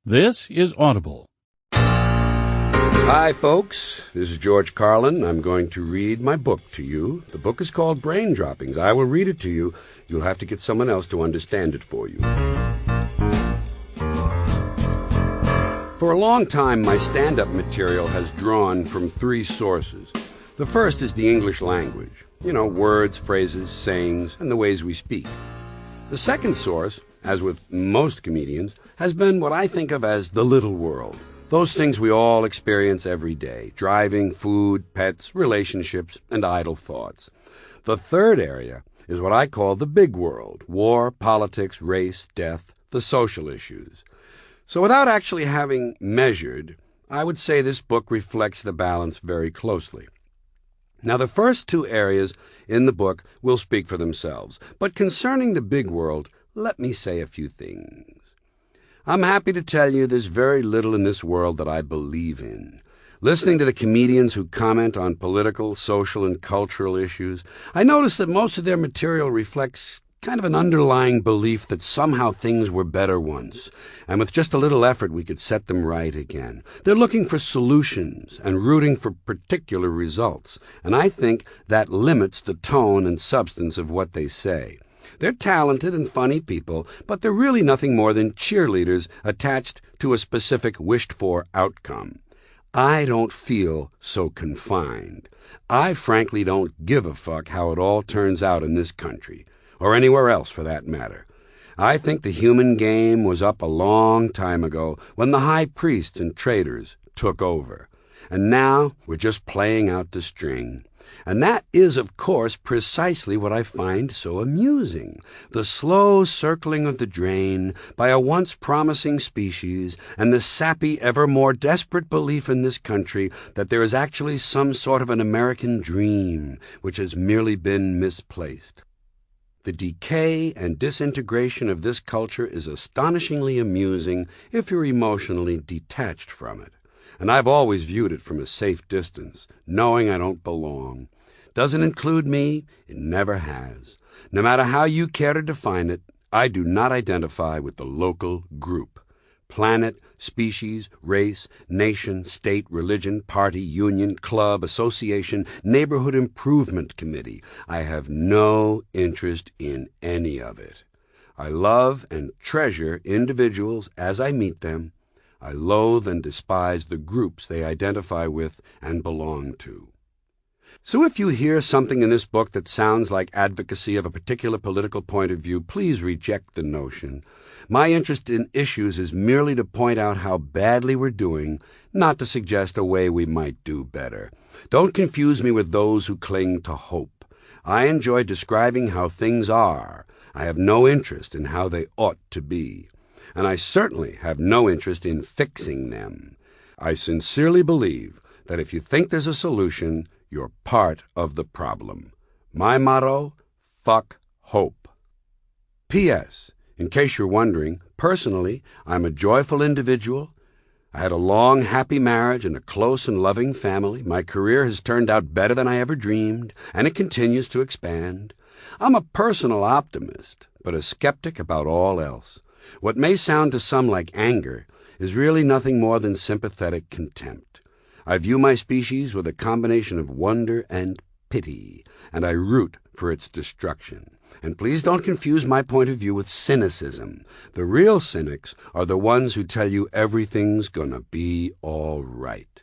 This is Audible. Hi, folks. This is George Carlin. I'm going to read my book to you. The book is called Brain Droppings. I will read it to you. You'll have to get someone else to understand it for you. For a long time, my stand-up material has drawn from three sources. The first is the English language. Words, phrases, sayings, and the ways we speak. The second source, as with most comedians, has been what I think of as the little world. Those things we all experience every day: driving, food, pets, relationships, and idle thoughts. The third area is what I call the big world: war, politics, race, death, the social issues. So without actually having measured, I would say this book reflects the balance very closely. Now, the first two areas in the book will speak for themselves, but concerning the big world, let me say a few things. I'm happy to tell you there's very little in this world that I believe in. Listening to the comedians who comment on political, social, and cultural issues, I notice that most of their material reflects kind of an underlying belief that somehow things were better once, and with just a little effort we could set them right again. They're looking for solutions and rooting for particular results, and I think that limits the tone and substance of what they say. They're talented and funny people, but they're really nothing more than cheerleaders attached to a specific wished-for outcome. I don't feel so confined. I frankly don't give a fuck how it all turns out in this country, or anywhere else for that matter. I think the human game was up a long time ago when the high priests and traders took over. And now we're just playing out the string. And that is, of course, precisely what I find so amusing. The slow circling of the drain by a once promising species, and the sappy, ever more desperate belief in this country that there is actually some sort of an American dream which has merely been misplaced. The decay and disintegration of this culture is astonishingly amusing if you're emotionally detached from it. And I've always viewed it from a safe distance, knowing I don't belong. Doesn't include me? It never has. No matter how you care to define it, I do not identify with the local group. Planet, species, race, nation, state, religion, party, union, club, association, neighborhood improvement committee. I have no interest in any of it. I love and treasure individuals as I meet them. I loathe and despise the groups they identify with and belong to. So if you hear something in this book that sounds like advocacy of a particular political point of view, please reject the notion. My interest in issues is merely to point out how badly we're doing, not to suggest a way we might do better. Don't confuse me with those who cling to hope. I enjoy describing how things are. I have no interest in how they ought to be. And I certainly have no interest in fixing them. I sincerely believe that if you think there's a solution, you're part of the problem. My motto: fuck hope. P.S. In case you're wondering, personally, I'm a joyful individual. I had a long, happy marriage and a close and loving family. My career has turned out better than I ever dreamed, and it continues to expand. I'm a personal optimist, but a skeptic about all else. What may sound to some like anger is really nothing more than sympathetic contempt. I view my species with a combination of wonder and pity, and I root for its destruction. And please don't confuse my point of view with cynicism. The real cynics are the ones who tell you everything's gonna be all right.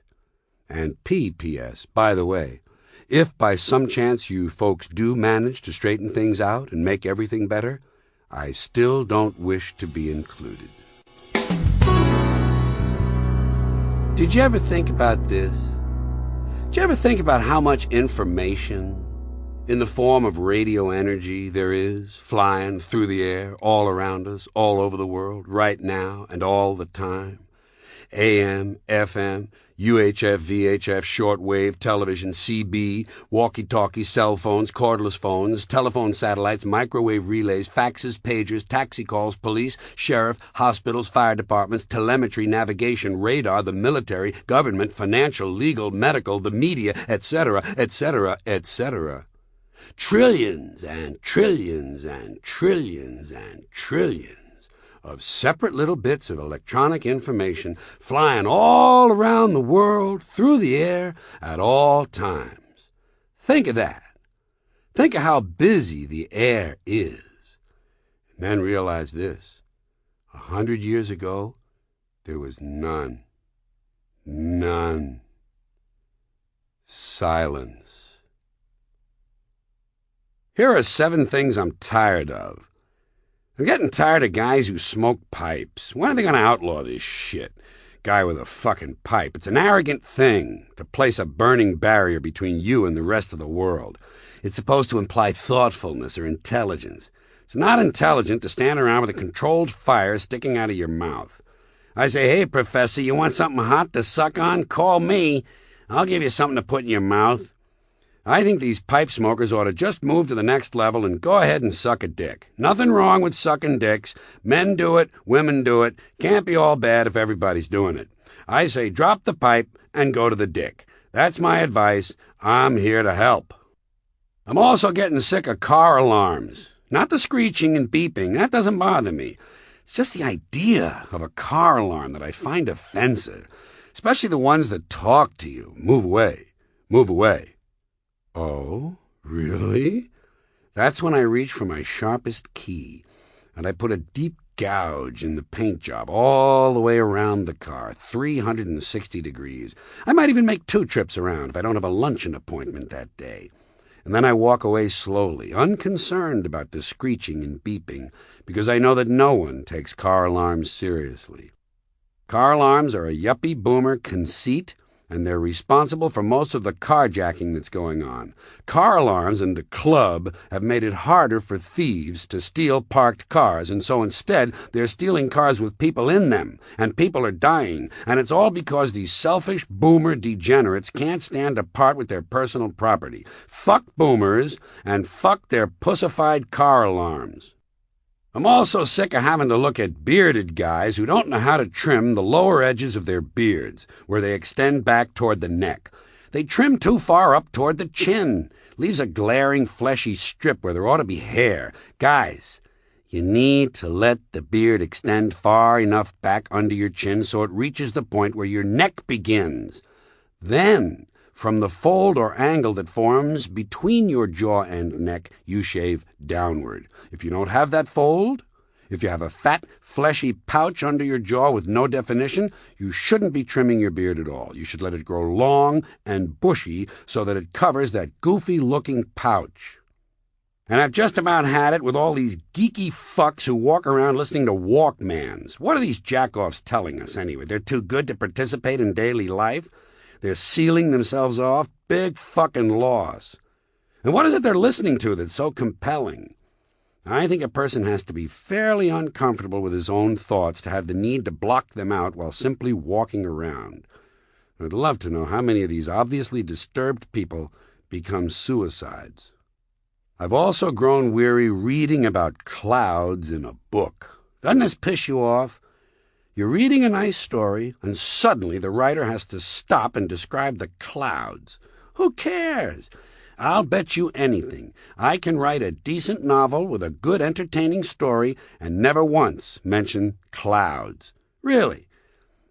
And P.P.S., by the way, if by some chance you folks do manage to straighten things out and make everything better, I still don't wish to be included. Did you ever think about this? Did you ever think about how much information in the form of radio energy there is flying through the air all around us, all over the world, right now and all the time? AM, FM, UHF, VHF, shortwave, television, CB, walkie-talkie, cell phones, cordless phones, telephone satellites, microwave relays, faxes, pagers, taxi calls, police, sheriff, hospitals, fire departments, telemetry, navigation, radar, the military, government, financial, legal, medical, the media, etc., etc., etc. Trillions and trillions and trillions and trillions of separate little bits of electronic information flying all around the world, through the air, at all times. Think of that. Think of how busy the air is. And then realize this. 100 years ago, there was none. None. Silence. Here are 7 things I'm tired of. I'm getting tired of guys who smoke pipes. When are they going to outlaw this shit? Guy with a fucking pipe. It's an arrogant thing to place a burning barrier between you and the rest of the world. It's supposed to imply thoughtfulness or intelligence. It's not intelligent to stand around with a controlled fire sticking out of your mouth. I say, hey, Professor, you want something hot to suck on? Call me. I'll give you something to put in your mouth. I think these pipe smokers ought to just move to the next level and go ahead and suck a dick. Nothing wrong with sucking dicks. Men do it, women do it. Can't be all bad if everybody's doing it. I say drop the pipe and go to the dick. That's my advice. I'm here to help. I'm also getting sick of car alarms. Not the screeching and beeping. That doesn't bother me. It's just the idea of a car alarm that I find offensive, especially the ones that talk to you. Move away. Move away. Oh, really? That's when I reach for my sharpest key, and I put a deep gouge in the paint job all the way around the car, 360 degrees. I might even make 2 trips around if I don't have a luncheon appointment that day. And then I walk away slowly, unconcerned about the screeching and beeping, because I know that no one takes car alarms seriously. Car alarms are a yuppie boomer conceit, and they're responsible for most of the carjacking that's going on. Car alarms and the club have made it harder for thieves to steal parked cars, and so instead they're stealing cars with people in them, and people are dying, and it's all because these selfish boomer degenerates can't stand to part with their personal property. Fuck boomers, and fuck their pussified car alarms. I'm also sick of having to look at bearded guys who don't know how to trim the lower edges of their beards, where they extend back toward the neck. They trim too far up toward the chin. Leaves a glaring fleshy strip where there ought to be hair. Guys, you need to let the beard extend far enough back under your chin so it reaches the point where your neck begins. Then, from the fold or angle that forms between your jaw and neck, you shave downward. If you don't have that fold, if you have a fat, fleshy pouch under your jaw with no definition, you shouldn't be trimming your beard at all. You should let it grow long and bushy so that it covers that goofy-looking pouch. And I've just about had it with all these geeky fucks who walk around listening to Walkmans. What are these jack-offs telling us, anyway? They're too good to participate in daily life? They're sealing themselves off. Big fucking loss. And what is it they're listening to that's so compelling? I think a person has to be fairly uncomfortable with his own thoughts to have the need to block them out while simply walking around. I'd love to know how many of these obviously disturbed people become suicides. I've also grown weary reading about clouds in a book. Doesn't this piss you off? You're reading a nice story, and suddenly the writer has to stop and describe the clouds. Who cares? I'll bet you anything. I can write a decent novel with a good entertaining story and never once mention clouds. Really.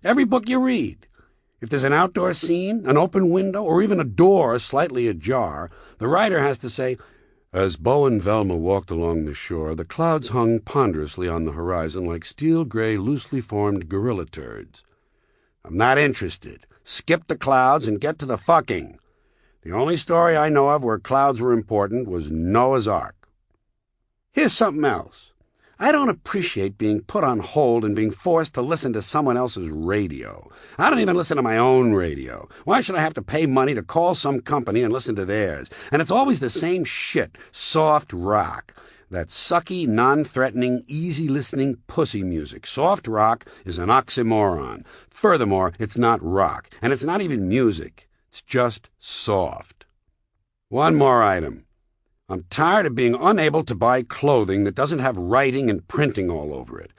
Every book you read. If there's an outdoor scene, an open window, or even a door slightly ajar, the writer has to say, "As Bo and Velma walked along the shore, the clouds hung ponderously on the horizon like steel-gray, loosely formed gorilla turds." I'm not interested. Skip the clouds and get to the fucking. The only story I know of where clouds were important was Noah's Ark. Here's something else. I don't appreciate being put on hold and being forced to listen to someone else's radio. I don't even listen to my own radio. Why should I have to pay money to call some company and listen to theirs? And it's always the same shit, soft rock. That sucky, non-threatening, easy-listening pussy music. Soft rock is an oxymoron. Furthermore, it's not rock, and it's not even music. It's just soft. One more item. I'm tired of being unable to buy clothing that doesn't have writing and printing all over it.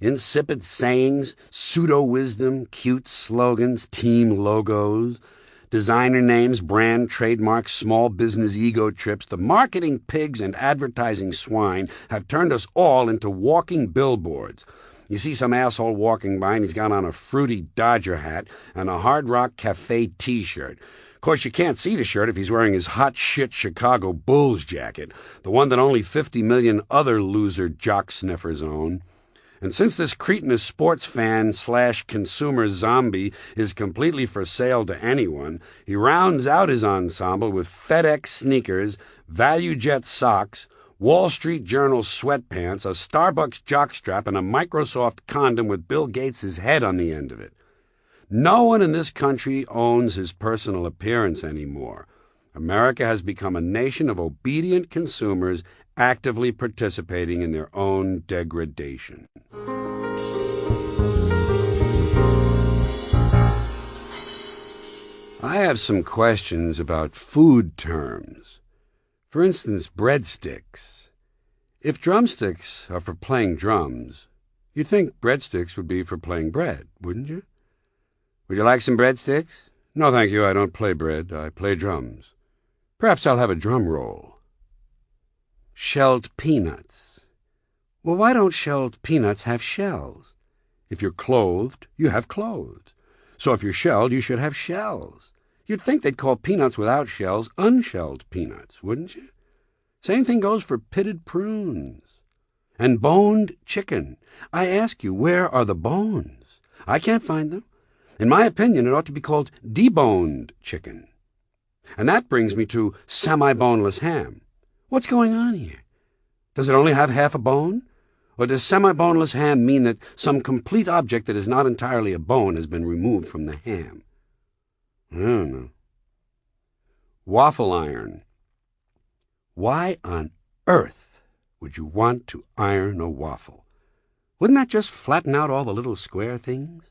Insipid sayings, pseudo-wisdom, cute slogans, team logos, designer names, brand trademarks, small business ego trips. The marketing pigs and advertising swine have turned us all into walking billboards. You see some asshole walking by and he's got on a fruity Dodger hat and a Hard Rock Cafe t-shirt. Of course, you can't see the shirt if he's wearing his hot shit Chicago Bulls jacket, the one that only 50 million other loser jock sniffers own. And since this cretinous sports fan / consumer zombie is completely for sale to anyone, he rounds out his ensemble with FedEx sneakers, ValueJet socks, Wall Street Journal sweatpants, a Starbucks jockstrap, and a Microsoft condom with Bill Gates' head on the end of it. No one in this country owns his personal appearance anymore. America has become a nation of obedient consumers actively participating in their own degradation. I have some questions about food terms. For instance, breadsticks. If drumsticks are for playing drums, you'd think breadsticks would be for playing bread, wouldn't you? Would you like some breadsticks? No, thank you, I don't play bread, I play drums. Perhaps I'll have a drum roll. Shelled peanuts. Well, why don't shelled peanuts have shells? If you're clothed, you have clothes. So if you're shelled, you should have shells. You'd think they'd call peanuts without shells unshelled peanuts, wouldn't you? Same thing goes for pitted prunes. And boned chicken. I ask you, where are the bones? I can't find them. In my opinion, it ought to be called deboned chicken. And that brings me to semi-boneless ham. What's going on here? Does it only have half a bone? Or does semi-boneless ham mean that some complete object that is not entirely a bone has been removed from the ham? I don't know. Waffle iron. Why on earth would you want to iron a waffle? Wouldn't that just flatten out all the little square things?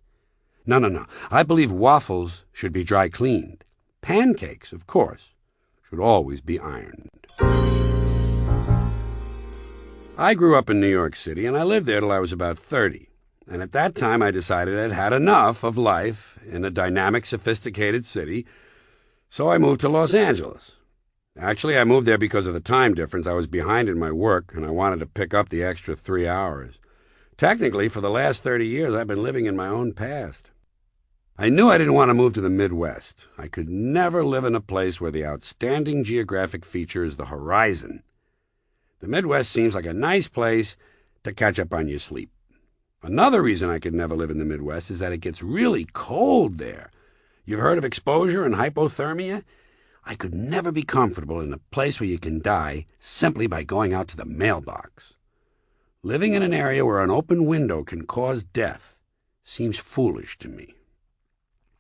No. I believe waffles should be dry cleaned. Pancakes, of course, should always be ironed. I grew up in New York City, and I lived there till I was about 30. And at that time, I decided I'd had enough of life in a dynamic, sophisticated city, so I moved to Los Angeles. Actually, I moved there because of the time difference. I was behind in my work, and I wanted to pick up the extra 3 hours. Technically, for the last 30 years, I've been living in my own past. I knew I didn't want to move to the Midwest. I could never live in a place where the outstanding geographic feature is the horizon. The Midwest seems like a nice place to catch up on your sleep. Another reason I could never live in the Midwest is that it gets really cold there. You've heard of exposure and hypothermia? I could never be comfortable in a place where you can die simply by going out to the mailbox. Living in an area where an open window can cause death seems foolish to me.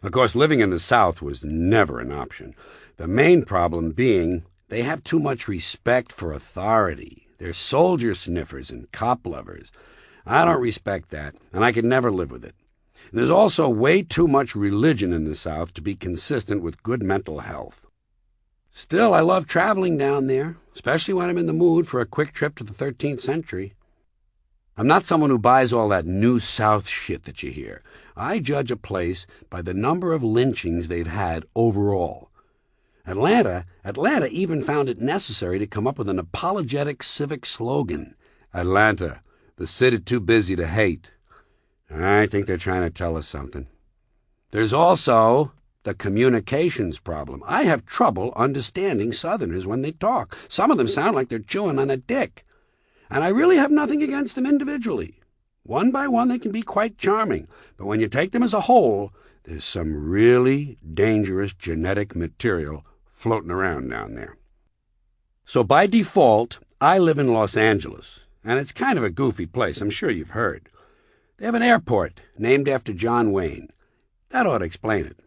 Of course, living in the South was never an option. The main problem being they have too much respect for authority. They're soldier sniffers and cop lovers. I don't respect that, and I could never live with it. There's also way too much religion in the South to be consistent with good mental health. Still, I love traveling down there, especially when I'm in the mood for a quick trip to the 13th century. I'm not someone who buys all that New South shit that you hear. I judge a place by the number of lynchings they've had overall. Atlanta even found it necessary to come up with an apologetic civic slogan. Atlanta, the city too busy to hate. I think they're trying to tell us something. There's also the communications problem. I have trouble understanding Southerners when they talk. Some of them sound like they're chewing on a dick. And I really have nothing against them individually. One by one they can be quite charming, but when you take them as a whole, there's some really dangerous genetic material floating around down there. So by default, I live in Los Angeles, and it's kind of a goofy place, I'm sure you've heard. They have an airport named after John Wayne. That ought to explain it.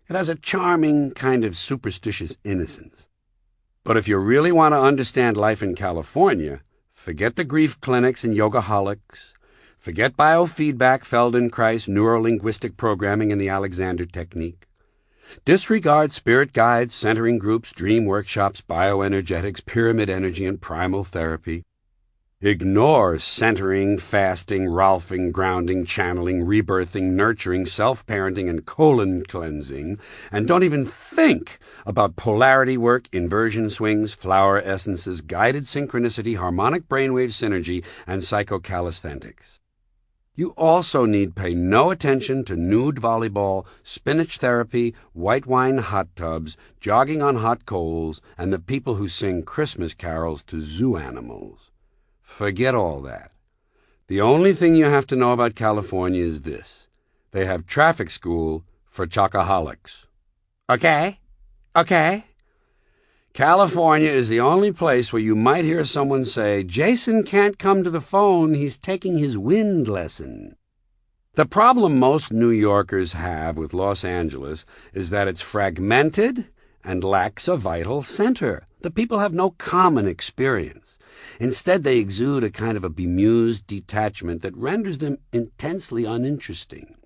It has a charming kind of superstitious innocence. But if you really want to understand life in California, forget the grief clinics and yogaholics. Forget biofeedback, Feldenkrais, neurolinguistic programming, and the Alexander technique. Disregard spirit guides, centering groups, dream workshops, bioenergetics, pyramid energy, and primal therapy. Ignore centering, fasting, Rolfing, grounding, channeling, rebirthing, nurturing, self-parenting, and colon cleansing, and don't even think about polarity work, inversion swings, flower essences, guided synchronicity, harmonic brainwave synergy, and psychocalisthenics. You also need pay no attention to nude volleyball, spinach therapy, white wine hot tubs, jogging on hot coals, and the people who sing Christmas carols to zoo animals. Forget all that. The only thing you have to know about California is this. They have traffic school for chocoholics. Okay? Okay? California is the only place where you might hear someone say, "Jason can't come to the phone, he's taking his wind lesson." The problem most New Yorkers have with Los Angeles is that it's fragmented and lacks a vital center. The people have no common experience. Instead, they exude a kind of a bemused detachment that renders them intensely uninteresting.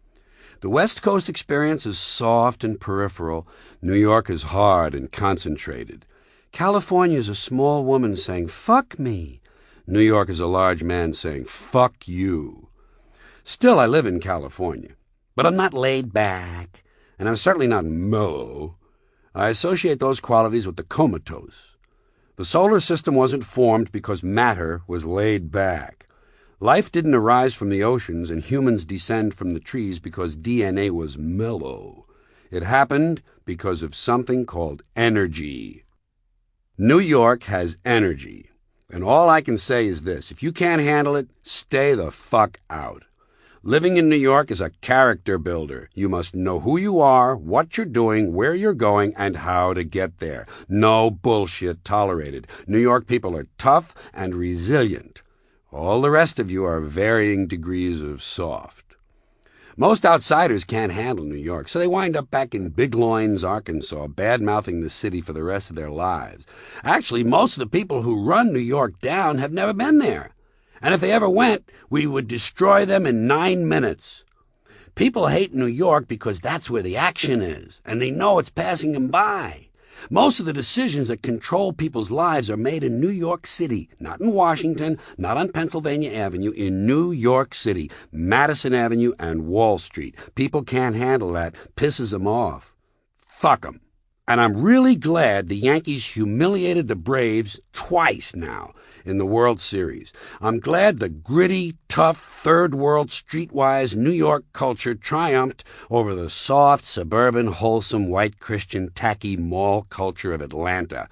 The West Coast experience is soft and peripheral. New York is hard and concentrated. California is a small woman saying, "Fuck me." New York is a large man saying, "Fuck you." Still, I live in California. But I'm not laid back, and I'm certainly not mellow. I associate those qualities with the comatose. The solar system wasn't formed because matter was laid back. Life didn't arise from the oceans and humans descend from the trees because DNA was mellow. It happened because of something called energy. New York has energy, and all I can say is this: if you can't handle it, stay the fuck out. Living in New York is a character builder. You must know who you are, what you're doing, where you're going, and how to get there. No bullshit tolerated. New York people are tough and resilient. All the rest of you are varying degrees of soft. Most outsiders can't handle New York, so they wind up back in Big Loins, Arkansas, bad-mouthing the city for the rest of their lives. Actually, most of the people who run New York down have never been there. And if they ever went, we would destroy them in 9 minutes. People hate New York because that's where the action is, and they know it's passing them by. Most of the decisions that control people's lives are made in New York City, not in Washington, not on Pennsylvania Avenue, in New York City, Madison Avenue and Wall Street. People can't handle that. Pisses them off. Fuck 'em. And I'm really glad the Yankees humiliated the Braves twice now in the World Series. I'm glad the gritty, tough, third-world, streetwise New York culture triumphed over the soft, suburban, wholesome, white Christian, tacky mall culture of Atlanta.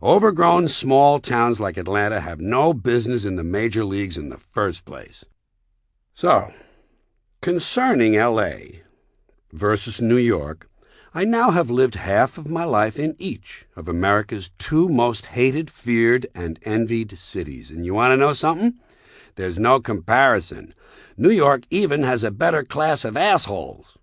Overgrown small towns like Atlanta have no business in the major leagues in the first place. So, concerning L.A. versus New York, I now have lived half of my life in each of America's two most hated, feared, and envied cities. And you want to know something? There's no comparison. New York even has a better class of assholes.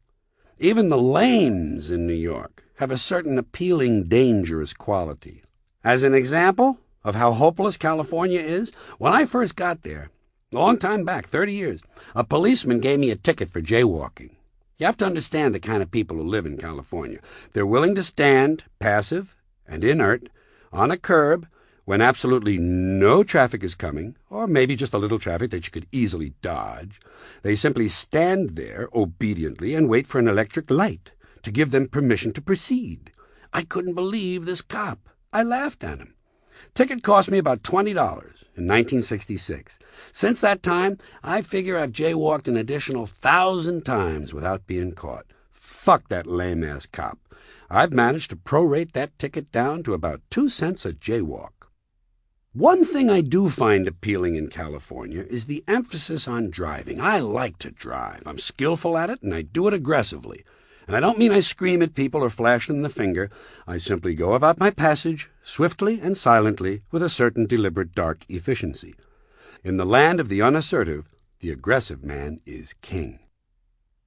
Even the lames in New York have a certain appealing, dangerous quality. As an example of how hopeless California is, when I first got there, a long time back, 30 years, a policeman gave me a ticket for jaywalking. You have to understand the kind of people who live in California. They're willing to stand, passive and inert, on a curb when absolutely no traffic is coming, or maybe just a little traffic that you could easily dodge. They simply stand there obediently and wait for an electric light to give them permission to proceed. I couldn't believe this cop. I laughed at him. Ticket cost me about $20 in 1966. Since that time, I figure I've jaywalked an additional 1,000 times without being caught. Fuck that lame-ass cop. I've managed to prorate that ticket down to about 2 cents a jaywalk. One thing I do find appealing in California is the emphasis on driving. I like to drive. I'm skillful at it, and I do it aggressively. And I don't mean I scream at people or flash them the finger. I simply go about my passage, swiftly and silently, with a certain deliberate dark efficiency. In the land of the unassertive, the aggressive man is king.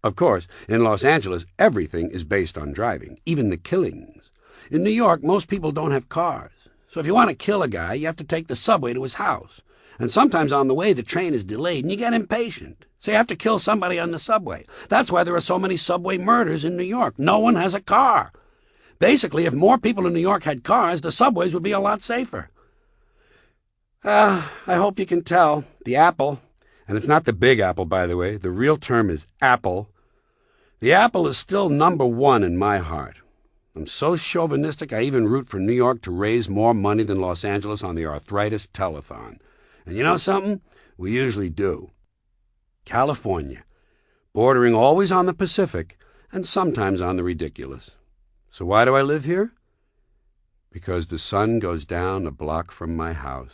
Of course, in Los Angeles, everything is based on driving, even the killings. In New York, most people don't have cars. So if you want to kill a guy, you have to take the subway to his house. And sometimes on the way, the train is delayed, and you get impatient. So you have to kill somebody on the subway. That's why there are so many subway murders in New York. No one has a car. Basically, if more people in New York had cars, the subways would be a lot safer. I hope you can tell. The apple, and it's not the big apple, by the way. The real term is apple. The apple is still number one in my heart. I'm so chauvinistic, I even root for New York to raise more money than Los Angeles on the arthritis telethon. And you know something? We usually do. California, bordering always on the Pacific and sometimes on the ridiculous. So why do I live here? Because the sun goes down a block from my house.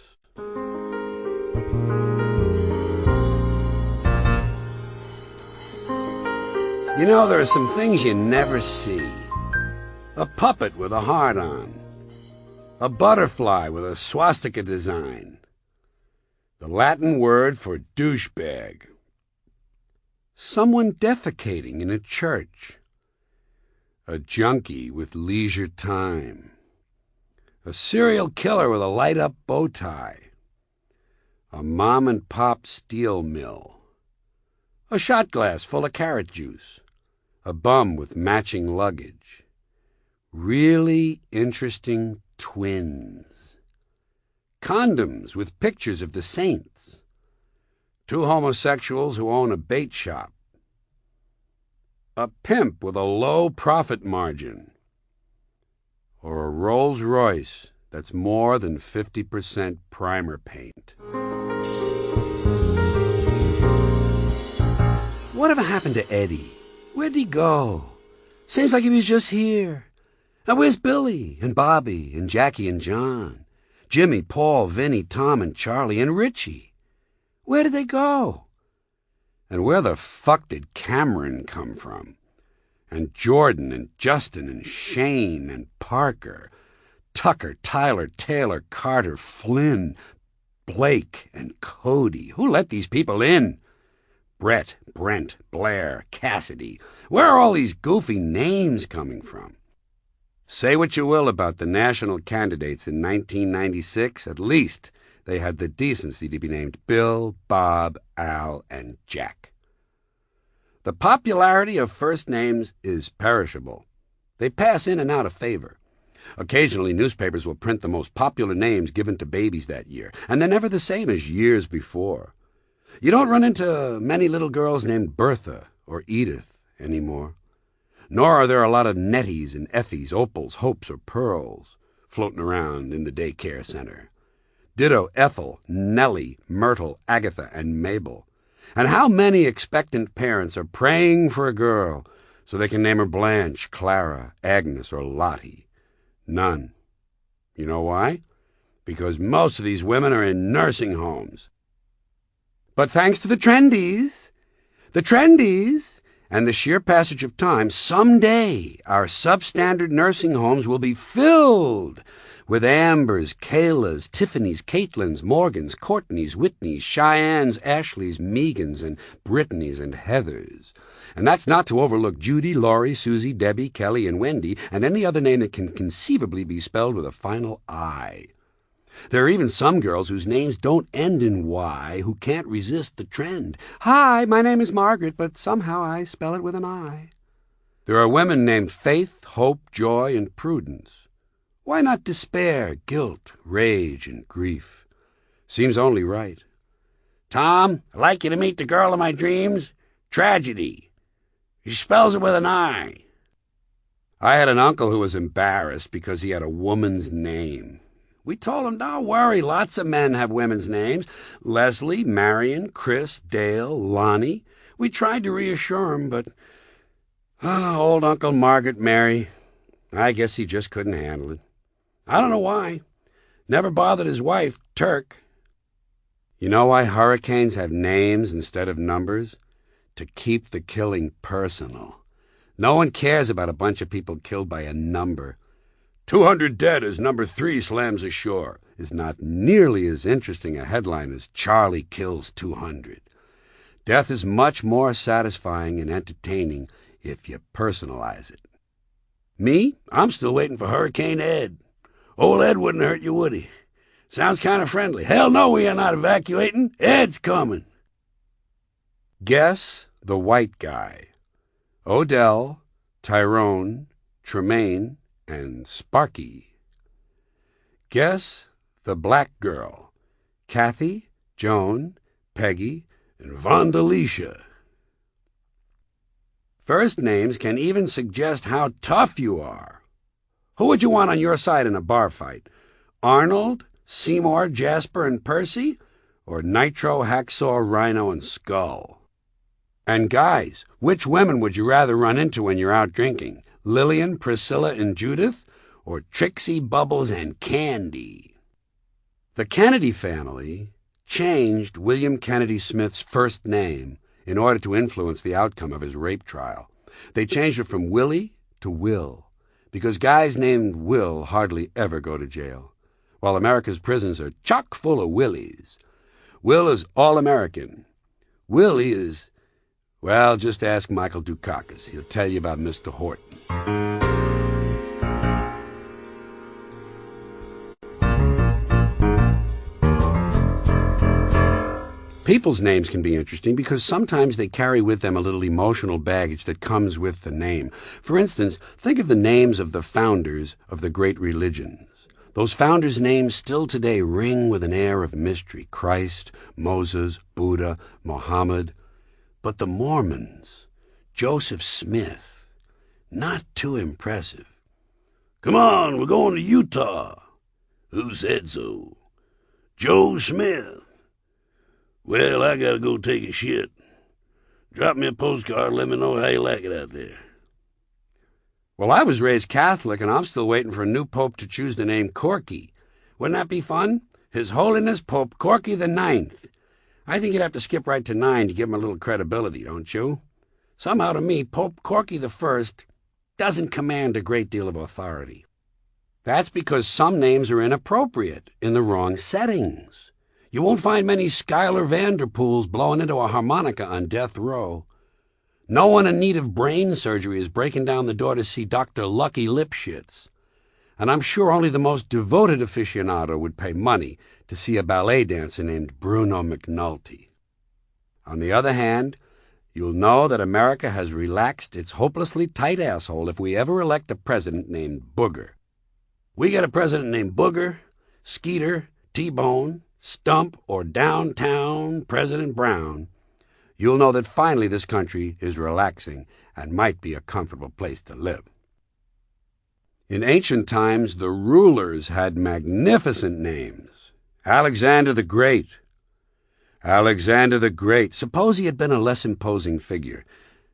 You know, there are some things you never see. A puppet with a heart on. A butterfly with a swastika design. The Latin word for douchebag. Someone defecating in a church. A junkie with leisure time. A serial killer with a light-up bow tie. A mom-and-pop steel mill. A shot glass full of carrot juice. A bum with matching luggage. Really interesting twins. Condoms with pictures of the saints. Two homosexuals who own a bait shop. A pimp with a low profit margin. Or a Rolls Royce that's more than 50% primer paint. Whatever happened to Eddie? Where'd he go? Seems like he was just here. Now where's Billy and Bobby and Jackie and John? Jimmy, Paul, Vinny, Tom and Charlie and Richie? Where did they go? And where the fuck did Cameron come from? And Jordan and Justin and Shane and Parker, Tucker, Tyler, Taylor, Carter, Flynn, Blake and Cody. Who let these people in? Brett, Brent, Blair, Cassidy. Where are all these goofy names coming from? Say what you will about the national candidates in 1996, at least they had the decency to be named Bill, Bob, Al, and Jack. The popularity of first names is perishable. They pass in and out of favor. Occasionally, newspapers will print the most popular names given to babies that year, and they're never the same as years before. You don't run into many little girls named Bertha or Edith anymore. Nor are there a lot of Netties and Effies, Opals, Hopes, or Pearls floating around in the daycare center. Ditto Ethel, Nellie, Myrtle, Agatha, and Mabel. And how many expectant parents are praying for a girl so they can name her Blanche, Clara, Agnes, or Lottie? None. You know why? Because most of these women are in nursing homes. But thanks to the trendies, and the sheer passage of time, someday our substandard nursing homes will be filled with Ambers, Kaylas, Tiffany's, Caitlins, Morgans, Courtneys, Whitneys, Cheyennes, Ashleys, Megans, and Brittany's, and Heathers. And that's not to overlook Judy, Laurie, Susie, Debbie, Kelly, and Wendy, and any other name that can conceivably be spelled with a final I. There are even some girls whose names don't end in Y who can't resist the trend. Hi, my name is Margaret, but somehow I spell it with an I. There are women named Faith, Hope, Joy, and Prudence. Why not despair, guilt, rage, and grief? Seems only right. Tom, I'd like you to meet the girl of my dreams. Tragedy. She spells it with an I. I had an uncle who was embarrassed because he had a woman's name. We told him, don't worry, lots of men have women's names. Leslie, Marion, Chris, Dale, Lonnie. We tried to reassure him, but old Uncle Margaret Mary, I guess he just couldn't handle it. I don't know why. Never bothered his wife, Turk. You know why hurricanes have names instead of numbers? To keep the killing personal. No one cares about a bunch of people killed by a number. 200 dead as number 3 slams ashore is not nearly as interesting a headline as Charlie kills 200. Death is much more satisfying and entertaining if you personalize it. Me? I'm still waiting for Hurricane Ed. Old Ed wouldn't hurt you, would he? Sounds kind of friendly. Hell no, we are not evacuating. Ed's coming. Guess the white guy. Odell, Tyrone, Tremaine, and Sparky. Guess the black girl. Kathy, Joan, Peggy, and Vandalisha. First names can even suggest how tough you are. Who would you want on your side in a bar fight? Arnold, Seymour, Jasper, and Percy? Or Nitro, Hacksaw, Rhino, and Skull? And guys, which women would you rather run into when you're out drinking? Lillian, Priscilla, and Judith? Or Trixie, Bubbles, and Candy? The Kennedy family changed William Kennedy Smith's first name in order to influence the outcome of his rape trial. They changed it from Willie to Will, because guys named Will hardly ever go to jail, while America's prisons are chock full of Willies. Will is all-American. Willie is, well, just ask Michael Dukakis. He'll tell you about Mr. Horton. People's names can be interesting because sometimes they carry with them a little emotional baggage that comes with the name. For instance, think of the names of the founders of the great religions. Those founders' names still today ring with an air of mystery. Christ, Moses, Buddha, Muhammad. But the Mormons, Joseph Smith, not too impressive. Come on, we're going to Utah. Who said so? Joe Smith. Well, I gotta go take a shit. Drop me a postcard and let me know how you like it out there. Well, I was raised Catholic, and I'm still waiting for a new pope to choose the name Corky. Wouldn't that be fun? His Holiness Pope Corky the Ninth. I think you'd have to skip right to 9 to give him a little credibility, don't you? Somehow to me, Pope Corky the First doesn't command a great deal of authority. That's because some names are inappropriate in the wrong settings. You won't find many Schuyler Vanderpools blowing into a harmonica on death row. No one in need of brain surgery is breaking down the door to see Dr. Lucky Lipschitz. And I'm sure only the most devoted aficionado would pay money to see a ballet dancer named Bruno McNulty. On the other hand, you'll know that America has relaxed its hopelessly tight asshole if we ever elect a president named Booger. We get a president named Booger, Skeeter, T-Bone, Stump, or Downtown President Brown, you'll know that finally this country is relaxing and might be a comfortable place to live. In ancient times, the rulers had magnificent names. Alexander the Great. Alexander the Great. Suppose he had been a less imposing figure.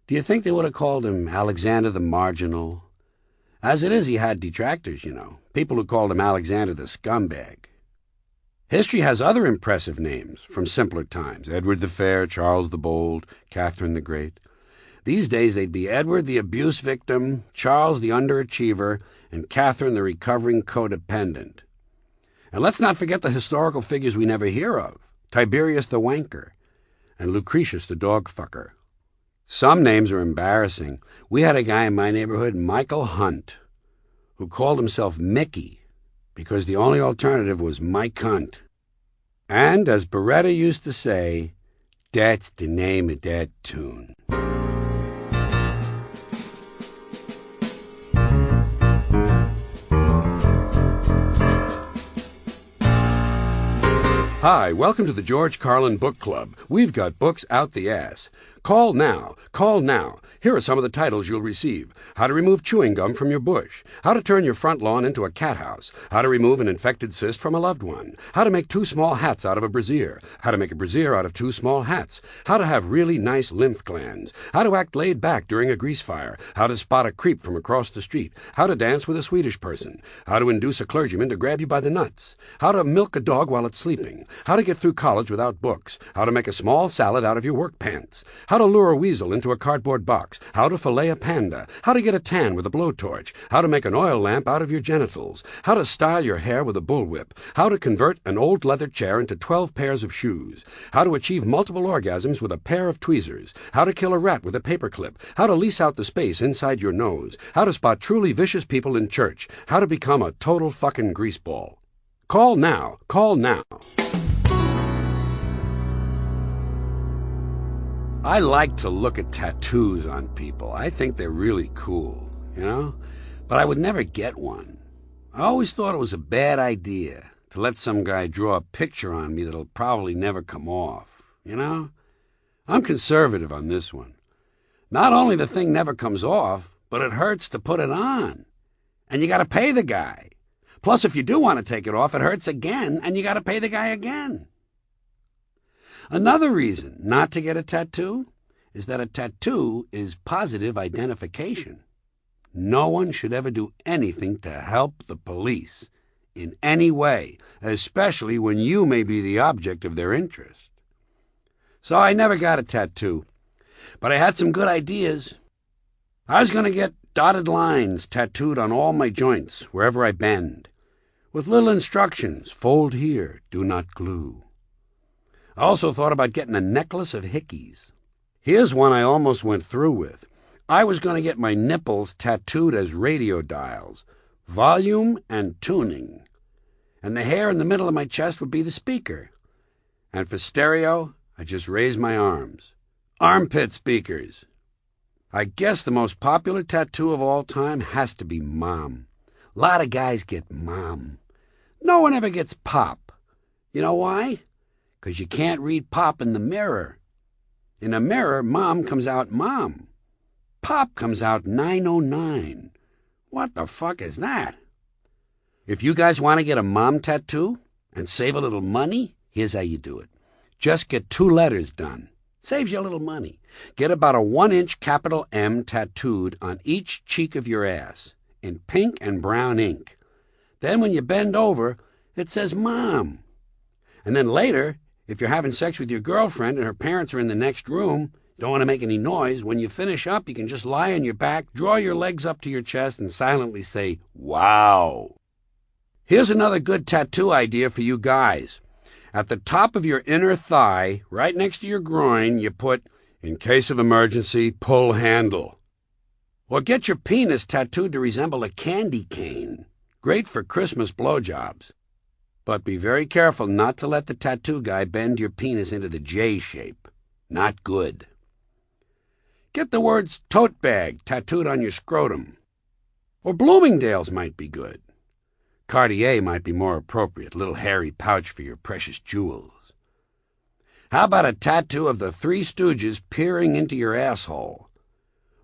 Do you think they would have called him Alexander the Marginal? As it is, he had detractors, you know, people who called him Alexander the Scumbag. History has other impressive names from simpler times. Edward the Fair, Charles the Bold, Catherine the Great. These days they'd be Edward the abuse victim, Charles the underachiever, and Catherine the recovering codependent. And let's not forget the historical figures we never hear of. Tiberius the wanker, and Lucretius the dog-fucker. Some names are embarrassing. We had a guy in my neighborhood, Michael Hunt, who called himself Mickey, because the only alternative was my cunt. And, as Beretta used to say, that's the name of that tune. Hi, welcome to the George Carlin Book Club. We've got books out the ass. Call now. Call now. Here are some of the titles you'll receive. How to remove chewing gum from your bush. How to turn your front lawn into a cat house. How to remove an infected cyst from a loved one. How to make 2 small hats out of a brassiere. How to make a brassiere out of 2 small hats. How to have really nice lymph glands. How to act laid back during a grease fire. How to spot a creep from across the street. How to dance with a Swedish person. How to induce a clergyman to grab you by the nuts. How to milk a dog while it's sleeping. How to get through college without books. How to make a small salad out of your work pants. How to lure a weasel into a cardboard box. How to fillet a panda. How to get a tan with a blowtorch. How to make an oil lamp out of your genitals. How to style your hair with a bullwhip. How to convert an old leather chair into 12 pairs of shoes. How to achieve multiple orgasms with a pair of tweezers. How to kill a rat with a paperclip. How to lease out the space inside your nose. How to spot truly vicious people in church. How to become a total fucking greaseball. Call now. Call now. I like to look at tattoos on people. I think they're really cool, you know? But I would never get one. I always thought it was a bad idea to let some guy draw a picture on me that'll probably never come off, you know? I'm conservative on this one. Not only the thing never comes off, but it hurts to put it on. And you gotta pay the guy. Plus, if you do want to take it off, it hurts again, and you gotta pay the guy again. Another reason not to get a tattoo is that a tattoo is positive identification. No one should ever do anything to help the police in any way, especially when you may be the object of their interest. So I never got a tattoo, but I had some good ideas. I was going to get dotted lines tattooed on all my joints, wherever I bend, with little instructions: fold here, do not glue. I also thought about getting a necklace of hickeys. Here's one I almost went through with. I was going to get my nipples tattooed as radio dials, volume and tuning, and the hair in the middle of my chest would be the speaker. And for stereo, I just raised my arms. Armpit speakers. I guess the most popular tattoo of all time has to be Mom. A lot of guys get Mom. No one ever gets Pop. You know why? 'Cause you can't read Pop in the mirror. In a mirror, Mom comes out Mom. Pop comes out 909. What the fuck is that? If you guys want to get a Mom tattoo and save a little money, here's how you do it. Just get 2 letters done. Saves you a little money. Get about a 1-inch capital M tattooed on each cheek of your ass in pink and brown ink. Then when you bend over, it says Mom. And then later, if you're having sex with your girlfriend and her parents are in the next room, don't want to make any noise, when you finish up, you can just lie on your back, draw your legs up to your chest, and silently say, wow. Here's another good tattoo idea for you guys. At the top of your inner thigh, right next to your groin, you put, in case of emergency, pull handle. Or get your penis tattooed to resemble a candy cane. Great for Christmas blowjobs. But be very careful not to let the tattoo guy bend your penis into the J shape. Not good. Get the words tote bag tattooed on your scrotum. Or Bloomingdale's might be good. Cartier might be more appropriate, a little hairy pouch for your precious jewels. How about a tattoo of the Three Stooges peering into your asshole?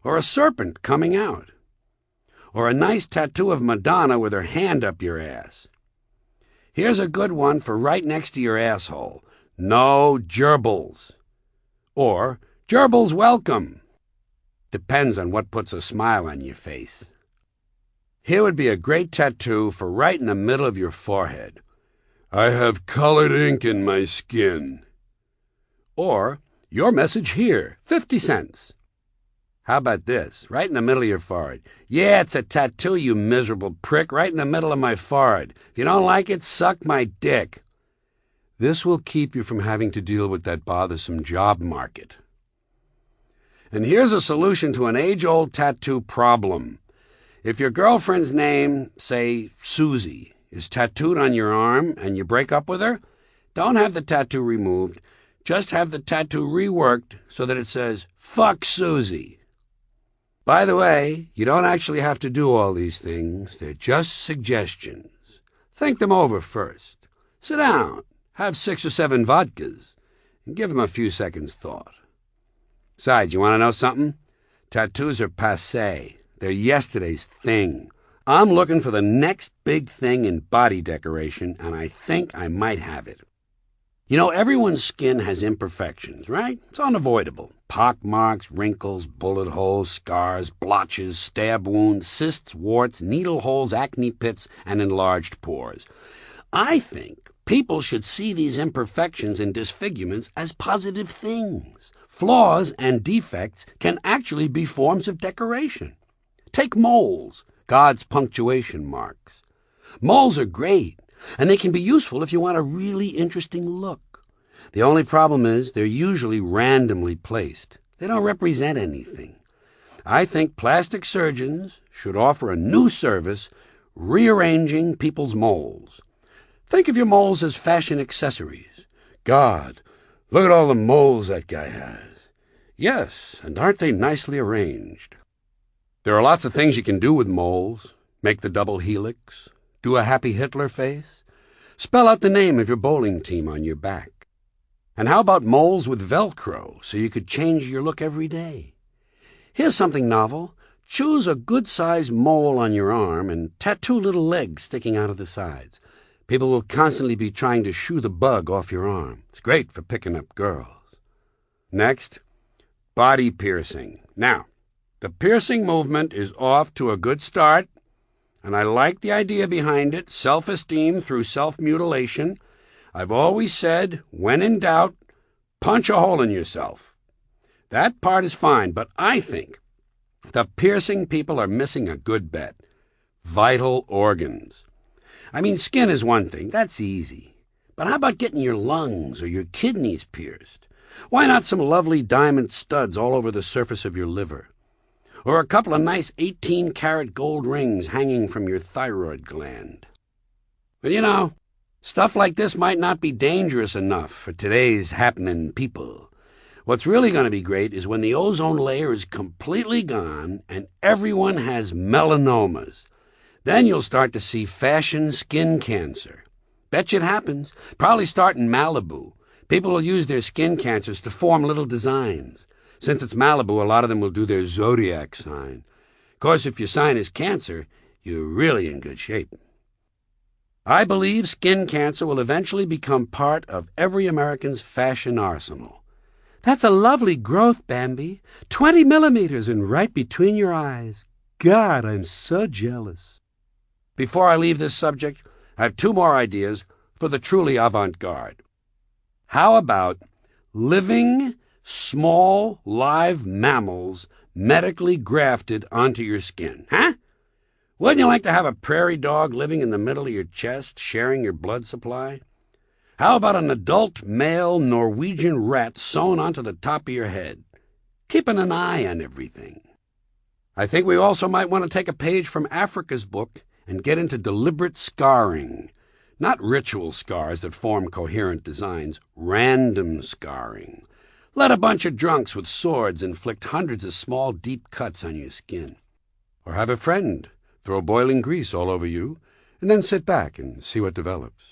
Or a serpent coming out? Or a nice tattoo of Madonna with her hand up your ass? Here's a good one for right next to your asshole. No gerbils. Or gerbils welcome. Depends on what puts a smile on your face. Here would be a great tattoo for right in the middle of your forehead. I have colored ink in my skin. Or, your message here, 50 cents. How about this, right in the middle of your forehead? Yeah, it's a tattoo, you miserable prick, right in the middle of my forehead. If you don't like it, suck my dick. This will keep you from having to deal with that bothersome job market. And here's a solution to an age-old tattoo problem. If your girlfriend's name, say Susie, is tattooed on your arm and you break up with her, don't have the tattoo removed. Just have the tattoo reworked so that it says, fuck Susie. By the way, you don't actually have to do all these things. They're just suggestions. Think them over first. Sit down, have 6 or 7 vodkas, and give them a few seconds' thought. Besides, you want to know something? Tattoos are passé. They're yesterday's thing. I'm looking for the next big thing in body decoration, and I think I might have it. You know, everyone's skin has imperfections, right? It's unavoidable. Pock marks, wrinkles, bullet holes, scars, blotches, stab wounds, cysts, warts, needle holes, acne pits, and enlarged pores. I think people should see these imperfections and disfigurements as positive things. Flaws and defects can actually be forms of decoration. Take moles, God's punctuation marks. Moles are great, and they can be useful if you want a really interesting look. The only problem is they're usually randomly placed. They don't represent anything. I think plastic surgeons should offer a new service, rearranging people's moles. Think of your moles as fashion accessories. God, look at all the moles that guy has. Yes, and aren't they nicely arranged? There are lots of things you can do with moles. Make the double helix, do a happy Hitler face, spell out the name of your bowling team on your back. And how about moles with Velcro, so you could change your look every day? Here's something novel. Choose a good-sized mole on your arm and tattoo little legs sticking out of the sides. People will constantly be trying to shoo the bug off your arm. It's great for picking up girls. Next, body piercing. Now, the piercing movement is off to a good start, and I like the idea behind it, self-esteem through self-mutilation. I've always said, when in doubt, punch a hole in yourself. That part is fine, but I think the piercing people are missing a good bet. Vital organs. I mean, skin is one thing. That's easy. But how about getting your lungs or your kidneys pierced? Why not some lovely diamond studs all over the surface of your liver? Or a couple of nice 18-karat gold rings hanging from your thyroid gland? But you know, stuff like this might not be dangerous enough for today's happening people. What's really going to be great is when the ozone layer is completely gone and everyone has melanomas. Then you'll start to see fashion skin cancer. Bet you it happens. Probably start in Malibu. People will use their skin cancers to form little designs. Since it's Malibu, a lot of them will do their zodiac sign. Of course, if your sign is Cancer, you're really in good shape. I believe skin cancer will eventually become part of every American's fashion arsenal. That's a lovely growth, Bambi. 20 millimeters and right between your eyes. God, I'm so jealous. Before I leave this subject, I have two more ideas for the truly avant-garde. How about living, small, live mammals medically grafted onto your skin, huh? Wouldn't you like to have a prairie dog living in the middle of your chest, sharing your blood supply? How about an adult male Norwegian rat sewn onto the top of your head, keeping an eye on everything? I think we also might want to take a page from Africa's book and get into deliberate scarring. Not ritual scars that form coherent designs, random scarring. Let a bunch of drunks with swords inflict hundreds of small, deep cuts on your skin. Or have a friend throw boiling grease all over you, and then sit back and see what develops.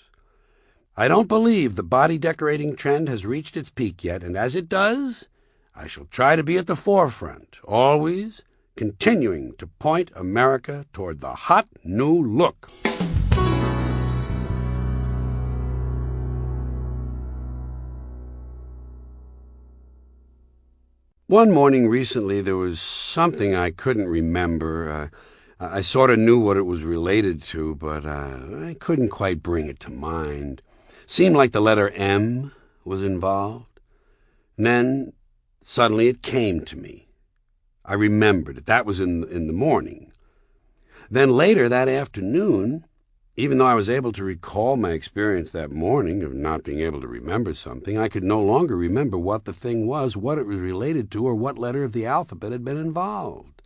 I don't believe the body decorating trend has reached its peak yet, and as it does, I shall try to be at the forefront, always continuing to point America toward the hot new look. One morning recently, there was something I couldn't remember. I sort of knew what it was related to, but I couldn't quite bring it to mind. Seemed like the letter M was involved. And then, suddenly it came to me. I remembered it. That was in the morning. Then later that afternoon, even though I was able to recall my experience that morning of not being able to remember something, I could no longer remember what the thing was, what it was related to, or what letter of the alphabet had been involved.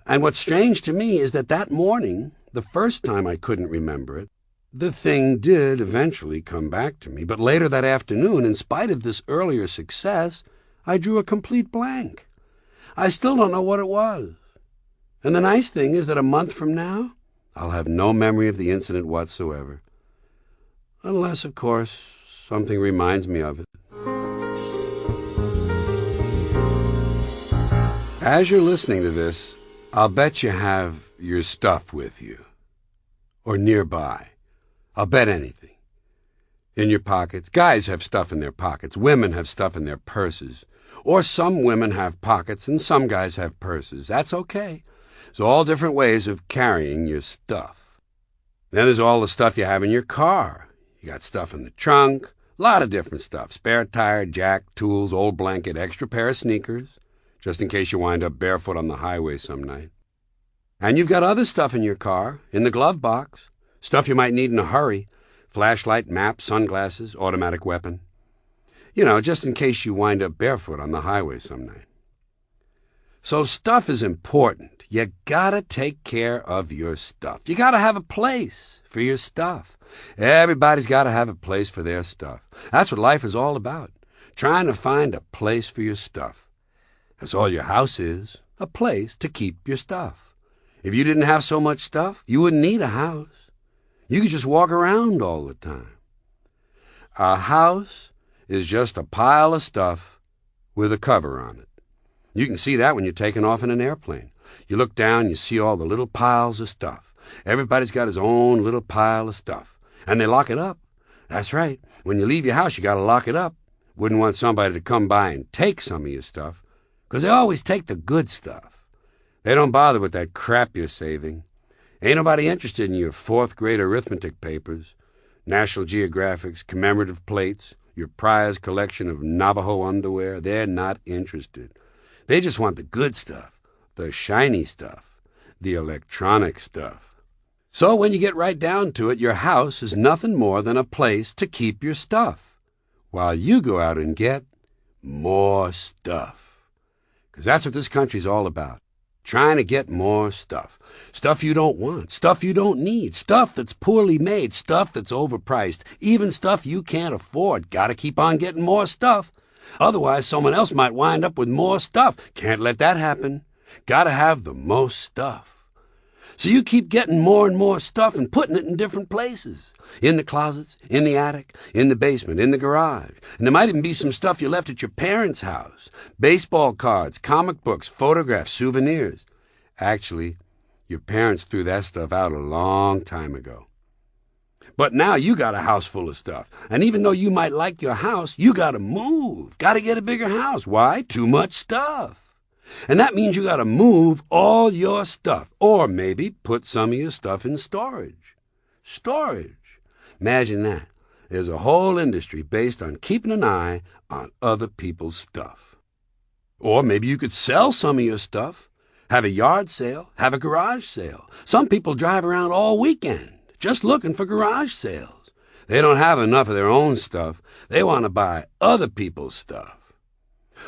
And what's strange to me is that morning, the first time I couldn't remember it, the thing did eventually come back to me. But later that afternoon, in spite of this earlier success, I drew a complete blank. I still don't know what it was. And the nice thing is that a month from now, I'll have no memory of the incident whatsoever. Unless, of course, something reminds me of it. As you're listening to this, I'll bet you have your stuff with you. Or nearby. I'll bet anything. In your pockets. Guys have stuff in their pockets. Women have stuff in their purses. Or some women have pockets and some guys have purses. That's okay. There's all different ways of carrying your stuff. Then there's all the stuff you have in your car. You got stuff in the trunk, a lot of different stuff. Spare tire, jack, tools, old blanket, extra pair of sneakers, just in case you wind up barefoot on the highway some night. And you've got other stuff in your car, in the glove box, stuff you might need in a hurry, flashlight, map, sunglasses, automatic weapon. You know, just in case you wind up barefoot on the highway some night. So stuff is important. You gotta take care of your stuff. You gotta have a place for your stuff. Everybody's gotta have a place for their stuff. That's what life is all about. Trying to find a place for your stuff. That's all your house is. A place to keep your stuff. If you didn't have so much stuff, you wouldn't need a house. You could just walk around all the time. A house is just a pile of stuff with a cover on it. You can see that when you're taking off in an airplane. You look down, you see all the little piles of stuff. Everybody's got his own little pile of stuff. And they lock it up. That's right. When you leave your house, you got to lock it up. Wouldn't want somebody to come by and take some of your stuff. 'Cause they always take the good stuff. They don't bother with that crap you're saving. Ain't nobody interested in your fourth-grade arithmetic papers, National Geographics, commemorative plates, your prize collection of Navajo underwear. They're not interested. They just want the good stuff, the shiny stuff, the electronic stuff. So when you get right down to it, your house is nothing more than a place to keep your stuff, while you go out and get more stuff. 'Cause that's what this country's all about. Trying to get more stuff. Stuff you don't want, stuff you don't need, stuff that's poorly made, stuff that's overpriced, even stuff you can't afford. Gotta keep on getting more stuff. Otherwise, someone else might wind up with more stuff. Can't let that happen. Gotta have the most stuff. So you keep getting more and more stuff and putting it in different places. In the closets, in the attic, in the basement, in the garage. And there might even be some stuff you left at your parents' house. Baseball cards, comic books, photographs, souvenirs. Actually, your parents threw that stuff out a long time ago. But now you got a house full of stuff. And even though you might like your house, you gotta move. Gotta get a bigger house. Why? Too much stuff. And that means you gotta move all your stuff. Or maybe put some of your stuff in storage. Storage. Imagine that. There's a whole industry based on keeping an eye on other people's stuff. Or maybe you could sell some of your stuff. Have a yard sale. Have a garage sale. Some people drive around all weekend just looking for garage sales. They don't have enough of their own stuff. They want to buy other people's stuff.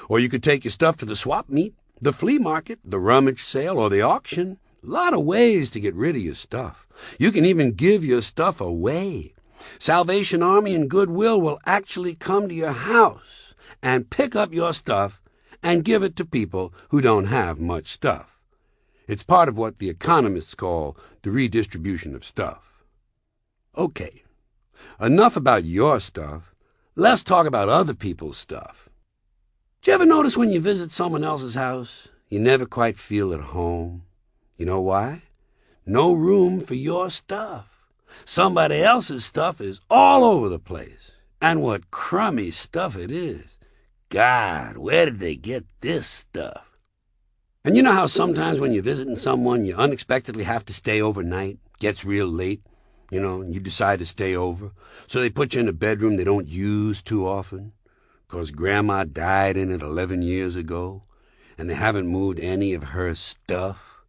Or you could take your stuff to the swap meet, the flea market, the rummage sale, or the auction. A lot of ways to get rid of your stuff. You can even give your stuff away. Salvation Army and Goodwill will actually come to your house and pick up your stuff and give it to people who don't have much stuff. It's part of what the economists call the redistribution of stuff. Okay, enough about your stuff. Let's talk about other people's stuff. Do you ever notice when you visit someone else's house, you never quite feel at home? You know why? No room for your stuff. Somebody else's stuff is all over the place. And what crummy stuff it is. God, where did they get this stuff? And you know how sometimes when you're visiting someone, you unexpectedly have to stay overnight? Gets real late, and you decide to stay over. So they put you in a bedroom they don't use too often, 'cause Grandma died in it 11 years ago, and they haven't moved any of her stuff,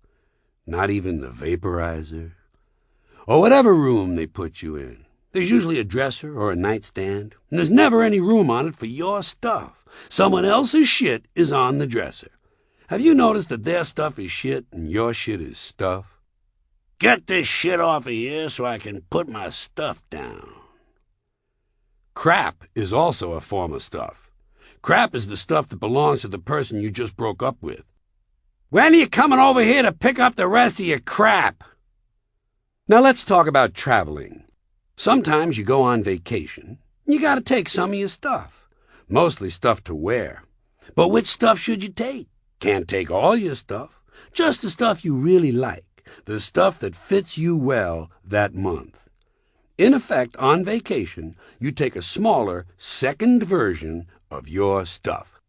not even the vaporizer. Or whatever room they put you in. There's usually a dresser or a nightstand, and there's never any room on it for your stuff. Someone else's shit is on the dresser. Have you noticed that their stuff is shit and your shit is stuff? Get this shit off of here so I can put my stuff down. Crap is also a form of stuff. Crap is the stuff that belongs to the person you just broke up with. When are you coming over here to pick up the rest of your crap? Now let's talk about traveling. Sometimes you go on vacation. You gotta take some of your stuff. Mostly stuff to wear. But which stuff should you take? Can't take all your stuff. Just the stuff you really like. The stuff that fits you well that month. In effect, on vacation, you take a smaller, second version of your stuff.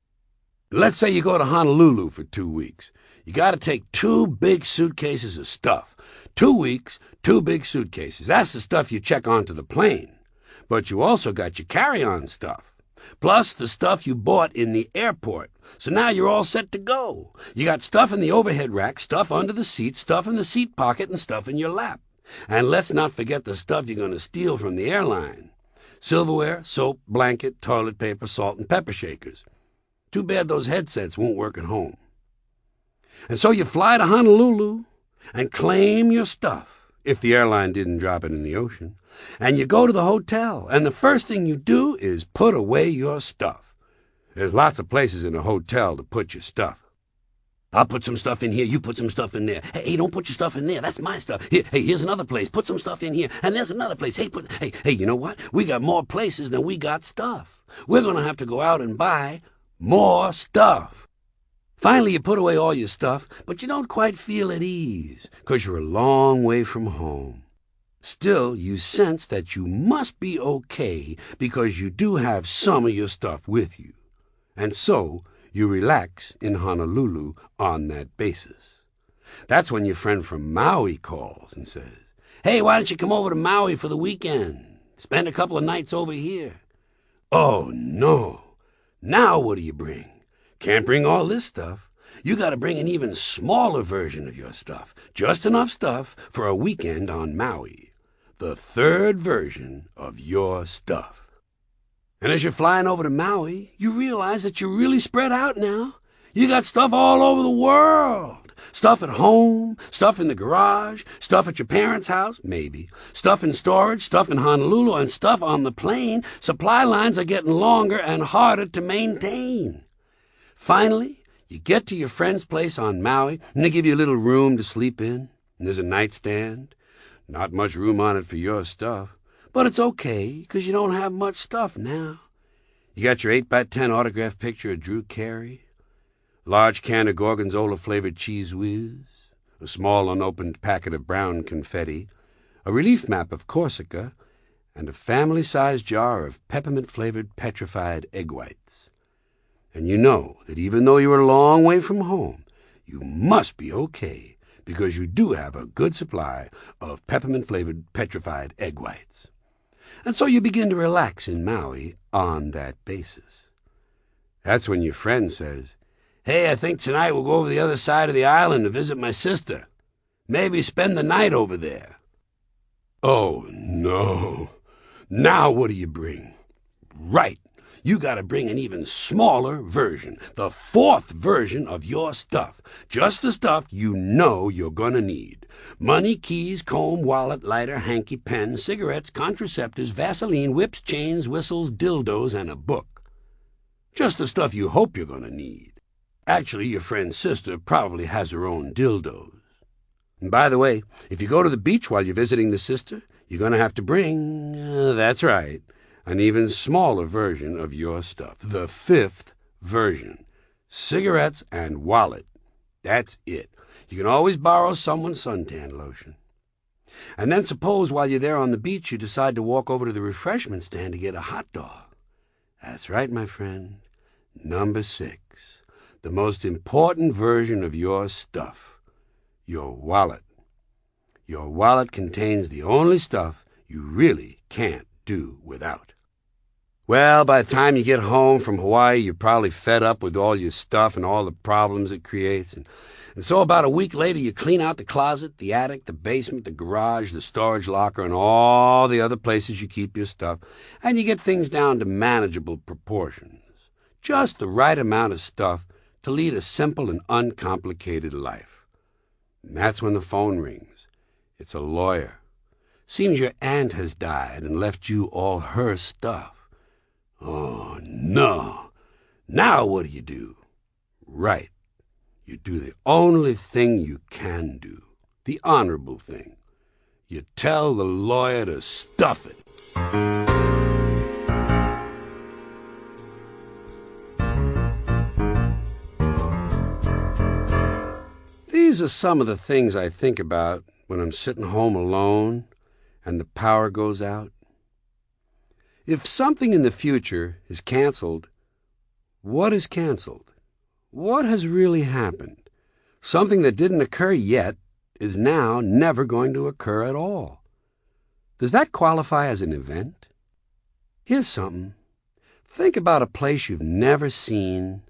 Let's say you go to Honolulu for 2 weeks. You gotta take 2 big suitcases of stuff. 2 weeks, 2 big suitcases. That's the stuff you check onto the plane. But you also got your carry-on stuff. Plus the stuff you bought in the airport. So now you're all set to go. You got stuff in the overhead rack, stuff under the seat, stuff in the seat pocket, and stuff in your lap. And let's not forget the stuff you're going to steal from the airline. Silverware, soap, blanket, toilet paper, salt, and pepper shakers. Too bad those headsets won't work at home. And so you fly to Honolulu and claim your stuff, if the airline didn't drop it in the ocean. And you go to the hotel, and the first thing you do is put away your stuff. There's lots of places in a hotel to put your stuff. I'll put some stuff in here, you put some stuff in there. Hey, don't put your stuff in there, that's my stuff. Here's another place, put some stuff in here, and there's another place. Hey, you know what? We got more places than we got stuff. We're going to have to go out and buy more stuff. Finally, you put away all your stuff, but you don't quite feel at ease, 'cause you're a long way from home. Still, you sense that you must be okay because you do have some of your stuff with you. And so, You relax in Honolulu on that basis. That's when your friend from Maui calls and says, "Hey, why don't you come over to Maui for the weekend? Spend a couple of nights over here." Oh, no. Now what do you bring? Can't bring all this stuff. You got to bring an even smaller version of your stuff. Just enough stuff for a weekend on Maui. The third version of your stuff. And as you're flying over to Maui, you realize that you're really spread out now. You got stuff all over the world. Stuff at home, stuff in the garage, stuff at your parents' house, maybe. Stuff in storage, stuff in Honolulu, and stuff on the plane. Supply lines are getting longer and harder to maintain. Finally, you get to your friend's place on Maui, and they give you a little room to sleep in. And there's a nightstand. Not much room on it for your stuff. But it's okay, because you don't have much stuff now. You got your 8x10 autograph picture of Drew Carey, large can of Gorgonzola-flavored Cheese Whiz, a small unopened packet of brown confetti, a relief map of Corsica, and a family-sized jar of peppermint-flavored petrified egg whites. And you know that even though you're a long way from home, you must be okay, because you do have a good supply of peppermint-flavored petrified egg whites. And so you begin to relax in Maui on that basis. That's when your friend says, "Hey, I think tonight we'll go over the other side of the island to visit my sister. Maybe spend the night over there." Oh, no. Now what do you bring? Right. You got to bring an even smaller version, the fourth version of your stuff. Just the stuff you know you're going to need. Money, keys, comb, wallet, lighter, hanky, pen, cigarettes, contraceptives, Vaseline, whips, chains, whistles, dildos, and a book. Just the stuff you hope you're going to need. Actually, your friend's sister probably has her own dildos. And by the way, if you go to the beach while you're visiting the sister, you're going to have to bring, that's right, an even smaller version of your stuff. The fifth version. Cigarettes and wallet. That's it. You can always borrow someone's suntan lotion. And then suppose while you're there on the beach you decide to walk over to the refreshment stand to get a hot dog. That's right, my friend. Number 6. The most important version of your stuff. Your wallet. Your wallet contains the only stuff you really can't do without. Well, by the time you get home from Hawaii, you're probably fed up with all your stuff and all the problems it creates. And so about a week later, you clean out the closet, the attic, the basement, the garage, the storage locker, and all the other places you keep your stuff, and you get things down to manageable proportions. Just the right amount of stuff to lead a simple and uncomplicated life. And that's when the phone rings. It's a lawyer. Seems your aunt has died and left you all her stuff. Oh, no. Now what do you do? Right. You do the only thing you can do. The honorable thing. You tell the lawyer to stuff it. These are some of the things I think about when I'm sitting home alone and the power goes out. If something in the future is canceled, what is canceled? What has really happened? Something that didn't occur yet is now never going to occur at all. Does that qualify as an event? Here's something. Think about a place you've never seen,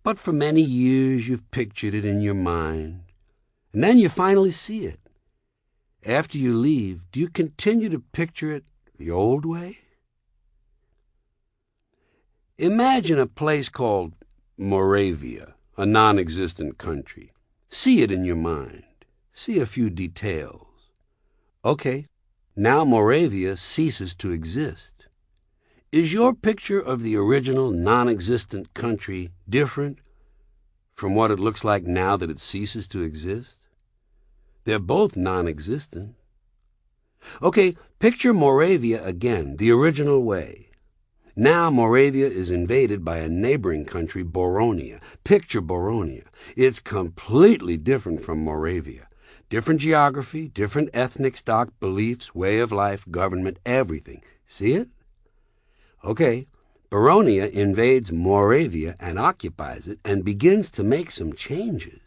but for many years you've pictured it in your mind, and then you finally see it. After you leave, do you continue to picture it the old way? Imagine a place called Moravia, a non-existent country. See it in your mind. See a few details. Okay, now Moravia ceases to exist. Is your picture of the original non-existent country different from what it looks like now that it ceases to exist? They're both non-existent. Okay, picture Moravia again, the original way. Now Moravia is invaded by a neighboring country, Boronia. Picture Boronia. It's completely different from Moravia. Different geography, different ethnic stock, beliefs, way of life, government, everything. See it? Okay, Baronia invades Moravia and occupies it and begins to make some changes.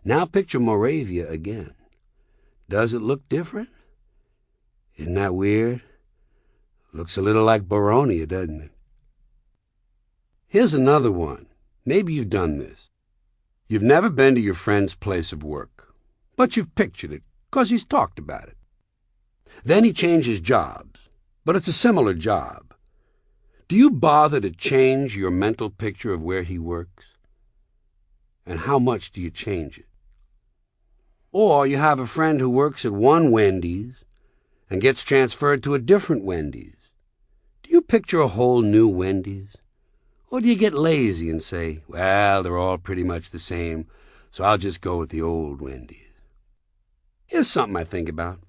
Now picture Moravia again. Does it look different? Isn't that weird? Looks a little like Baronia, doesn't it? Here's another one. Maybe you've done this. You've never been to your friend's place of work, but you've pictured it because he's talked about it. Then he changes jobs, but it's a similar job. Do you bother to change your mental picture of where he works? And how much do you change it? Or you have a friend who works at one Wendy's and gets transferred to a different Wendy's. Do you picture a whole new Wendy's? Or do you get lazy and say, well, they're all pretty much the same, so I'll just go with the old Wendy's? Here's something I think about.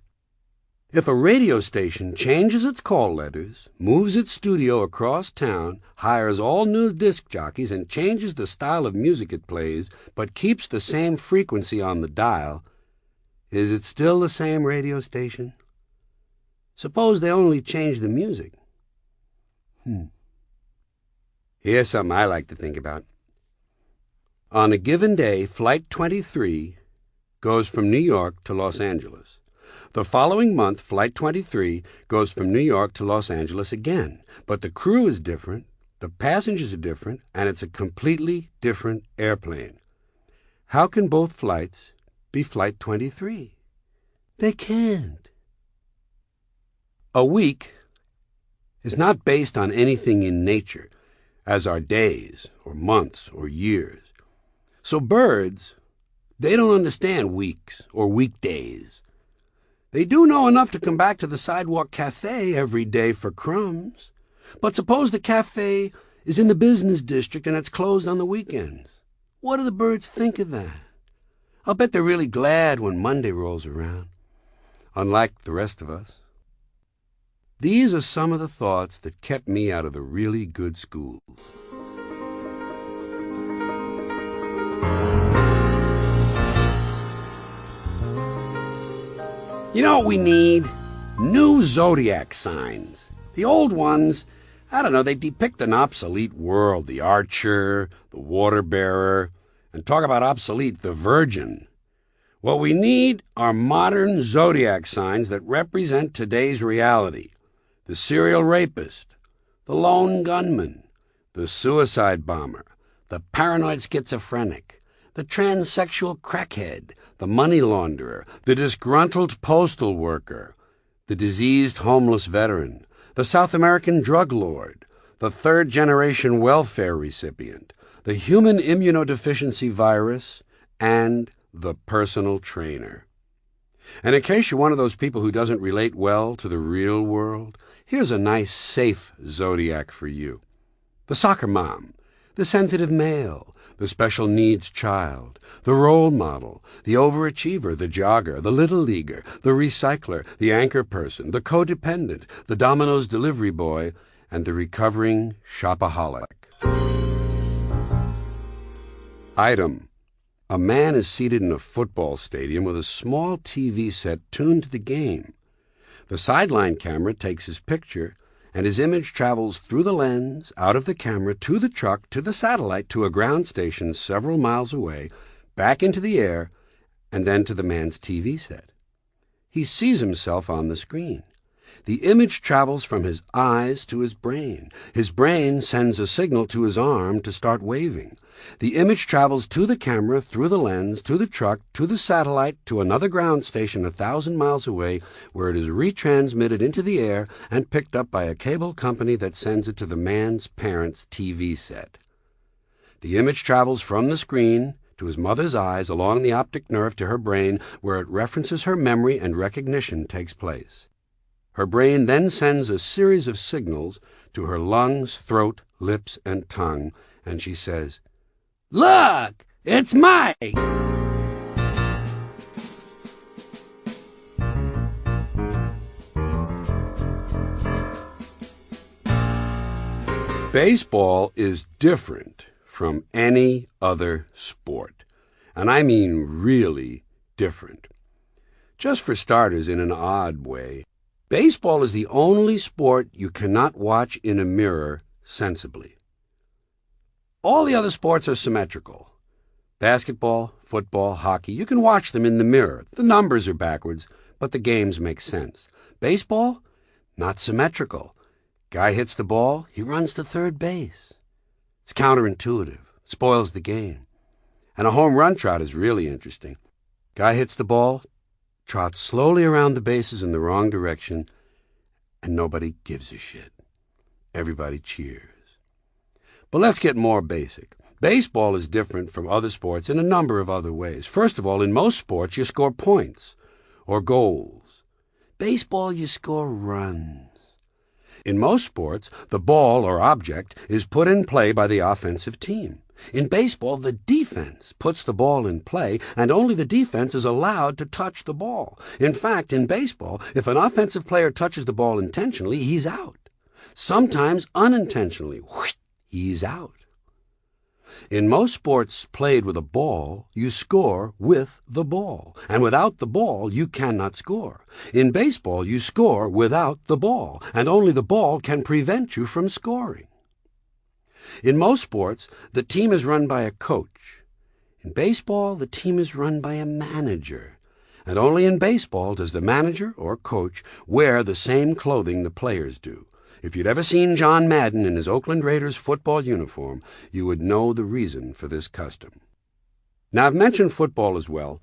If a radio station changes its call letters, moves its studio across town, hires all new disc jockeys, and changes the style of music it plays, but keeps the same frequency on the dial, is it still the same radio station? Suppose they only change the music. Here's something I like to think about. On a given day, Flight 23 goes from New York to Los Angeles. The following month, Flight 23 goes from New York to Los Angeles again. But the crew is different, the passengers are different, and it's a completely different airplane. How can both flights be Flight 23? They can't. A week is not based on anything in nature, as are days or months or years. So birds, they don't understand weeks or weekdays. They do know enough to come back to the sidewalk cafe every day for crumbs. But suppose the cafe is in the business district and it's closed on the weekends. What do the birds think of that? I'll bet they're really glad when Monday rolls around, unlike the rest of us. These are some of the thoughts that kept me out of the really good schools. You know what we need? New zodiac signs. The old ones, I don't know, they depict an obsolete world. The archer, the water bearer, and talk about obsolete, the virgin. What we need are modern zodiac signs that represent today's reality. The serial rapist, the lone gunman, the suicide bomber, the paranoid schizophrenic, the transsexual crackhead, the money launderer, the disgruntled postal worker, the diseased homeless veteran, the South American drug lord, the third-generation welfare recipient, the human immunodeficiency virus, and the personal trainer. And in case you're one of those people who doesn't relate well to the real world, here's a nice, safe zodiac for you. The soccer mom, the sensitive male, the special needs child, the role model, the overachiever, the jogger, the little leaguer, the recycler, the anchor person, the codependent, the Domino's delivery boy, and the recovering shopaholic. Item: a man is seated in a football stadium with a small TV set tuned to the game. The sideline camera takes his picture, and his image travels through the lens, out of the camera, to the truck, to the satellite, to a ground station several miles away, back into the air, and then to the man's TV set. He sees himself on the screen. The image travels from his eyes to his brain. His brain sends a signal to his arm to start waving. The image travels to the camera, through the lens, to the truck, to the satellite, to another ground station 1,000 miles away, where it is retransmitted into the air and picked up by a cable company that sends it to the man's parents' TV set. The image travels from the screen to his mother's eyes, along the optic nerve to her brain, where it references her memory and recognition takes place. Her brain then sends a series of signals to her lungs, throat, lips, and tongue, and she says, "Look, it's Mike!" Baseball is different from any other sport, and I mean really different. Just for starters, in an odd way, baseball is the only sport you cannot watch in a mirror sensibly. All the other sports are symmetrical. Basketball, football, hockey, you can watch them in the mirror. The numbers are backwards, but the games make sense. Baseball? Not symmetrical. Guy hits the ball, he runs to third base. It's counterintuitive, spoils the game. And a home run trot is really interesting. Guy hits the ball, trots slowly around the bases in the wrong direction, and nobody gives a shit. Everybody cheers. But let's get more basic. Baseball is different from other sports in a number of other ways. First of all, in most sports, you score points or goals. Baseball, you score runs. In most sports, the ball or object is put in play by the offensive team. In baseball, the defense puts the ball in play, and only the defense is allowed to touch the ball. In fact, in baseball, if an offensive player touches the ball intentionally, he's out. Sometimes unintentionally, he's out. In most sports played with a ball, you score with the ball, and without the ball, you cannot score. In baseball, you score without the ball, and only the ball can prevent you from scoring. In most sports, the team is run by a coach. In baseball, the team is run by a manager, and only in baseball does the manager or coach wear the same clothing the players do. If you'd ever seen John Madden in his Oakland Raiders football uniform, you would know the reason for this custom. Now, I've mentioned football as well.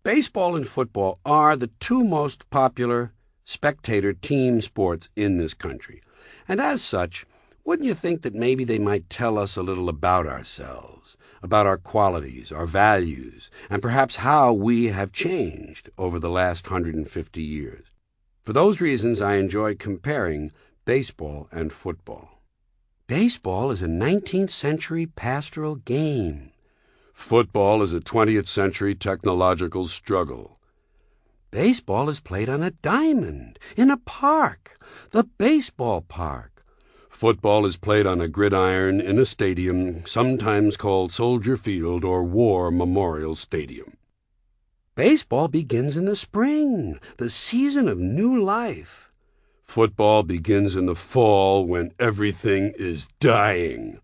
Baseball and football are the two most popular spectator team sports in this country. And as such, wouldn't you think that maybe they might tell us a little about ourselves, about our qualities, our values, and perhaps how we have changed over the last 150 years? For those reasons, I enjoy comparing baseball and football. Baseball is a 19th century pastoral game. Football is a 20th century technological struggle. Baseball is played on a diamond, in a park, the baseball park. Football is played on a gridiron in a stadium, sometimes called Soldier Field or War Memorial Stadium. Baseball begins in the spring, the season of new life. Football begins in the fall when everything is dying.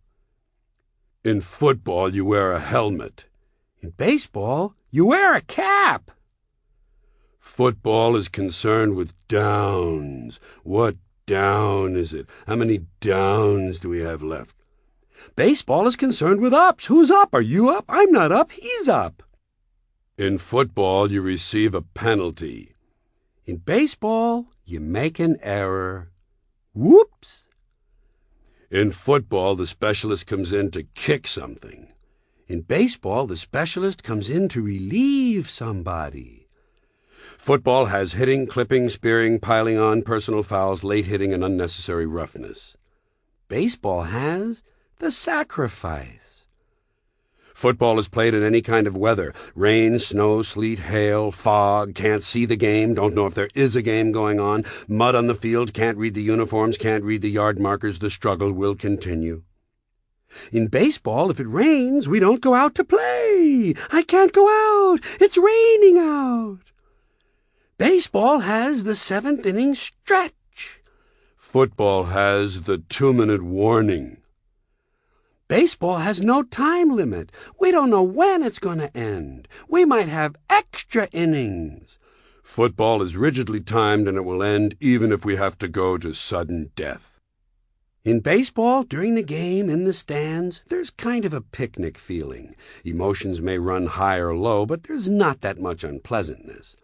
In football, you wear a helmet. In baseball, you wear a cap. Football is concerned with downs. What down is it? How many downs do we have left? Baseball is concerned with ups. Who's up? Are you up? I'm not up. He's up. In football, you receive a penalty. In baseball, you make an error. Whoops! In football, the specialist comes in to kick something. In baseball, the specialist comes in to relieve somebody. Football has hitting, clipping, spearing, piling on, personal fouls, late hitting, and unnecessary roughness. Baseball has the sacrifice. Football is played in any kind of weather. Rain, snow, sleet, hail, fog, can't see the game, don't know if there is a game going on, mud on the field, can't read the uniforms, can't read the yard markers, the struggle will continue. In baseball, if it rains, we don't go out to play. I can't go out. It's raining out. Baseball has the 7th inning stretch. Football has the 2-minute warning. Baseball has no time limit. We don't know when it's going to end. We might have extra innings. Football is rigidly timed and it will end even if we have to go to sudden death. In baseball, during the game, in the stands, there's kind of a picnic feeling. Emotions may run high or low, but there's not that much unpleasantness.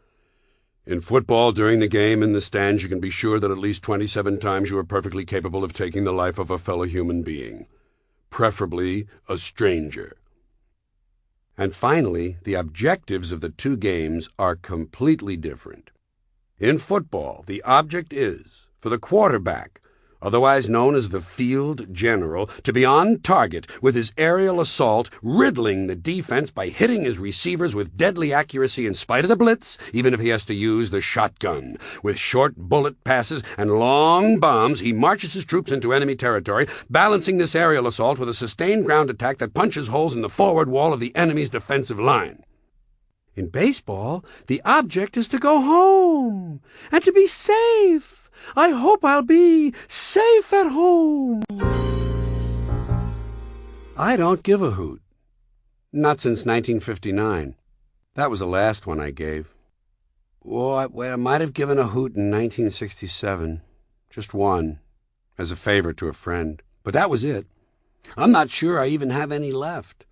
In football, during the game, in the stands, you can be sure that at least 27 times you are perfectly capable of taking the life of a fellow human being. Preferably a stranger. And finally, the objectives of the two games are completely different. In football, the object is, for the quarterback, otherwise known as the field general, to be on target with his aerial assault, riddling the defense by hitting his receivers with deadly accuracy in spite of the blitz, even if he has to use the shotgun. With short bullet passes and long bombs, he marches his troops into enemy territory, balancing this aerial assault with a sustained ground attack that punches holes in the forward wall of the enemy's defensive line. In baseball, the object is to go home and to be safe. I hope I'll be safe at home. I don't give a hoot. Not since 1959. That was the last one I gave. Well, I might have given a hoot in 1967. Just one, as a favor to a friend. But that was it. I'm not sure I even have any left.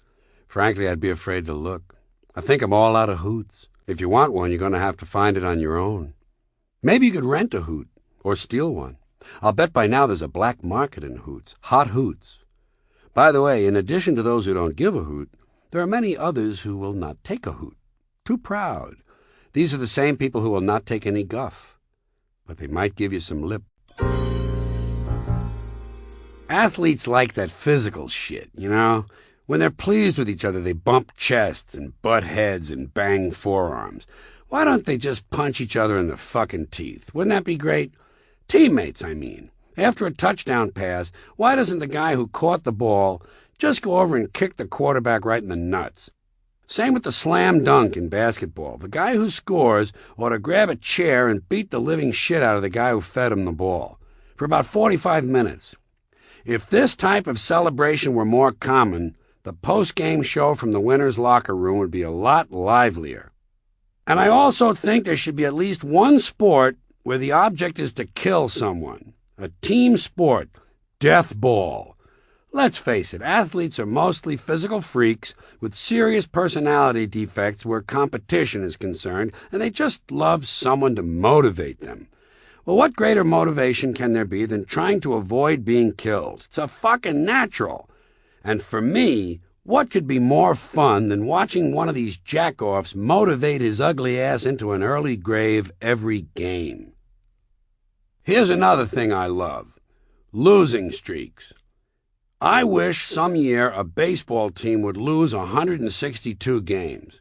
Frankly, I'd be afraid to look. I think I'm all out of hoots. If you want one, you're going to have to find it on your own. Maybe you could rent a hoot, or steal one. I'll bet by now there's a black market in hoots, hot hoots. By the way, in addition to those who don't give a hoot, there are many others who will not take a hoot. Too proud. These are the same people who will not take any guff. But they might give you some lip. Athletes like that physical shit, you know? When they're pleased with each other, they bump chests and butt heads and bang forearms. Why don't they just punch each other in the fucking teeth? Wouldn't that be great? Teammates, I mean. After a touchdown pass, why doesn't the guy who caught the ball just go over and kick the quarterback right in the nuts? Same with the slam dunk in basketball. The guy who scores ought to grab a chair and beat the living shit out of the guy who fed him the ball for about 45 minutes. If this type of celebration were more common, the post-game show from the winner's locker room would be a lot livelier. And I also think there should be at least one sport where the object is to kill someone. A team sport. Death ball. Let's face it, athletes are mostly physical freaks with serious personality defects where competition is concerned, and they just love someone to motivate them. Well, what greater motivation can there be than trying to avoid being killed? It's a fucking natural. And for me, what could be more fun than watching one of these jack-offs motivate his ugly ass into an early grave every game? Here's another thing I love. Losing streaks. I wish some year a baseball team would lose 162 games.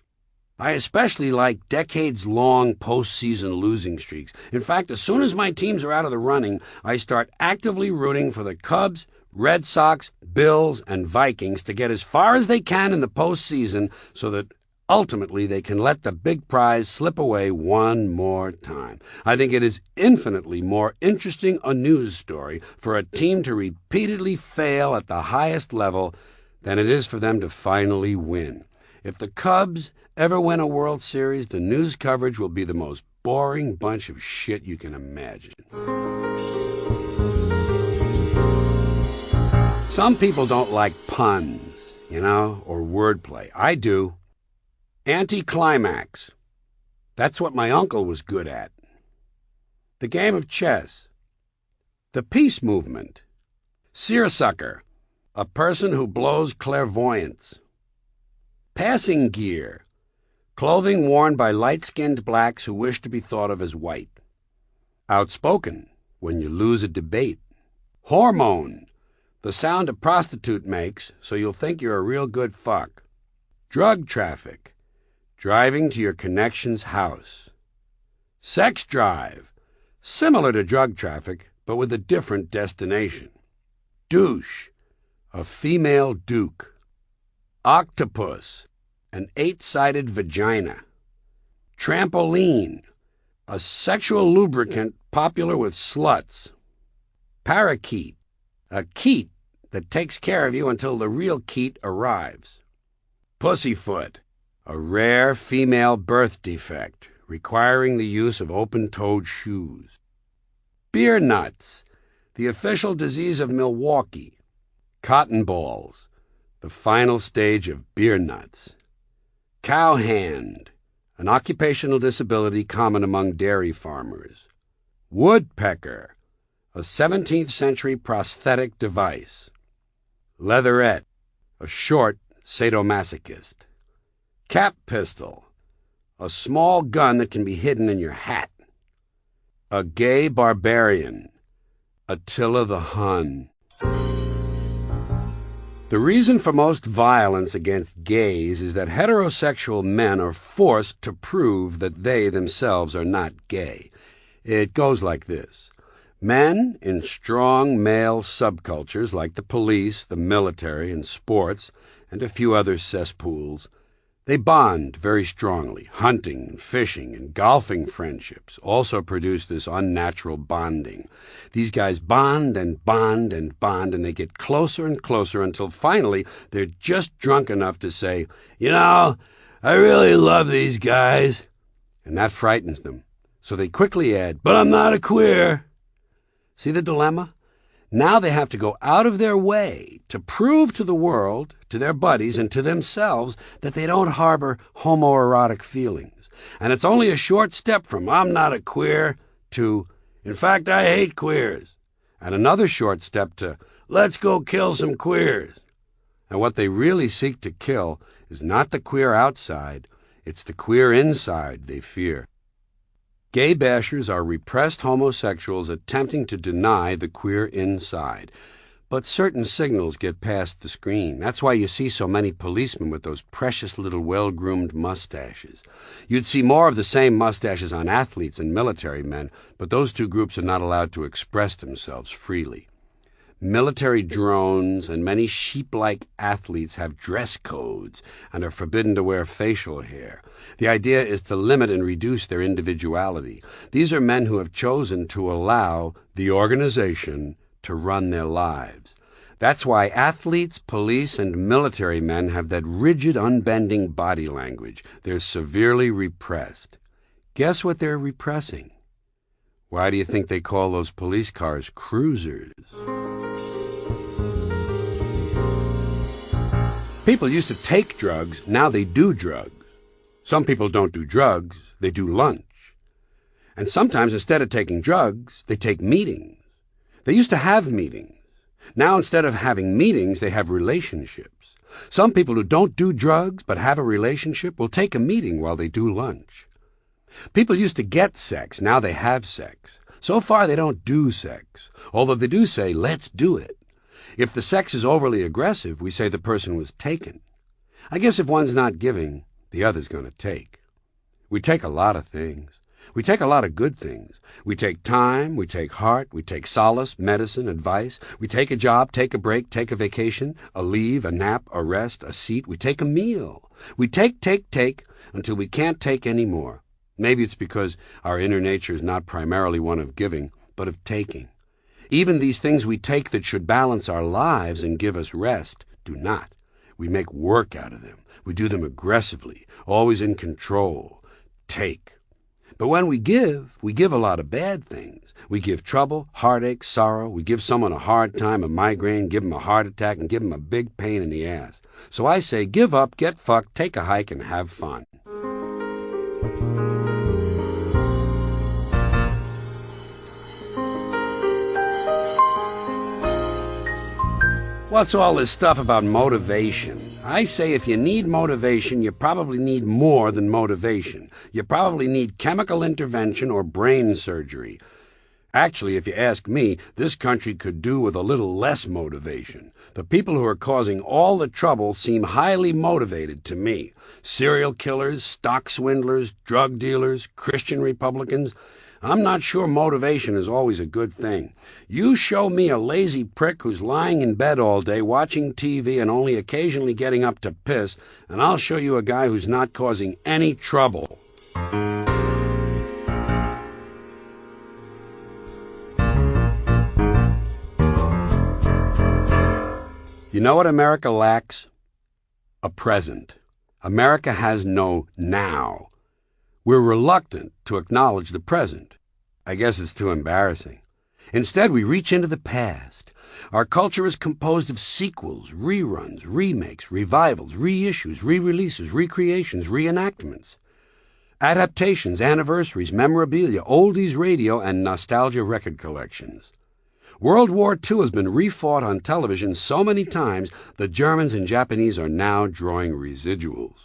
I especially like decades-long postseason losing streaks. In fact, as soon as my teams are out of the running, I start actively rooting for the Cubs, Red Sox, Bills, and Vikings to get as far as they can in the postseason so that ultimately they can let the big prize slip away one more time. I think it is infinitely more interesting a news story for a team to repeatedly fail at the highest level than it is for them to finally win. If the Cubs ever win a World Series, the news coverage will be the most boring bunch of shit you can imagine. Some people don't like puns, or wordplay. I do. Anticlimax. That's what my uncle was good at. The game of chess. The peace movement. Seersucker. A person who blows clairvoyance. Passing gear. Clothing worn by light-skinned blacks who wish to be thought of as white. Outspoken. When you lose a debate. Hormone. The sound a prostitute makes so you'll think you're a real good fuck. Drug traffic. Driving to your connection's house. Sex drive. Similar to drug traffic, but with a different destination. Douche. A female duke. Octopus. An 8-sided vagina. Trampoline. A sexual lubricant popular with sluts. Parakeet. A keet that takes care of you until the real keet arrives. Pussyfoot. A rare female birth defect requiring the use of open-toed shoes. Beer nuts. The official disease of Milwaukee. Cotton balls. The final stage of beer nuts. Cowhand. An occupational disability common among dairy farmers. Woodpecker. A 17th century prosthetic device. Leatherette. A short sadomasochist. Cap pistol. A small gun that can be hidden in your hat. A gay barbarian. Attila the Hun. The reason for most violence against gays is that heterosexual men are forced to prove that they themselves are not gay. It goes like this. Men in strong male subcultures like the police, the military, and sports, and a few other cesspools, They bond very strongly. Hunting, fishing, and golfing friendships also produce this unnatural bonding. These guys bond and bond and bond, and they get closer and closer until finally they're just drunk enough to say, I really love these guys. And that frightens them. So they quickly add, but I'm not a queer. See the dilemma? Now they have to go out of their way to prove to the world, to their buddies, and to themselves that they don't harbor homoerotic feelings. And it's only a short step from I'm not a queer to, in fact, I hate queers. And another short step to, let's go kill some queers. And what they really seek to kill is not the queer outside, it's the queer inside they fear. Gay bashers are repressed homosexuals attempting to deny the queer inside. But certain signals get past the screen. That's why you see so many policemen with those precious little well-groomed mustaches. You'd see more of the same mustaches on athletes and military men, but those two groups are not allowed to express themselves freely. Military drones and many sheep-like athletes have dress codes and are forbidden to wear facial hair. The idea is to limit and reduce their individuality. These are men who have chosen to allow the organization to run their lives. That's why athletes, police, and military men have that rigid, unbending body language. They're severely repressed. Guess what they're repressing? Why do you think they call those police cars cruisers? People used to take drugs, now they do drugs. Some people don't do drugs, they do lunch. And sometimes instead of taking drugs, they take meetings. They used to have meetings. Now instead of having meetings, they have relationships. Some people who don't do drugs but have a relationship will take a meeting while they do lunch. People used to get sex, now they have sex. So far they don't do sex, although they do say, let's do it. If the sex is overly aggressive, we say the person was taken. I guess if one's not giving, the other's going to take. We take a lot of things. We take a lot of good things. We take time, we take heart, we take solace, medicine, advice. We take a job, take a break, take a vacation, a leave, a nap, a rest, a seat. We take a meal. We take, until we can't take any more. Maybe it's because our inner nature is not primarily one of giving, but of taking. Even these things we take that should balance our lives and give us rest do not. We make work out of them. We do them aggressively, always in control. Take. But when we give a lot of bad things. We give trouble, heartache, sorrow. We give someone a hard time, a migraine, give them a heart attack, and give them a big pain in the ass. So I say, give up, get fucked, take a hike, and have fun. What's all this stuff about motivation? I say if you need motivation, you probably need more than motivation. You probably need chemical intervention or brain surgery. Actually, if you ask me, this country could do with a little less motivation. The people who are causing all the trouble seem highly motivated to me. Serial killers, stock swindlers, drug dealers, Christian Republicans. I'm not sure motivation is always a good thing. You show me a lazy prick who's lying in bed all day watching TV and only occasionally getting up to piss, and I'll show you a guy who's not causing any trouble. You know what America lacks? A present. America has no now. We're reluctant to acknowledge the present. I guess it's too embarrassing. Instead, we reach into the past. Our culture is composed of sequels, reruns, remakes, revivals, reissues, re-releases, recreations, reenactments, adaptations, anniversaries, memorabilia, oldies radio, and nostalgia record collections. World War II has been refought on television so many times, the Germans and Japanese are now drawing residuals.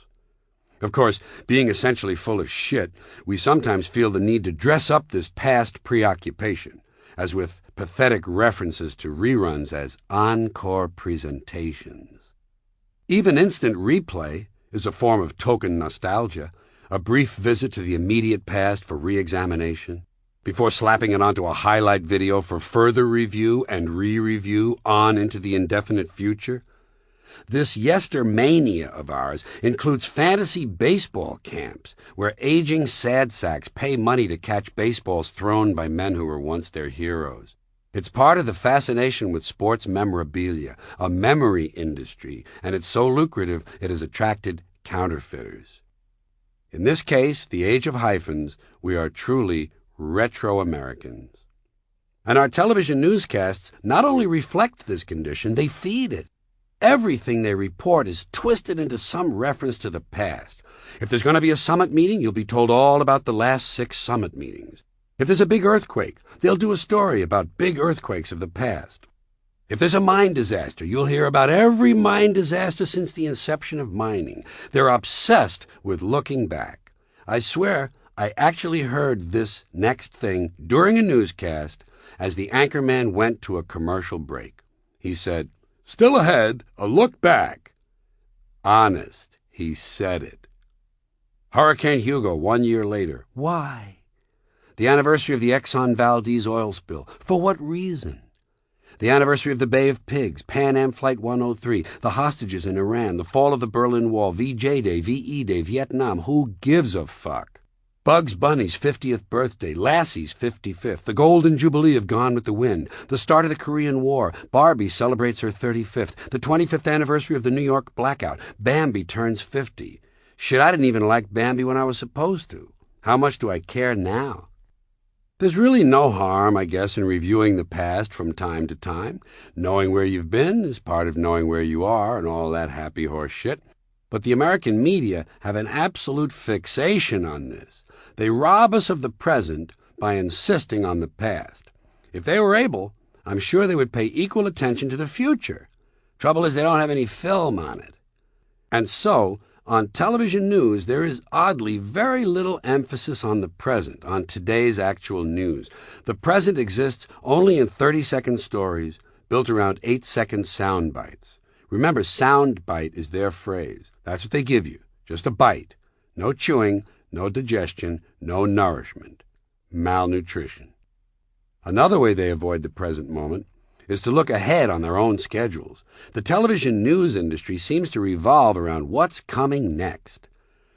Of course, being essentially full of shit, we sometimes feel the need to dress up this past preoccupation, as with pathetic references to reruns as encore presentations. Even instant replay is a form of token nostalgia, a brief visit to the immediate past for re-examination, before slapping it onto a highlight video for further review and re-review on into the indefinite future. This yestermania of ours includes fantasy baseball camps, where aging sad sacks pay money to catch baseballs thrown by men who were once their heroes. It's part of the fascination with sports memorabilia, a memory industry, and it's so lucrative it has attracted counterfeiters. In this case, the age of hyphens, we are truly retro-Americans. And our television newscasts not only reflect this condition, they feed it. Everything they report is twisted into some reference to the past. If there's going to be a summit meeting, you'll be told all about the last 6 summit meetings. If there's a big earthquake, they'll do a story about big earthquakes of the past. If there's a mine disaster, you'll hear about every mine disaster since the inception of mining. They're obsessed with looking back. I swear, I actually heard this next thing during a newscast as the anchorman went to a commercial break. He said, "Still ahead, a look back." Honest, he said it. Hurricane Hugo 1 year later. Why? The anniversary of the Exxon Valdez oil spill. For what reason? The anniversary of the Bay of Pigs, Pan Am Flight 103, the hostages in Iran, the fall of the Berlin Wall, VJ Day, VE Day, Vietnam. Who gives a fuck? Bugs Bunny's 50th birthday, Lassie's 55th, the Golden Jubilee of Gone with the Wind, the start of the Korean War, Barbie celebrates her 35th, the 25th anniversary of the New York blackout, Bambi turns 50. Shit, I didn't even like Bambi when I was supposed to. How much do I care now? There's really no harm, I guess, in reviewing the past from time to time. Knowing where you've been is part of knowing where you are and all that happy horse shit. But the American media have an absolute fixation on this. They rob us of the present by insisting on the past. If they were able, I'm sure they would pay equal attention to the future. Trouble is they don't have any film on it. And so, on television news, there is oddly very little emphasis on the present, on today's actual news. The present exists only in 30-second stories built around 8-second sound bites. Remember, sound bite is their phrase. That's what they give you, just a bite. No chewing, no digestion, no nourishment. Malnutrition. Another way they avoid the present moment is to look ahead on their own schedules. The television news industry seems to revolve around what's coming next.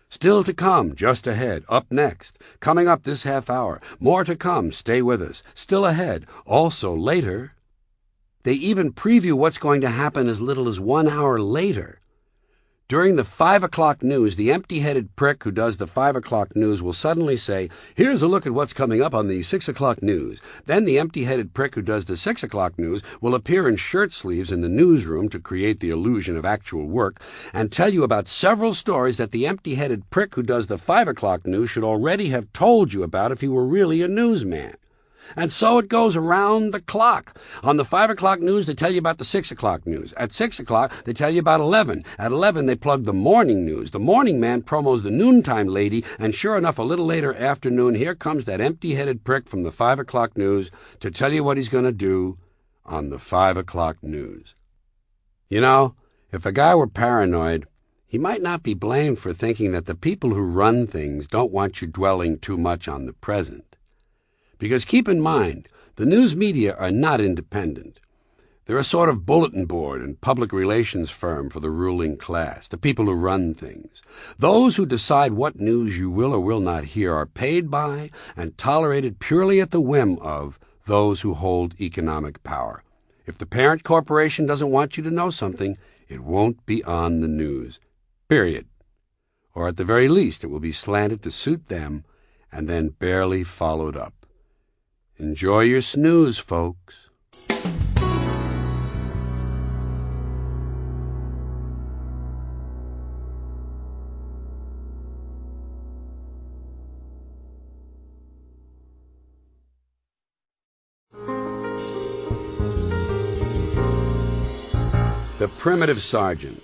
Still to come, just ahead, up next. Coming up this half hour. More to come, stay with us. Still ahead, also later. They even preview what's going to happen as little as 1 hour later. During the 5 o'clock news, the empty-headed prick who does the 5 o'clock news will suddenly say, "Here's a look at what's coming up on the 6 o'clock news." Then the empty-headed prick who does the 6 o'clock news will appear in shirt sleeves in the newsroom to create the illusion of actual work and tell you about several stories that the empty-headed prick who does the 5 o'clock news should already have told you about if he were really a newsman. And so it goes around the clock. On the 5 o'clock news, they tell you about the 6 o'clock news. At 6 o'clock, they tell you about 11. At 11, they plug the morning news. The morning man promos the noontime lady, and sure enough, a little later afternoon, here comes that empty-headed prick from the 5 o'clock news to tell you what he's going to do on the 5 o'clock news. You know, if a guy were paranoid, he might not be blamed for thinking that the people who run things don't want you dwelling too much on the present. Because keep in mind, the news media are not independent. They're a sort of bulletin board and public relations firm for the ruling class, the people who run things. Those who decide what news you will or will not hear are paid by and tolerated purely at the whim of those who hold economic power. If the parent corporation doesn't want you to know something, it won't be on the news. Period. Or at the very least, it will be slanted to suit them and then barely followed up. Enjoy your snooze, folks. The Primitive Sergeant.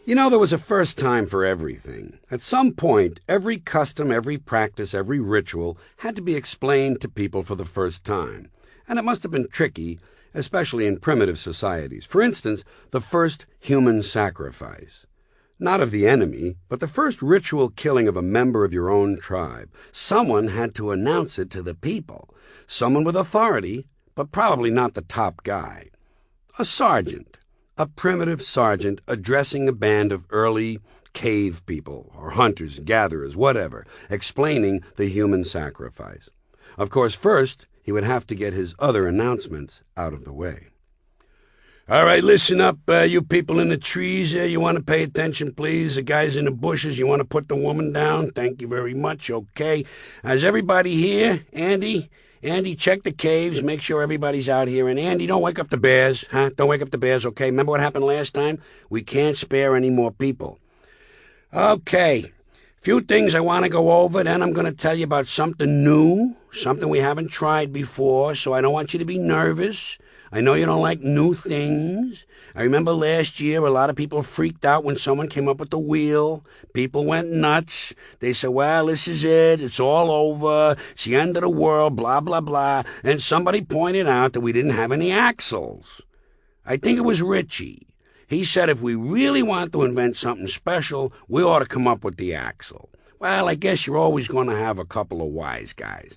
You know, there was a first time for everything. At some point, every custom, every practice, every ritual had to be explained to people for the first time. And it must have been tricky, especially in primitive societies. For instance, the first human sacrifice. Not of the enemy, but the first ritual killing of a member of your own tribe. Someone had to announce it to the people. Someone with authority, but probably not the top guy. A sergeant. A primitive sergeant addressing a band of early cave people, or hunters, gatherers, whatever, explaining the human sacrifice. Of course, first, he would have to get his other announcements out of the way. All right, listen up, you people in the trees. You want to pay attention, please. The guys in the bushes, you want to put the woman down? Thank you very much. Okay. Is everybody here? Andy, check the caves. Make sure everybody's out here. And Andy, don't wake up the bears, huh? Don't wake up the bears, okay? Remember what happened last time? We can't spare any more people. Okay. Few things I want to go over, then I'm going to tell you about something new, something we haven't tried before, so I don't want you to be nervous. I know you don't like new things. I remember last year a lot of people freaked out when someone came up with the wheel. People went nuts. They said, well, this is it. It's all over. It's the end of the world, blah, blah, blah. And somebody pointed out that we didn't have any axles. I think it was Richie. He said if we really want to invent something special, we ought to come up with the axle. Well, I guess you're always going to have a couple of wise guys.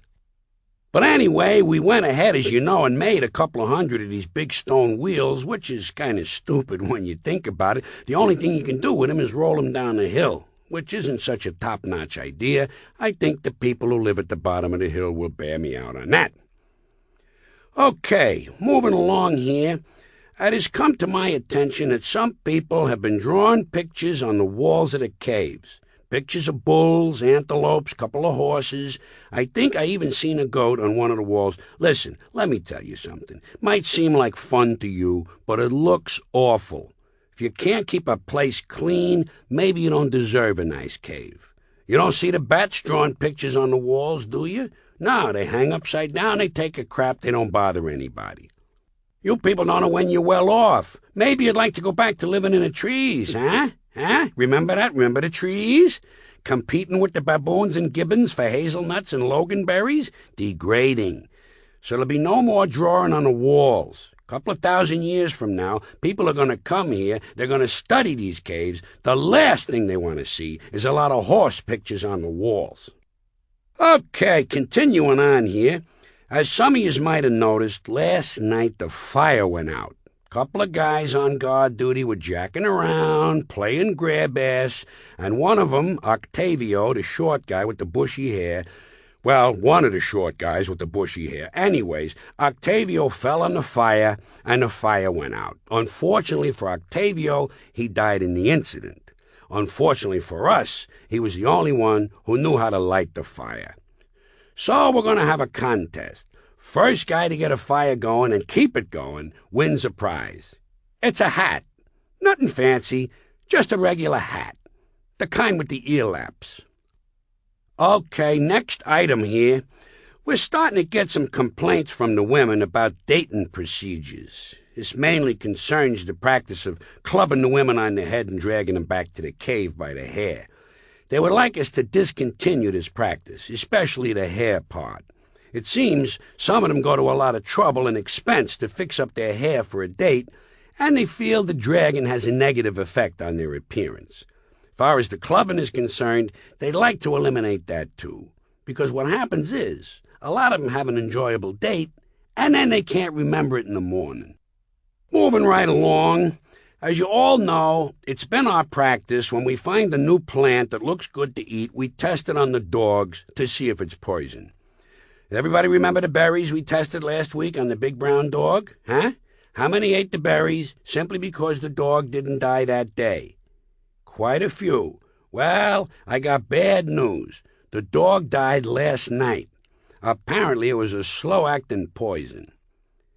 But anyway, we went ahead, as you know, and made a couple of hundred of these big stone wheels, which is kind of stupid when you think about it. The only thing you can do with them is roll them down the hill, which isn't such a top-notch idea. I think the people who live at the bottom of the hill will bear me out on that. Okay, moving along here. It has come to my attention that some people have been drawing pictures on the walls of the caves. Pictures of bulls, antelopes, couple of horses. I think I even seen a goat on one of the walls. Listen, let me tell you something. Might seem like fun to you, but it looks awful. If you can't keep a place clean, maybe you don't deserve a nice cave. You don't see the bats drawing pictures on the walls, do you? No, they hang upside down, they take a crap, they don't bother anybody. You people don't know when you're well off. Maybe you'd like to go back to living in the trees, huh? Huh? Remember that? Remember the trees? Competing with the baboons and gibbons for hazelnuts and loganberries? Degrading. So there'll be no more drawing on the walls. A couple of thousand years from now, people are going to come here. They're going to study these caves. The last thing they want to see is a lot of horse pictures on the walls. Okay, continuing on here. As some of you might have noticed, last night the fire went out. Couple of guys on guard duty were jacking around, playing grab-ass, and one of them, Octavio, the short guy with the bushy hair, well, one of the short guys with the bushy hair. Anyways, Octavio fell on the fire, and the fire went out. Unfortunately for Octavio, he died in the incident. Unfortunately for us, he was the only one who knew how to light the fire. So we're going to have a contest. First guy to get a fire going and keep it going wins a prize. It's a hat. Nothing fancy, just a regular hat. The kind with the ear laps. Okay, next item here. We're starting to get some complaints from the women about dating procedures. This mainly concerns the practice of clubbing the women on the head and dragging them back to the cave by the hair. They would like us to discontinue this practice, especially the hair part. It seems some of them go to a lot of trouble and expense to fix up their hair for a date, and they feel the dragging has a negative effect on their appearance. As far as the clubbing is concerned, they'd like to eliminate that too, because what happens is a lot of them have an enjoyable date, and then they can't remember it in the morning. Moving right along, as you all know, it's been our practice when we find a new plant that looks good to eat, we test it on the dogs to see if it's poison. Everybody remember the berries we tested last week on the big brown dog? Huh? How many ate the berries simply because the dog didn't die that day? Quite a few. Well, I got bad news. The dog died last night. Apparently it was a slow-acting poison.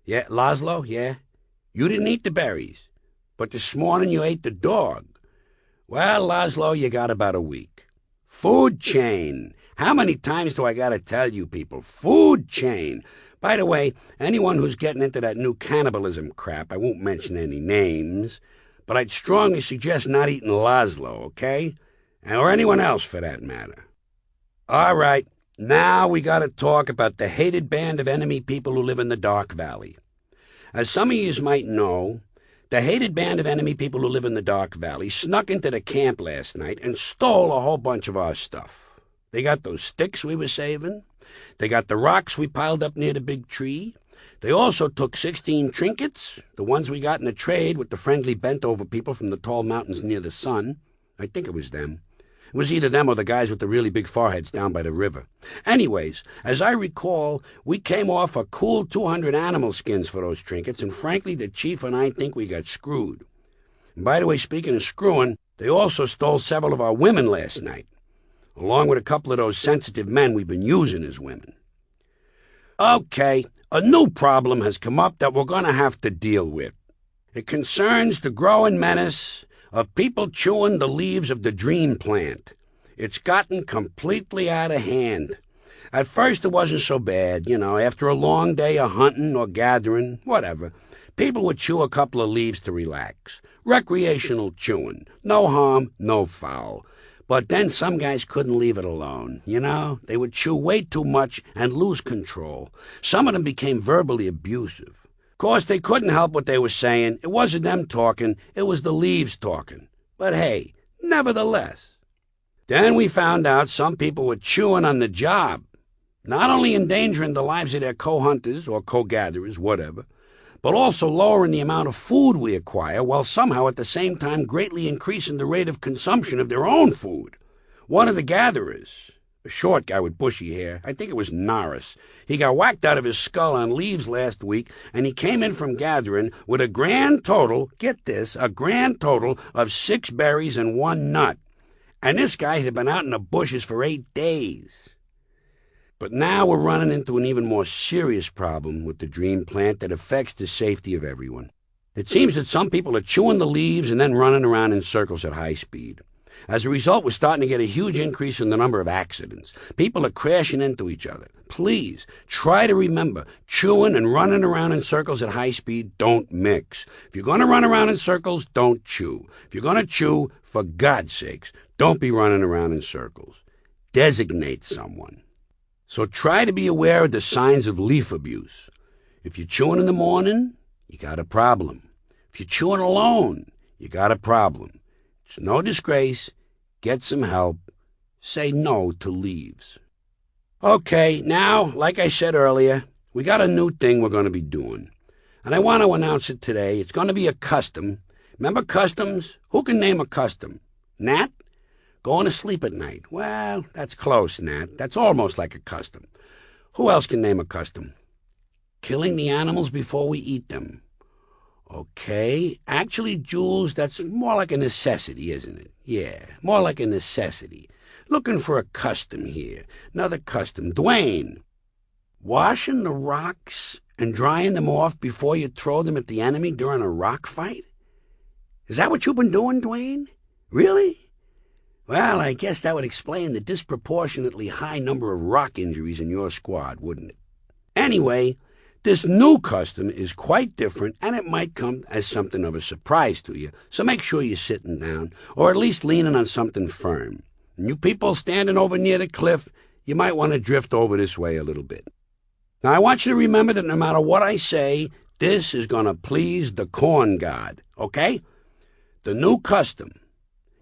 Yeah, Laszlo, yeah? You didn't eat the berries, but this morning you ate the dog. Well, Laszlo, you got about a week. Food chain. How many times do I got to tell you people? Food chain. By the way, anyone who's getting into that new cannibalism crap, I won't mention any names, but I'd strongly suggest not eating Laszlo, okay? Or anyone else for that matter. All right, now we got to talk about the hated band of enemy people who live in the Dark Valley. As some of you might know, the hated band of enemy people who live in the Dark Valley snuck into the camp last night and stole a whole bunch of our stuff. They got those sticks we were saving. They got the rocks we piled up near the big tree. They also took 16 trinkets, the ones we got in a trade with the friendly bent-over people from the tall mountains near the sun. I think it was them. It was either them or the guys with the really big foreheads down by the river. Anyways, as I recall, we came off a cool 200 animal skins for those trinkets, and frankly, the chief and I think we got screwed. And by the way, speaking of screwing, they also stole several of our women last night, along with a couple of those sensitive men we've been using as women. Okay, a new problem has come up that we're going to have to deal with. It concerns the growing menace of people chewing the leaves of the dream plant. It's gotten completely out of hand. At first it wasn't so bad, after a long day of hunting or gathering, whatever. People would chew a couple of leaves to relax. Recreational chewing. No harm, no foul. But then some guys couldn't leave it alone, They would chew way too much and lose control. Some of them became verbally abusive. Of course, they couldn't help what they were saying. It wasn't them talking, it was the leaves talking. But hey, nevertheless. Then we found out some people were chewing on the job, not only endangering the lives of their co-hunters or co-gatherers, whatever, but also lowering the amount of food we acquire while somehow at the same time greatly increasing the rate of consumption of their own food. One of the gatherers, a short guy with bushy hair, I think it was Norris, he got whacked out of his skull on leaves last week, and he came in from gathering with a grand total, get this, a grand total of 6 berries and 1 nut. And this guy had been out in the bushes for 8 days. But now we're running into an even more serious problem with the dream plant that affects the safety of everyone. It seems that some people are chewing the leaves and then running around in circles at high speed. As a result, we're starting to get a huge increase in the number of accidents. People are crashing into each other. Please, try to remember, chewing and running around in circles at high speed don't mix. If you're going to run around in circles, don't chew. If you're going to chew, for God's sakes, don't be running around in circles. Designate someone. So try to be aware of the signs of leaf abuse. If you're chewing in the morning, you got a problem. If you're chewing alone, you got a problem. It's no disgrace. Get some help. Say no to leaves. Okay, now, like I said earlier, we got a new thing we're going to be doing. And I want to announce it today. It's going to be a custom. Remember customs? Who can name a custom? Nat? Going to sleep at night. Well, that's close, Nat. That's almost like a custom. Who else can name a custom? Killing the animals before we eat them. Okay. Actually, Jules, that's more like a necessity, isn't it? Yeah, more like a necessity. Looking for a custom here. Another custom. Dwayne. Washing the rocks and drying them off before you throw them at the enemy during a rock fight? Is that what you've been doing, Dwayne? Really? Well, I guess that would explain the disproportionately high number of rock injuries in your squad, wouldn't it? Anyway, this new custom is quite different, and it might come as something of a surprise to you, so make sure you're sitting down, or at least leaning on something firm. And you people standing over near the cliff, you might want to drift over this way a little bit. Now, I want you to remember that no matter what I say, this is going to please the corn god, okay? The new custom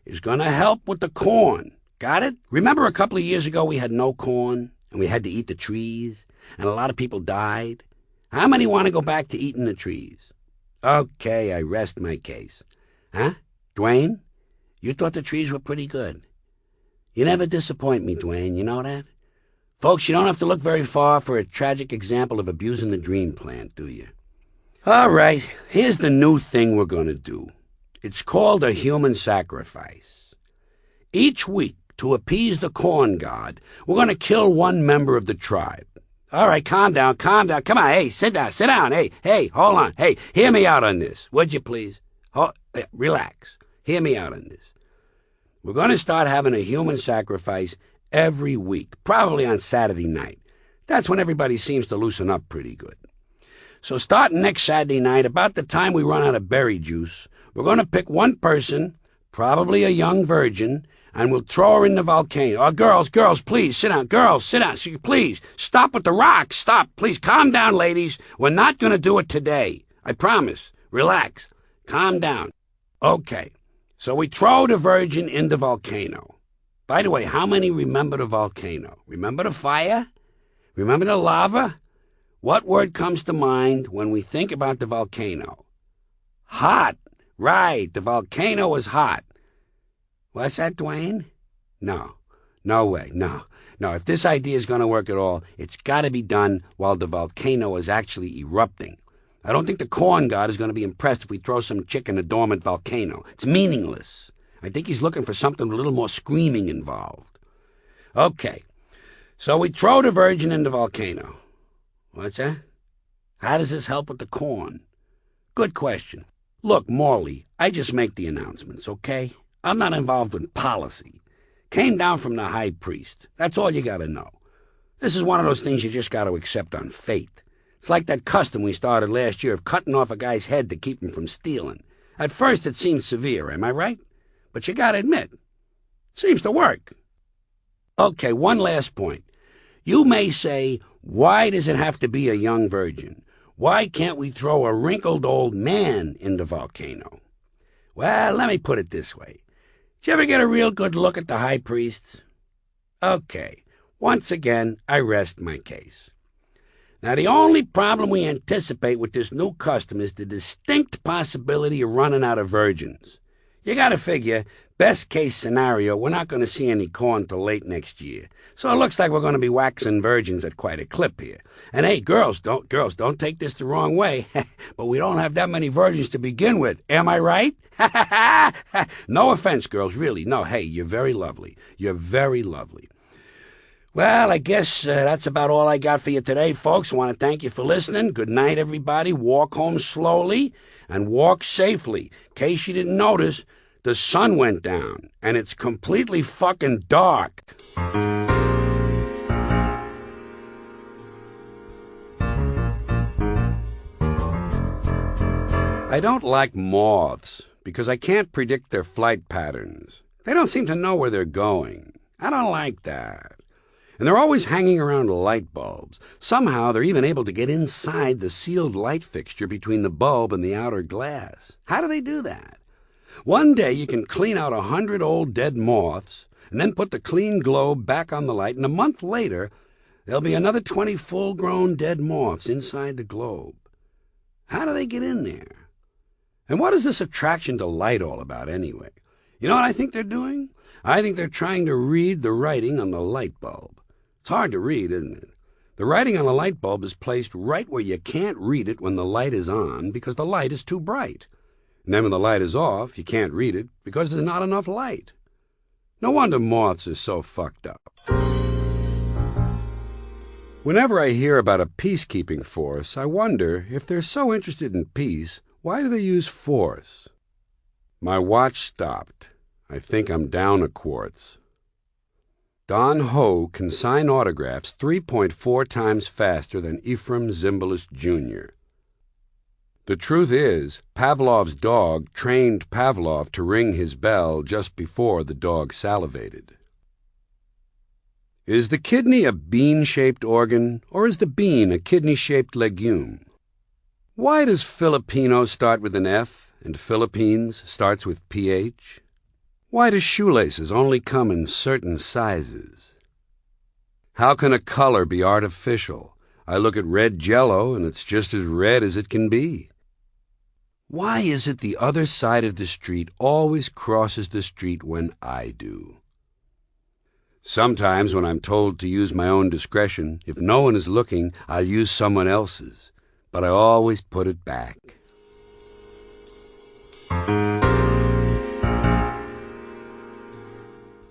is going to help with the corn. Got it? Remember a couple of years ago we had no corn, and we had to eat the trees, and a lot of people died? How many want to go back to eating the trees? Okay, I rest my case. Huh? Dwayne? You thought the trees were pretty good. You never disappoint me, Dwayne, you know that? Folks, you don't have to look very far for a tragic example of abusing the dream plant, do you? All right, here's the new thing we're going to do. It's called a human sacrifice. Each week, to appease the corn god, we're going to kill one member of the tribe. All right, calm down. Come on, hey, sit down. Hey, hold on. Hey, hear me out on this, would you please? Relax. Hear me out on this. We're going to start having a human sacrifice every week, probably on Saturday night. That's when everybody seems to loosen up pretty good. So starting next Saturday night, about the time we run out of berry juice, we're going to pick one person, probably a young virgin, and we'll throw her in the volcano. Oh, girls, please, sit down. Girls, sit down. Please, stop with the rocks. Stop. Please, calm down, ladies. We're not going to do it today. I promise. Relax. Calm down. Okay. So we throw the virgin in the volcano. By the way, how many remember the volcano? Remember the fire? Remember the lava? What word comes to mind when we think about the volcano? Hot. Right, the volcano is hot. What's that, Dwayne? No. No way, no. No, if this idea is going to work at all, it's got to be done while the volcano is actually erupting. I don't think the corn god is going to be impressed if we throw some chick in a dormant volcano. It's meaningless. I think he's looking for something with a little more screaming involved. Okay, so we throw the virgin in the volcano. What's that? How does this help with the corn? Good question. Look, Morley, I just make the announcements, okay? I'm not involved in policy. Came down from the high priest. That's all you gotta know. This is one of those things you just gotta accept on faith. It's like that custom we started last year of cutting off a guy's head to keep him from stealing. At first it seems severe, am I right? But you gotta admit, it seems to work. Okay, one last point. You may say, why does it have to be a young virgin? Why can't we throw a wrinkled old man in the volcano? Well, let me put it this way. Did you ever get a real good look at the high priests? Okay, once again, I rest my case. Now, the only problem we anticipate with this new custom is the distinct possibility of running out of virgins. You gotta figure, best case scenario, we're not gonna see any corn till late next year. So it looks like we're gonna be waxing virgins at quite a clip here. And hey, girls, don't take this the wrong way, but we don't have that many virgins to begin with. Am I right? No offense, girls, really. No, hey, you're very lovely. You're very lovely. Well, I guess that's about all I got for you today, folks. I want to thank you for listening. Good night, everybody. Walk home slowly and walk safely. In case you didn't notice, the sun went down, and it's completely fucking dark. I don't like moths because I can't predict their flight patterns. They don't seem to know where they're going. I don't like that. And they're always hanging around light bulbs. Somehow they're even able to get inside the sealed light fixture between the bulb and the outer glass. How do they do that? One day you can clean out 100 old dead moths and then put the clean globe back on the light, and a month later there'll be another 20 full-grown dead moths inside the globe. How do they get in there? And what is this attraction to light all about anyway? You know what I think they're doing? I think they're trying to read the writing on the light bulb. It's hard to read, isn't it? The writing on a light bulb is placed right where you can't read it when the light is on because the light is too bright. And then when the light is off, you can't read it because there's not enough light. No wonder moths are so fucked up. Whenever I hear about a peacekeeping force, I wonder, if they're so interested in peace, why do they use force? My watch stopped. I think I'm down a quartz. Don Ho can sign autographs 3.4 times faster than Ephraim Zimbalist Jr. The truth is, Pavlov's dog trained Pavlov to ring his bell just before the dog salivated. Is the kidney a bean-shaped organ, or is the bean a kidney-shaped legume? Why does Filipino start with an F and Philippines starts with PH? Why do shoelaces only come in certain sizes? How can a color be artificial? I look at red Jell-O and it's just as red as it can be. Why is it the other side of the street always crosses the street when I do? Sometimes when I'm told to use my own discretion, if no one is looking, I'll use someone else's, but I always put it back.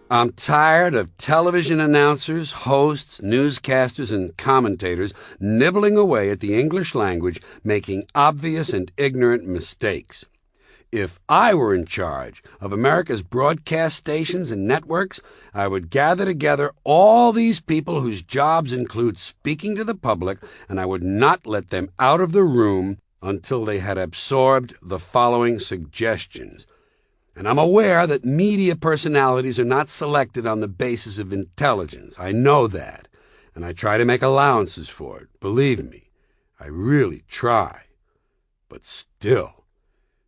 I'm tired of television announcers, hosts, newscasters, and commentators nibbling away at the English language, making obvious and ignorant mistakes. If I were in charge of America's broadcast stations and networks, I would gather together all these people whose jobs include speaking to the public, and I would not let them out of the room until they had absorbed the following suggestions. And I'm aware that media personalities are not selected on the basis of intelligence. I know that, and I try to make allowances for it. Believe me, I really try. But still,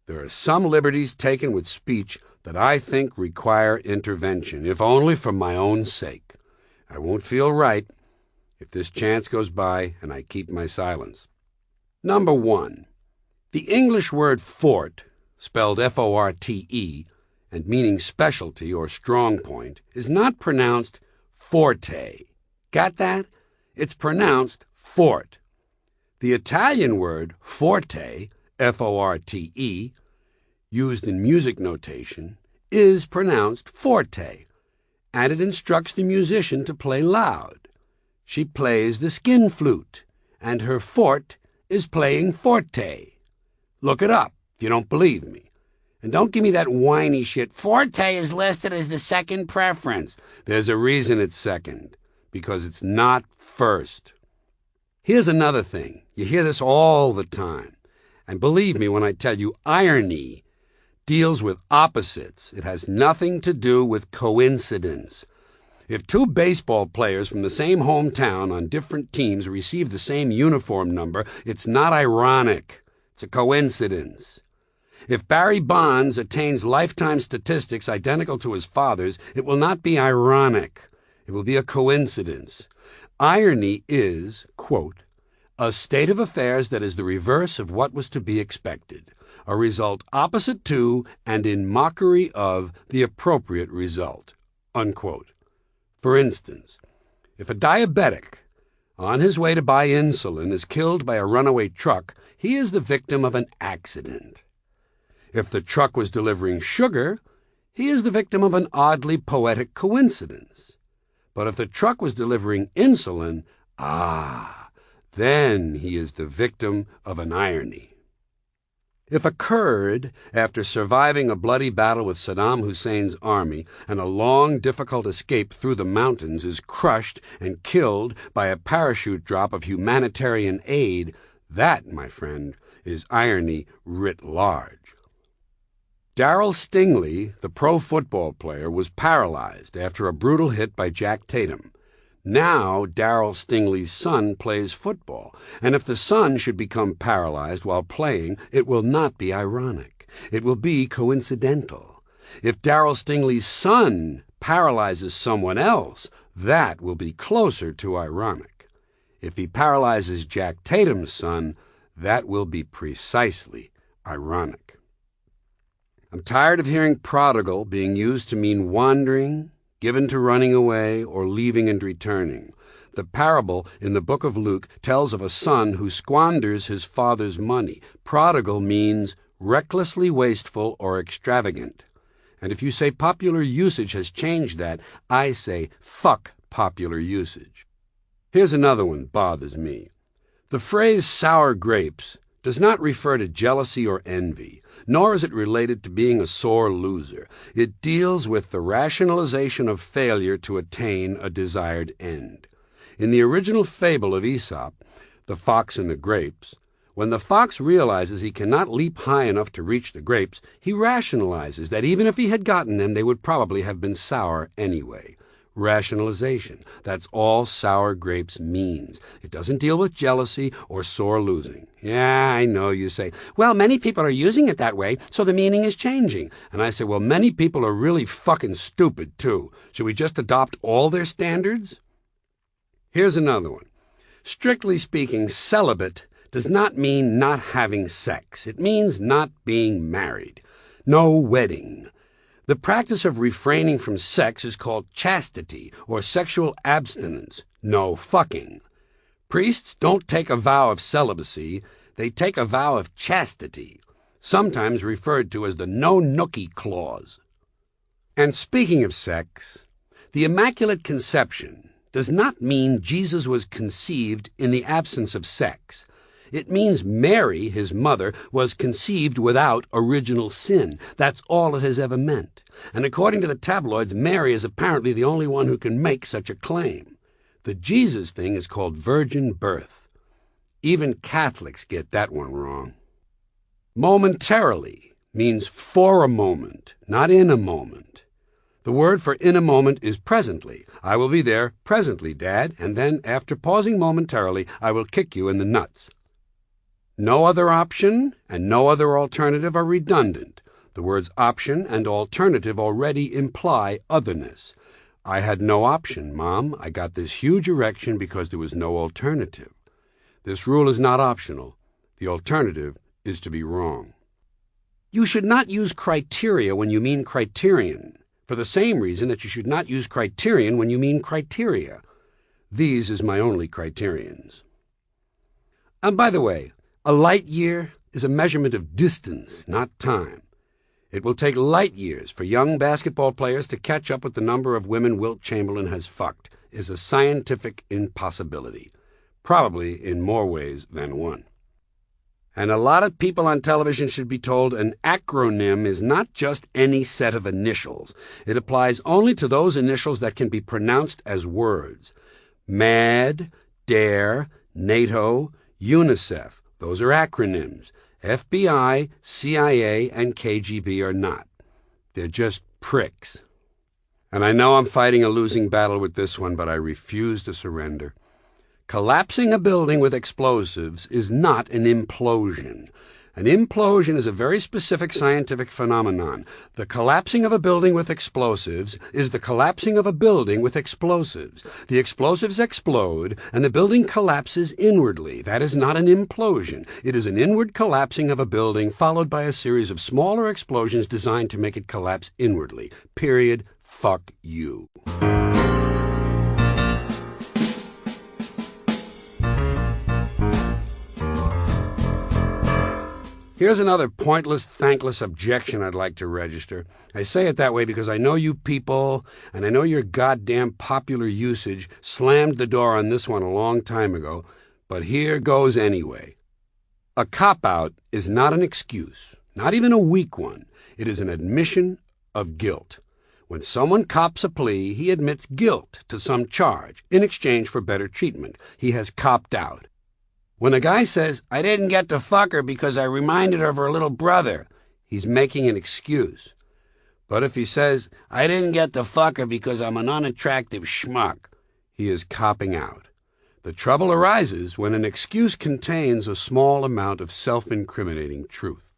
there are some liberties taken with speech that I think require intervention, if only for my own sake. I won't feel right if this chance goes by and I keep my silence. Number 1. The English word fort, spelled F-O-R-T-E, and meaning specialty or strong point, is not pronounced forte. Got that? It's pronounced fort. The Italian word forte, F-O-R-T-E, used in music notation, is pronounced forte, and it instructs the musician to play loud. She plays the skin flute, and her fort is playing forte. Look it up if you don't believe me. And don't give me that whiny shit. Forte is listed as the second preference. There's a reason it's second, because it's not first. Here's another thing. You hear this all the time. And believe me when I tell you, irony deals with opposites. It has nothing to do with coincidence. If two baseball players from the same hometown on different teams receive the same uniform number, it's not ironic. It's a coincidence. If Barry Bonds attains lifetime statistics identical to his father's, it will not be ironic. It will be a coincidence. Irony is, quote, a state of affairs that is the reverse of what was to be expected, a result opposite to and in mockery of the appropriate result, unquote. For instance, if a diabetic on his way to buy insulin is killed by a runaway truck, he is the victim of an accident. If the truck was delivering sugar, he is the victim of an oddly poetic coincidence. But if the truck was delivering insulin, then he is the victim of an irony. If a Kurd, after surviving a bloody battle with Saddam Hussein's army and a long, difficult escape through the mountains, is crushed and killed by a parachute drop of humanitarian aid, that, my friend, is irony writ large. Darryl Stingley, the pro football player, was paralyzed after a brutal hit by Jack Tatum. Now Darryl Stingley's son plays football, and if the son should become paralyzed while playing, it will not be ironic. It will be coincidental. If Darryl Stingley's son paralyzes someone else, that will be closer to ironic. If he paralyzes Jack Tatum's son, that will be precisely ironic. I'm tired of hearing prodigal being used to mean wandering, given to running away, or leaving and returning. The parable in the book of Luke tells of a son who squanders his father's money. Prodigal means recklessly wasteful or extravagant. And if you say popular usage has changed that, I say fuck popular usage. Here's another one bothers me. The phrase sour grapes does not refer to jealousy or envy, nor is it related to being a sore loser. It deals with the rationalization of failure to attain a desired end. In the original fable of Aesop, The Fox and the Grapes, when the fox realizes he cannot leap high enough to reach the grapes, he rationalizes that even if he had gotten them, they would probably have been sour anyway. Rationalization. That's all sour grapes means. It doesn't deal with jealousy or sore losing. Yeah, I know, you say. Well, many people are using it that way, so the meaning is changing. And I say, well, many people are really fucking stupid, too. Should we just adopt all their standards? Here's another one. Strictly speaking, celibate does not mean not having sex. It means not being married. No wedding. The practice of refraining from sex is called chastity or sexual abstinence. No fucking. Priests don't take a vow of celibacy, they take a vow of chastity, sometimes referred to as the no-nookie clause. And speaking of sex, the Immaculate Conception does not mean Jesus was conceived in the absence of sex. It means Mary, his mother, was conceived without original sin. That's all it has ever meant. And according to the tabloids, Mary is apparently the only one who can make such a claim. The Jesus thing is called virgin birth. Even Catholics get that one wrong. Momentarily means for a moment, not in a moment. The word for in a moment is presently. I will be there presently, Dad, and then, after pausing momentarily, I will kick you in the nuts. No other option and no other alternative are redundant. The words option and alternative already imply otherness. I had no option, Mom. I got this huge erection because there was no alternative. This rule is not optional. The alternative is to be wrong. You should not use criteria when you mean criterion, for the same reason that you should not use criterion when you mean criteria. These is my only criterions. And by the way, a light year is a measurement of distance, not time. It will take light years for young basketball players to catch up with the number of women Wilt Chamberlain has fucked, is a scientific impossibility, probably in more ways than one. And a lot of people on television should be told an acronym is not just any set of initials. It applies only to those initials that can be pronounced as words. MAD, DARE, NATO, UNICEF. Those are acronyms. FBI, CIA, and KGB are not. They're just pricks. And I know I'm fighting a losing battle with this one, but I refuse to surrender. Collapsing a building with explosives is not an implosion. An implosion is a very specific scientific phenomenon. The collapsing of a building with explosives is the collapsing of a building with explosives. The explosives explode, and the building collapses inwardly. That is not an implosion. It is an inward collapsing of a building followed by a series of smaller explosions designed to make it collapse inwardly. Period. Fuck you. Here's another pointless, thankless objection I'd like to register. I say it that way because I know you people, and I know your goddamn popular usage slammed the door on this one a long time ago, but here goes anyway. A cop-out is not an excuse, not even a weak one. It is an admission of guilt. When someone cops a plea, he admits guilt to some charge in exchange for better treatment. He has copped out. When a guy says, I didn't get to fuck her because I reminded her of her little brother, he's making an excuse. But if he says, I didn't get to fuck her because I'm an unattractive schmuck, he is copping out. The trouble arises when an excuse contains a small amount of self-incriminating truth.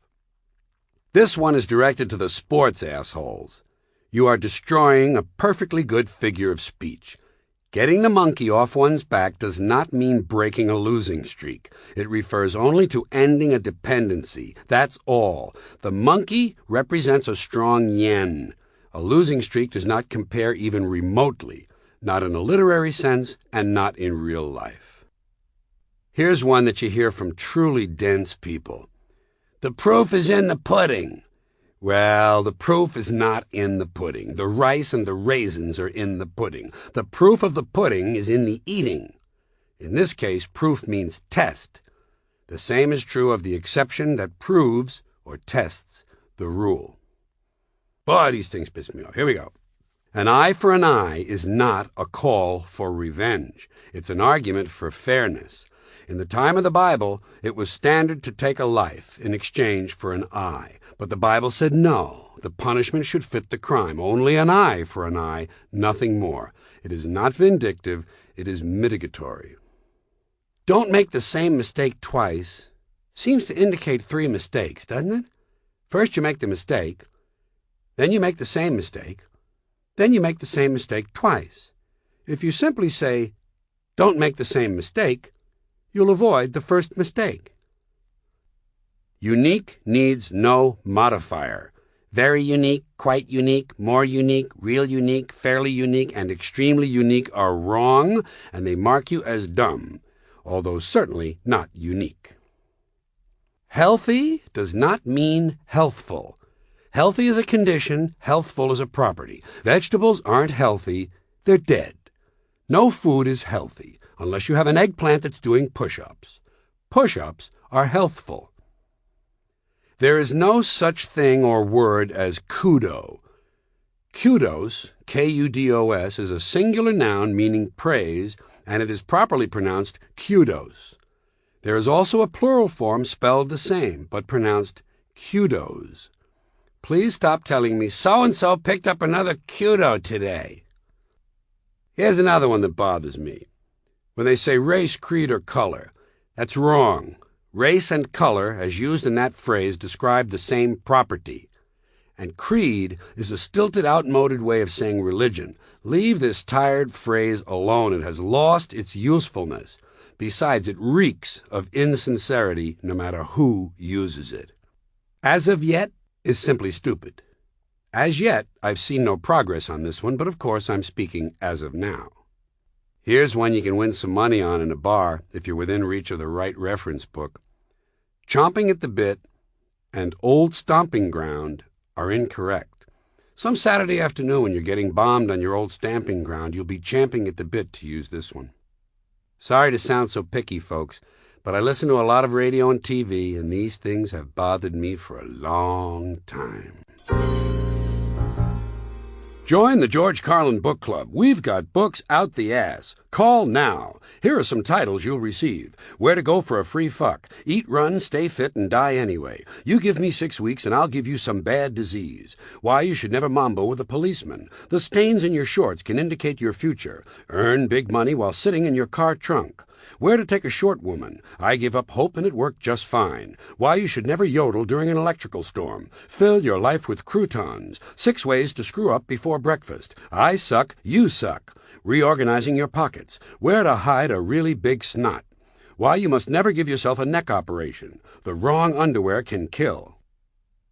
This one is directed to the sports assholes. You are destroying a perfectly good figure of speech. Getting the monkey off one's back does not mean breaking a losing streak. It refers only to ending a dependency. That's all. The monkey represents a strong yen. A losing streak does not compare even remotely, not in a literary sense and not in real life. Here's one that you hear from truly dense people. The proof is in the pudding. Well, the proof is not in the pudding. The rice and the raisins are in the pudding. The proof of the pudding is in the eating. In this case, proof means test. The same is true of the exception that proves, or tests, the rule. Boy, these things piss me off. Here we go. An eye for an eye is not a call for revenge. It's an argument for fairness. In the time of the Bible, it was standard to take a life in exchange for an eye. But the Bible said no, the punishment should fit the crime. Only an eye for an eye, nothing more. It is not vindictive, it is mitigatory. Don't make the same mistake twice seems to indicate 3 mistakes, doesn't it? First you make the mistake, then you make the same mistake, then you make the same mistake twice. If you simply say, don't make the same mistake, you'll avoid the first mistake. Unique needs no modifier. Very unique, quite unique, more unique, real unique, fairly unique, and extremely unique are wrong, and they mark you as dumb, although certainly not unique. Healthy does not mean healthful. Healthy is a condition, healthful is a property. Vegetables aren't healthy, they're dead. No food is healthy, unless you have an eggplant that's doing push-ups. Push-ups are healthful. There is no such thing or word as kudo. Kudos, K-U-D-O-S, is a singular noun meaning praise, and it is properly pronounced kudos. There is also a plural form spelled the same, but pronounced kudos. Please stop telling me, so-and-so picked up another kudo today. Here's another one that bothers me. When they say race, creed, or color, that's wrong. Race and color, as used in that phrase, describe the same property. And creed is a stilted, outmoded way of saying religion. Leave this tired phrase alone. It has lost its usefulness. Besides, it reeks of insincerity no matter who uses it. As of yet is simply stupid. As yet, I've seen no progress on this one, but of course I'm speaking as of now. Here's one you can win some money on in a bar if you're within reach of the right reference book. Chomping at the bit and old stomping ground are incorrect. Some Saturday afternoon when you're getting bombed on your old stamping ground, you'll be champing at the bit to use this one. Sorry to sound so picky, folks, but I listen to a lot of radio and TV, and these things have bothered me for a long time. Join the George Carlin Book Club. We've got books out the ass. Call now. Here are some titles you'll receive. Where to Go for a Free Fuck. Eat, Run, Stay Fit, and Die Anyway. You give me 6 weeks and I'll give you some bad disease. Why you should never mambo with a policeman. The stains in your shorts can indicate your future. Earn big money while sitting in your car trunk. Where to Take a Short Woman. I gave up hope and it worked just fine. Why you should never yodel during an electrical storm. Fill your life with croutons. 6 ways to screw up before breakfast. I suck, you suck. Reorganizing your pockets. Where to hide a really big snot. Why you must never give yourself a neck operation. The wrong underwear can kill.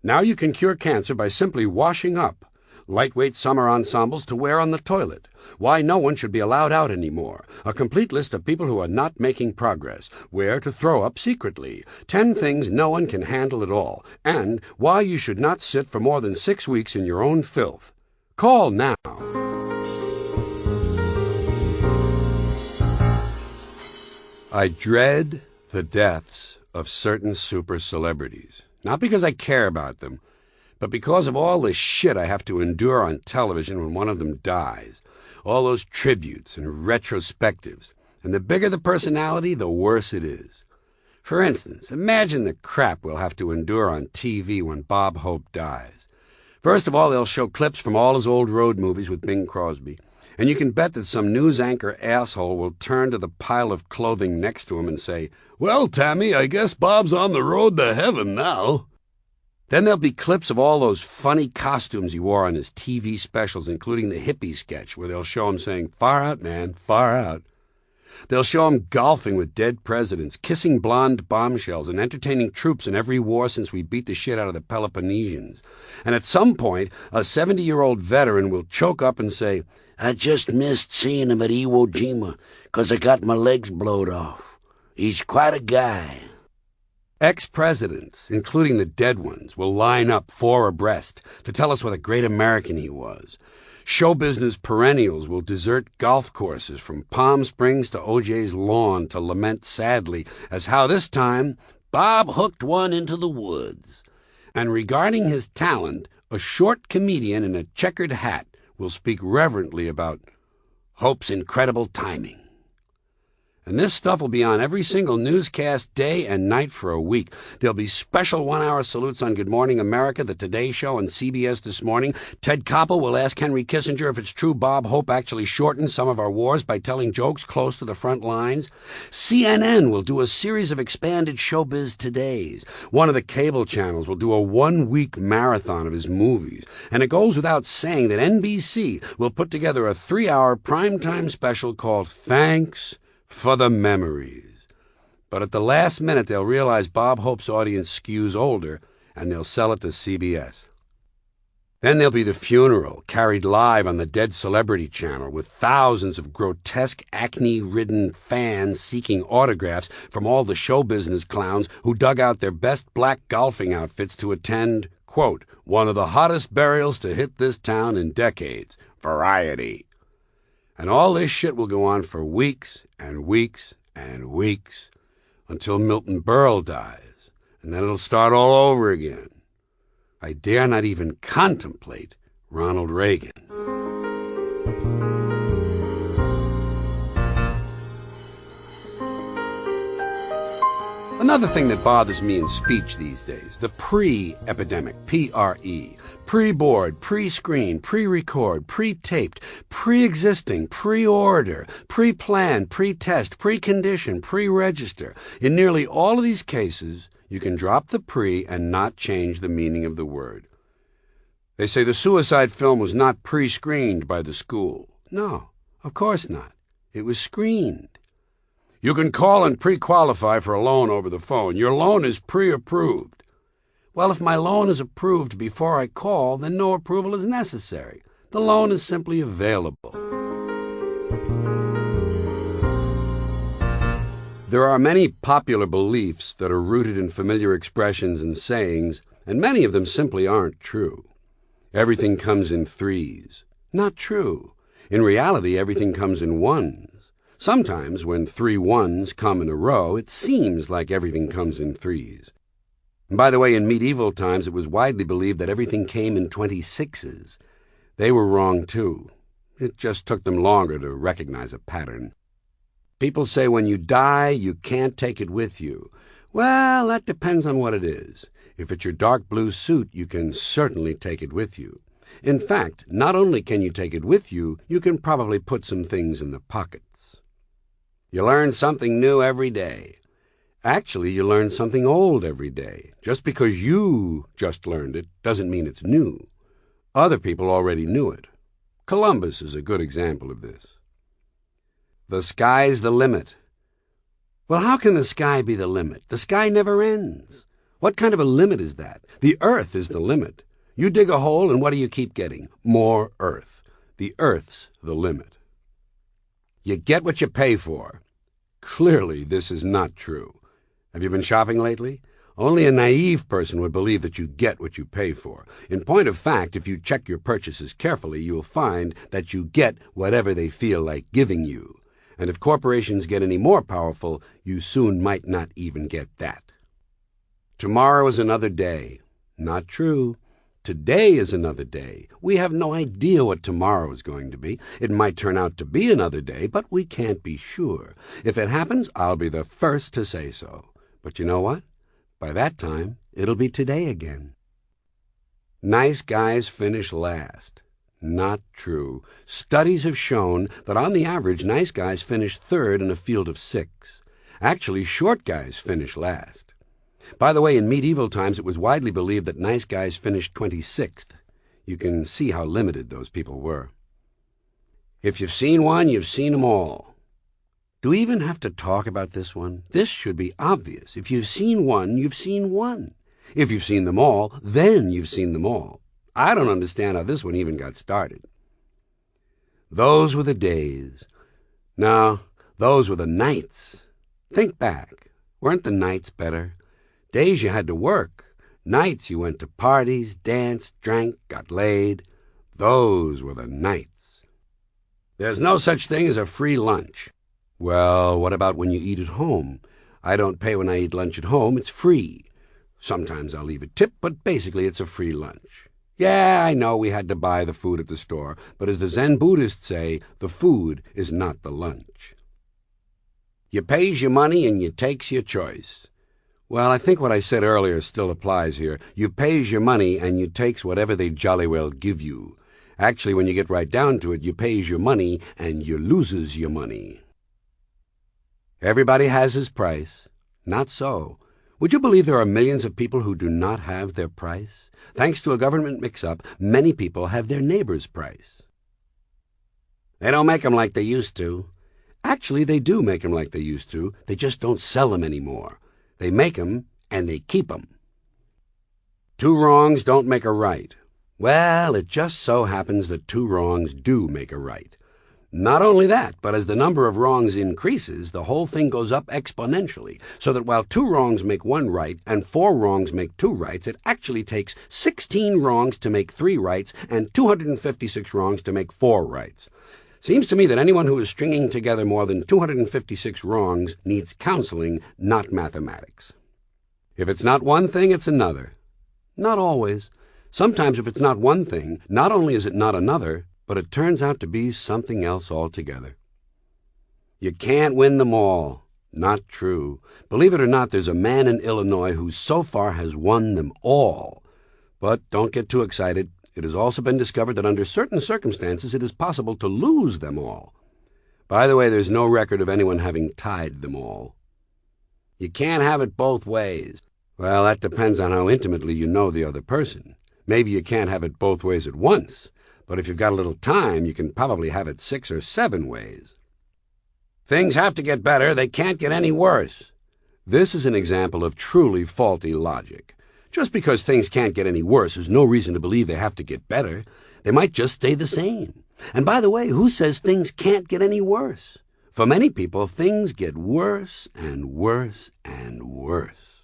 Now you can cure cancer by simply washing up. Lightweight summer ensembles to wear on the toilet. Why no one should be allowed out anymore. A complete list of people who are not making progress. Where to throw up secretly. 10 things no one can handle at all. And why you should not sit for more than 6 weeks in your own filth. Call now. I dread the deaths of certain super celebrities. Not because I care about them, but because of all the shit I have to endure on television when one of them dies. All those tributes and retrospectives. And the bigger the personality, the worse it is. For instance, imagine the crap we'll have to endure on TV when Bob Hope dies. First of all, they'll show clips from all his old road movies with Bing Crosby. And you can bet that some news anchor asshole will turn to the pile of clothing next to him and say, "Well, Tammy, I guess Bob's on the road to heaven now." Then there'll be clips of all those funny costumes he wore on his TV specials, including the hippie sketch, where they'll show him saying, "Far out, man, far out." They'll show him golfing with dead presidents, kissing blonde bombshells, and entertaining troops in every war since we beat the shit out of the Peloponnesians. And at some point, a 70-year-old veteran will choke up and say, "I just missed seeing him at Iwo Jima, 'cause I got my legs blowed off. He's quite a guy." Ex-presidents, including the dead ones, will line up 4 abreast to tell us what a great American he was. Show business perennials will desert golf courses from Palm Springs to OJ's lawn to lament sadly as how this time Bob hooked one into the woods. And regarding his talent, a short comedian in a checkered hat will speak reverently about Hope's incredible timing. And this stuff will be on every single newscast day and night for a week. There'll be special 1-hour salutes on Good Morning America, The Today Show, and CBS This Morning. Ted Koppel will ask Henry Kissinger if it's true Bob Hope actually shortened some of our wars by telling jokes close to the front lines. CNN will do a series of expanded Showbiz Todays. One of the cable channels will do a 1-week marathon of his movies. And it goes without saying that NBC will put together a 3-hour primetime special called Thanks for the Memories. But at the last minute, they'll realize Bob Hope's audience skews older, and they'll sell it to CBS. Then there'll be the funeral, carried live on the Dead Celebrity Channel, with thousands of grotesque, acne-ridden fans seeking autographs from all the show business clowns who dug out their best black golfing outfits to attend, quote, "one of the hottest burials to hit this town in decades, Variety." And all this shit will go on for weeks and weeks and weeks until Milton Berle dies, and then it'll start all over again. I dare not even contemplate Ronald Reagan. Another thing that bothers me in speech these days, the pre-epidemic, P-R-E, pre-board, pre-screen, pre-record, pre-taped, pre-existing, pre-order, pre-plan, pre-test, pre-condition, pre-register. In nearly all of these cases, you can drop the pre and not change the meaning of the word. They say the suicide film was not pre-screened by the school. No, of course not. It was screened. You can call and pre-qualify for a loan over the phone. Your loan is pre-approved. Well, if my loan is approved before I call, then no approval is necessary. The loan is simply available. There are many popular beliefs that are rooted in familiar expressions and sayings, and many of them simply aren't true. Everything comes in threes. Not true. In reality, everything comes in ones. Sometimes, when 3 ones come in a row, it seems like everything comes in threes. And by the way, in medieval times, it was widely believed that everything came in 26s. They were wrong, too. It just took them longer to recognize a pattern. People say when you die, you can't take it with you. Well, that depends on what it is. If it's your dark blue suit, you can certainly take it with you. In fact, not only can you take it with you, you can probably put some things in the pockets. You learn something new every day. Actually, you learn something old every day. Just because you just learned it doesn't mean it's new. Other people already knew it. Columbus is a good example of this. The sky's the limit. Well, how can the sky be the limit? The sky never ends. What kind of a limit is that? The earth is the limit. You dig a hole, and what do you keep getting? More earth. The earth's the limit. You get what you pay for. Clearly, this is not true. Have you been shopping lately? Only a naive person would believe that you get what you pay for. In point of fact, if you check your purchases carefully, you'll find that you get whatever they feel like giving you. And if corporations get any more powerful, you soon might not even get that. Tomorrow is another day. Not true. Today is another day. We have no idea what tomorrow is going to be. It might turn out to be another day, but we can't be sure. If it happens, I'll be the first to say so. But you know what? By that time, it'll be today again. Nice guys finish last. Not true. Studies have shown that on the average, nice guys finish third in a field of 6. Actually, short guys finish last. By the way, in medieval times, it was widely believed that nice guys finished 26th. You can see how limited those people were. If you've seen one, you've seen them all. Do we even have to talk about this one? This should be obvious. If you've seen one, you've seen one. If you've seen them all, then you've seen them all. I don't understand how this one even got started. Those were the days. No, those were the nights. Think back. Weren't the nights better? Days you had to work. Nights you went to parties, danced, drank, got laid. Those were the nights. There's no such thing as a free lunch. Well, what about when you eat at home? I don't pay when I eat lunch at home. It's free. Sometimes I'll leave a tip, but basically it's a free lunch. Yeah, I know we had to buy the food at the store, but as the Zen Buddhists say, the food is not the lunch. You pays your money and you takes your choice. Well, I think what I said earlier still applies here. You pays your money and you takes whatever they jolly well give you. Actually, when you get right down to it, you pays your money and you loses your money. Everybody has his price. Not so. Would you believe there are millions of people who do not have their price? Thanks to a government mix-up, many people have their neighbor's price. They don't make them like they used to. Actually, they do make them like they used to. They just don't sell them anymore. They make them, and they keep them. 2 wrongs don't make a right. Well, it just so happens that 2 wrongs do make a right. Not only that, but as the number of wrongs increases, the whole thing goes up exponentially, so that while 2 wrongs make 1 right and 4 wrongs make 2 rights, it actually takes 16 wrongs to make 3 rights and 256 wrongs to make 4 rights. Seems to me that anyone who is stringing together more than 256 wrongs needs counseling, not mathematics. If it's not one thing, it's another. Not always. Sometimes if it's not one thing, not only is it not another, but it turns out to be something else altogether. You can't win them all. Not true. Believe it or not, there's a man in Illinois who so far has won them all. But don't get too excited. It has also been discovered that under certain circumstances it is possible to lose them all. By the way, there's no record of anyone having tied them all. You can't have it both ways. Well, that depends on how intimately you know the other person. Maybe you can't have it both ways at once, but if you've got a little time, you can probably have it 6 or 7 ways. Things have to get better. They can't get any worse. This is an example of truly faulty logic. Just because things can't get any worse is no reason to believe they have to get better. They might just stay the same. And by the way, who says things can't get any worse? For many people, things get worse and worse and worse.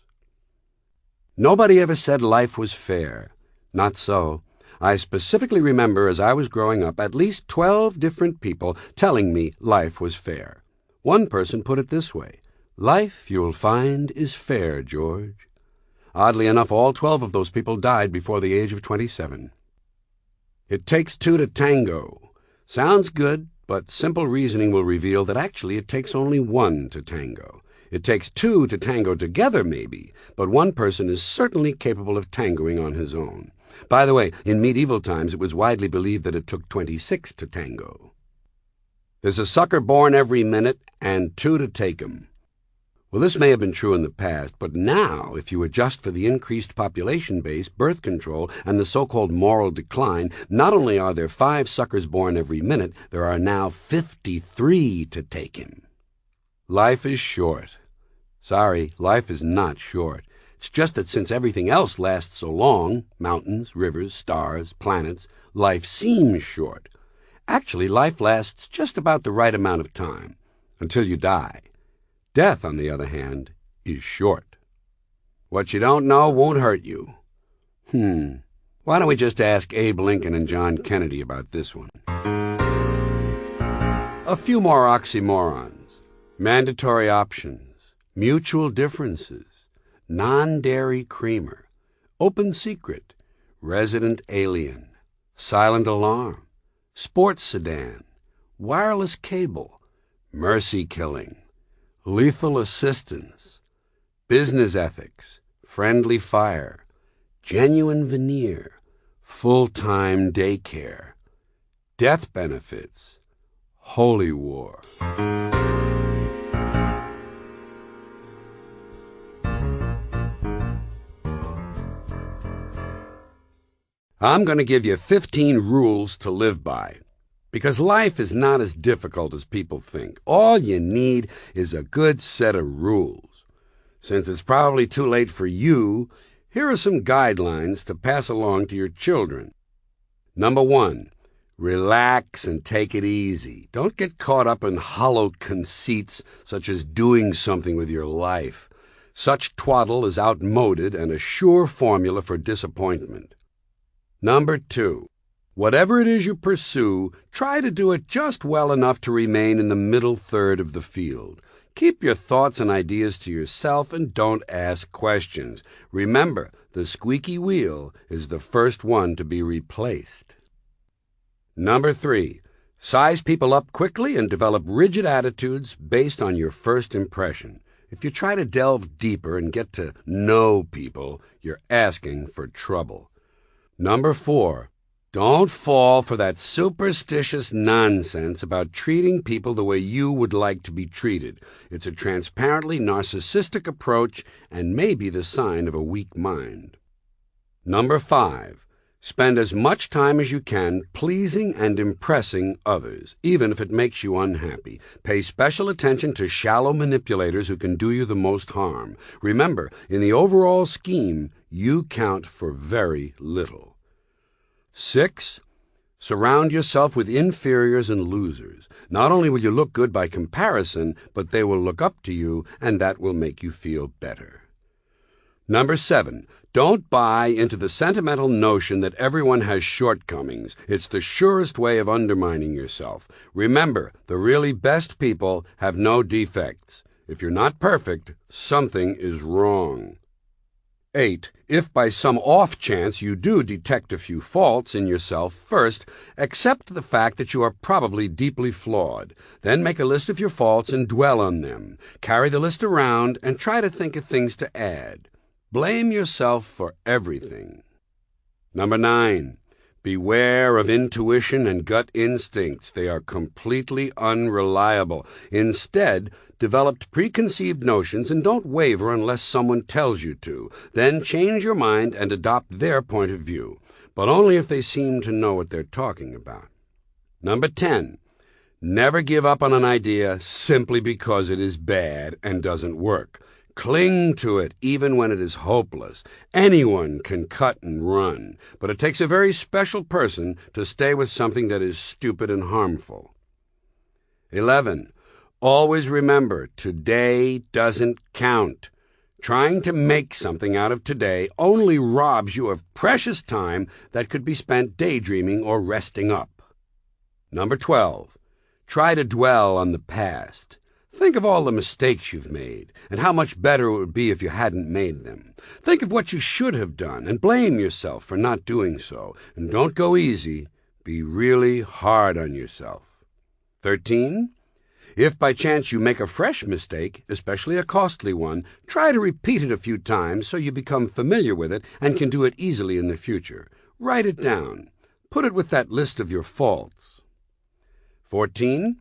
Nobody ever said life was fair. Not so. I specifically remember as I was growing up at least 12 different people telling me life was fair. One person put it this way: "Life, you'll find, is fair, George." Oddly enough, all 12 of those people died before the age of 27. It takes 2 to tango. Sounds good, but simple reasoning will reveal that actually it takes only 1 to tango. It takes 2 to tango together, maybe, but one person is certainly capable of tangoing on his own. By the way, in medieval times it was widely believed that it took 26 to tango. There's a sucker born every minute, and 2 to take 'em. Well, this may have been true in the past, but now, if you adjust for the increased population base, birth control, and the so-called moral decline, not only are there 5 suckers born every minute, there are now 53 to take him. Life is short. Sorry, life is not short. It's just that since everything else lasts so long, mountains, rivers, stars, planets, life seems short. Actually, life lasts just about the right amount of time, until you die. Death, on the other hand, is short. What you don't know won't hurt you. Why don't we just ask Abe Lincoln and John Kennedy about this one? A few more oxymorons. Mandatory options. Mutual differences. Non-dairy creamer. Open secret. Resident alien. Silent alarm. Sports sedan. Wireless cable. Mercy killing. Lethal assistance, business ethics, friendly fire, genuine veneer, full-time daycare, death benefits, holy war. I'm going to give you 15 rules to live by. Because life is not as difficult as people think. All you need is a good set of rules. Since it's probably too late for you, here are some guidelines to pass along to your children. Number 1, relax and take it easy. Don't get caught up in hollow conceits such as doing something with your life. Such twaddle is outmoded and a sure formula for disappointment. Number 2, whatever it is you pursue, try to do it just well enough to remain in the middle third of the field. Keep your thoughts and ideas to yourself and don't ask questions. Remember, the squeaky wheel is the first one to be replaced. Number 3, size people up quickly and develop rigid attitudes based on your first impression. If you try to delve deeper and get to know people, you're asking for trouble. Number 4, don't fall for that superstitious nonsense about treating people the way you would like to be treated. It's a transparently narcissistic approach and may be the sign of a weak mind. Number 5, spend as much time as you can pleasing and impressing others, even if it makes you unhappy. Pay special attention to shallow manipulators who can do you the most harm. Remember, in the overall scheme, you count for very little. 6, surround yourself with inferiors and losers. Not only will you look good by comparison, but they will look up to you, and that will make you feel better. Number 7, don't buy into the sentimental notion that everyone has shortcomings. It's the surest way of undermining yourself. Remember, the really best people have no defects. If you're not perfect, something is wrong. 8, if by some off chance you do detect a few faults in yourself, first, accept the fact that you are probably deeply flawed. Then make a list of your faults and dwell on them. Carry the list around and try to think of things to add. Blame yourself for everything. Number 9, beware of intuition and gut instincts. They are completely unreliable. Instead, develop preconceived notions and don't waver unless someone tells you to. Then change your mind and adopt their point of view. but only if they seem to know what they're talking about. Number 10, never give up on an idea simply because it is bad and doesn't work. Cling to it even when it is hopeless. Anyone can cut and run, but it takes a very special person to stay with something that is stupid and harmful. 11. Always remember, today doesn't count. Trying to make something out of today only robs you of precious time that could be spent daydreaming or resting up. Number 12. Try to dwell on the past. Think of all the mistakes you've made and how much better it would be if you hadn't made them. Think of what you should have done and blame yourself for not doing so. And don't go easy. Be really hard on yourself. 13. If by chance you make a fresh mistake, especially a costly one, try to repeat it a few times so you become familiar with it and can do it easily in the future. Write it down. Put it with that list of your faults. 14.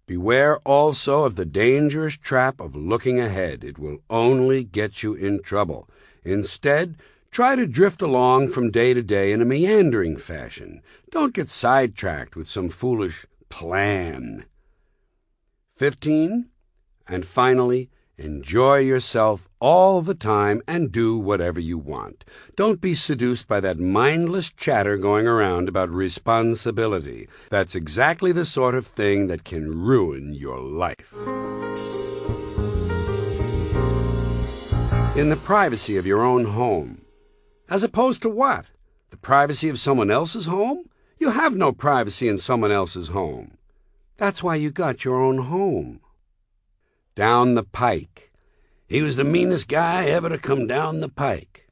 Beware also of the dangerous trap of looking ahead. It will only get you in trouble. Instead, try to drift along from day to day in a meandering fashion. Don't get sidetracked with some foolish plan. 15. And finally, enjoy yourself all the time and do whatever you want. Don't be seduced by that mindless chatter going around about responsibility. That's exactly the sort of thing that can ruin your life. In the privacy of your own home. As opposed to what? The privacy of someone else's home? You have no privacy in someone else's home. That's why you got your own home. Down the pike. He was the meanest guy ever to come down the pike.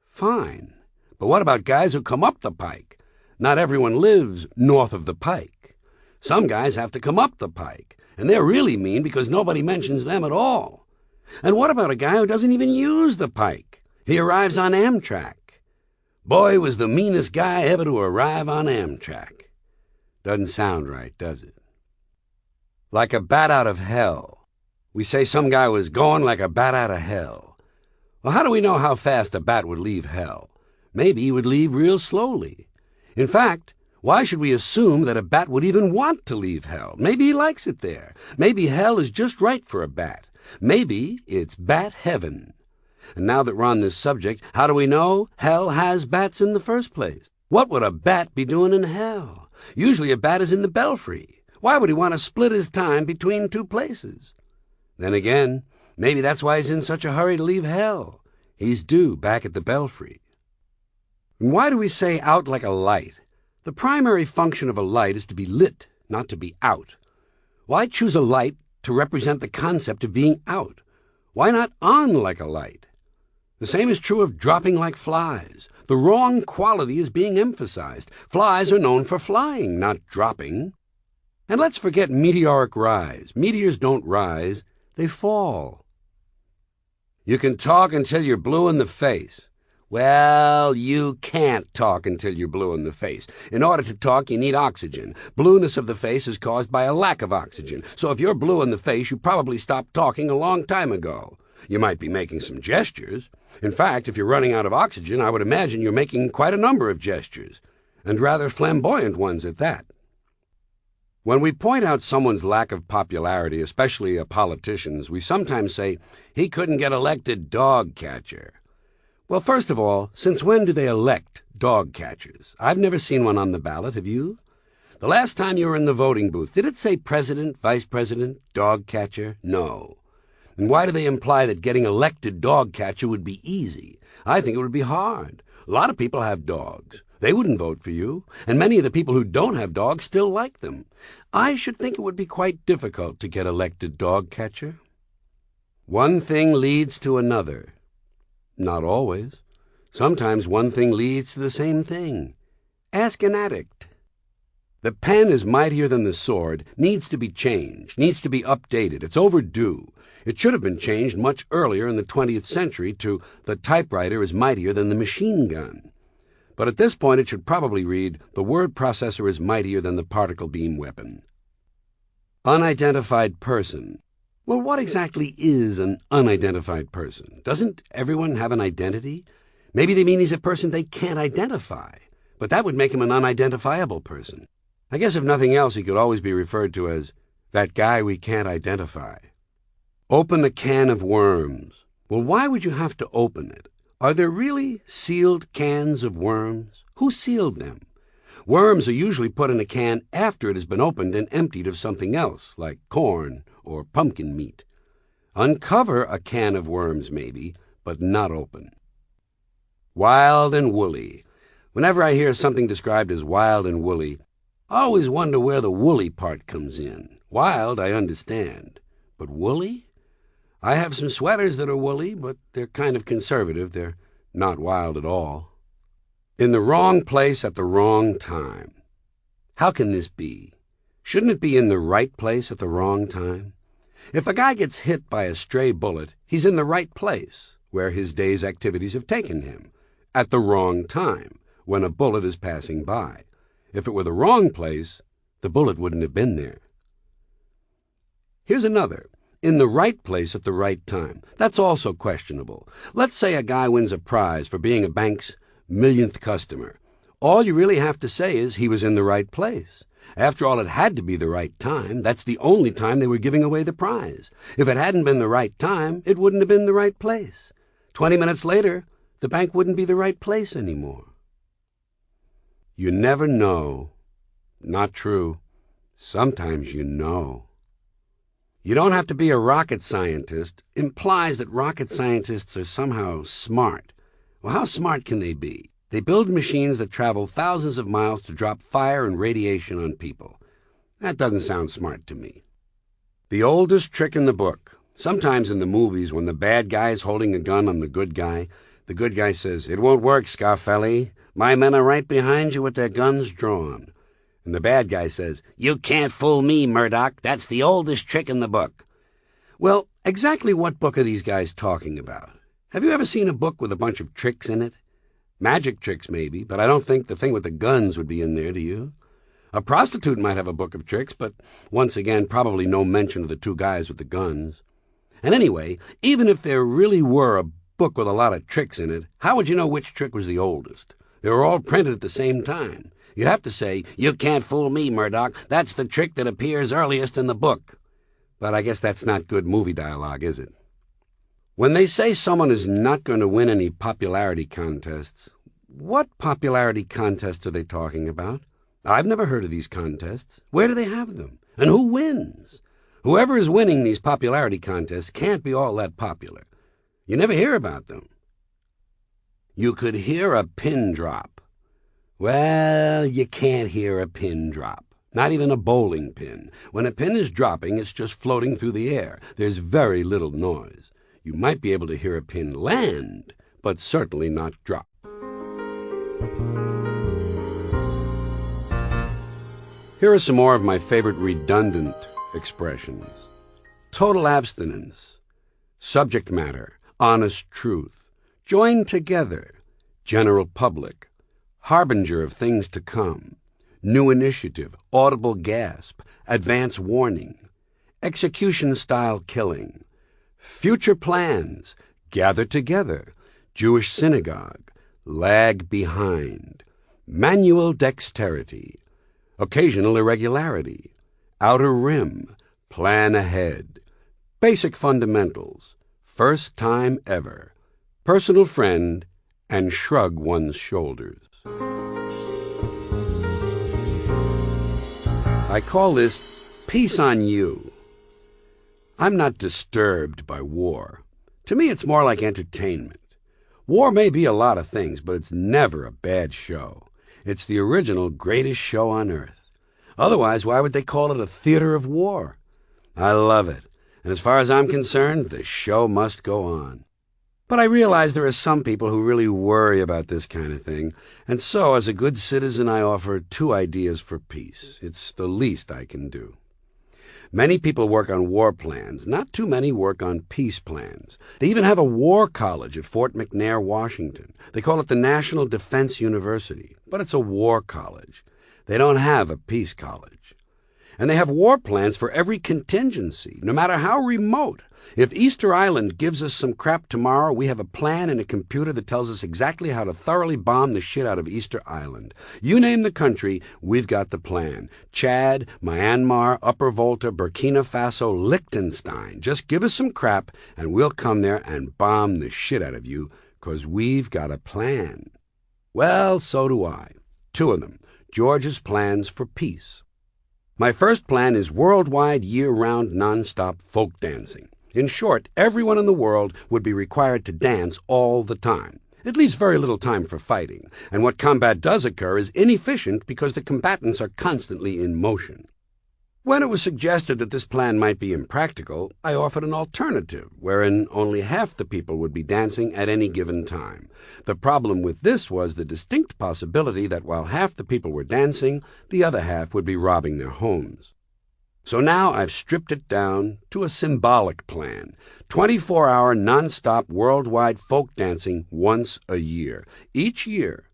Fine. But what about guys who come up the pike? Not everyone lives north of the pike. Some guys have to come up the pike, and they're really mean because nobody mentions them at all. And what about a guy who doesn't even use the pike? He arrives on Amtrak. Boy, was the meanest guy ever to arrive on Amtrak. Doesn't sound right, does it? Like a bat out of hell. We say some guy was going like a bat out of hell. Well, how do we know how fast a bat would leave hell? Maybe he would leave real slowly. In fact, why should we assume that a bat would even want to leave hell? Maybe he likes it there. Maybe hell is just right for a bat. Maybe it's bat heaven. And now that we're on this subject, how do we know hell has bats in the first place? What would a bat be doing in hell? Usually a bat is in the belfry. Why would he want to split his time between two places? Then again, maybe that's why he's in such a hurry to leave hell. He's due back at the belfry. And why do we say out like a light? The primary function of a light is to be lit, not to be out. Why choose a light to represent the concept of being out? Why not on like a light? The same is true of dropping like flies. The wrong quality is being emphasized. Flies are known for flying, not dropping. And let's forget meteoric rise. Meteors don't rise, they fall. You can talk until you're blue in the face. Well, you can't talk until you're blue in the face. In order to talk, you need oxygen. Blueness of the face is caused by a lack of oxygen. So if you're blue in the face, you probably stopped talking a long time ago. You might be making some gestures. In fact, if you're running out of oxygen, I would imagine you're making quite a number of gestures, and rather flamboyant ones at that. When we point out someone's lack of popularity, especially a politician's, we sometimes say, he couldn't get elected dog catcher. Well, first of all, since when do they elect dog catchers? I've never seen one on the ballot, have you? The last time you were in the voting booth, did it say president, vice president, dog catcher? No. And why do they imply that getting elected dog catcher would be easy? I think it would be hard. A lot of people have dogs. They wouldn't vote for you, and many of the people who don't have dogs still like them. I should think it would be quite difficult to get elected dog catcher. One thing leads to another. Not always. Sometimes one thing leads to the same thing. Ask an addict. The pen is mightier than the sword, needs to be changed, needs to be updated. It's overdue. It should have been changed much earlier in the 20th century to the typewriter is mightier than the machine gun. But at this point it should probably read, the word processor is mightier than the particle beam weapon. Unidentified person. Well, what exactly is an unidentified person? Doesn't everyone have an identity? Maybe they mean he's a person they can't identify. but that would make him an unidentifiable person. I guess if nothing else, he could always be referred to as that guy we can't identify. Open a can of worms. Well, why would you have to open it? Are there really sealed cans of worms? Who sealed them? Worms are usually put in a can after it has been opened and emptied of something else, like corn or pumpkin meat. Uncover a can of worms, maybe, but not open. Wild and woolly. Whenever I hear something described as wild and woolly, I always wonder where the woolly part comes in. Wild, I understand. But woolly? I have some sweaters that are woolly, but they're kind of conservative. They're not wild at all. In the wrong place at the wrong time. How can this be? Shouldn't it be in the right place at the wrong time? If a guy gets hit by a stray bullet, he's in the right place, where his day's activities have taken him, at the wrong time, when a bullet is passing by. If it were the wrong place, the bullet wouldn't have been there. Here's another. In the right place at the right time. That's also questionable. Let's say a guy wins a prize for being a bank's millionth customer. All you really have to say is he was in the right place. After all, it had to be the right time. That's the only time they were giving away the prize. If it hadn't been the right time, it wouldn't have been the right place. 20 minutes later, the bank wouldn't be the right place anymore. You never know. Not true. Sometimes you know. You don't have to be a rocket scientist implies that rocket scientists are somehow smart. Well, how smart can they be? They build machines that travel thousands of miles to drop fire and radiation on people. That doesn't sound smart to me. The oldest trick in the book. Sometimes in the movies, when the bad guy is holding a gun on the good guy says, "It won't work, Scarfelli. My men are right behind you with their guns drawn." And the bad guy says, "You can't fool me, Murdoch. That's the oldest trick in the book." Well, exactly what book are these guys talking about? Have you ever seen a book with a bunch of tricks in it? Magic tricks, maybe, but I don't think the thing with the guns would be in there, do you? A prostitute might have a book of tricks, but once again, probably no mention of the two guys with the guns. And anyway, even if there really were a book with a lot of tricks in it, how would you know which trick was the oldest? They were all printed at the same time. You'd have to say, "You can't fool me, Murdoch. That's the trick that appears earliest in the book." But I guess that's not good movie dialogue, is it? When they say someone is not going to win any popularity contests, what popularity contests are they talking about? I've never heard of these contests. Where do they have them? And who wins? Whoever is winning these popularity contests can't be all that popular. You never hear about them. You could hear a pin drop. Well, you can't hear a pin drop. Not even a bowling pin. When a pin is dropping, it's just floating through the air. There's very little noise. You might be able to hear a pin land, but certainly not drop. Here are some more of my favorite redundant expressions. Total abstinence. Subject matter. Honest truth. Join together. General public. Harbinger of things to come. New initiative. Audible gasp. Advance warning. Execution-style killing. Future plans. Gather together. Jewish synagogue. Lag behind. Manual dexterity. Occasional irregularity. Outer rim. Plan ahead. Basic fundamentals. First time ever. Personal friend. And shrug one's shoulders. I call this Peace on You. I'm not disturbed by war. To me, it's more like entertainment. War may be a lot of things, but it's never a bad show. It's the original greatest show on earth. Otherwise, why would they call it a theater of war? I love it. And as far as I'm concerned, the show must go on. But I realize there are some people who really worry about this kind of thing, and so, as a good citizen, I offer 2 ideas for peace. It's the least I can do. Many people work on war plans. Not too many work on peace plans. They even have a war college at Fort McNair, Washington. They call it the National Defense University, but it's a war college. They don't have a peace college. And they have war plans for every contingency, no matter how remote. If Easter Island gives us some crap tomorrow, we have a plan and a computer that tells us exactly how to thoroughly bomb the shit out of Easter Island. You name the country, we've got the plan. Chad, Myanmar, Upper Volta, Burkina Faso, Liechtenstein. Just give us some crap and we'll come there and bomb the shit out of you, 'cause we've got a plan. Well, so do I. Two of them. George's plans for peace. My first plan is worldwide, year-round, non-stop folk dancing. In short, everyone in the world would be required to dance all the time. It leaves very little time for fighting, and what combat does occur is inefficient because the combatants are constantly in motion. When it was suggested that this plan might be impractical, I offered an alternative, wherein only half the people would be dancing at any given time. The problem with this was the distinct possibility that while half the people were dancing, the other half would be robbing their homes. So now I've stripped it down to a symbolic plan. 24-hour non-stop worldwide folk dancing once a year. Each year,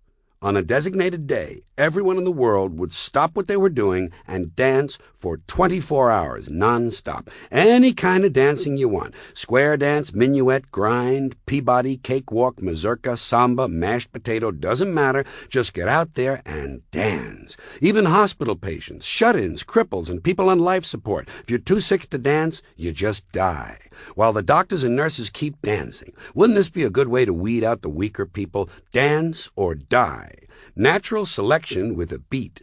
on a designated day, everyone in the world would stop what they were doing and dance for 24 hours non-stop. Any kind of dancing you want. Square dance, minuet, grind, Peabody, cakewalk, mazurka, samba, mashed potato, doesn't matter. Just get out there and dance. Even hospital patients, shut-ins, cripples, and people on life support. If you're too sick to dance, you just die. While the doctors and nurses keep dancing. Wouldn't this be a good way to weed out the weaker people? Dance or die. Natural selection with a beat.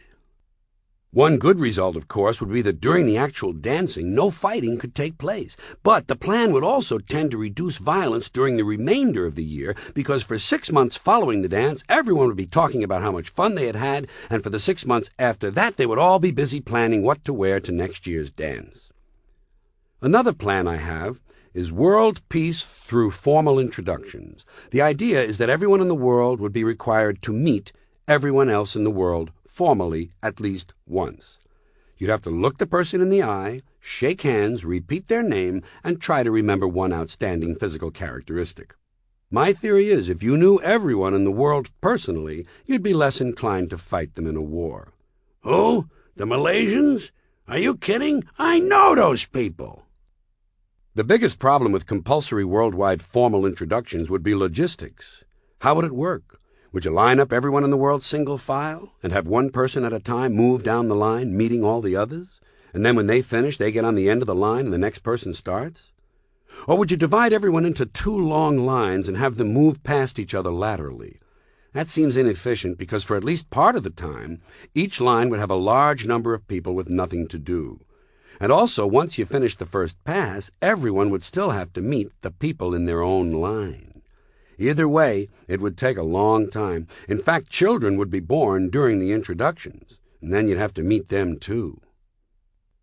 One good result, of course, would be that during the actual dancing, no fighting could take place. But the plan would also tend to reduce violence during the remainder of the year, because for 6 months following the dance, everyone would be talking about how much fun they had had, and for the 6 months after that, they would all be busy planning what to wear to next year's dance. Another plan I have is world peace through formal introductions. The idea is that everyone in the world would be required to meet everyone else in the world formally at least once. You'd have to look the person in the eye, shake hands, repeat their name, and try to remember one outstanding physical characteristic. My theory is if you knew everyone in the world personally, you'd be less inclined to fight them in a war. Who? The Malaysians? Are you kidding? I know those people. The biggest problem with compulsory worldwide formal introductions would be logistics. How would it work? Would you line up everyone in the world single file and have one person at a time move down the line, meeting all the others? And then when they finish, they get on the end of the line and the next person starts? Or would you divide everyone into 2 long lines and have them move past each other laterally? That seems inefficient because for at least part of the time, each line would have a large number of people with nothing to do. And also, once you finish the first pass, everyone would still have to meet the people in their own line. Either way, it would take a long time. In fact, children would be born during the introductions, and then you'd have to meet them too.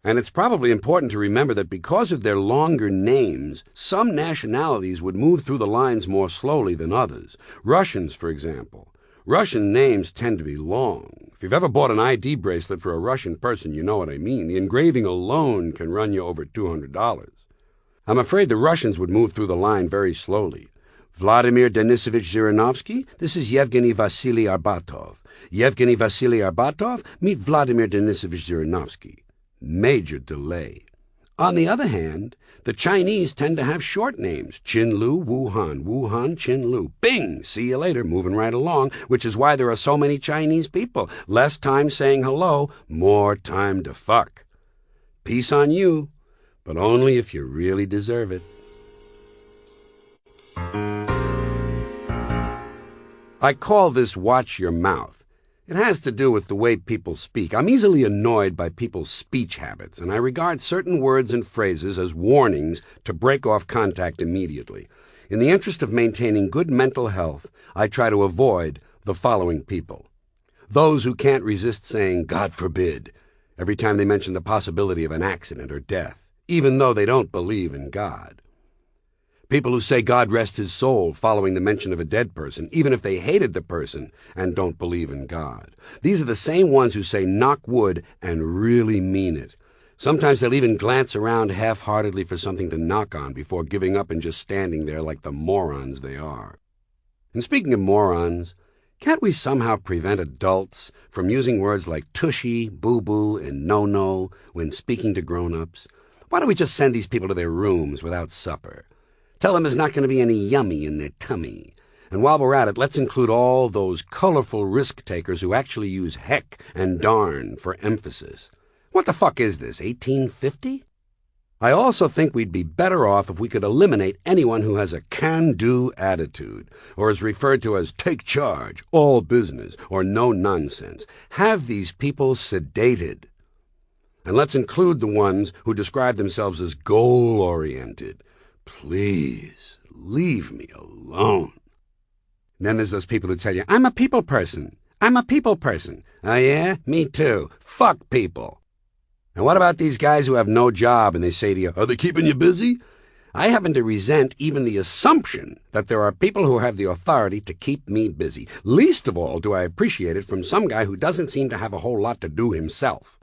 And it's probably important to remember that because of their longer names, some nationalities would move through the lines more slowly than others. Russians, for example. Russian names tend to be long. If you've ever bought an ID bracelet for a Russian person, you know what I mean. The engraving alone can run you over $200. I'm afraid the Russians would move through the line very slowly. Vladimir Denisovich Zhirinovsky, this is Yevgeny Vasily Arbatov. Yevgeny Vasily Arbatov, meet Vladimir Denisovich Zhirinovsky. Major delay. On the other hand, the Chinese tend to have short names. Qinlu, Wuhan, Wuhan, Qinlu. Bing! See you later, moving right along, which is why there are so many Chinese people. Less time saying hello, more time to fuck. Peace on you, but only if you really deserve it. I call this watch your mouth. It has to do with the way people speak. I'm easily annoyed by people's speech habits, and I regard certain words and phrases as warnings to break off contact immediately. In the interest of maintaining good mental health, I try to avoid the following people. Those who can't resist saying, God forbid, every time they mention the possibility of an accident or death, even though they don't believe in God. People who say God rest his soul following the mention of a dead person, even if they hated the person and don't believe in God. These are the same ones who say knock wood and really mean it. Sometimes they'll even glance around half-heartedly for something to knock on before giving up and just standing there like the morons they are. And speaking of morons, can't we somehow prevent adults from using words like tushy, boo-boo, and no-no when speaking to grown-ups? Why don't we just send these people to their rooms without supper? Tell them there's not going to be any yummy in their tummy. And while we're at it, let's include all those colorful risk-takers who actually use heck and darn for emphasis. What the fuck is this, 1850? I also think we'd be better off if we could eliminate anyone who has a can-do attitude, or is referred to as take charge, all business, or no nonsense. Have these people sedated. And let's include the ones who describe themselves as goal-oriented. Please, leave me alone. And then there's those people who tell you, I'm a people person. I'm a people person. Oh yeah? Me too. Fuck people. And what about these guys who have no job and they say to you, are they keeping you busy? I happen to resent even the assumption that there are people who have the authority to keep me busy. Least of all do I appreciate it from some guy who doesn't seem to have a whole lot to do himself.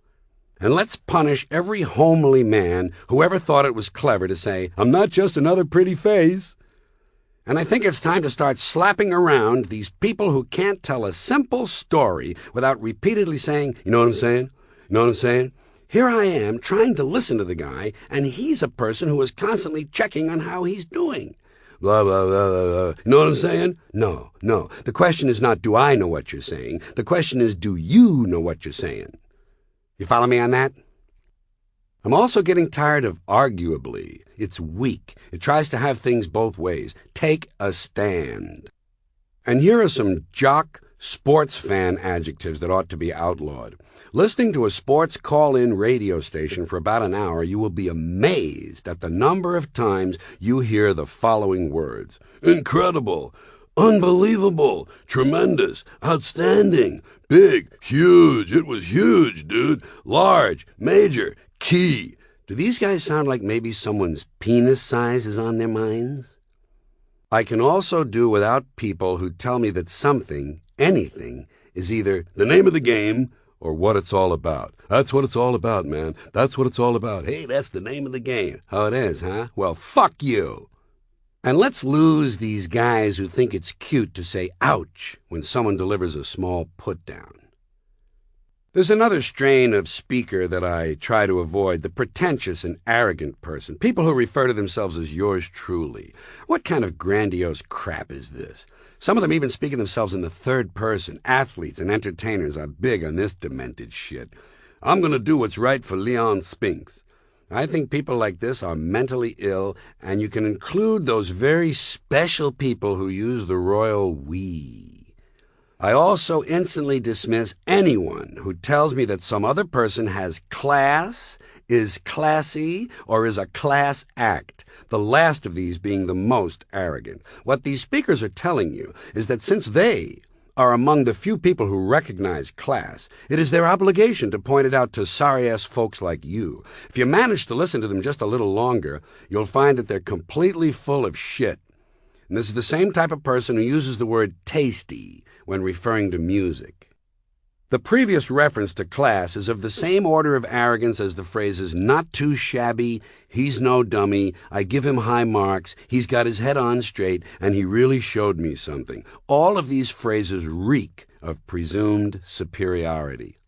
And let's punish every homely man who ever thought it was clever to say, I'm not just another pretty face. And I think it's time to start slapping around these people who can't tell a simple story without repeatedly saying, you know what I'm saying? You know what I'm saying? Here I am trying to listen to the guy, and he's a person who is constantly checking on how he's doing. Blah, blah, blah, blah, blah. You know what I'm saying? No. The question is not, do I know what you're saying? The question is, do you know what you're saying? You follow me on that? I'm also getting tired of arguably. It's weak. It tries to have things both ways. Take a stand. And here are some jock sports fan adjectives that ought to be outlawed. Listening to a sports call-in radio station for about an hour, you will be amazed at the number of times you hear the following words. Incredible, unbelievable, tremendous, outstanding, big, huge, it was huge, dude, large, major, key. Do these guys sound like maybe someone's penis size is on their minds? I can also do without people who tell me that something, anything, is either the name of the game or what it's all about. That's what it's all about, man. That's what it's all about. Hey, that's the name of the game. How it is, huh? Well, fuck you. And let's lose these guys who think it's cute to say ouch when someone delivers a small put-down. There's another strain of speaker that I try to avoid, the pretentious and arrogant person. People who refer to themselves as yours truly. What kind of grandiose crap is this? Some of them even speak of themselves in the third person. Athletes and entertainers are big on this demented shit. I'm going to do what's right for Leon Spinks. I think people like this are mentally ill, and you can include those very special people who use the royal we. I also instantly dismiss anyone who tells me that some other person has class, is classy, or is a class act, the last of these being the most arrogant. What these speakers are telling you is that since they are among the few people who recognize class, it is their obligation to point it out to sorry-ass folks like you. If you manage to listen to them just a little longer, you'll find that they're completely full of shit. And this is the same type of person who uses the word tasty when referring to music. The previous reference to class is of the same order of arrogance as the phrases not too shabby, he's no dummy, I give him high marks, he's got his head on straight, and he really showed me something. All of these phrases reek of presumed superiority.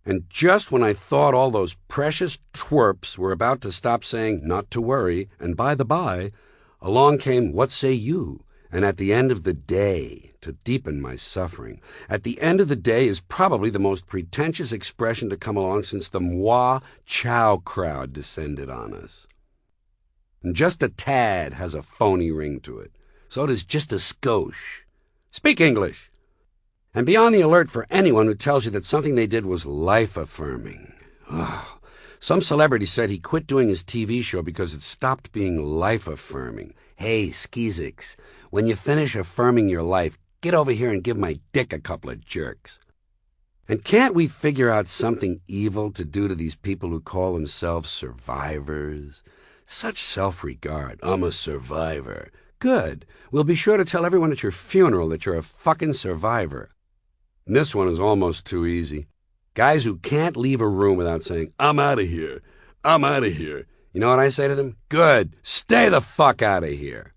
And just when I thought all those precious twerps were about to stop saying not to worry, and by the by, along came what say you, and at the end of the day, to deepen my suffering. At the end of the day is probably the most pretentious expression to come along since the moi chow crowd descended on us. And just a tad has a phony ring to it. So does just a skosh. Speak English. And be on the alert for anyone who tells you that something they did was life-affirming. Oh, some celebrity said he quit doing his TV show because it stopped being life-affirming. Hey, Skeezix, when you finish affirming your life, get over here and give my dick a couple of jerks. And can't we figure out something evil to do to these people who call themselves survivors? Such self-regard. I'm a survivor. Good. We'll be sure to tell everyone at your funeral that you're a fucking survivor. And this one is almost too easy. Guys who can't leave a room without saying, I'm out of here. I'm out of here. You know what I say to them? Good. Stay the fuck out of here.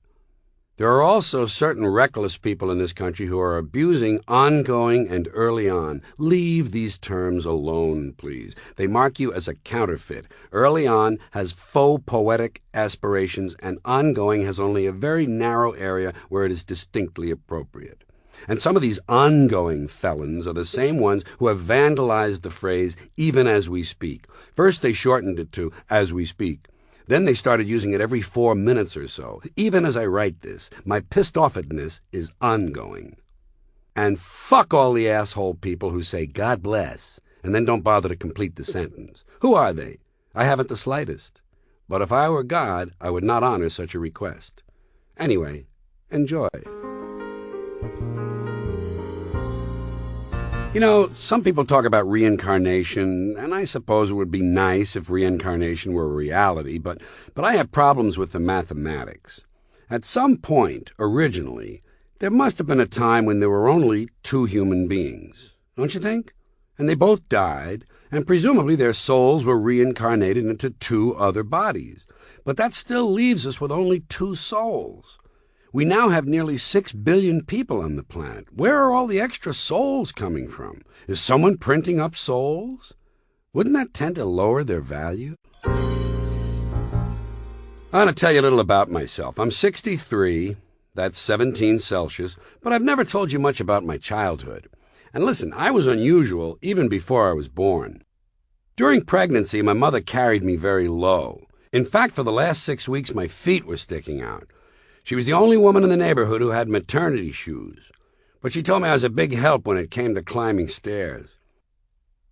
There are also certain reckless people in this country who are abusing ongoing and early on. Leave these terms alone, please. They mark you as a counterfeit. Early on has faux poetic aspirations, and ongoing has only a very narrow area where it is distinctly appropriate. And some of these ongoing felons are the same ones who have vandalized the phrase, even as we speak. First they shortened it to, as we speak. Then they started using it every 4 minutes or so. Even as I write this, my pissed-offedness is ongoing. And fuck all the asshole people who say, God bless, and then don't bother to complete the sentence. Who are they? I haven't the slightest. But if I were God, I would not honor such a request. Anyway, enjoy. You know, some people talk about reincarnation, and I suppose it would be nice if reincarnation were a reality, but I have problems with the mathematics. At some point, originally, there must have been a time when there were only 2 human beings, don't you think? And they both died, and presumably their souls were reincarnated into 2 other bodies. But that still leaves us with only 2 souls. We now have nearly 6 billion people on the planet. Where are all the extra souls coming from? Is someone printing up souls? Wouldn't that tend to lower their value? I want to tell you a little about myself. I'm 63, that's 17 Celsius, but I've never told you much about my childhood. And listen, I was unusual even before I was born. During pregnancy, my mother carried me very low. In fact, for the last 6 weeks, my feet were sticking out. She was the only woman in the neighborhood who had maternity shoes, but she told me I was a big help when it came to climbing stairs.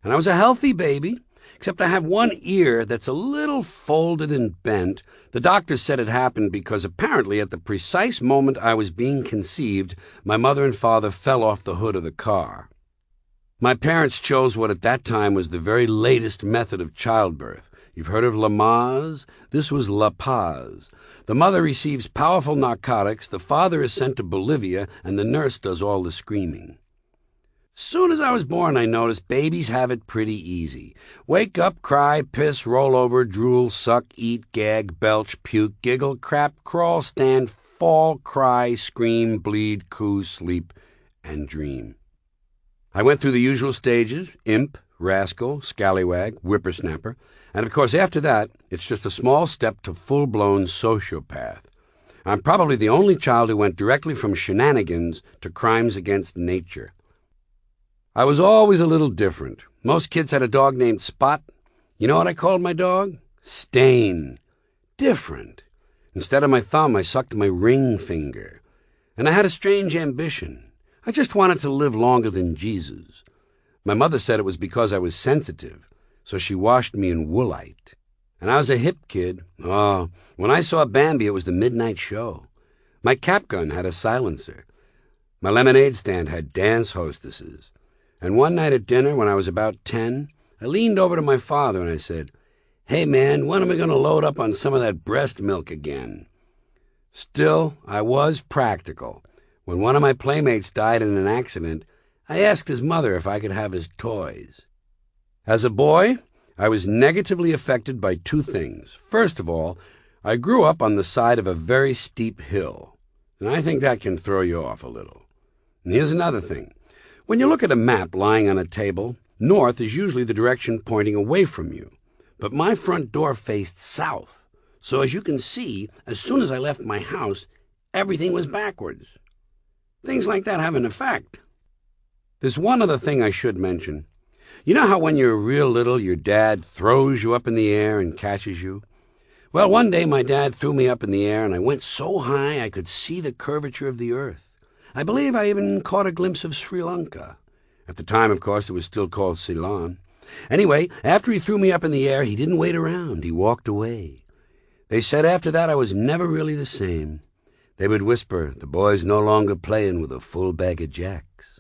And I was a healthy baby, except I have one ear that's a little folded and bent. The doctor said it happened because apparently at the precise moment I was being conceived, my mother and father fell off the hood of the car. My parents chose what at that time was the very latest method of childbirth. You've heard of Lamaze? This was La Paz. The mother receives powerful narcotics, the father is sent to Bolivia, and the nurse does all the screaming. Soon as I was born, I noticed babies have it pretty easy. Wake up, cry, piss, roll over, drool, suck, eat, gag, belch, puke, giggle, crap, crawl, stand, fall, cry, scream, bleed, coo, sleep, and dream. I went through the usual stages: imp, rascal, scallywag, whippersnapper, and of course after that, it's just a small step to full-blown sociopath. I'm probably the only child who went directly from shenanigans to crimes against nature. I was always a little different. Most kids had a dog named Spot. You know what I called my dog? Stain. Different. Instead of my thumb, I sucked my ring finger. And I had a strange ambition. I just wanted to live longer than Jesus. My mother said it was because I was sensitive, so she washed me in woolite. And I was a hip kid. Oh, when I saw Bambi, it was the midnight show. My cap gun had a silencer. My lemonade stand had dance hostesses. And one night at dinner, when I was about 10, I leaned over to my father and I said, "Hey man, when am I going to load up on some of that breast milk again?" Still, I was practical. When one of my playmates died in an accident, I asked his mother if I could have his toys. As a boy, I was negatively affected by 2 things. First of all, I grew up on the side of a very steep hill, and I think that can throw you off a little. And here's another thing. When you look at a map lying on a table, north is usually the direction pointing away from you. But my front door faced south, so as you can see, as soon as I left my house, everything was backwards. Things like that have an effect. There's one other thing I should mention. You know how when you're real little, your dad throws you up in the air and catches you? Well, one day my dad threw me up in the air, and I went so high I could see the curvature of the earth. I believe I even caught a glimpse of Sri Lanka. At the time, of course, it was still called Ceylon. Anyway, after he threw me up in the air, he didn't wait around. He walked away. They said after that I was never really the same. They would whisper, "The boy's no longer playing with a full bag of jacks."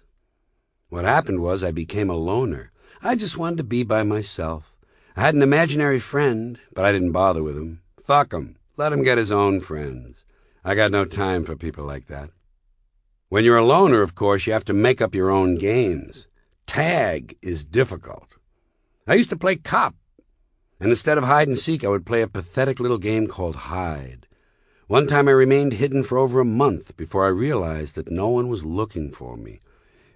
What happened was I became a loner. I just wanted to be by myself. I had an imaginary friend, but I didn't bother with him. Fuck him. Let him get his own friends. I got no time for people like that. When you're a loner, of course, you have to make up your own games. Tag is difficult. I used to play cop, and instead of hide and seek, I would play a pathetic little game called hide. One time I remained hidden for over a month before I realized that no one was looking for me.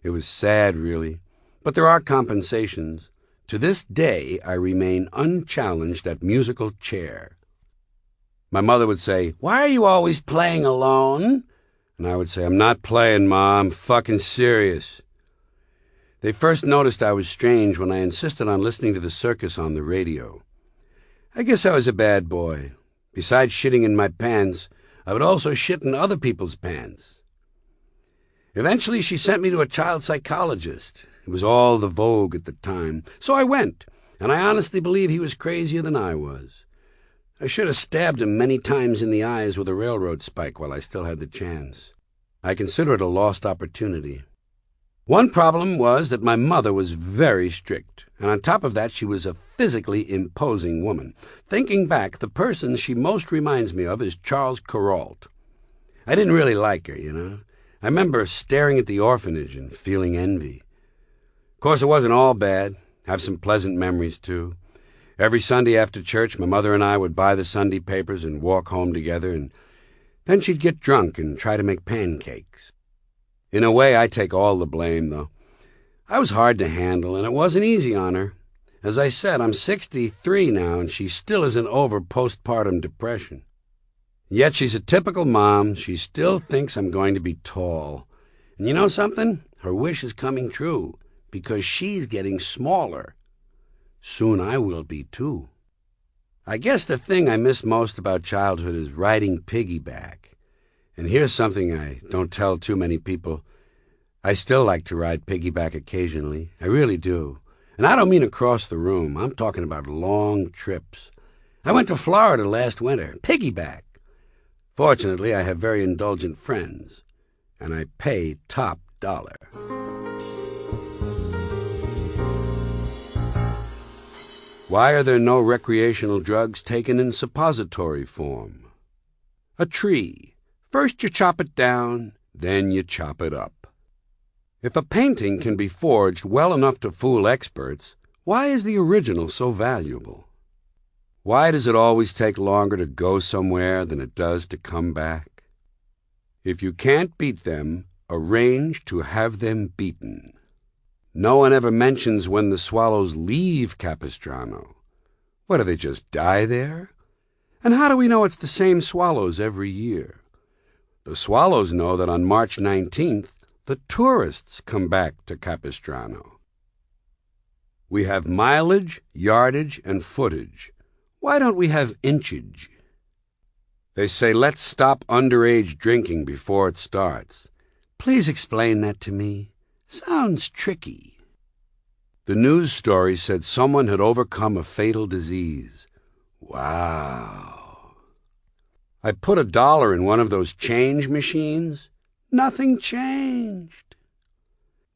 It was sad, really, but there are compensations. To this day, I remain unchallenged at musical chair. My mother would say, "Why are you always playing alone?" And I would say, "I'm not playing, Ma, I'm fucking serious." They first noticed I was strange when I insisted on listening to the circus on the radio. I guess I was a bad boy. Besides shitting in my pants, I would also shit in other people's pants. Eventually, she sent me to a child psychologist. It was all the vogue at the time. So I went, and I honestly believe he was crazier than I was. I should have stabbed him many times in the eyes with a railroad spike while I still had the chance. I consider it a lost opportunity. One problem was that my mother was very strict, and on top of that she was a physically imposing woman. Thinking back, the person she most reminds me of is Charles Carlin. I didn't really like her, you know. I remember staring at the orphanage and feeling envy. Of course, it wasn't all bad. I have some pleasant memories, too. Every Sunday after church, my mother and I would buy the Sunday papers and walk home together, and then she'd get drunk and try to make pancakes. In a way, I take all the blame, though. I was hard to handle, and it wasn't easy on her. As I said, I'm 63 now, and she still isn't over postpartum depression. Yet she's a typical mom. She still thinks I'm going to be tall. And you know something? Her wish is coming true, because she's getting smaller. Soon I will be, too. I guess the thing I miss most about childhood is riding piggyback. And here's something I don't tell too many people. I still like to ride piggyback occasionally. I really do. And I don't mean across the room. I'm talking about long trips. I went to Florida last winter. Piggyback. Fortunately, I have very indulgent friends. And I pay top dollar. Why are there no recreational drugs taken in suppository form? A tree. First you chop it down, then you chop it up. If a painting can be forged well enough to fool experts, why is the original so valuable? Why does it always take longer to go somewhere than it does to come back? If you can't beat them, arrange to have them beaten. No one ever mentions when the swallows leave Capistrano. What, do they just die there? And how do we know it's the same swallows every year? The swallows know that on March 19th, the tourists come back to Capistrano. We have mileage, yardage, and footage. Why don't we have inchage? They say, let's stop underage drinking before it starts. Please explain that to me. Sounds tricky. The news story said someone had overcome a fatal disease. Wow. I put $1 in one of those change machines. Nothing changed.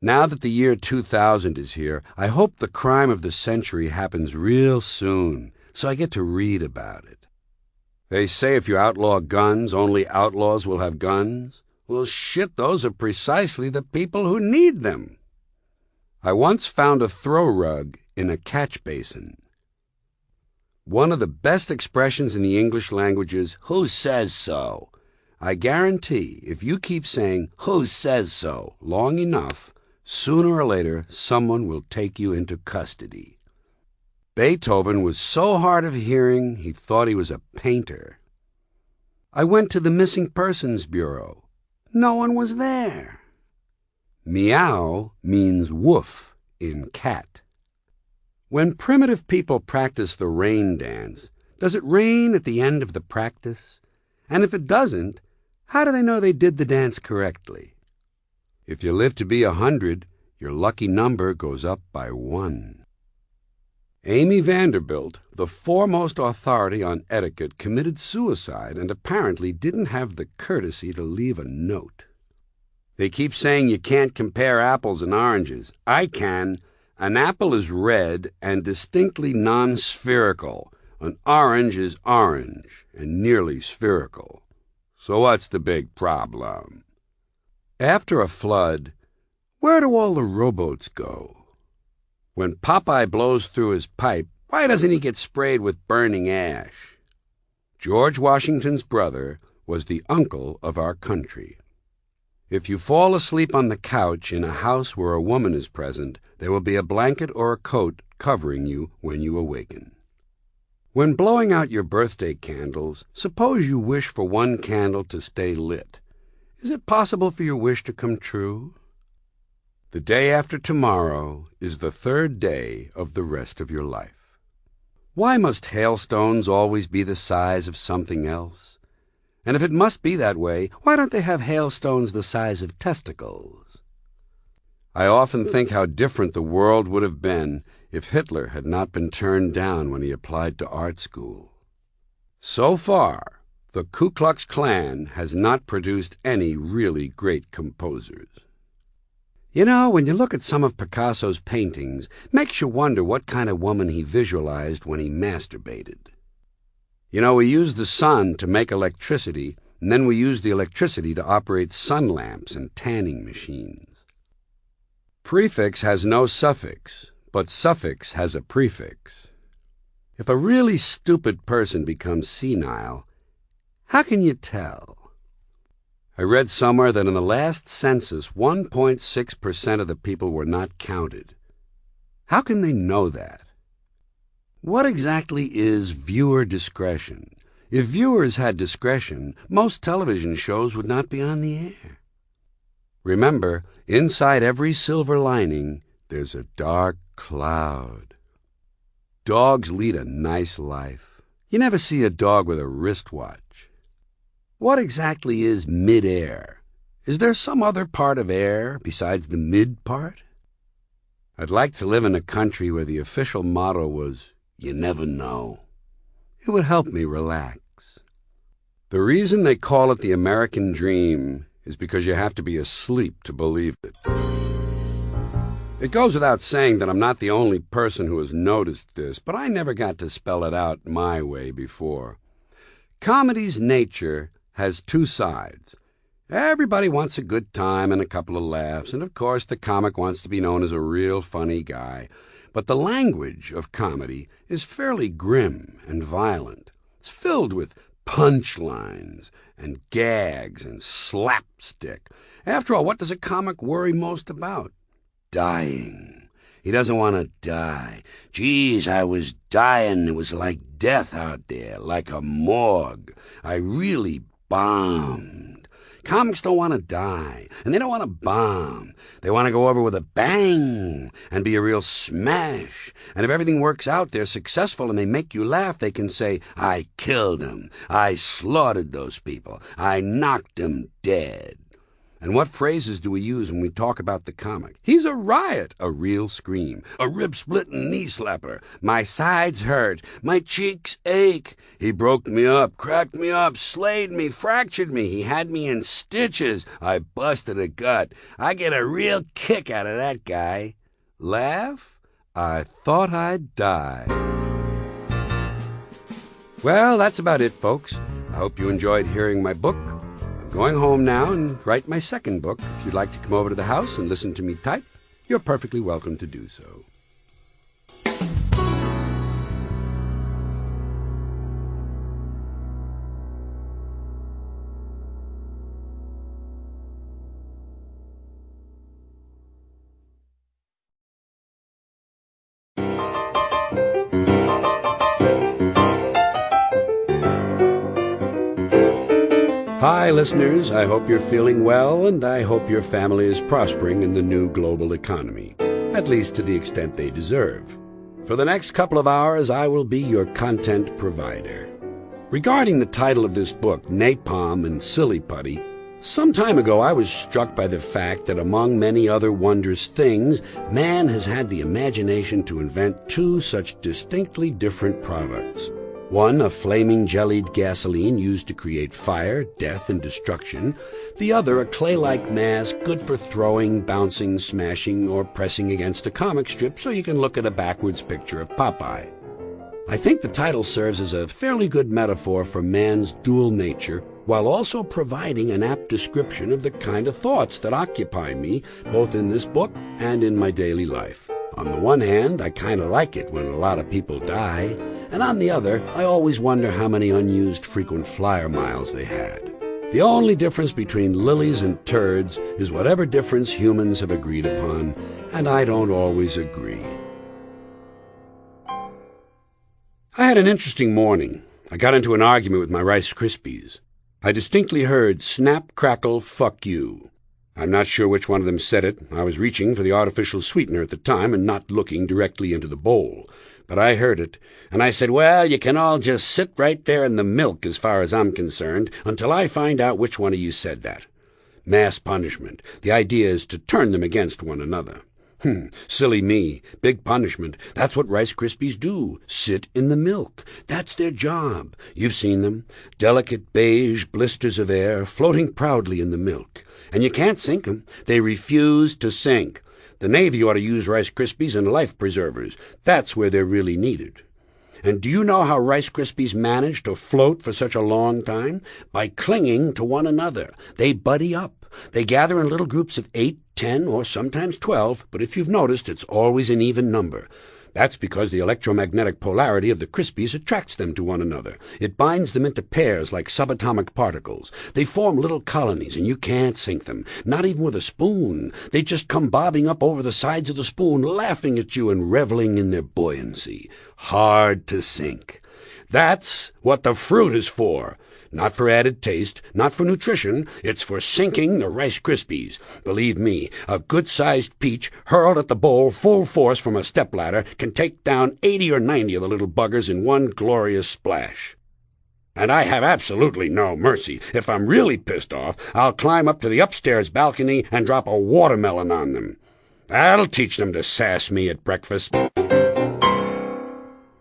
Now that the year 2000 is here, I hope the crime of the century happens real soon, so I get to read about it. They say if you outlaw guns, only outlaws will have guns. Well, shit, those are precisely the people who need them. I once found a throw rug in a catch basin. One of the best expressions in the English language is, "Who says so?" I guarantee if you keep saying, "Who says so?" long enough, sooner or later someone will take you into custody. Beethoven was so hard of hearing he thought he was a painter. I went to the Missing Persons Bureau. No one was there. Meow means woof in cat. When primitive people practice the rain dance, does it rain at the end of the practice? And if it doesn't, how do they know they did the dance correctly? If you live to be 100, your lucky number goes up by 1. Amy Vanderbilt, the foremost authority on etiquette, committed suicide and apparently didn't have the courtesy to leave a note. They keep saying you can't compare apples and oranges. I can. An apple is red and distinctly non-spherical. An orange is orange and nearly spherical. So what's the big problem? After a flood, where do all the rowboats go? When Popeye blows through his pipe, why doesn't he get sprayed with burning ash? George Washington's brother was the uncle of our country. If you fall asleep on the couch in a house where a woman is present, there will be a blanket or a coat covering you when you awaken. When blowing out your birthday candles, suppose you wish for one candle to stay lit. Is it possible for your wish to come true? The day after tomorrow is the third day of the rest of your life. Why must hailstones always be the size of something else? And if it must be that way, why don't they have hailstones the size of testicles? I often think how different the world would have been if Hitler had not been turned down when he applied to art school. So far, the Ku Klux Klan has not produced any really great composers. You know, when you look at some of Picasso's paintings, it makes you wonder what kind of woman he visualized when he masturbated. You know, we use the sun to make electricity, and then we use the electricity to operate sun lamps and tanning machines. Prefix has no suffix, but suffix has a prefix. If a really stupid person becomes senile, how can you tell? I read somewhere that in the last census, 1.6% of the people were not counted. How can they know that? What exactly is viewer discretion? If viewers had discretion, most television shows would not be on the air. Remember, inside every silver lining, there's a dark cloud. Dogs lead a nice life. You never see a dog with a wristwatch. What exactly is mid-air? Is there some other part of air besides the mid part? I'd like to live in a country where the official motto was, "You never know." It would help me relax. The reason they call it the American dream is because you have to be asleep to believe it. It goes without saying that I'm not the only person who has noticed this, but I never got to spell it out my way before. Comedy's nature has two sides. Everybody wants a good time and a couple of laughs, and of course the comic wants to be known as a real funny guy. But the language of comedy is fairly grim and violent. It's filled with punchlines and gags and slapstick. After all, what does a comic worry most about? Dying. He doesn't want to die. Geez, I was dying. It was like death out there, like a morgue. I really bombed. Comics don't want to die, and they don't want to bomb. They want to go over with a bang and be a real smash. And if everything works out, they're successful, and they make you laugh, they can say, "I killed them. I slaughtered those people. I knocked them dead." And what phrases do we use when we talk about the comic? He's a riot, a real scream, a rib-splitting knee-slapper. My sides hurt, my cheeks ache. He broke me up, cracked me up, slayed me, fractured me. He had me in stitches. I busted a gut. I get a real kick out of that guy. Laugh? I thought I'd die. Well, that's about it, folks. I hope you enjoyed hearing my book. Going home now and write my second book. If you'd like to come over to the house and listen to me type, you're perfectly welcome to do so. Hi, listeners. I hope you're feeling well, and I hope your family is prospering in the new global economy, at least to the extent they deserve. For the next couple of hours, I will be your content provider. Regarding the title of this book, Napalm and Silly Putty, some time ago I was struck by the fact that among many other wondrous things, man has had the imagination to invent two such distinctly different products. One, a flaming jellied gasoline used to create fire, death, and destruction. The other, a clay-like mass good for throwing, bouncing, smashing, or pressing against a comic strip so you can look at a backwards picture of Popeye. I think the title serves as a fairly good metaphor for man's dual nature, while also providing an apt description of the kind of thoughts that occupy me, both in this book and in my daily life. On the one hand, I kind of like it when a lot of people die, and on the other, I always wonder how many unused frequent flyer miles they had. The only difference between lilies and turds is whatever difference humans have agreed upon, and I don't always agree. I had an interesting morning. I got into an argument with my Rice Krispies. I distinctly heard snap, crackle, fuck you. I'm not sure which one of them said it. I was reaching for the artificial sweetener at the time and not looking directly into the bowl. But I heard it, and I said, well, you can all just sit right there in the milk as far as I'm concerned until I find out which one of you said that. Mass punishment. The idea is to turn them against one another. Silly me. Big punishment. That's what Rice Krispies do. Sit in the milk. That's their job. You've seen them. Delicate beige blisters of air floating proudly in the milk. And you can't sink 'em. They refuse to sink. The Navy ought to use Rice Krispies and life preservers. That's where they're really needed. And do you know how Rice Krispies manage to float for such a long time? By clinging to one another. They buddy up. They gather in little groups of 8, 10, or sometimes 12, but if you've noticed, it's always an even number. That's because the electromagnetic polarity of the Krispies attracts them to one another. It binds them into pairs like subatomic particles. They form little colonies, and you can't sink them, not even with a spoon. They just come bobbing up over the sides of the spoon, laughing at you and reveling in their buoyancy. Hard to sink. That's what the fruit is for. Not for added taste, not for nutrition. It's for sinking the Rice Krispies. Believe me, a good-sized peach hurled at the bowl full force from a stepladder can take down 80 or 90 of the little buggers in one glorious splash. And I have absolutely no mercy. If I'm really pissed off, I'll climb up to the upstairs balcony and drop a watermelon on them. That'll teach them to sass me at breakfast.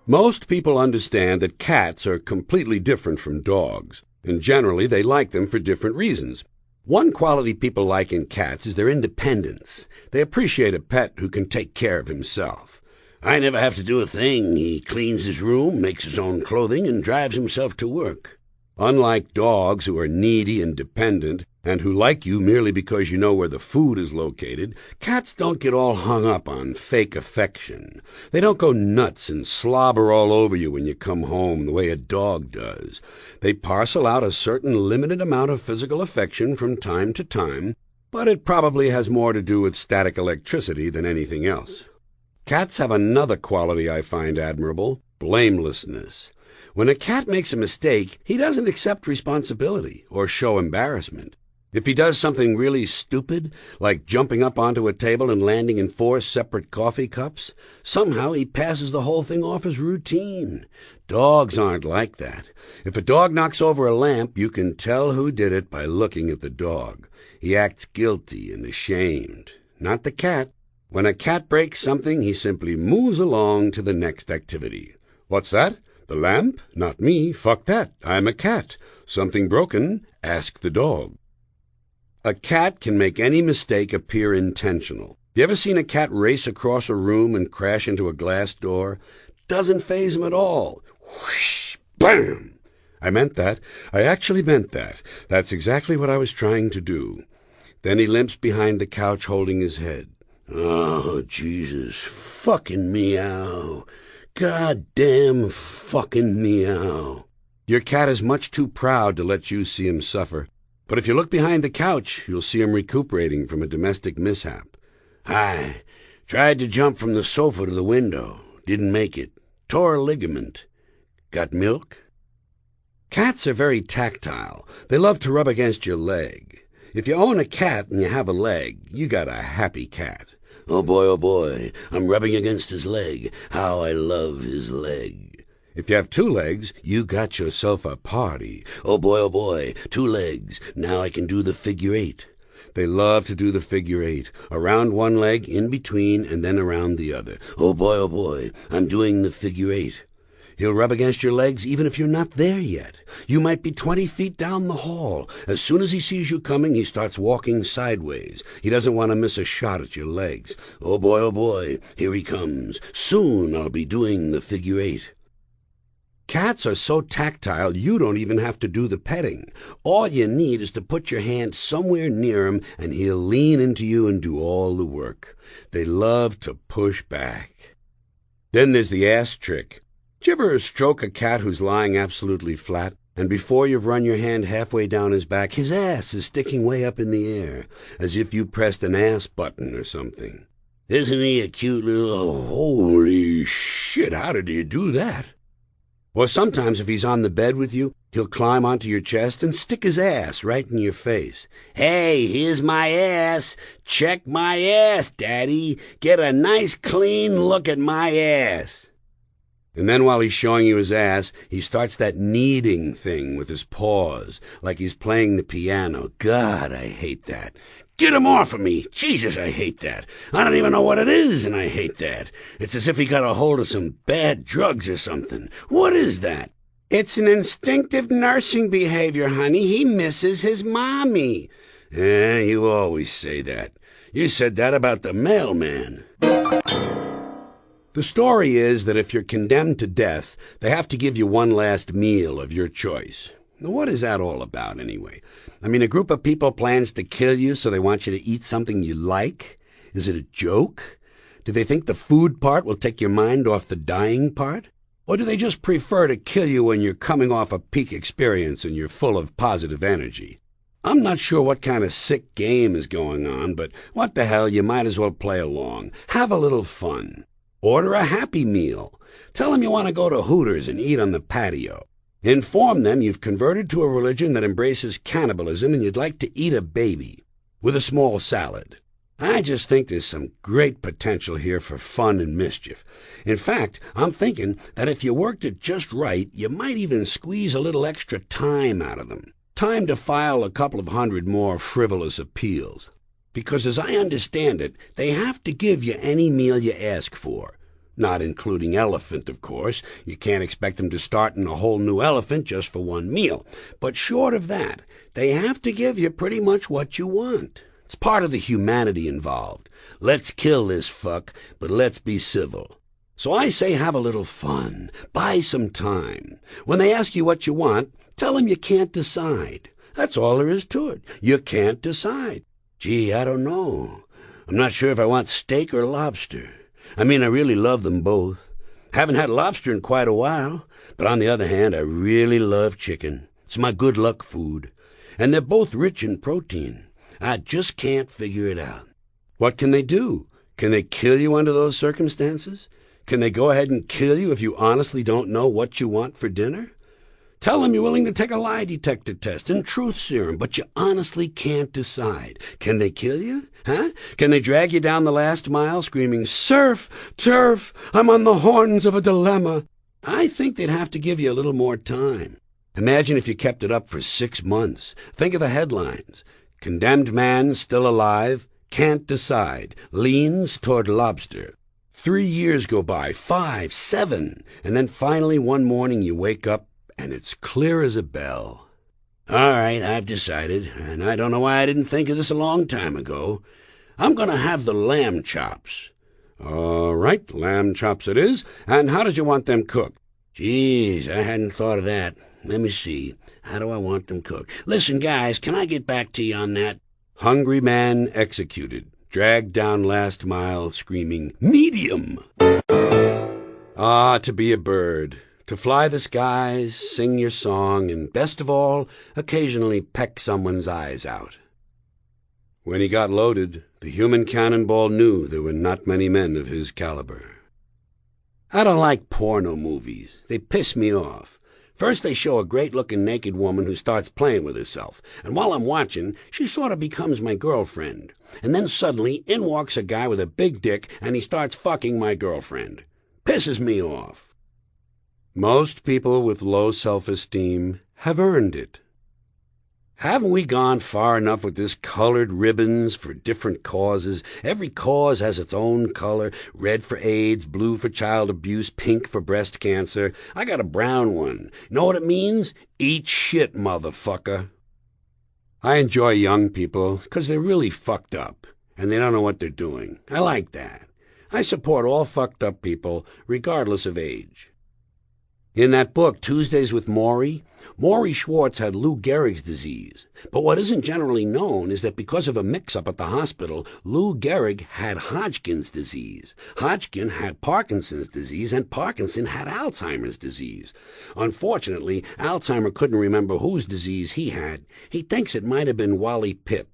Most people understand that cats are completely different from dogs, and generally they like them for different reasons. One quality people like in cats is their independence. They appreciate a pet who can take care of himself. I never have to do a thing. He cleans his room, makes his own clothing, and drives himself to work. Unlike dogs who are needy and dependent, and who like you merely because you know where the food is located, cats don't get all hung up on fake affection. They don't go nuts and slobber all over you when you come home the way a dog does. They parcel out a certain limited amount of physical affection from time to time, but it probably has more to do with static electricity than anything else. Cats have another quality I find admirable: blamelessness. When a cat makes a mistake, he doesn't accept responsibility or show embarrassment. If he does something really stupid, like jumping up onto a table and landing in 4 separate coffee cups, somehow he passes the whole thing off as routine. Dogs aren't like that. If a dog knocks over a lamp, you can tell who did it by looking at the dog. He acts guilty and ashamed. Not the cat. When a cat breaks something, he simply moves along to the next activity. What's that? The lamp? Not me. Fuck that. I'm a cat. Something broken? Ask the dog. A cat can make any mistake appear intentional. You ever seen a cat race across a room and crash into a glass door? Doesn't faze him at all. Whoosh! Bam! I meant that. I actually meant that. That's exactly what I was trying to do. Then he limps behind the couch holding his head. Oh, Jesus. Fucking meow. Goddamn fucking meow. Your cat is much too proud to let you see him suffer. But if you look behind the couch, you'll see him recuperating from a domestic mishap. I tried to jump from the sofa to the window. Didn't make it. Tore a ligament. Got milk? Cats are very tactile. They love to rub against your leg. If you own a cat and you have a leg, you got a happy cat. Oh boy, I'm rubbing against his leg. How I love his leg. If you have 2 legs, you got yourself a party. Oh boy, 2 legs. Now I can do the figure 8. They love to do the figure 8. Around one leg, in between, and then around the other. Oh boy, I'm doing the figure 8. He'll rub against your legs even if you're not there yet. You might be 20 feet down the hall. As soon as he sees you coming, he starts walking sideways. He doesn't want to miss a shot at your legs. Oh boy, here he comes. Soon I'll be doing the figure 8. Cats are so tactile, you don't even have to do the petting. All you need is to put your hand somewhere near him, and he'll lean into you and do all the work. They love to push back. Then there's the ass trick. Did you ever stroke a cat who's lying absolutely flat And before you've run your hand halfway down his back, his ass is sticking way up in the air, as if you pressed an ass button or something. Isn't he a cute little... Oh, holy shit, how did he do that? Or sometimes if he's on the bed with you, he'll climb onto your chest and stick his ass right in your face. Hey, here's my ass. Check my ass, Daddy. Get a nice clean look at my ass. And then while he's showing you his ass, he starts that kneading thing with his paws, like he's playing the piano. God, I hate that. Get him off of me! Jesus, I hate that. I don't even know what it is, and I hate that. It's as if he got a hold of some bad drugs or something. What is that? It's an instinctive nursing behavior, honey. He misses his mommy. You always say that. You said that about the mailman. The story is that if you're condemned to death, they have to give you one last meal of your choice. Now, what is that all about, anyway? I mean, a group of people plans to kill you, so they want you to eat something you like? Is it a joke? Do they think the food part will take your mind off the dying part? Or do they just prefer to kill you when you're coming off a peak experience and you're full of positive energy? I'm not sure what kind of sick game is going on, but what the hell, you might as well play along. Have a little fun. Order a Happy Meal. Tell them you want to go to Hooters and eat on the patio. Inform them you've converted to a religion that embraces cannibalism and you'd like to eat a baby with a small salad. I just think there's some great potential here for fun and mischief. In fact, I'm thinking that if you worked it just right, you might even squeeze a little extra time out of them. Time to file a couple of hundred more frivolous appeals. Because as I understand it, they have to give you any meal you ask for. Not including elephant, of course. You can't expect them to start in a whole new elephant just for one meal. But short of that, they have to give you pretty much what you want. It's part of the humanity involved. Let's kill this fuck, but let's be civil. So I say have a little fun. Buy some time. When they ask you what you want, tell them you can't decide. That's all there is to it. You can't decide. Gee, I don't know. I'm not sure if I want steak or lobster. I mean, I really love them both. Haven't had lobster in quite a while, but on the other hand, I really love chicken. It's my good luck food. And they're both rich in protein. I just can't figure it out. What can they do? Can they kill you under those circumstances? Can they go ahead and kill you if you honestly don't know what you want for dinner? Tell them you're willing to take a lie detector test and truth serum, but you honestly can't decide. Can they kill you? Huh? Can they drag you down the last mile screaming, "Surf! Turf! I'm on the horns of a dilemma"? I think they'd have to give you a little more time. Imagine if you kept it up for 6 months. Think of the headlines. Condemned man still alive, can't decide, leans toward lobster. 3 years go by, 5, 7, and then finally one morning you wake up and it's clear as a bell. All right, I've decided, and I don't know why I didn't think of this a long time ago. I'm going to have the lamb chops. All right, lamb chops it is. And how did you want them cooked? Geez, I hadn't thought of that. Let me see. How do I want them cooked? Listen, guys, can I get back to you on that? Hungry man executed, dragged down last mile, screaming, "Medium!" Ah, to be a bird. To fly the skies, sing your song, and best of all, occasionally peck someone's eyes out. When he got loaded, the human cannonball knew there were not many men of his caliber. I don't like porno movies. They piss me off. First they show a great-looking naked woman who starts playing with herself, and while I'm watching, she sort of becomes my girlfriend. And then suddenly, in walks a guy with a big dick, and he starts fucking my girlfriend. Pisses me off. Most people with low self-esteem have earned it. Haven't we gone far enough with this colored ribbons for different causes? Every cause has its own color. Red for AIDS, blue for child abuse, pink for breast cancer. I got a brown one. Know what it means? Eat shit, motherfucker. I enjoy young people because they're really fucked up and they don't know what they're doing. I like that. I support all fucked up people regardless of age. In that book, Tuesdays with Maury, Maury Schwartz had Lou Gehrig's disease. But what isn't generally known is that because of a mix-up at the hospital, Lou Gehrig had Hodgkin's disease. Hodgkin had Parkinson's disease, and Parkinson had Alzheimer's disease. Unfortunately, Alzheimer couldn't remember whose disease he had. He thinks it might have been Wally Pipp.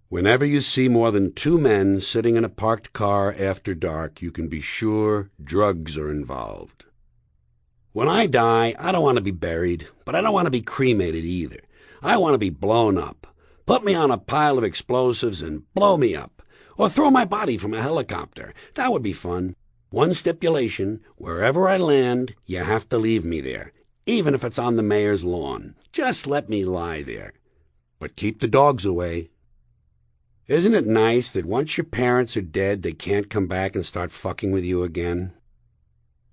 Whenever you see more than two men sitting in a parked car after dark, you can be sure drugs are involved. When I die, I don't want to be buried, but I don't want to be cremated either. I want to be blown up. Put me on a pile of explosives and blow me up. Or throw my body from a helicopter. That would be fun. One stipulation, wherever I land, you have to leave me there. Even if it's on the mayor's lawn. Just let me lie there. But keep the dogs away. Isn't it nice that once your parents are dead, they can't come back and start fucking with you again?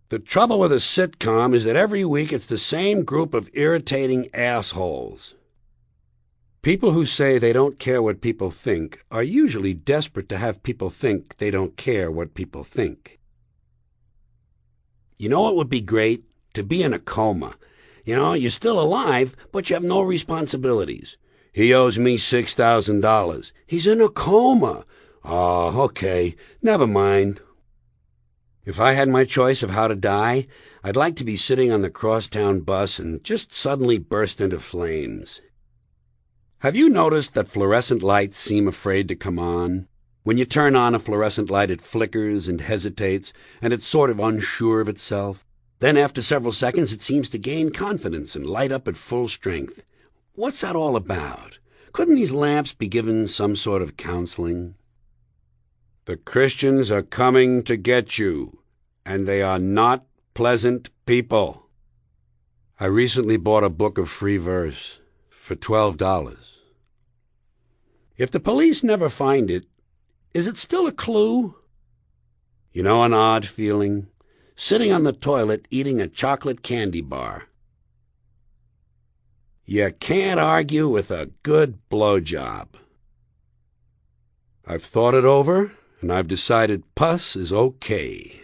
The trouble with a sitcom is that every week it's the same group of irritating assholes. People who say they don't care what people think are usually desperate to have people think they don't care what people think. You know what would be great? To be in a coma. You're still alive, but you have no responsibilities. He owes me $6,000. He's in a coma. Oh, okay. Never mind. If I had my choice of how to die, I'd like to be sitting on the crosstown bus and just suddenly burst into flames. Have you noticed that fluorescent lights seem afraid to come on? When you turn on a fluorescent light, it flickers and hesitates, and it's sort of unsure of itself. Then after several seconds, it seems to gain confidence and light up at full strength. What's that all about? Couldn't these lamps be given some sort of counseling? The Christians are coming to get you, and they are not pleasant people. I recently bought a book of free verse for $12. If the police never find it, is it still a clue? You know an odd feeling? Sitting on the toilet eating a chocolate candy bar. You can't argue with a good blowjob. I've thought it over, and I've decided pus is okay.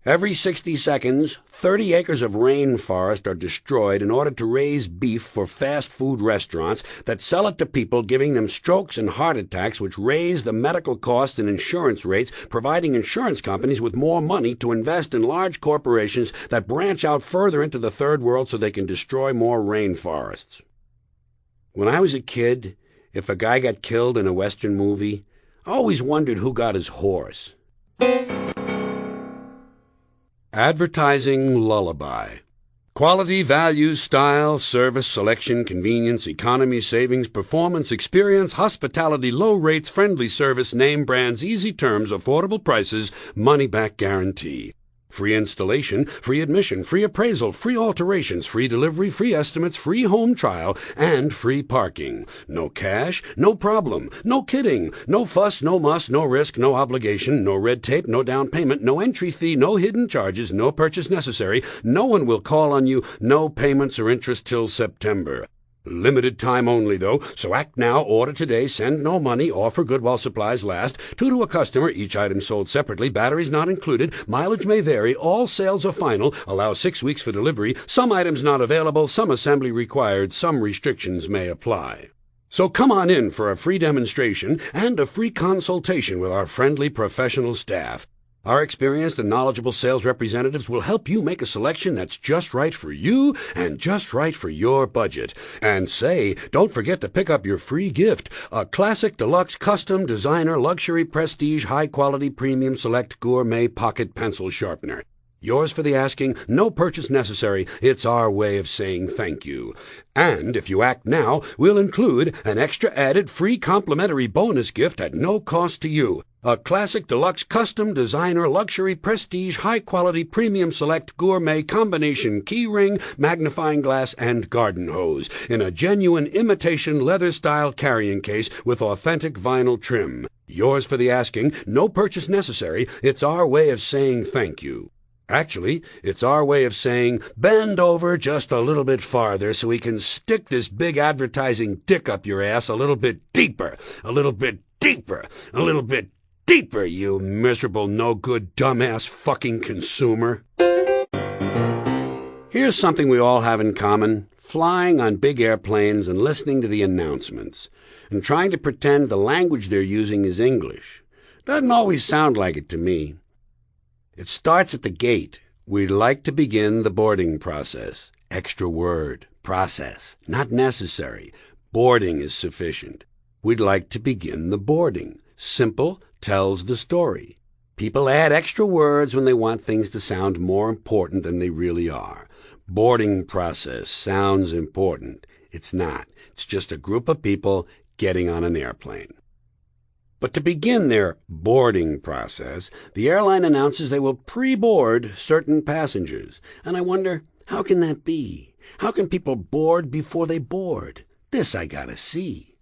Every 60 seconds, 30 acres of rainforest are destroyed in order to raise beef for fast food restaurants that sell it to people, giving them strokes and heart attacks, which raise the medical costs and insurance rates, providing insurance companies with more money to invest in large corporations that branch out further into the third world so they can destroy more rainforests. When I was a kid, if a guy got killed in a Western movie, I always wondered who got his horse. Advertising lullaby. Quality, value, style, service, selection, convenience, economy, savings, performance, experience, hospitality, low rates, friendly service, name brands, easy terms, affordable prices, money-back guarantee. Free installation, free admission, free appraisal, free alterations, free delivery, free estimates, free home trial, and free parking. No cash, no problem, no kidding, no fuss, no muss, no risk, no obligation, no red tape, no down payment, no entry fee, no hidden charges, no purchase necessary. No one will call on you, no payments or interest till September. Limited time only, though, so act now, order today, send no money, offer good while supplies last. 2 to a customer, each item sold separately, batteries not included, mileage may vary, all sales are final, allow 6 weeks for delivery, some items not available, some assembly required, some restrictions may apply. So come on in for a free demonstration and a free consultation with our friendly professional staff. Our experienced and knowledgeable sales representatives will help you make a selection that's just right for you and just right for your budget. And say, don't forget to pick up your free gift, a classic, deluxe, custom, designer, luxury, prestige, high-quality, premium, select, gourmet pocket pencil sharpener. Yours for the asking, no purchase necessary. It's our way of saying thank you. And if you act now, we'll include an extra added free complimentary bonus gift at no cost to you. A classic, deluxe, custom, designer, luxury, prestige, high-quality, premium, select, gourmet combination key ring, magnifying glass, and garden hose in a genuine imitation leather-style carrying case with authentic vinyl trim. Yours for the asking, no purchase necessary. It's our way of saying thank you. Actually, it's our way of saying, bend over just a little bit farther so we can stick this big advertising dick up your ass a little bit deeper, a little bit deeper, a little bit deeper, you miserable, no-good, dumbass fucking consumer. Here's something we all have in common: flying on big airplanes and listening to the announcements, and trying to pretend the language they're using is English. Doesn't always sound like it to me. It starts at the gate. We'd like to begin the boarding process. Extra word, process, not necessary. Boarding is sufficient. We'd like to begin the boarding. Simple, tells the story. People add extra words when they want things to sound more important than they really are. Boarding process sounds important. It's not. It's just a group of people getting on an airplane. But to begin their boarding process, the airline announces they will pre-board certain passengers. And I wonder, how can that be? How can people board before they board? This I gotta see.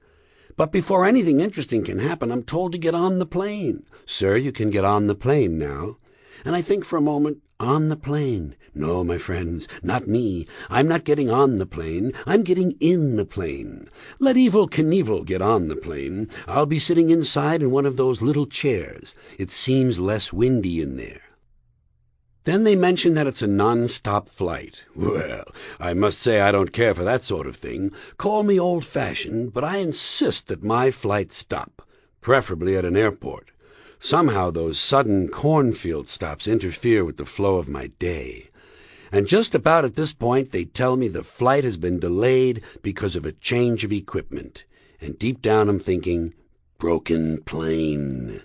But before anything interesting can happen, I'm told to get on the plane. Sir, you can get on the plane now. And I think for a moment, on the plane. No, my friends, not me. I'm not getting on the plane. I'm getting in the plane. Let Evel Knievel get on the plane. I'll be sitting inside in one of those little chairs. It seems less windy in there. Then they mention that it's a non-stop flight. Well, I must say I don't care for that sort of thing. Call me old-fashioned, but I insist that my flight stop, preferably at an airport. Somehow those sudden cornfield stops interfere with the flow of my day. And just about at this point they tell me the flight has been delayed because of a change of equipment. And deep down I'm thinking, broken plane.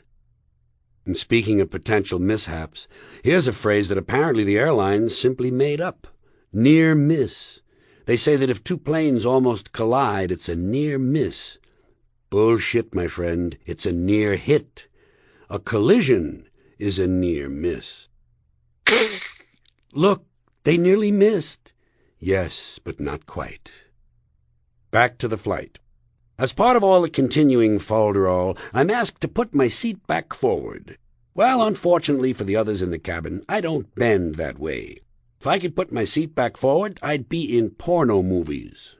And speaking of potential mishaps, here's a phrase that apparently the airlines simply made up. Near miss. They say that if two planes almost collide, it's a near miss. Bullshit, my friend. It's a near hit. A collision is a near miss. Look, they nearly missed. Yes, but not quite. Back to the flight. As part of all the continuing folderol, I'm asked to put my seat back forward. Well, unfortunately for the others in the cabin, I don't bend that way. If I could put my seat back forward, I'd be in porno movies.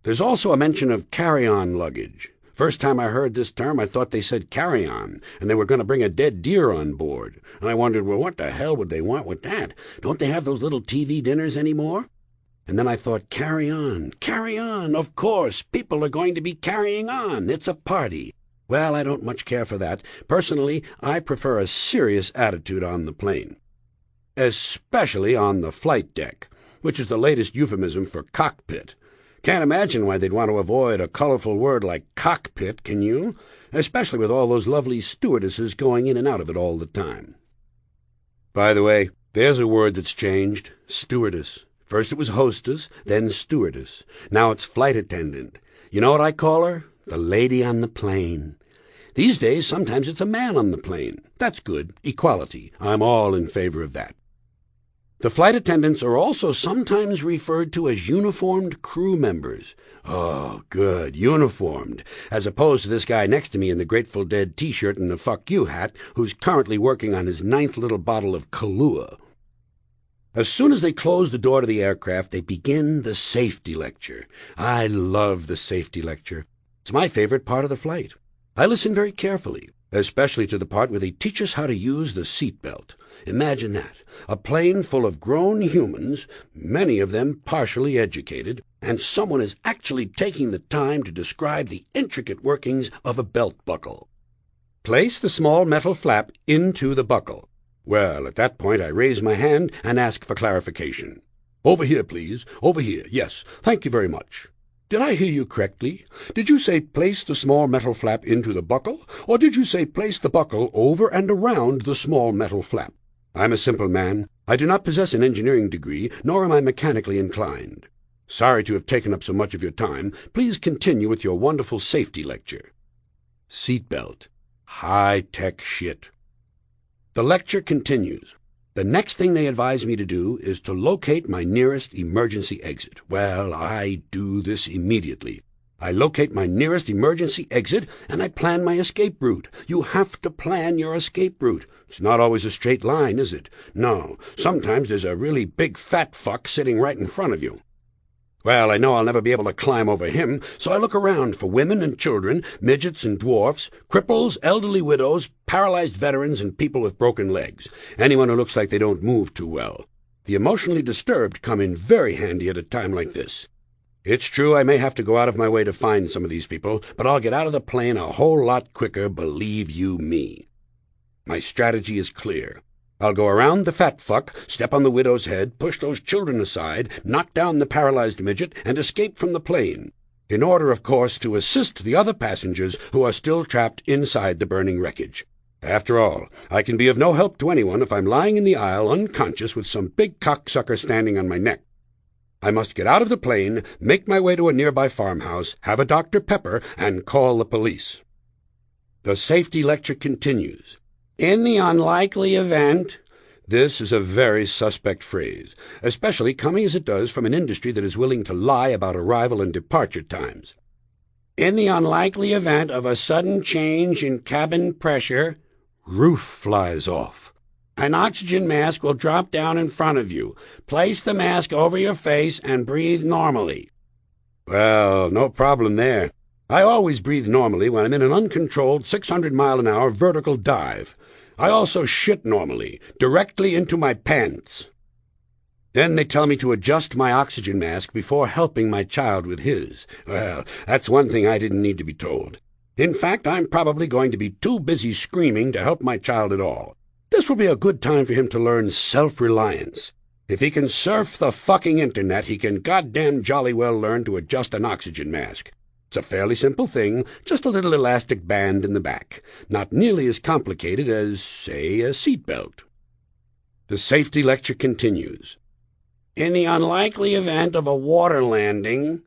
There's also a mention of carry-on luggage. First time I heard this term, I thought they said carry-on, and they were going to bring a dead deer on board. And I wondered, well, what the hell would they want with that? Don't they have those little TV dinners anymore? And then I thought, carry on, of course, people are going to be carrying on. It's a party. Well, I don't much care for that. Personally, I prefer a serious attitude on the plane. Especially on the flight deck, which is the latest euphemism for cockpit. Can't imagine why they'd want to avoid a colorful word like cockpit, can you? Especially with all those lovely stewardesses going in and out of it all the time. By the way, there's a word that's changed, stewardess. First it was hostess, then stewardess. Now it's flight attendant. You know what I call her? The lady on the plane. These days, sometimes it's a man on the plane. That's good. Equality. I'm all in favor of that. The flight attendants are also sometimes referred to as uniformed crew members. Oh, good. Uniformed. As opposed to this guy next to me in the Grateful Dead t-shirt and the fuck you hat, who's currently working on his 9th little bottle of Kahlua. As soon as they close the door to the aircraft, they begin the safety lecture. I love the safety lecture. It's my favorite part of the flight. I listen very carefully, especially to the part where they teach us how to use the seatbelt. Imagine that. A plane full of grown humans, many of them partially educated, and someone is actually taking the time to describe the intricate workings of a belt buckle. Place the small metal flap into the buckle. Well, at that point I raise my hand and ask for clarification. Over here, please. Over here. Yes. Thank you very much. Did I hear you correctly? Did you say place the small metal flap into the buckle, or did you say place the buckle over and around the small metal flap? I'm a simple man. I do not possess an engineering degree, nor am I mechanically inclined. Sorry to have taken up so much of your time. Please continue with your wonderful safety lecture. Seatbelt. High-tech shit. The lecture continues. The next thing they advise me to do is to locate my nearest emergency exit. Well, I do this immediately. I locate my nearest emergency exit, and I plan my escape route. You have to plan your escape route. It's not always a straight line, is it? No. Sometimes there's a really big fat fuck sitting right in front of you. Well, I know I'll never be able to climb over him, so I look around for women and children, midgets and dwarfs, cripples, elderly widows, paralyzed veterans, and people with broken legs. Anyone who looks like they don't move too well. The emotionally disturbed come in very handy at a time like this. It's true I may have to go out of my way to find some of these people, but I'll get out of the plane a whole lot quicker, believe you me. My strategy is clear. I'll go around the fat fuck, step on the widow's head, push those children aside, knock down the paralyzed midget, and escape from the plane, in order, of course, to assist the other passengers who are still trapped inside the burning wreckage. After all, I can be of no help to anyone if I'm lying in the aisle unconscious with some big cocksucker standing on my neck. I must get out of the plane, make my way to a nearby farmhouse, have a Dr. Pepper, and call the police. The safety lecture continues. In the unlikely event... This is a very suspect phrase, especially coming as it does from an industry that is willing to lie about arrival and departure times. In the unlikely event of a sudden change in cabin pressure, roof flies off. An oxygen mask will drop down in front of you. Place the mask over your face and breathe normally. Well, no problem there. I always breathe normally when I'm in an uncontrolled 600-mile-an-hour vertical dive. I also shit normally, directly into my pants. Then they tell me to adjust my oxygen mask before helping my child with his. Well, that's one thing I didn't need to be told. In fact, I'm probably going to be too busy screaming to help my child at all. This will be a good time for him to learn self-reliance. If he can surf the fucking internet, he can goddamn jolly well learn to adjust an oxygen mask. It's a fairly simple thing, just a little elastic band in the back. Not nearly as complicated as, say, a seatbelt. The safety lecture continues. In the unlikely event of a water landing...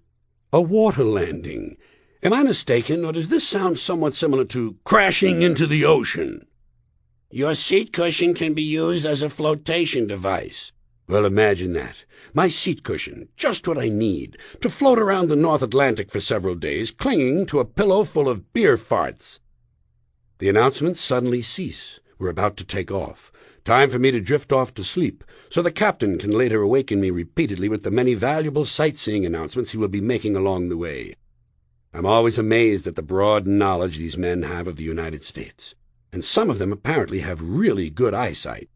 A water landing? Am I mistaken, or does this sound somewhat similar to crashing into the ocean? Your seat cushion can be used as a flotation device. Well, imagine that. My seat cushion, just what I need, to float around the North Atlantic for several days, clinging to a pillow full of beer farts. The announcements suddenly cease. We're about to take off. Time for me to drift off to sleep, so the captain can later awaken me repeatedly with the many valuable sightseeing announcements he will be making along the way. I'm always amazed at the broad knowledge these men have of the United States. And some of them apparently have really good eyesight.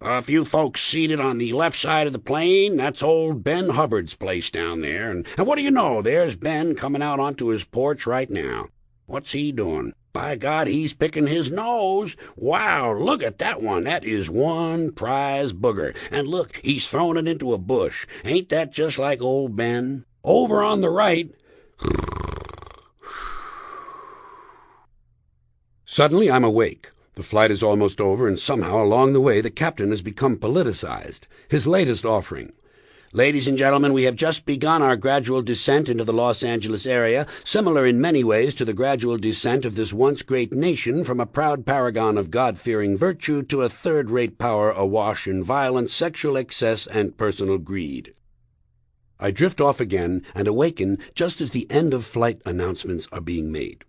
A few folks seated on the left side of the plane, that's old Ben Hubbard's place down there. And what do you know, there's Ben coming out onto his porch right now. What's he doing? By God, he's picking his nose. Wow, look at that one. That is one prize booger. And look, he's throwing it into a bush. Ain't that just like old Ben? Over on the right... Suddenly I'm awake. The flight is almost over, and somehow along the way the captain has become politicized. His latest offering. Ladies and gentlemen, we have just begun our gradual descent into the Los Angeles area, similar in many ways to the gradual descent of this once great nation from a proud paragon of God-fearing virtue to a third-rate power awash in violence, sexual excess, and personal greed. I drift off again and awaken just as the end-of-flight announcements are being made.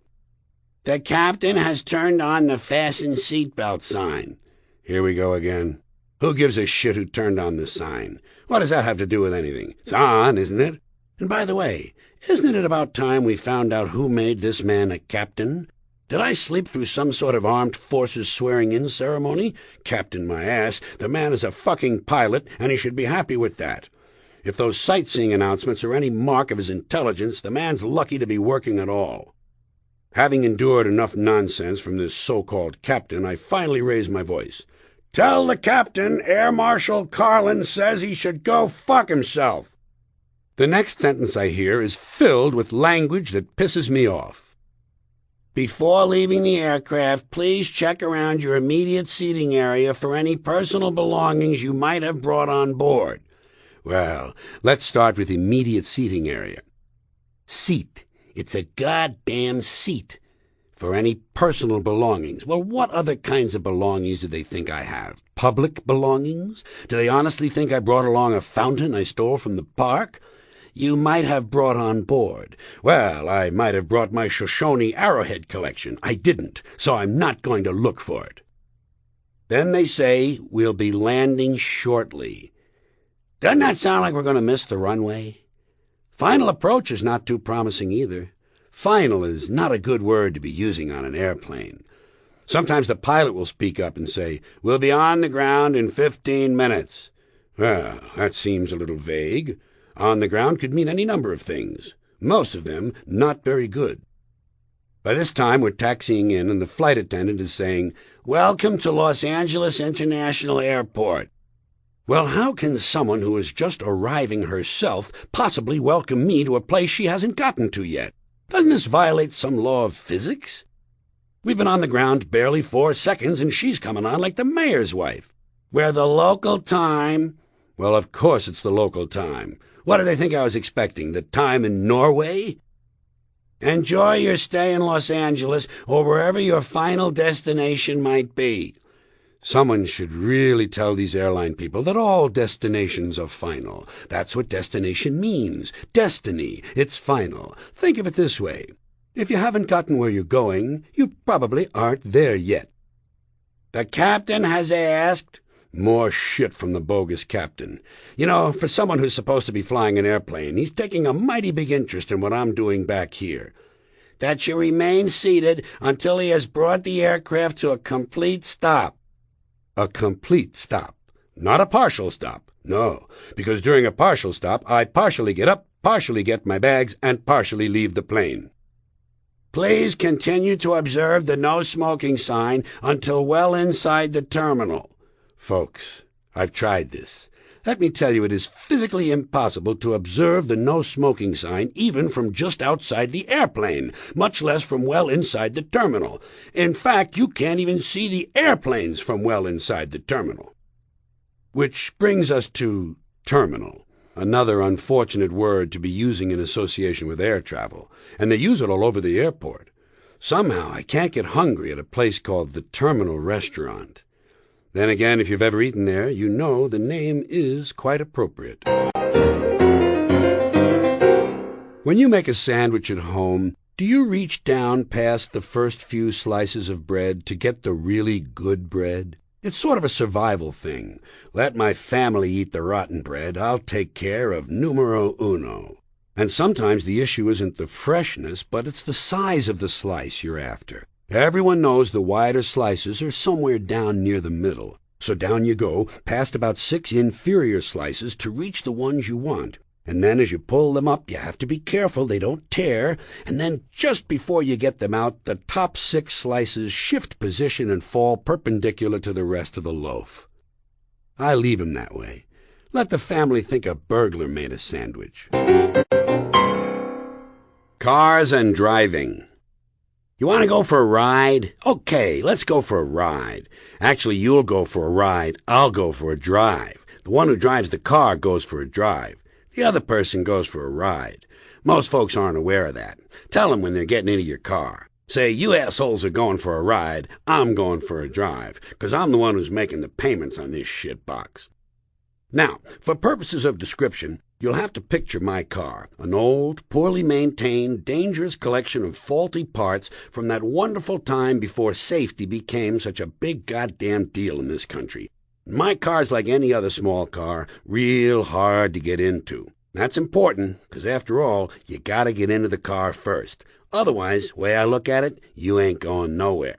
The captain has turned on the fasten seatbelt sign. Here we go again. Who gives a shit who turned on the sign? What does that have to do with anything? It's on, isn't it? And by the way, isn't it about time we found out who made this man a captain? Did I sleep through some sort of armed forces swearing-in ceremony? Captain my ass, the man is a fucking pilot, and he should be happy with that. If those sightseeing announcements are any mark of his intelligence, the man's lucky to be working at all. Having endured enough nonsense from this so-called captain, I finally raise my voice. Tell the captain Air Marshal Carlin says he should go fuck himself. The next sentence I hear is filled with language that pisses me off. Before leaving the aircraft, please check around your immediate seating area for any personal belongings you might have brought on board. Well, let's start with immediate seating area. Seat. It's a goddamn seat. For any personal belongings. Well, what other kinds of belongings do they think I have? Public belongings? Do they honestly think I brought along a fountain I stole from the park? You might have brought on board. Well, I might have brought my Shoshone arrowhead collection. I didn't, so I'm not going to look for it. Then they say we'll be landing shortly. Doesn't that sound like we're going to miss the runway? Final approach is not too promising either. Final is not a good word to be using on an airplane. Sometimes the pilot will speak up and say, "We'll be on the ground in 15 minutes. Well, that seems a little vague. On the ground could mean any number of things, most of them not very good. By this time, we're taxiing in, and the flight attendant is saying, "Welcome to Los Angeles International Airport." Well, how can someone who is just arriving herself possibly welcome me to a place she hasn't gotten to yet? Doesn't this violate some law of physics? We've been on the ground barely 4 seconds, and she's coming on like the mayor's wife. "We're the local time." Well, of course it's the local time. What did they think I was expecting, the time in Norway? "Enjoy your stay in Los Angeles, or wherever your final destination might be." Someone should really tell these airline people that all destinations are final. That's what destination means. Destiny. It's final. Think of it this way. If you haven't gotten where you're going, you probably aren't there yet. "The captain has asked." More shit from the bogus captain. You know, for someone who's supposed to be flying an airplane, he's taking a mighty big interest in what I'm doing back here. "That you remain seated until he has brought the aircraft to a complete stop." A complete stop. Not a partial stop. No, because during a partial stop, I partially get up, partially get my bags, and partially leave the plane. "Please continue to observe the no smoking sign until well inside the terminal." Folks, I've tried this. Let me tell you, it is physically impossible to observe the no-smoking sign even from just outside the airplane, much less from well inside the terminal. In fact, you can't even see the airplanes from well inside the terminal. Which brings us to terminal, another unfortunate word to be using in association with air travel, and they use it all over the airport. Somehow I can't get hungry at a place called the Terminal Restaurant. Then again, if you've ever eaten there, you know the name is quite appropriate. When you make a sandwich at home, do you reach down past the first few slices of bread to get the really good bread? It's sort of a survival thing. Let my family eat the rotten bread. I'll take care of numero uno. And sometimes the issue isn't the freshness, but it's the size of the slice you're after. Everyone knows the wider slices are somewhere down near the middle. So down you go, past about 6 inferior slices to reach the ones you want. And then as you pull them up, you have to be careful they don't tear. And then just before you get them out, the top 6 slices shift position and fall perpendicular to the rest of the loaf. I leave 'em that way. Let the family think a burglar made a sandwich. Cars and driving. You want to go for a ride? Okay, let's go for a ride. Actually, you'll go for a ride. I'll go for a drive. The one who drives the car goes for a drive. The other person goes for a ride. Most folks aren't aware of that. Tell them when they're getting into your car. Say, "You assholes are going for a ride. I'm going for a drive, 'cause I'm the one who's making the payments on this shit box." Now, for purposes of description, you'll have to picture my car, an old, poorly maintained, dangerous collection of faulty parts from that wonderful time before safety became such a big goddamn deal in this country. My car's like any other small car, real hard to get into. That's important, 'cause after all, you gotta get into the car first. Otherwise, way I look at it, you ain't going nowhere.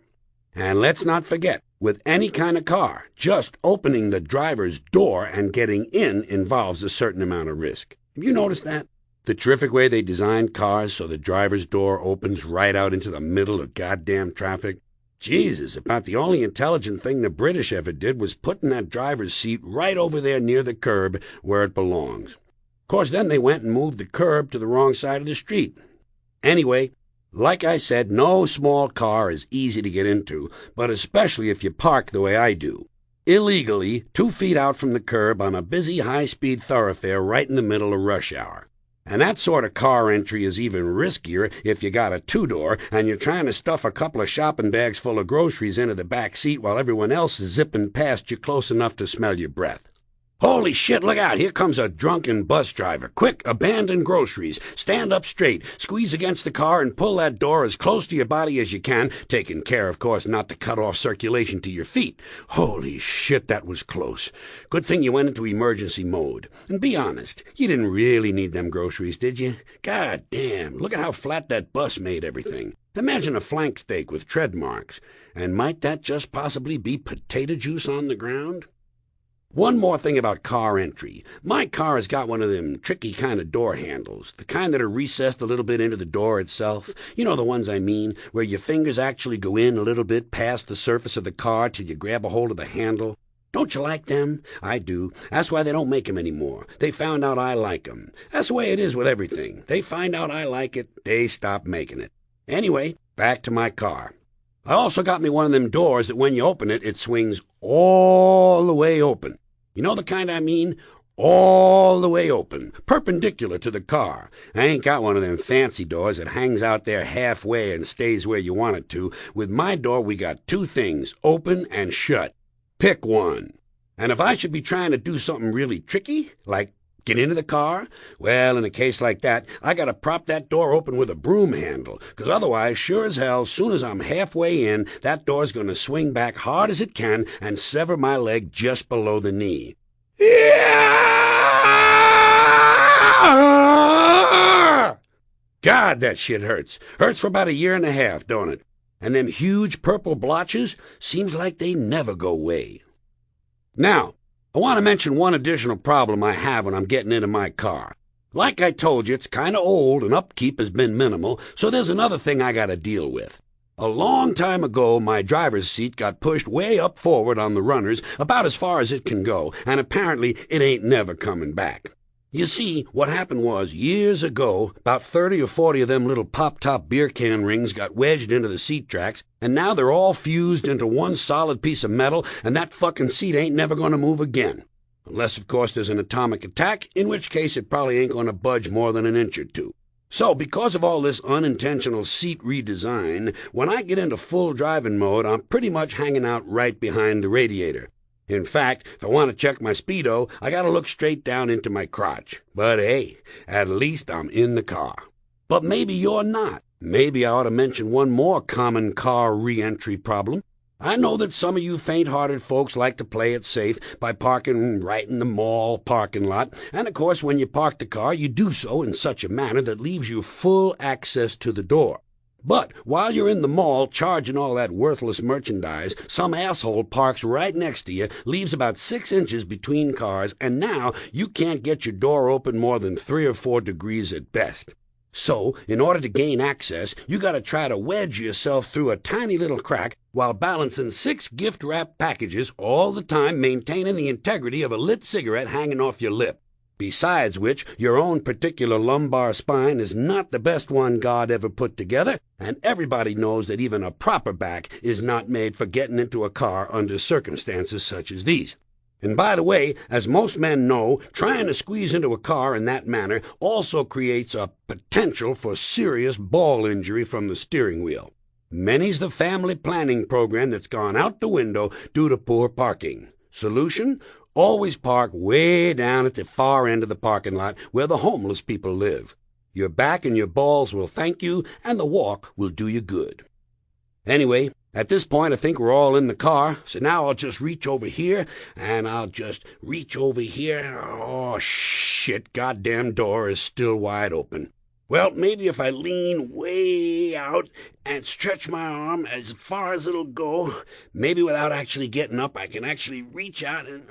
And let's not forget, with any kind of car, just opening the driver's door and getting in involves a certain amount of risk. Have you noticed that? The terrific way they designed cars so the driver's door opens right out into the middle of goddamn traffic? Jesus, about the only intelligent thing the British ever did was putting that driver's seat right over there near the curb where it belongs. Of course, then they went and moved the curb to the wrong side of the street. Anyway, like I said, no small car is easy to get into, but especially if you park the way I do. Illegally, 2 feet out from the curb on a busy high-speed thoroughfare right in the middle of rush hour. And that sort of car entry is even riskier if you got a 2-door and you're trying to stuff a couple of shopping bags full of groceries into the back seat while everyone else is zipping past you close enough to smell your breath. Holy shit, look out, here comes a drunken bus driver. Quick, abandon groceries. Stand up straight, squeeze against the car and pull that door as close to your body as you can, taking care, of course, not to cut off circulation to your feet. Holy shit, that was close. Good thing you went into emergency mode. And be honest, you didn't really need them groceries, did you? God damn, look at how flat that bus made everything. Imagine a flank steak with tread marks. And might that just possibly be potato juice on the ground? One more thing about car entry. My car has got one of them tricky kind of door handles, the kind that are recessed a little bit into the door itself. You know the ones I mean, where your fingers actually go in a little bit past the surface of the car till you grab a hold of the handle. Don't you like them? I do. That's why they don't make 'em anymore. They found out I like 'em. That's the way it is with everything. They find out I like it, they stop making it. Anyway, back to my car. I also got me one of them doors that when you open it, it swings all the way open. You know the kind I mean? All the way open, perpendicular to the car. I ain't got one of them fancy doors that hangs out there halfway and stays where you want it to. With my door, we got two things, open and shut. Pick one. And if I should be trying to do something really tricky, like get into the car, well, in a case like that, I gotta prop that door open with a broom handle, 'cause otherwise, sure as hell, soon as I'm halfway in, that door's gonna swing back hard as it can and sever my leg just below the knee. God, that shit hurts. Hurts for about a year and a half, don't it? And them huge purple blotches, seems like they never go away. Now, I want to mention one additional problem I have when I'm getting into my car. Like I told you, it's kind of old and upkeep has been minimal, so there's another thing I got to deal with. A long time ago, my driver's seat got pushed way up forward on the runners, about as far as it can go, and apparently it ain't never coming back. You see, what happened was, years ago, about 30 or 40 of them little pop-top beer can rings got wedged into the seat tracks, and now they're all fused into one solid piece of metal, and that fucking seat ain't never gonna move again. Unless, of course, there's an atomic attack, in which case it probably ain't gonna budge more than an inch or two. So, because of all this unintentional seat redesign, when I get into full driving mode, I'm pretty much hanging out right behind the radiator. In fact, if I want to check my speedo, I gotta look straight down into my crotch. But hey, at least I'm in the car. But maybe you're not. Maybe I ought to mention one more common car re-entry problem. I know that some of you faint-hearted folks like to play it safe by parking right in the mall parking lot, and of course when you park the car, you do so in such a manner that leaves you full access to the door. But while you're in the mall charging all that worthless merchandise, some asshole parks right next to you, leaves about 6 inches between cars, and now you can't get your door open more than 3 or 4 degrees at best. So, in order to gain access, you gotta try to wedge yourself through a tiny little crack while balancing 6 gift-wrap packages, all the time maintaining the integrity of a lit cigarette hanging off your lip. Besides which, your own particular lumbar spine is not the best one God ever put together, and everybody knows that even a proper back is not made for getting into a car under circumstances such as these. And by the way, as most men know, trying to squeeze into a car in that manner also creates a potential for serious ball injury from the steering wheel. Many's the family planning program that's gone out the window due to poor parking. Solution? Always park way down at the far end of the parking lot where the homeless people live. Your back and your balls will thank you, and the walk will do you good. Anyway, at this point I think we're all in the car, so now I'll just reach over here, and I'll just reach over here. Oh, shit, goddamn door is still wide open. Well, maybe if I lean way out and stretch my arm as far as it'll go, maybe without actually getting up, I can actually reach out and...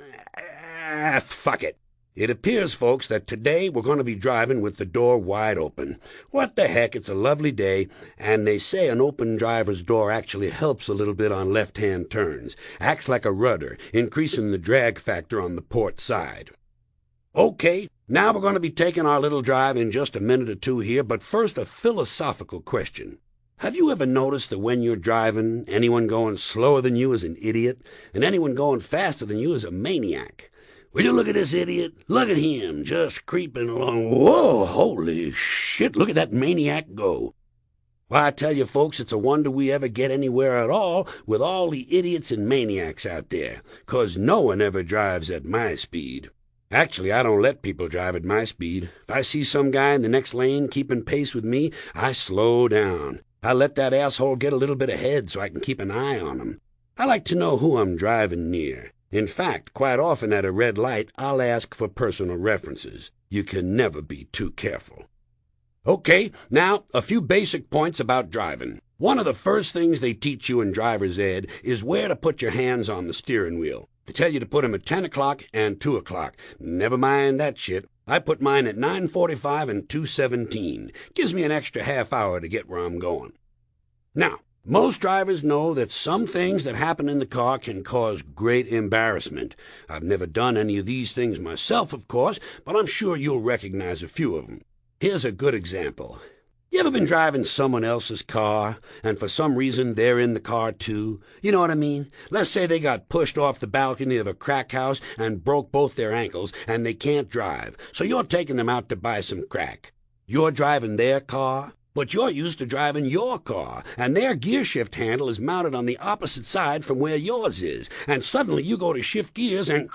fuck it. It appears, folks, that today we're going to be driving with the door wide open. What the heck, it's a lovely day, and they say an open driver's door actually helps a little bit on left-hand turns. Acts like a rudder, increasing the drag factor on the port side. Okay, now we're going to be taking our little drive in just a minute or two here, but first a philosophical question. Have you ever noticed that when you're driving, anyone going slower than you is an idiot, and anyone going faster than you is a maniac? Will you look at this idiot? Look at him, just creeping along. Whoa, holy shit, look at that maniac go. Why, I tell you folks, it's a wonder we ever get anywhere at all with all the idiots and maniacs out there, 'cause no one ever drives at my speed. Actually, I don't let people drive at my speed. If I see some guy in the next lane keeping pace with me, I slow down. I let that asshole get a little bit ahead so I can keep an eye on him. I like to know who I'm driving near. In fact, quite often at a red light, I'll ask for personal references. You can never be too careful. Okay, now, a few basic points about driving. One of the first things they teach you in driver's ed is where to put your hands on the steering wheel. They tell you to put 'em at 10 o'clock and 2 o'clock. Never mind that shit. I put mine at 9:45 and 2:17. Gives me an extra half hour to get where I'm going. Now, most drivers know that some things that happen in the car can cause great embarrassment. I've never done any of these things myself, of course, but I'm sure you'll recognize a few of them. Here's a good example. You ever been driving someone else's car, and for some reason they're in the car too? You know what I mean? Let's say they got pushed off the balcony of a crack house and broke both their ankles, and they can't drive, so you're taking them out to buy some crack. You're driving their car, but you're used to driving your car, and their gear shift handle is mounted on the opposite side from where yours is, and suddenly you go to shift gears and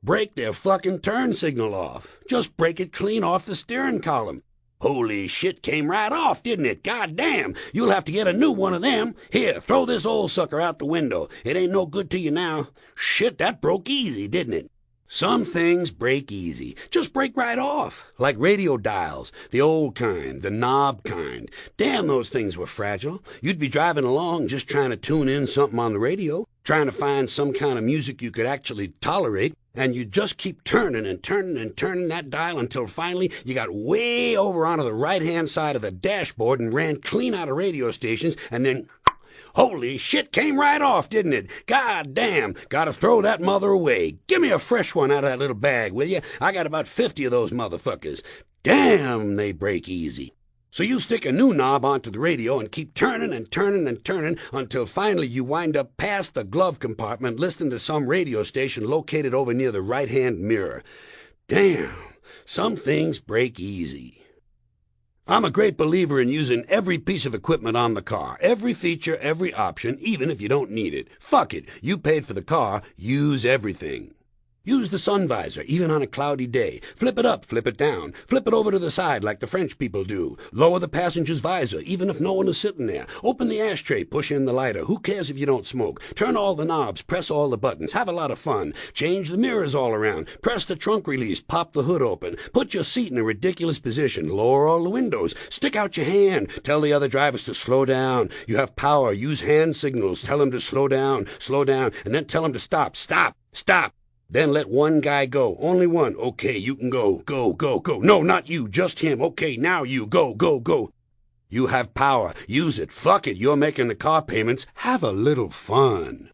break their fucking turn signal off. Just break it clean off the steering column. Holy shit, came right off, didn't it? God damn, you'll have to get a new one of them. Here, throw this old sucker out the window. It ain't no good to you now. Shit, that broke easy, didn't it? Some things break easy. Just break right off. Like radio dials. The old kind. The knob kind. Damn, those things were fragile. You'd be driving along just trying to tune in something on the radio, trying to find some kind of music you could actually tolerate, and you just keep turning and turning and turning that dial until finally you got way over onto the right-hand side of the dashboard and ran clean out of radio stations, and then holy shit, came right off, didn't it? God damn, gotta throw that mother away. Give me a fresh one out of that little bag, will you? I got about 50 of those motherfuckers. Damn, they break easy. So you stick a new knob onto the radio and keep turning and turning and turning until finally you wind up past the glove compartment listening to some radio station located over near the right-hand mirror. Damn, some things break easy. I'm a great believer in using every piece of equipment on the car, every feature, every option, even if you don't need it. Fuck it. You paid for the car. Use everything. Use the sun visor, even on a cloudy day. Flip it up, flip it down. Flip it over to the side like the French people do. Lower the passenger's visor, even if no one is sitting there. Open the ashtray, push in the lighter. Who cares if you don't smoke? Turn all the knobs, press all the buttons. Have a lot of fun. Change the mirrors all around. Press the trunk release, pop the hood open. Put your seat in a ridiculous position. Lower all the windows. Stick out your hand. Tell the other drivers to slow down. You have power. Use hand signals. Tell them to slow down, and then tell them to stop. Stop, stop. Then let one guy go. Only one. Okay, you can go. Go, go, go. No, not you. Just him. Okay, now you. Go, go, go. You have power. Use it. Fuck it. You're making the car payments. Have a little fun.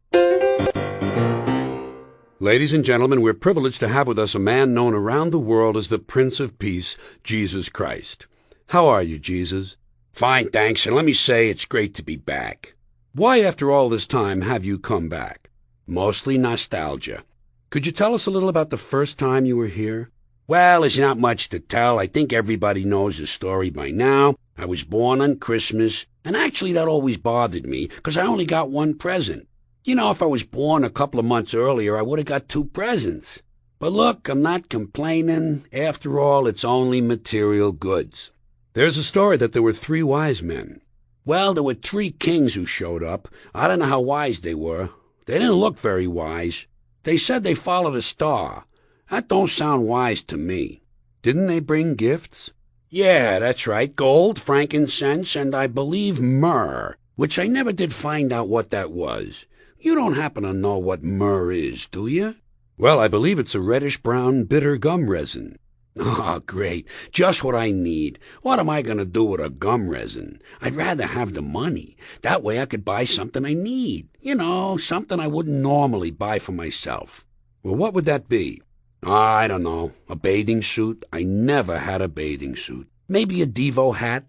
Ladies and gentlemen, we're privileged to have with us a man known around the world as the Prince of Peace, Jesus Christ. How are you, Jesus? Fine, thanks, and let me say it's great to be back. Why, after all this time, have you come back? Mostly nostalgia. Could you tell us a little about the first time you were here? Well, there's not much to tell. I think everybody knows the story by now. I was born on Christmas, and actually that always bothered me, because I only got one present. You know, if I was born a couple of months earlier, I would have got 2 presents. But look, I'm not complaining. After all, it's only material goods. There's a story that there were 3 wise men. Well, there were 3 kings who showed up. I don't know how wise they were. They didn't look very wise. They said they followed a star. That don't sound wise to me. Didn't they bring gifts? Yeah, that's right. Gold, frankincense, and I believe myrrh, which I never did find out what that was. You don't happen to know what myrrh is, do you? Well, I believe it's a reddish-brown, bitter gum resin. Oh, great. Just what I need. What am I going to do with a gum resin? I'd rather have the money. That way I could buy something I need. You know, something I wouldn't normally buy for myself. Well, what would that be? I don't know. A bathing suit? I never had a bathing suit. Maybe a Devo hat?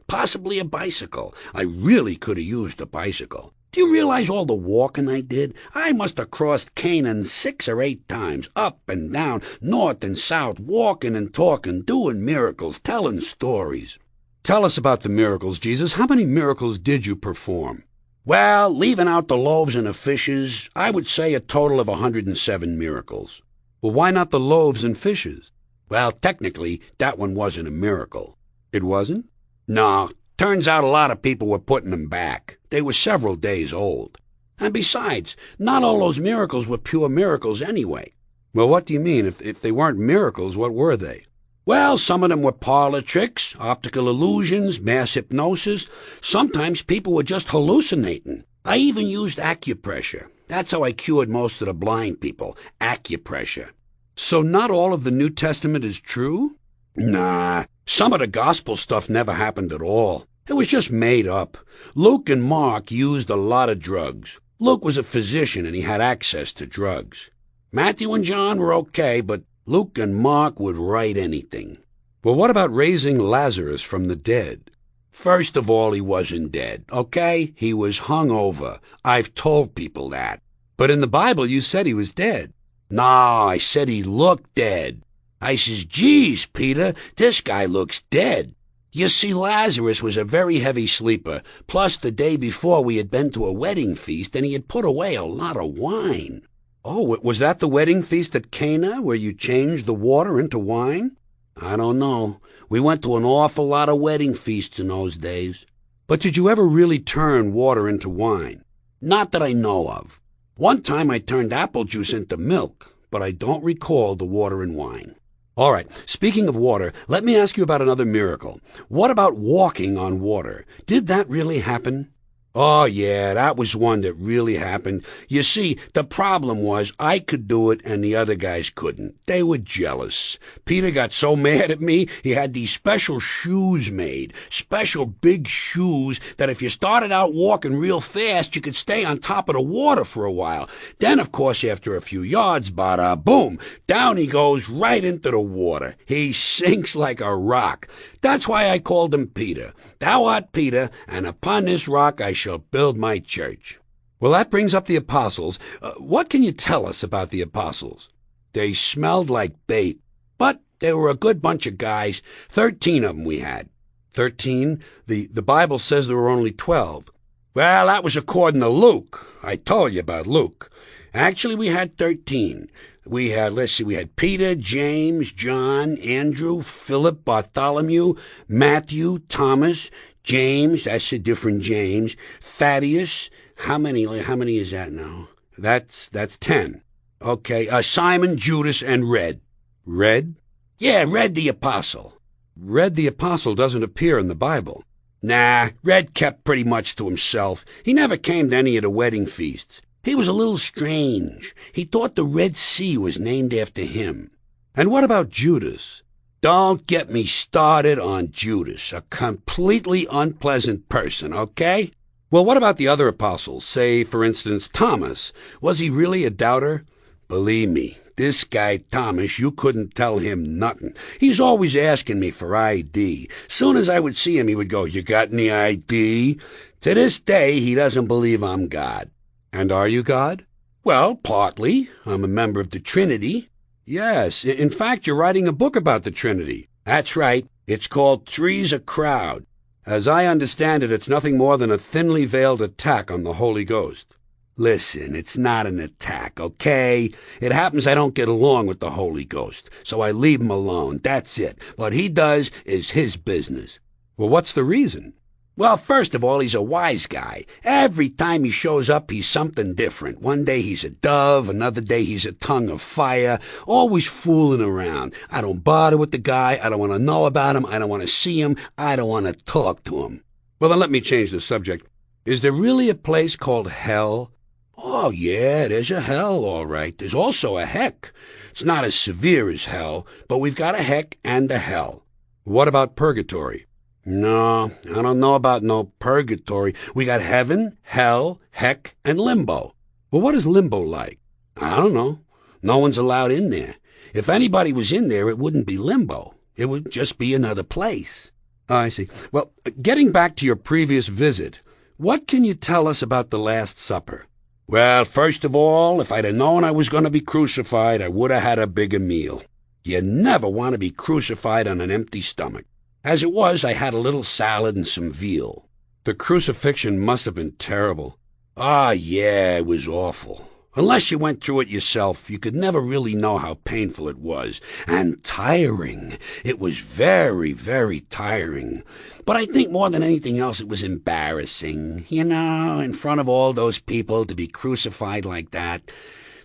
Possibly a bicycle. I really could have used a bicycle. Do you realize all the walking I did? I must have crossed Canaan 6 or 8 times, up and down, north and south, walking and talking, doing miracles, telling stories. Tell us about the miracles, Jesus. How many miracles did you perform? Well, leaving out the loaves and the fishes, I would say a total of 107 miracles. Well, why not the loaves and fishes? Well, technically, that one wasn't a miracle. It wasn't? No. Turns out a lot of people were putting them back. They were several days old. And besides, not all those miracles were pure miracles anyway. Well, what do you mean? If they weren't miracles, what were they? Well, some of them were parlor tricks, optical illusions, mass hypnosis. Sometimes people were just hallucinating. I even used acupressure. That's how I cured most of the blind people, acupressure. So not all of the New Testament is true? Nah, some of the gospel stuff never happened at all. It was just made up. Luke and Mark used a lot of drugs. Luke was a physician and he had access to drugs. Matthew and John were okay, but Luke and Mark would write anything. Well, what about raising Lazarus from the dead? First of all, he wasn't dead, okay? He was hung over. I've told people that. But in the Bible, you said he was dead. No, I said he looked dead. I says, geez, Peter, this guy looks dead. You see, Lazarus was a very heavy sleeper. Plus, the day before we had been to a wedding feast, and he had put away a lot of wine. Oh, was that the wedding feast at Cana, where you changed the water into wine? I don't know. We went to an awful lot of wedding feasts in those days. But did you ever really turn water into wine? Not that I know of. One time I turned apple juice into milk, but I don't recall the water and wine. All right, speaking of water, let me ask you about another miracle. What about walking on water? Did that really happen? Oh, yeah, that was one that really happened. You see, the problem was I could do it and the other guys couldn't. They were jealous. Peter got so mad at me, he had these special shoes made, special big shoes that if you started out walking real fast, you could stay on top of the water for a while. Then, of course, after a few yards, bada boom, down he goes right into the water. He sinks like a rock. That's why I called him Peter. Thou art Peter, and upon this rock I shall build my church. Well, that brings up the apostles. What can you tell us about the apostles? They smelled like bait, but they were a good bunch of guys. 13 of them we had. 13? The Bible says there were only 12. Well, that was according to Luke. I told you about Luke. Actually, we had 13. We had Peter, James, John, Andrew, Philip, Bartholomew, Matthew, Thomas, James, that's a different James, Thaddeus. How many is that now? That's 10. Okay, Simon, Judas, and Red. Red? Yeah, Red the Apostle. Red the Apostle doesn't appear in the Bible. Nah, Red kept pretty much to himself. He never came to any of the wedding feasts. He was a little strange. He thought the Red Sea was named after him. And what about Judas? Don't get me started on Judas, a completely unpleasant person, okay? Well, what about the other apostles? Say, for instance, Thomas. Was he really a doubter? Believe me, this guy Thomas, you couldn't tell him nothing. He's always asking me for ID. Soon as I would see him, he would go, "You got any ID?" To this day, he doesn't believe I'm God. And are you God? Well, partly. I'm a member of the Trinity. Yes, in fact, you're writing a book about the Trinity. That's right. It's called Three's a Crowd. As I understand it, it's nothing more than a thinly veiled attack on the Holy Ghost. Listen, it's not an attack, okay? It happens I don't get along with the Holy Ghost, so I leave him alone. That's it. What he does is his business. Well, what's the reason? Well, first of all, he's a wise guy. Every time he shows up, he's something different. One day he's a dove, another day he's a tongue of fire, always fooling around. I don't bother with the guy. I don't want to know about him. I don't want to see him. I don't want to talk to him. Well, then let me change the subject. Is there really a place called hell? Oh, yeah, there's a hell, all right. There's also a heck. It's not as severe as hell, but we've got a heck and a hell. What about purgatory? No, I don't know about no purgatory. We got heaven, hell, heck, and limbo. Well, what is limbo like? I don't know. No one's allowed in there. If anybody was in there, it wouldn't be limbo. It would just be another place. Oh, I see. Well, getting back to your previous visit, what can you tell us about the Last Supper? Well, first of all, if I'd have known I was going to be crucified, I would have had a bigger meal. You never want to be crucified on an empty stomach. As it was, I had a little salad and some veal. The crucifixion must have been terrible. Ah, yeah, it was awful. Unless you went through it yourself, you could never really know how painful it was. And tiring. It was very, very tiring. But I think more than anything else, it was embarrassing. You know, in front of all those people to be crucified like that.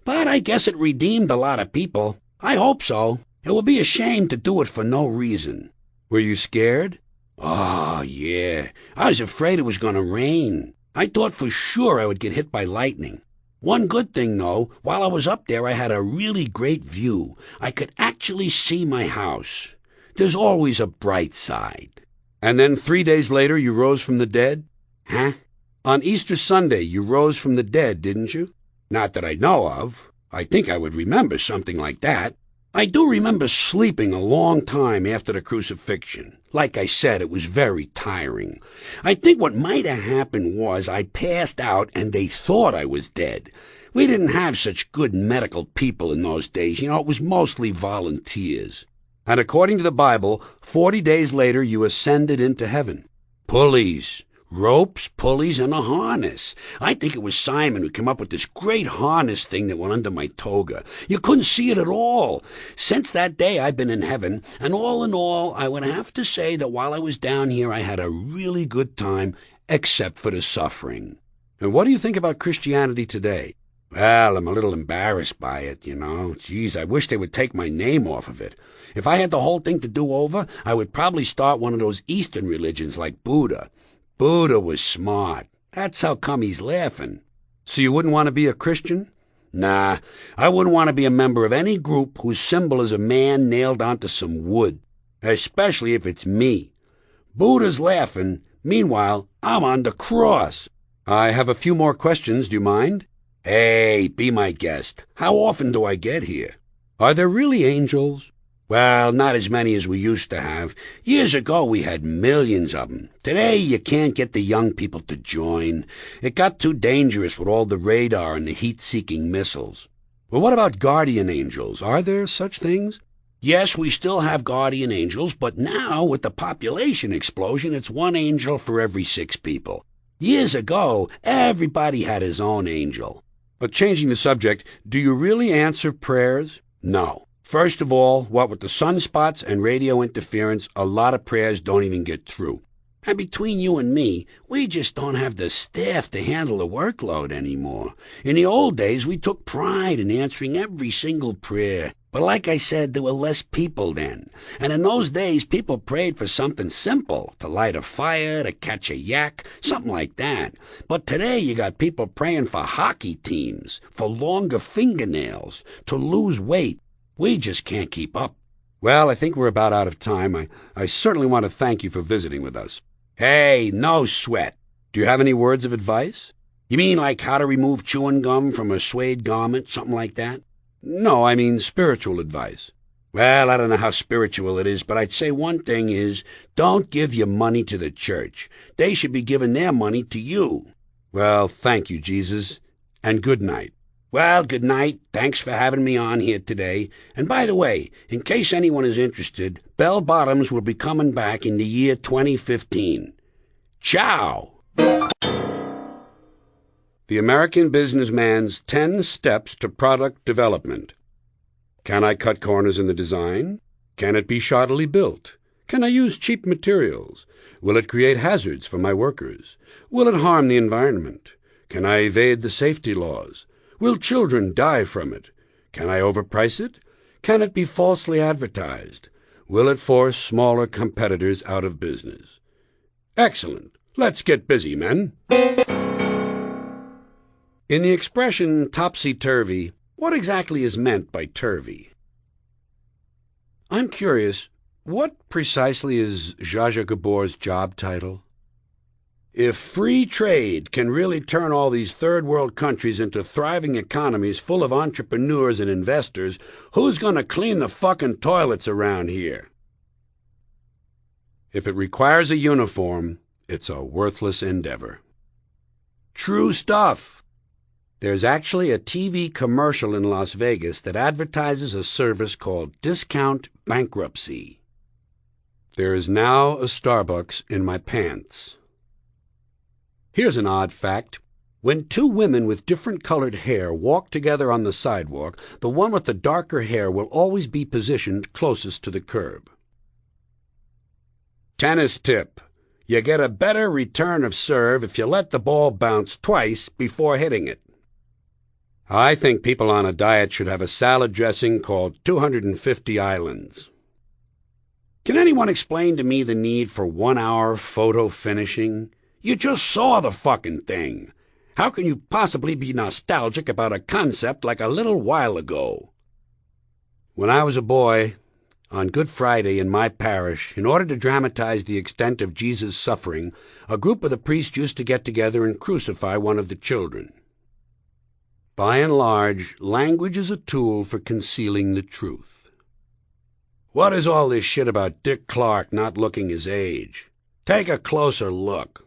But I guess it redeemed a lot of people. I hope so. It would be a shame to do it for no reason. Were you scared? Oh, yeah. I was afraid it was going to rain. I thought for sure I would get hit by lightning. One good thing, though, while I was up there I had a really great view. I could actually see my house. There's always a bright side. And then 3 days later you rose from the dead? Huh? On Easter Sunday you rose from the dead, didn't you? Not that I know of. I think I would remember something like that. I do remember sleeping a long time after the crucifixion. Like I said, it was very tiring. I think what might have happened was I passed out and they thought I was dead. We didn't have such good medical people in those days. It was mostly volunteers. And according to the Bible, 40 days later you ascended into heaven. Pulleys. Ropes, pulleys, and a harness. I think it was Simon who came up with this great harness thing that went under my toga. You couldn't see it at all. Since that day, I've been in heaven, and all in all, I would have to say that while I was down here, I had a really good time, except for the suffering. And what do you think about Christianity today? Well, I'm a little embarrassed by it, Geez, I wish they would take my name off of it. If I had the whole thing to do over, I would probably start one of those Eastern religions like Buddha. Buddha was smart. That's how come he's laughing. So you wouldn't want to be a Christian? Nah, I wouldn't want to be a member of any group whose symbol is a man nailed onto some wood, especially if it's me. Buddha's laughing. Meanwhile, I'm on the cross. I have a few more questions. Do you mind? Hey, be my guest. How often do I get here? Are there really angels? Well, not as many as we used to have. Years ago, we had millions of them. Today, you can't get the young people to join. It got too dangerous with all the radar and the heat-seeking missiles. Well, what about guardian angels? Are there such things? Yes, we still have guardian angels, but now, with the population explosion, it's one angel for every 6 people. Years ago, everybody had his own angel. But changing the subject, do you really answer prayers? No. First of all, what with the sunspots and radio interference, a lot of prayers don't even get through. And between you and me, we just don't have the staff to handle the workload anymore. In the old days, we took pride in answering every single prayer. But like I said, there were less people then. And in those days, people prayed for something simple, to light a fire, to catch a yak, something like that. But today, you got people praying for hockey teams, for longer fingernails, to lose weight. We just can't keep up. Well, I think we're about out of time. I certainly want to thank you for visiting with us. Hey, no sweat. Do you have any words of advice? You mean like how to remove chewing gum from a suede garment, something like that? No, I mean spiritual advice. Well, I don't know how spiritual it is, but I'd say one thing is, don't give your money to the church. They should be giving their money to you. Well, thank you, Jesus, and good night. Well, good night. Thanks for having me on here today. And by the way, in case anyone is interested, Bell Bottoms will be coming back in the year 2015. Ciao! The American Businessman's 10 Steps to Product Development. Can I cut corners in the design? Can it be shoddily built? Can I use cheap materials? Will it create hazards for my workers? Will it harm the environment? Can I evade the safety laws? Will children die from it? Can I overprice it? Can it be falsely advertised? Will it force smaller competitors out of business? Excellent. Let's get busy, men. In the expression topsy-turvy, what exactly is meant by turvy? I'm curious, what precisely is Zsa Zsa Gabor's job title? If free trade can really turn all these third-world countries into thriving economies full of entrepreneurs and investors, who's going to clean the fucking toilets around here? If it requires a uniform, it's a worthless endeavor. True stuff. There's actually a TV commercial in Las Vegas that advertises a service called Discount Bankruptcy. There is now a Starbucks in my pants. Here's an odd fact. When 2 women with different colored hair walk together on the sidewalk, the one with the darker hair will always be positioned closest to the curb. Tennis tip. You get a better return of serve if you let the ball bounce twice before hitting it. I think people on a diet should have a salad dressing called 250 Islands. Can anyone explain to me the need for 1-hour photo finishing? You just saw the fucking thing. How can you possibly be nostalgic about a concept like a little while ago? When I was a boy, on Good Friday in my parish, in order to dramatize the extent of Jesus' suffering, a group of the priests used to get together and crucify one of the children. By and large, language is a tool for concealing the truth. What is all this shit about Dick Clark not looking his age? Take a closer look.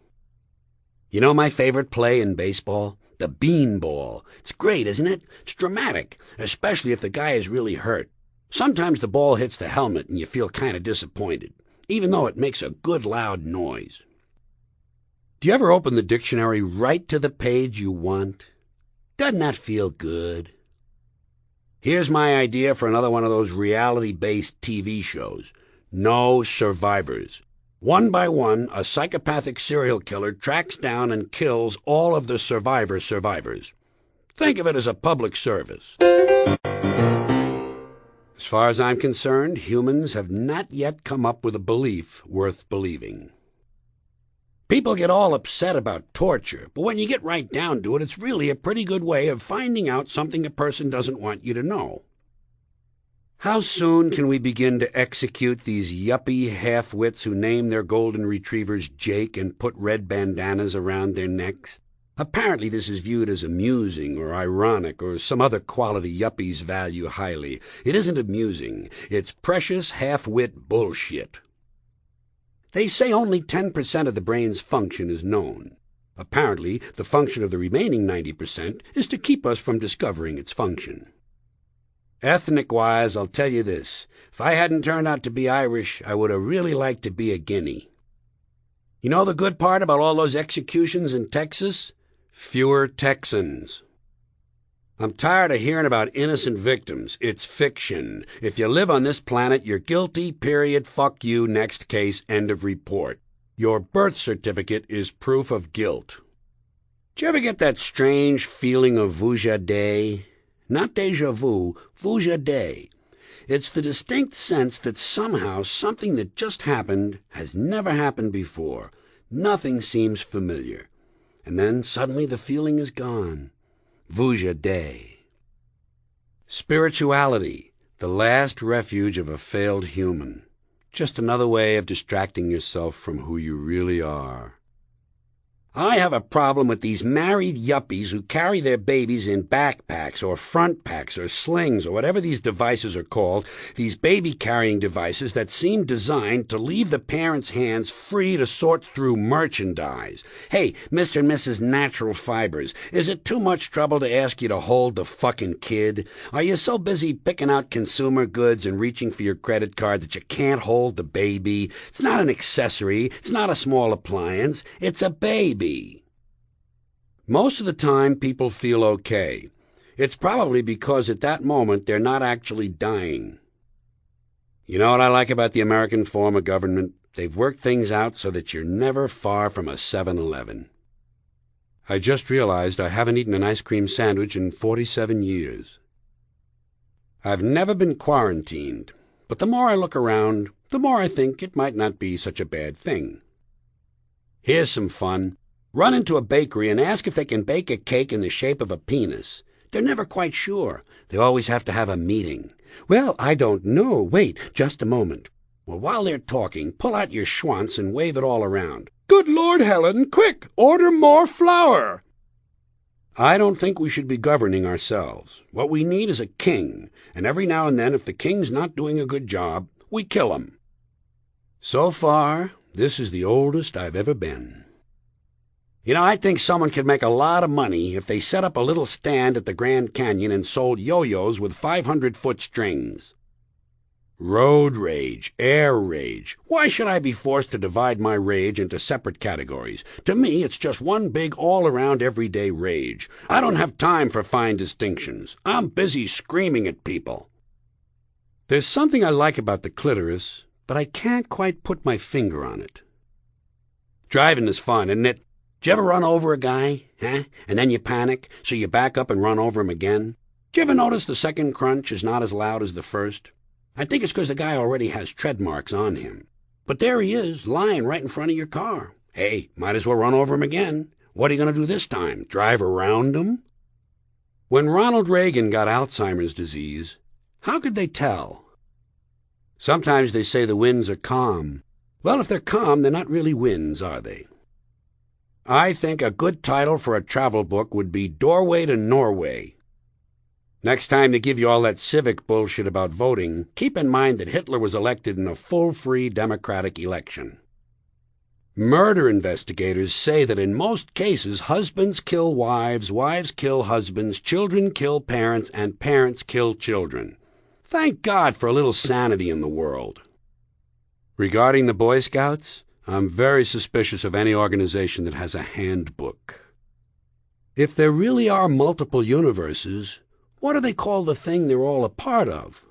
You know my favorite play in baseball? The beanball. It's great, isn't it? It's dramatic, especially if the guy is really hurt. Sometimes the ball hits the helmet and you feel kind of disappointed, even though it makes a good loud noise. Do you ever open the dictionary right to the page you want? Doesn't that feel good? Here's my idea for another one of those reality-based TV shows. No survivors. One by one, a psychopathic serial killer tracks down and kills all of the survivors. Think of it as a public service. As far as I'm concerned, humans have not yet come up with a belief worth believing. People get all upset about torture, but when you get right down to it, it's really a pretty good way of finding out something a person doesn't want you to know. How soon can we begin to execute these yuppie half-wits who name their golden retrievers Jake and put red bandanas around their necks? Apparently this is viewed as amusing or ironic or some other quality yuppies value highly. It isn't amusing. It's precious half-wit bullshit. They say only 10% of the brain's function is known. Apparently, the function of the remaining 90% is to keep us from discovering its function. Ethnic-wise, I'll tell you this. If I hadn't turned out to be Irish, I would have really liked to be a Guinea. You know the good part about all those executions in Texas? Fewer Texans. I'm tired of hearing about innocent victims. It's fiction. If you live on this planet, you're guilty, period, fuck you, next case, end of report. Your birth certificate is proof of guilt. Did you ever get that strange feeling of vujade? Not déjà vu, vujade. It's the distinct sense that somehow something that just happened has never happened before. Nothing seems familiar. And then suddenly the feeling is gone. Vujade. Spirituality, the last refuge of a failed human. Just another way of distracting yourself from who you really are. I have a problem with these married yuppies who carry their babies in backpacks or front packs or slings or whatever these devices are called, these baby-carrying devices that seem designed to leave the parents' hands free to sort through merchandise. Hey, Mr. and Mrs. Natural Fibers, is it too much trouble to ask you to hold the fucking kid? Are you so busy picking out consumer goods and reaching for your credit card that you can't hold the baby? It's not an accessory. It's not a small appliance. It's a baby. Most of the time, people feel okay. It's probably because at that moment they're not actually dying. You know what I like about the American form of government? They've worked things out so that you're never far from a 7-Eleven. I just realized I haven't eaten an ice cream sandwich in 47 years. I've never been quarantined, but the more I look around, the more I think it might not be such a bad thing. Here's some fun. Run into a bakery and ask if they can bake a cake in the shape of a penis. They're never quite sure. They always have to have a meeting. Well, I don't know. Wait, just a moment. Well, while they're talking, pull out your schwanz and wave it all around. Good Lord, Helen, quick, order more flour. I don't think we should be governing ourselves. What we need is a king, and every now and then, if the king's not doing a good job, we kill him. So far, this is the oldest I've ever been. You know, I think someone could make a lot of money if they set up a little stand at the Grand Canyon and sold yo-yos with 500-foot strings. Road rage, air rage. Why should I be forced to divide my rage into separate categories? To me, it's just one big all-around everyday rage. I don't have time for fine distinctions. I'm busy screaming at people. There's something I like about the clitoris, but I can't quite put my finger on it. Driving is fun, isn't it? Did you ever run over a guy, huh? And then you panic, so you back up and run over him again? Did you ever notice the second crunch is not as loud as the first? I think it's because the guy already has tread marks on him. But there he is, lying right in front of your car. Hey, might as well run over him again. What are you going to do this time? Drive around 'em? When Ronald Reagan got Alzheimer's disease, how could they tell? Sometimes they say the winds are calm. Well, if they're calm, they're not really winds, are they? I think a good title for a travel book would be Doorway to Norway. Next time they give you all that civic bullshit about voting, keep in mind that Hitler was elected in a full, free democratic election. Murder investigators say that in most cases, husbands kill wives, wives kill husbands, children kill parents, and parents kill children. Thank God for a little sanity in the world. Regarding the Boy Scouts, I'm very suspicious of any organization that has a handbook. If there really are multiple universes, what do they call the thing they're all a part of?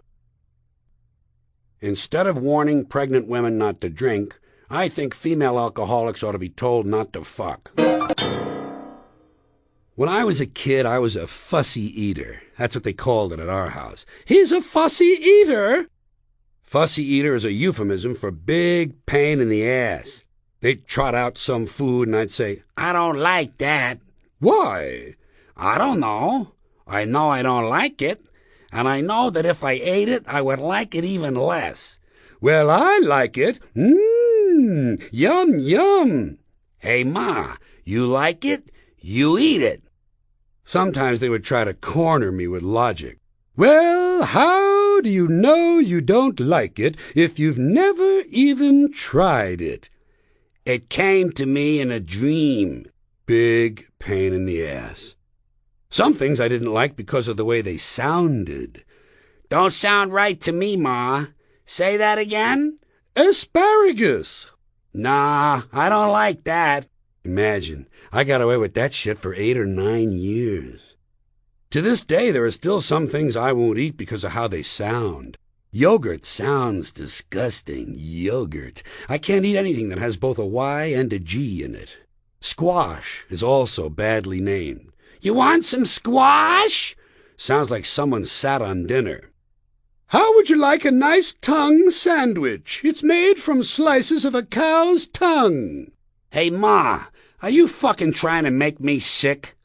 Instead of warning pregnant women not to drink, I think female alcoholics ought to be told not to fuck. When I was a kid, I was a fussy eater. That's what they called it at our house. He's a fussy eater. Fussy eater is a euphemism for big pain in the ass. They'd trot out some food and I'd say, I don't like that. Why? I don't know. I know I don't like it. And I know that if I ate it, I would like it even less. Well, I like it. Yum, yum. Hey, Ma, you like it? You eat it. Sometimes they would try to corner me with logic. Well, how do you know you don't like it if you've never even tried it? It came to me in a dream. Big pain in the ass. Some things I didn't like because of the way they sounded. Don't sound right to me, Ma. Say that again? Asparagus. Nah, I don't like that. Imagine, I got away with that shit for 8 or 9 years. To this day, there are still some things I won't eat because of how they sound. Yogurt sounds disgusting. Yogurt. I can't eat anything that has both a Y and a G in it. Squash is also badly named. You want some squash? Sounds like someone sat on dinner. How would you like a nice tongue sandwich? It's made from slices of a cow's tongue. Hey, Ma, are you fucking trying to make me sick?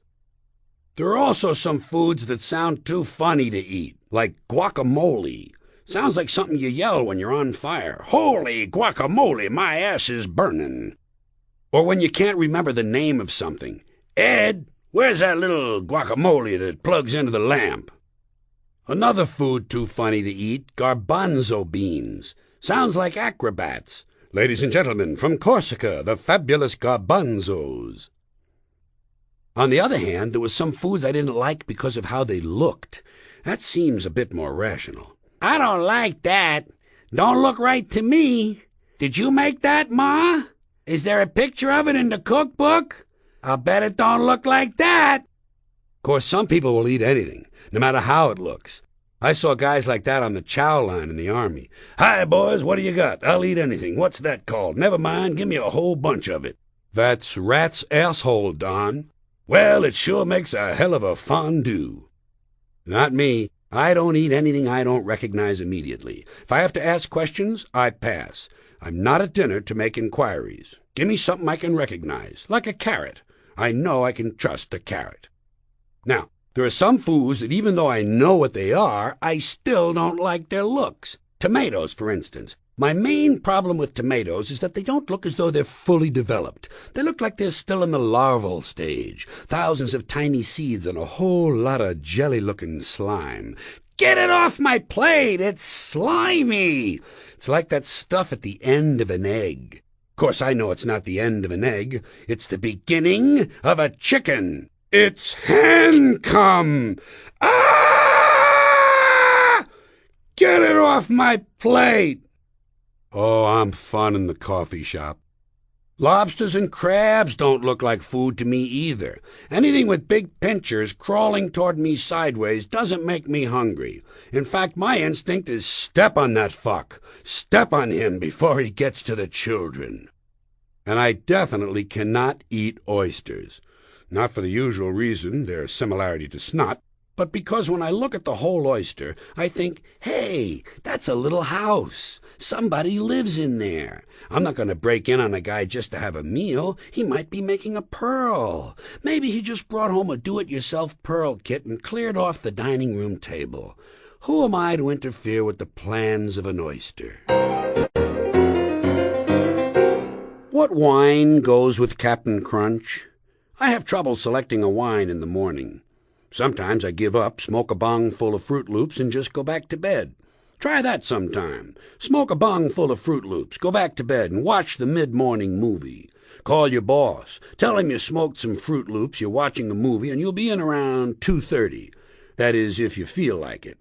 There are also some foods that sound too funny to eat, like guacamole. Sounds like something you yell when you're on fire. Holy guacamole, my ass is burning. Or when you can't remember the name of something. Ed, where's that little guacamole that plugs into the lamp? Another food too funny to eat, garbanzo beans. Sounds like acrobats. Ladies and gentlemen, from Corsica, the fabulous garbanzos. On the other hand, there were some foods I didn't like because of how they looked. That seems a bit more rational. I don't like that. Don't look right to me. Did you make that, Ma? Is there a picture of it in the cookbook? I'll bet it don't look like that. Of course, some people will eat anything, no matter how it looks. I saw guys like that on the chow line in the Army. Hi, boys, what do you got? I'll eat anything. What's that called? Never mind, give me a whole bunch of it. That's rat's asshole, Don. Well, it sure makes a hell of a fondue. Not me. I don't eat anything I don't recognize immediately. If I have to ask questions, I pass. I'm not at dinner to make inquiries. Give me something I can recognize, like a carrot. I know I can trust a carrot. Now, there are some foods that even though I know what they are, I still don't like their looks. Tomatoes, for instance. My main problem with tomatoes is that they don't look as though they're fully developed. They look like they're still in the larval stage. Thousands of tiny seeds and a whole lot of jelly-looking slime. Get it off my plate! It's slimy! It's like that stuff at the end of an egg. Of course, I know it's not the end of an egg. It's the beginning of a chicken. It's hen cum! Ah! Get it off my plate! Oh, I'm fun in the coffee shop. Lobsters and crabs don't look like food to me either. Anything with big pinchers crawling toward me sideways doesn't make me hungry. In fact, my instinct is step on that fuck. Step on him before he gets to the children. And I definitely cannot eat oysters. Not for the usual reason, their similarity to snot, but because when I look at the whole oyster, I think, hey, that's a little house. Somebody lives in there. I'm not going to break in on a guy just to have a meal. He might be making a pearl. Maybe he just brought home a do-it-yourself pearl kit and cleared off the dining room table. Who am I to interfere with the plans of an oyster? What wine goes with Captain Crunch? I have trouble selecting a wine in the morning. Sometimes I give up, smoke a bong full of Fruit Loops, and just go back to bed. Try that sometime. Smoke a bong full of Fruit Loops, go back to bed, and watch the mid-morning movie. Call your boss. Tell him you smoked some Fruit Loops, you're watching a movie, and you'll be in around 2:30. That is, if you feel like it.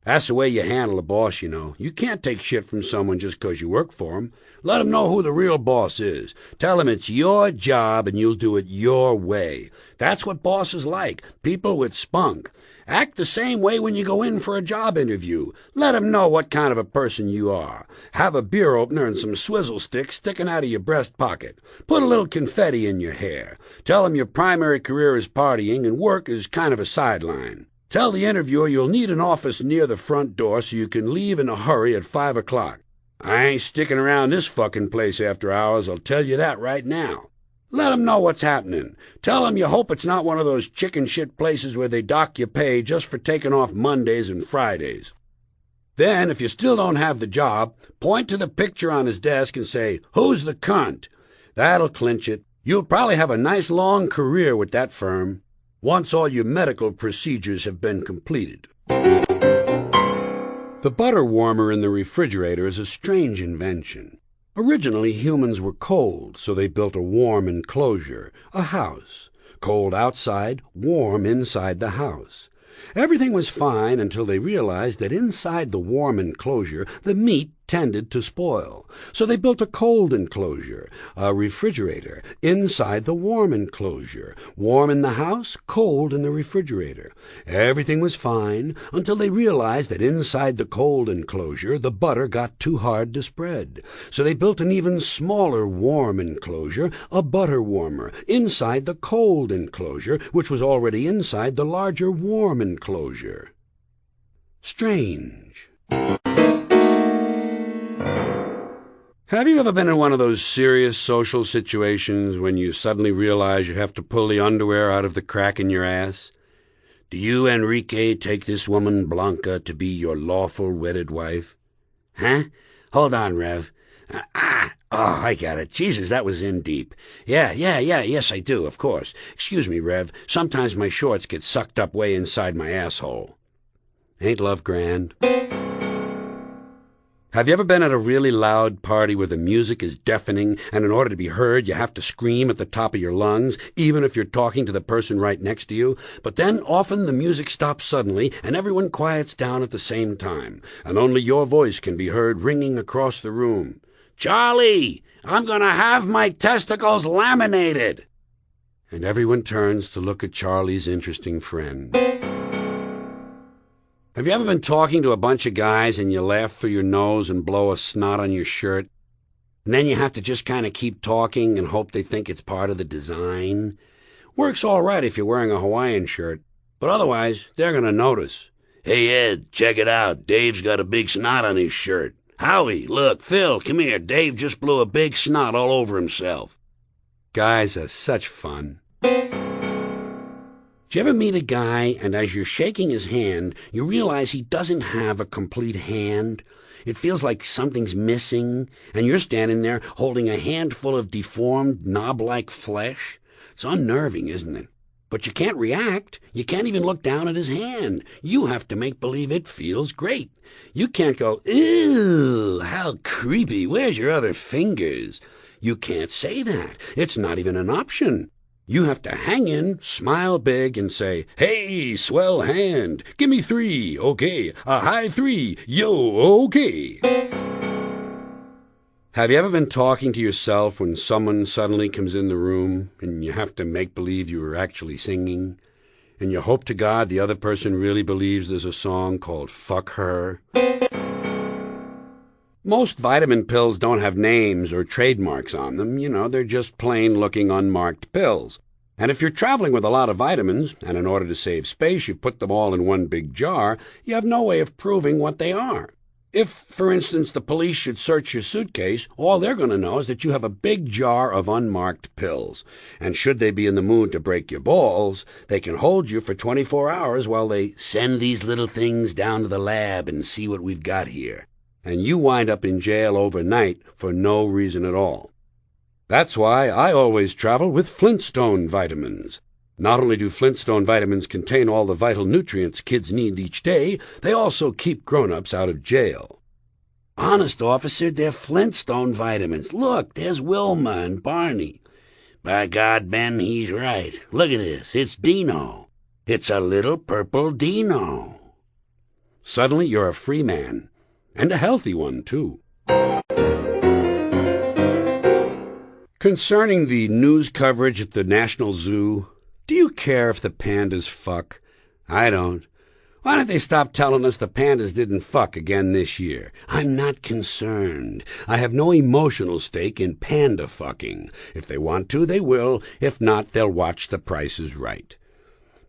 That's the way you handle a boss, you know. You can't take shit from someone just 'cause you work for him. Let him know who the real boss is. Tell him it's your job and you'll do it your way. That's what bosses like, people with spunk. Act the same way when you go in for a job interview. Let 'em know what kind of a person you are. Have a beer opener and some swizzle sticks sticking out of your breast pocket. Put a little confetti in your hair. Tell 'em your primary career is partying and work is kind of a sideline. Tell the interviewer you'll need an office near the front door so you can leave in a hurry at 5 o'clock. I ain't sticking around this fucking place after hours, I'll tell you that right now. Let 'em know what's happening. Tell 'em you hope it's not one of those chicken shit places where they dock your pay just for taking off Mondays and Fridays. Then, if you still don't have the job, point to the picture on his desk and say, "Who's the cunt?" That'll clinch it. You'll probably have a nice long career with that firm, once all your medical procedures have been completed. The butter warmer in the refrigerator is a strange invention. Originally, humans were cold, so they built a warm enclosure, a house. Cold outside, warm inside the house. Everything was fine until they realized that inside the warm enclosure, the meat tended to spoil. So they built a cold enclosure, a refrigerator, inside the warm enclosure. Warm in the house, cold in the refrigerator. Everything was fine until they realized that inside the cold enclosure, the butter got too hard to spread. So they built an even smaller warm enclosure, a butter warmer, inside the cold enclosure, which was already inside the larger warm enclosure. Strange. Have you ever been in one of those serious social situations when you suddenly realize you have to pull the underwear out of the crack in your ass? Do you, Enrique, take this woman, Blanca, to be your lawful wedded wife? Huh? Hold on, Rev. I got it. Jesus, that was in deep. Yes, I do, of course. Excuse me, Rev. Sometimes my shorts get sucked up way inside my asshole. Ain't love grand? Have you ever been at a really loud party where the music is deafening, and in order to be heard, you have to scream at the top of your lungs, even if you're talking to the person right next to you? But then often the music stops suddenly, and everyone quiets down at the same time, and only your voice can be heard ringing across the room. "Charlie, I'm going to have my testicles laminated." And everyone turns to look at Charlie's interesting friend. Have you ever been talking to a bunch of guys and you laugh through your nose and blow a snot on your shirt? And then you have to just kind of keep talking and hope they think it's part of the design? Works all right if you're wearing a Hawaiian shirt, but otherwise they're going to notice. "Hey, Ed, check it out. Dave's got a big snot on his shirt. Howie, look, Phil, come here. Dave just blew a big snot all over himself." Guys are such fun. Do you ever meet a guy, and as you're shaking his hand, you realize he doesn't have a complete hand? It feels like something's missing, and you're standing there holding a handful of deformed, knob-like flesh. It's unnerving, isn't it? But you can't react. You can't even look down at his hand. You have to make believe it feels great. You can't go, "Ew, how creepy, where's your other fingers?" You can't say that. It's not even an option. You have to hang in, smile big, and say, "Hey, swell hand, give me 3, okay, a high 3, yo, okay." Have you ever been talking to yourself when someone suddenly comes in the room and you have to make believe you were actually singing, and you hope to God the other person really believes there's a song called "Fuck Her"? Most vitamin pills don't have names or trademarks on them. They're just plain-looking unmarked pills. And if you're traveling with a lot of vitamins, and in order to save space you've put them all in one big jar, you have no way of proving what they are. If, for instance, the police should search your suitcase, all they're going to know is that you have a big jar of unmarked pills. And should they be in the mood to break your balls, they can hold you for 24 hours while they send these little things down to the lab and see what we've got here. And you wind up in jail overnight for no reason at all. That's why I always travel with Flintstone vitamins. Not only do Flintstone vitamins contain all the vital nutrients kids need each day, they also keep grown-ups out of jail. Honest, officer, they're Flintstone vitamins. Look, there's Wilma and Barney. By God, Ben, he's right. Look at this. It's Dino. It's a little purple Dino. Suddenly you're a free man, and a healthy one, too. Concerning the news coverage at the National Zoo, do you care if the pandas fuck? I don't. Why don't they stop telling us the pandas didn't fuck again this year? I'm not concerned. I have no emotional stake in panda fucking. If they want to, they will. If not, they'll watch The Price is Right.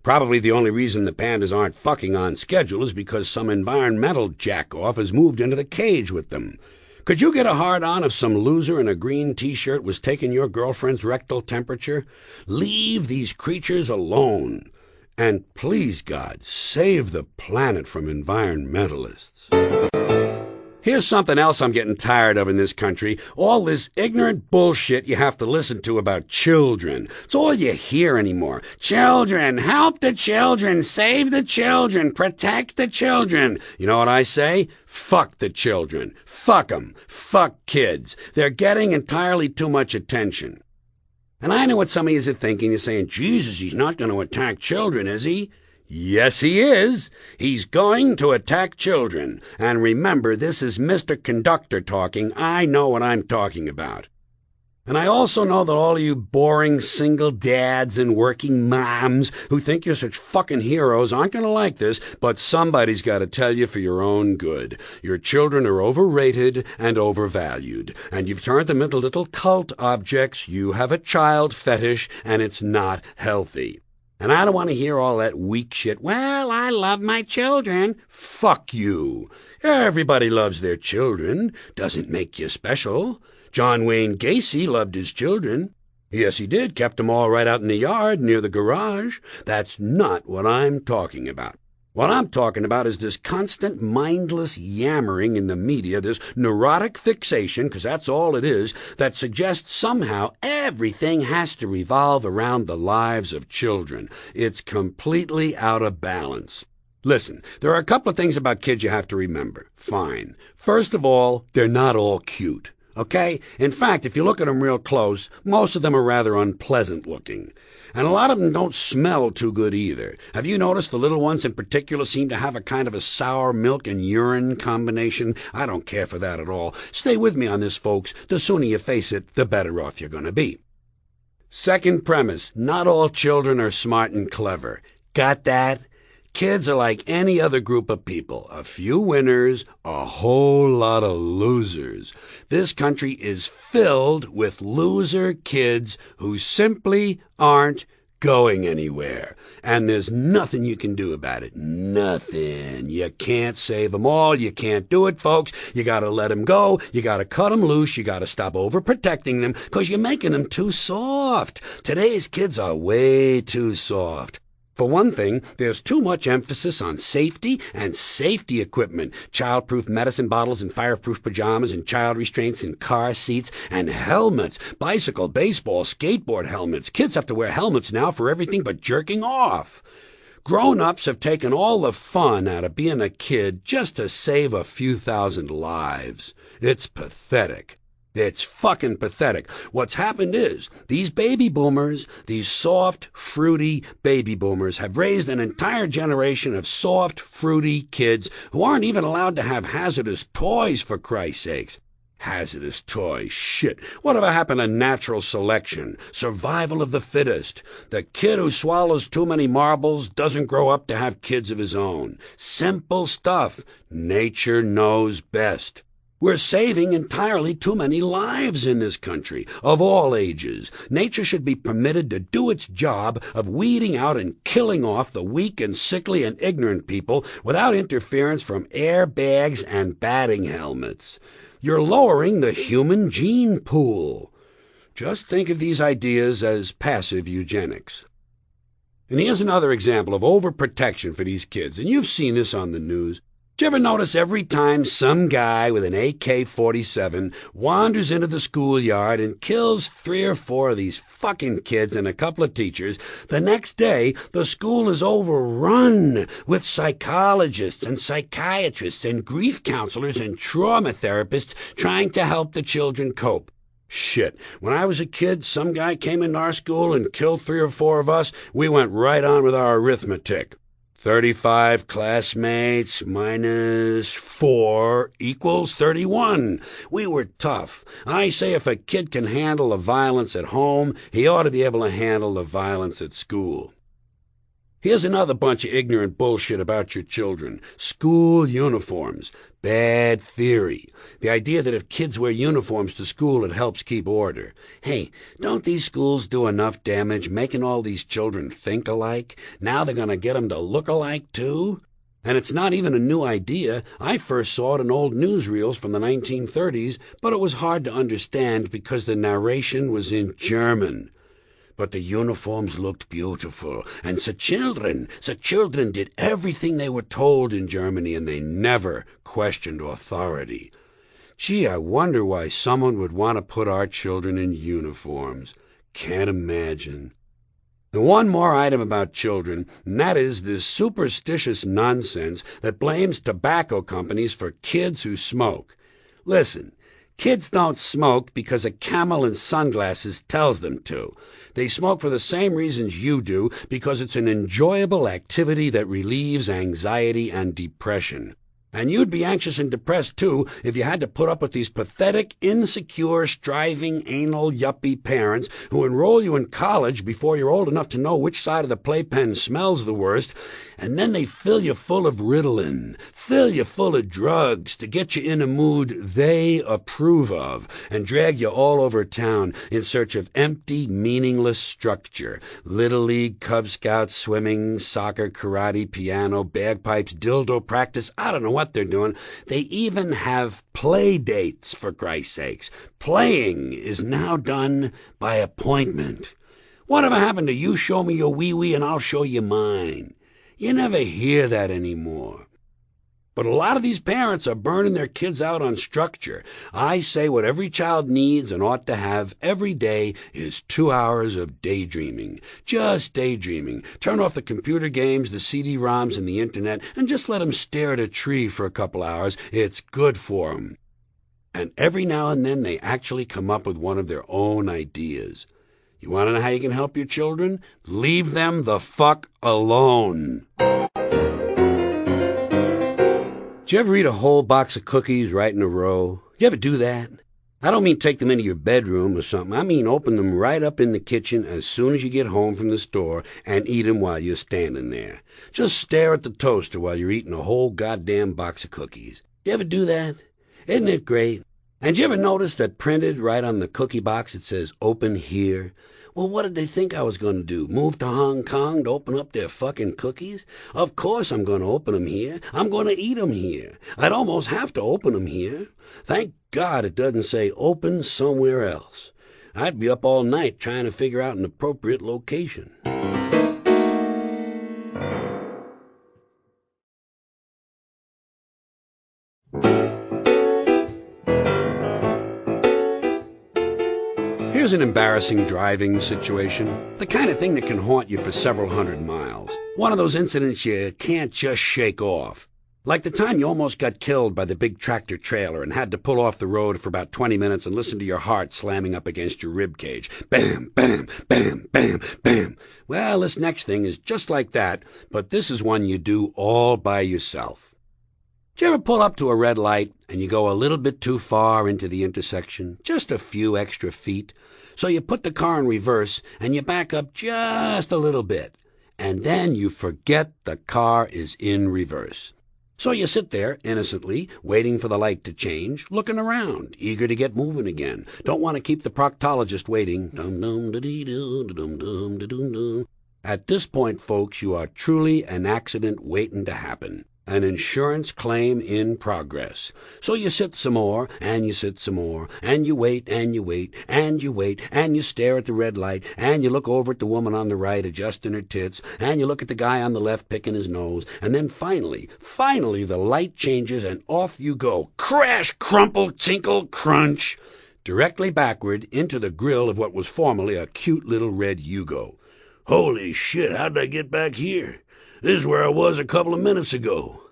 Probably the only reason the pandas aren't fucking on schedule is because some environmental jack-off has moved into the cage with them. Could you get a hard-on if some loser in a green T-shirt was taking your girlfriend's rectal temperature? Leave these creatures alone. And please, God, save the planet from environmentalists. Here's something else I'm getting tired of in this country. All this ignorant bullshit you have to listen to about children. It's all you hear anymore. Children, help the children, save the children, protect the children. You know what I say? Fuck the children. Fuck 'em. Fuck kids. They're getting entirely too much attention. And I know what some of you are thinking. You're saying, Jesus, he's not going to attack children, is he? Yes, he is. He's going to attack children. And remember, this is Mr. Conductor talking. I know what I'm talking about. And I also know that all of you boring single dads and working moms who think you're such fucking heroes aren't going to like this, but somebody's got to tell you for your own good. Your children are overrated and overvalued, and you've turned them into little cult objects. You have a child fetish, and it's not healthy. And I don't want to hear all that weak shit. Well, I love my children. Fuck you. Everybody loves their children. Doesn't make you special. John Wayne Gacy loved his children. Yes, he did. Kept them all right out in the yard near the garage. That's not what I'm talking about. What I'm talking about is this constant mindless yammering in the media, this neurotic fixation, because that's all it is, that suggests somehow everything has to revolve around the lives of children. It's completely out of balance. Listen, there are a couple of things about kids you have to remember. Fine. First of all, they're not all cute. Okay? In fact, if you look at them real close, most of them are rather unpleasant looking. And a lot of them don't smell too good either. Have you noticed the little ones in particular seem to have a kind of a sour milk and urine combination? I don't care for that at all. Stay with me on this, folks. The sooner you face it, the better off you're going to be. Second premise, not all children are smart and clever. Got that? Kids are like any other group of people. A few winners, a whole lot of losers. This country is filled with loser kids who simply aren't going anywhere. And there's nothing you can do about it. Nothing. You can't save them all. You can't do it, folks. You got to let them go. You got to cut them loose. You got to stop overprotecting them because you're making them too soft. Today's kids are way too soft. For one thing, there's too much emphasis on safety and safety equipment, child-proof medicine bottles and fireproof pajamas and child restraints and car seats and helmets, bicycle, baseball, skateboard helmets. Kids have to wear helmets now for everything but jerking off. Grown-ups have taken all the fun out of being a kid just to save a few thousand lives. It's pathetic. It's fucking pathetic. What's happened is, these baby boomers, these soft, fruity baby boomers, have raised an entire generation of soft, fruity kids who aren't even allowed to have hazardous toys, for Christ's sakes. Hazardous toys, shit. Whatever happened to natural selection? Survival of the fittest. The kid who swallows too many marbles doesn't grow up to have kids of his own. Simple stuff. Nature knows best. We're saving entirely too many lives in this country, of all ages. Nature should be permitted to do its job of weeding out and killing off the weak and sickly and ignorant people without interference from airbags and batting helmets. You're lowering the human gene pool. Just think of these ideas as passive eugenics. And here's another example of overprotection for these kids, and you've seen this on the news. Do you ever notice every time some guy with an AK-47 wanders into the schoolyard and kills 3 or 4 of these fucking kids and a couple of teachers, the next day the school is overrun with psychologists and psychiatrists and grief counselors and trauma therapists trying to help the children cope? Shit, when I was a kid, some guy came into our school and killed 3 or 4 of us. We went right on with our arithmetic. 35 classmates minus 4 equals 31. We were tough. I say if a kid can handle the violence at home, he ought to be able to handle the violence at school. Here's another bunch of ignorant bullshit about your children. School uniforms. Bad theory. The idea that if kids wear uniforms to school, it helps keep order. Hey, don't these schools do enough damage making all these children think alike? Now they're going to get them to look alike, too? And it's not even a new idea. I first saw it in old newsreels from the 1930s, but it was hard to understand because the narration was in German. But the uniforms looked beautiful, and the children did everything they were told in Germany, and they never questioned authority. Gee, I wonder why someone would want to put our children in uniforms. Can't imagine. And one more item about children, and that is this superstitious nonsense that blames tobacco companies for kids who smoke. Listen, kids don't smoke because a camel in sunglasses tells them to. They smoke for the same reasons you do, because it's an enjoyable activity that relieves anxiety and depression. And you'd be anxious and depressed, too, if you had to put up with these pathetic, insecure, striving, anal, yuppie parents who enroll you in college before you're old enough to know which side of the playpen smells the worst, and then they fill you full of Ritalin, fill you full of drugs to get you in a mood they approve of, and drag you all over town in search of empty, meaningless structure. Little League, Cub Scouts, swimming, soccer, karate, piano, bagpipes, dildo practice, I don't know what they're doing. They even have play dates, for Christ's sakes. Playing is now done by appointment. Whatever happened to you show me your wee-wee and I'll show you mine? You never hear that anymore. But a lot of these parents are burning their kids out on structure. I say what every child needs and ought to have every day is 2 hours of daydreaming. Just daydreaming. Turn off the computer games, the CD-ROMs, and the internet, and just let them stare at a tree for a couple hours. It's good for them. And every now and then they actually come up with one of their own ideas. You want to know how you can help your children? Leave them the fuck alone. Do you ever eat a whole box of cookies right in a row? You ever do that? I don't mean take them into your bedroom or something. I mean open them right up in the kitchen as soon as you get home from the store and eat them while you're standing there. Just stare at the toaster while you're eating a whole goddamn box of cookies. You ever do that? Isn't it great? And you ever notice that printed right on the cookie box it says open here? Well, what did they think I was going to do? Move to Hong Kong to open up their fucking cookies? Of course I'm going to open them here. I'm going to eat them here. I'd almost have to open them here. Thank God it doesn't say open somewhere else. I'd be up all night trying to figure out an appropriate location. Here's an embarrassing driving situation, the kind of thing that can haunt you for several hundred miles. One of those incidents you can't just shake off. Like the time you almost got killed by the big tractor trailer and had to pull off the road for about 20 minutes and listen to your heart slamming up against your rib cage. Bam, bam, bam, bam, bam. Well, this next thing is just like that, but this is one you do all by yourself. Do you ever pull up to a red light and you go a little bit too far into the intersection, just a few extra feet? So you put the car in reverse and you back up just a little bit, and then you forget the car is in reverse. So you sit there, innocently, waiting for the light to change, looking around, eager to get moving again. Don't want to keep the proctologist waiting. Dum-dum-da-dee-doo, dum-dum-da-dum-dum. At this point, folks, you are truly an accident waiting to happen. An insurance claim in progress. So you sit some more, and you sit some more, and you wait, and you wait, and you wait, and you stare at the red light, and you look over at the woman on the right adjusting her tits, and you look at the guy on the left picking his nose, and then finally the light changes, and off you go. Crash, crumple, tinkle, crunch, directly backward into the grill of what was formerly a cute little red Yugo. Holy shit, how'd I get back here? This is where I was a couple of minutes ago.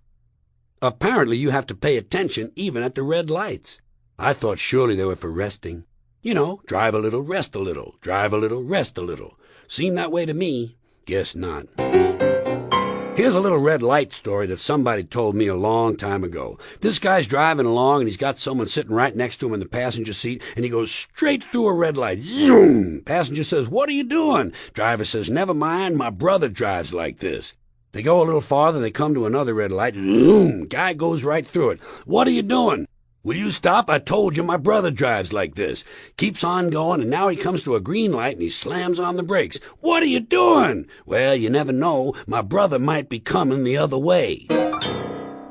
Apparently you have to pay attention even at the red lights. I thought surely they were for resting. You know, drive a little, rest a little, drive a little, rest a little. Seemed that way to me. Guess not. Here's a little red light story that somebody told me a long time ago. This guy's driving along and he's got someone sitting right next to him in the passenger seat, and he goes straight through a red light. Zoom! Passenger says, "What are you doing?" Driver says, "Never mind, my brother drives like this." They go a little farther, they come to another red light. Zoom! Guy goes right through it. "What are you doing?" "Will you stop? I told you my brother drives like this." Keeps on going, and now he comes to a green light and he slams on the brakes. "What are you doing?" "Well, you never know. My brother might be coming the other way."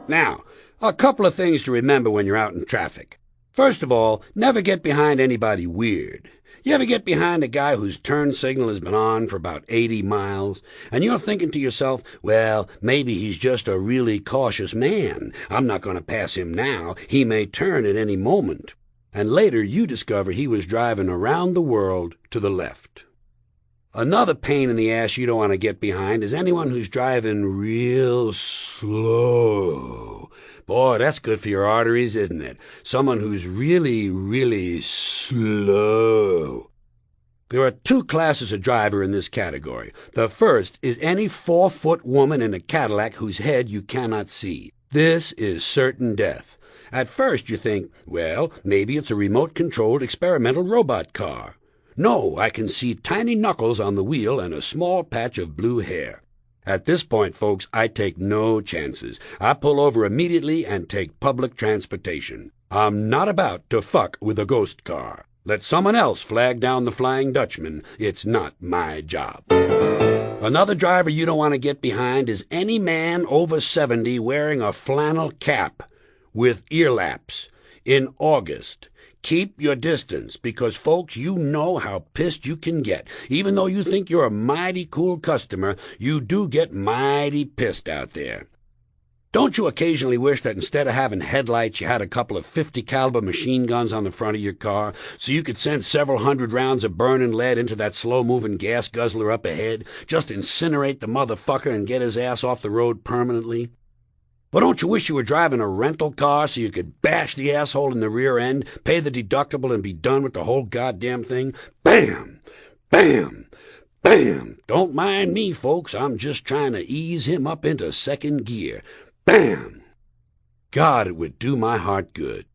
Now, a couple of things to remember when you're out in traffic. First of all, never get behind anybody weird. You ever get behind a guy whose turn signal has been on for about 80 miles, and you're thinking to yourself, well, maybe he's just a really cautious man. I'm not going to pass him now. He may turn at any moment. And later you discover he was driving around the world to the left. Another pain in the ass you don't want to get behind is anyone who's driving real slow. Boy, that's good for your arteries, isn't it? Someone who's really, really slow. There are two classes of driver in this category. The first is any 4-foot woman in a Cadillac whose head you cannot see. This is certain death. At first you think, well, maybe it's a remote-controlled experimental robot car. No, I can see tiny knuckles on the wheel and a small patch of blue hair. At this point, folks, I take no chances. I pull over immediately and take public transportation. I'm not about to fuck with a ghost car. Let someone else flag down the Flying Dutchman. It's not my job. Another driver you don't want to get behind is any man over 70 wearing a flannel cap with ear laps in August. Keep your distance, because, folks, you know how pissed you can get. Even though you think you're a mighty cool customer, you do get mighty pissed out there. Don't you occasionally wish that instead of having headlights, you had a couple of .50 caliber machine guns on the front of your car, so you could send several hundred rounds of burning lead into that slow-moving gas guzzler up ahead, just incinerate the motherfucker and get his ass off the road permanently? But don't you wish you were driving a rental car so you could bash the asshole in the rear end, pay the deductible, and be done with the whole goddamn thing? Bam! Bam! Bam! Don't mind me, folks. I'm just trying to ease him up into second gear. Bam! God, it would do my heart good.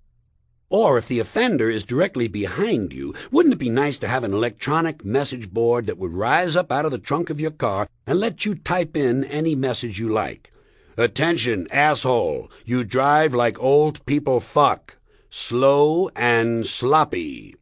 Or if the offender is directly behind you, wouldn't it be nice to have an electronic message board that would rise up out of the trunk of your car and let you type in any message you like? Attention, asshole. You drive like old people fuck. Slow and sloppy.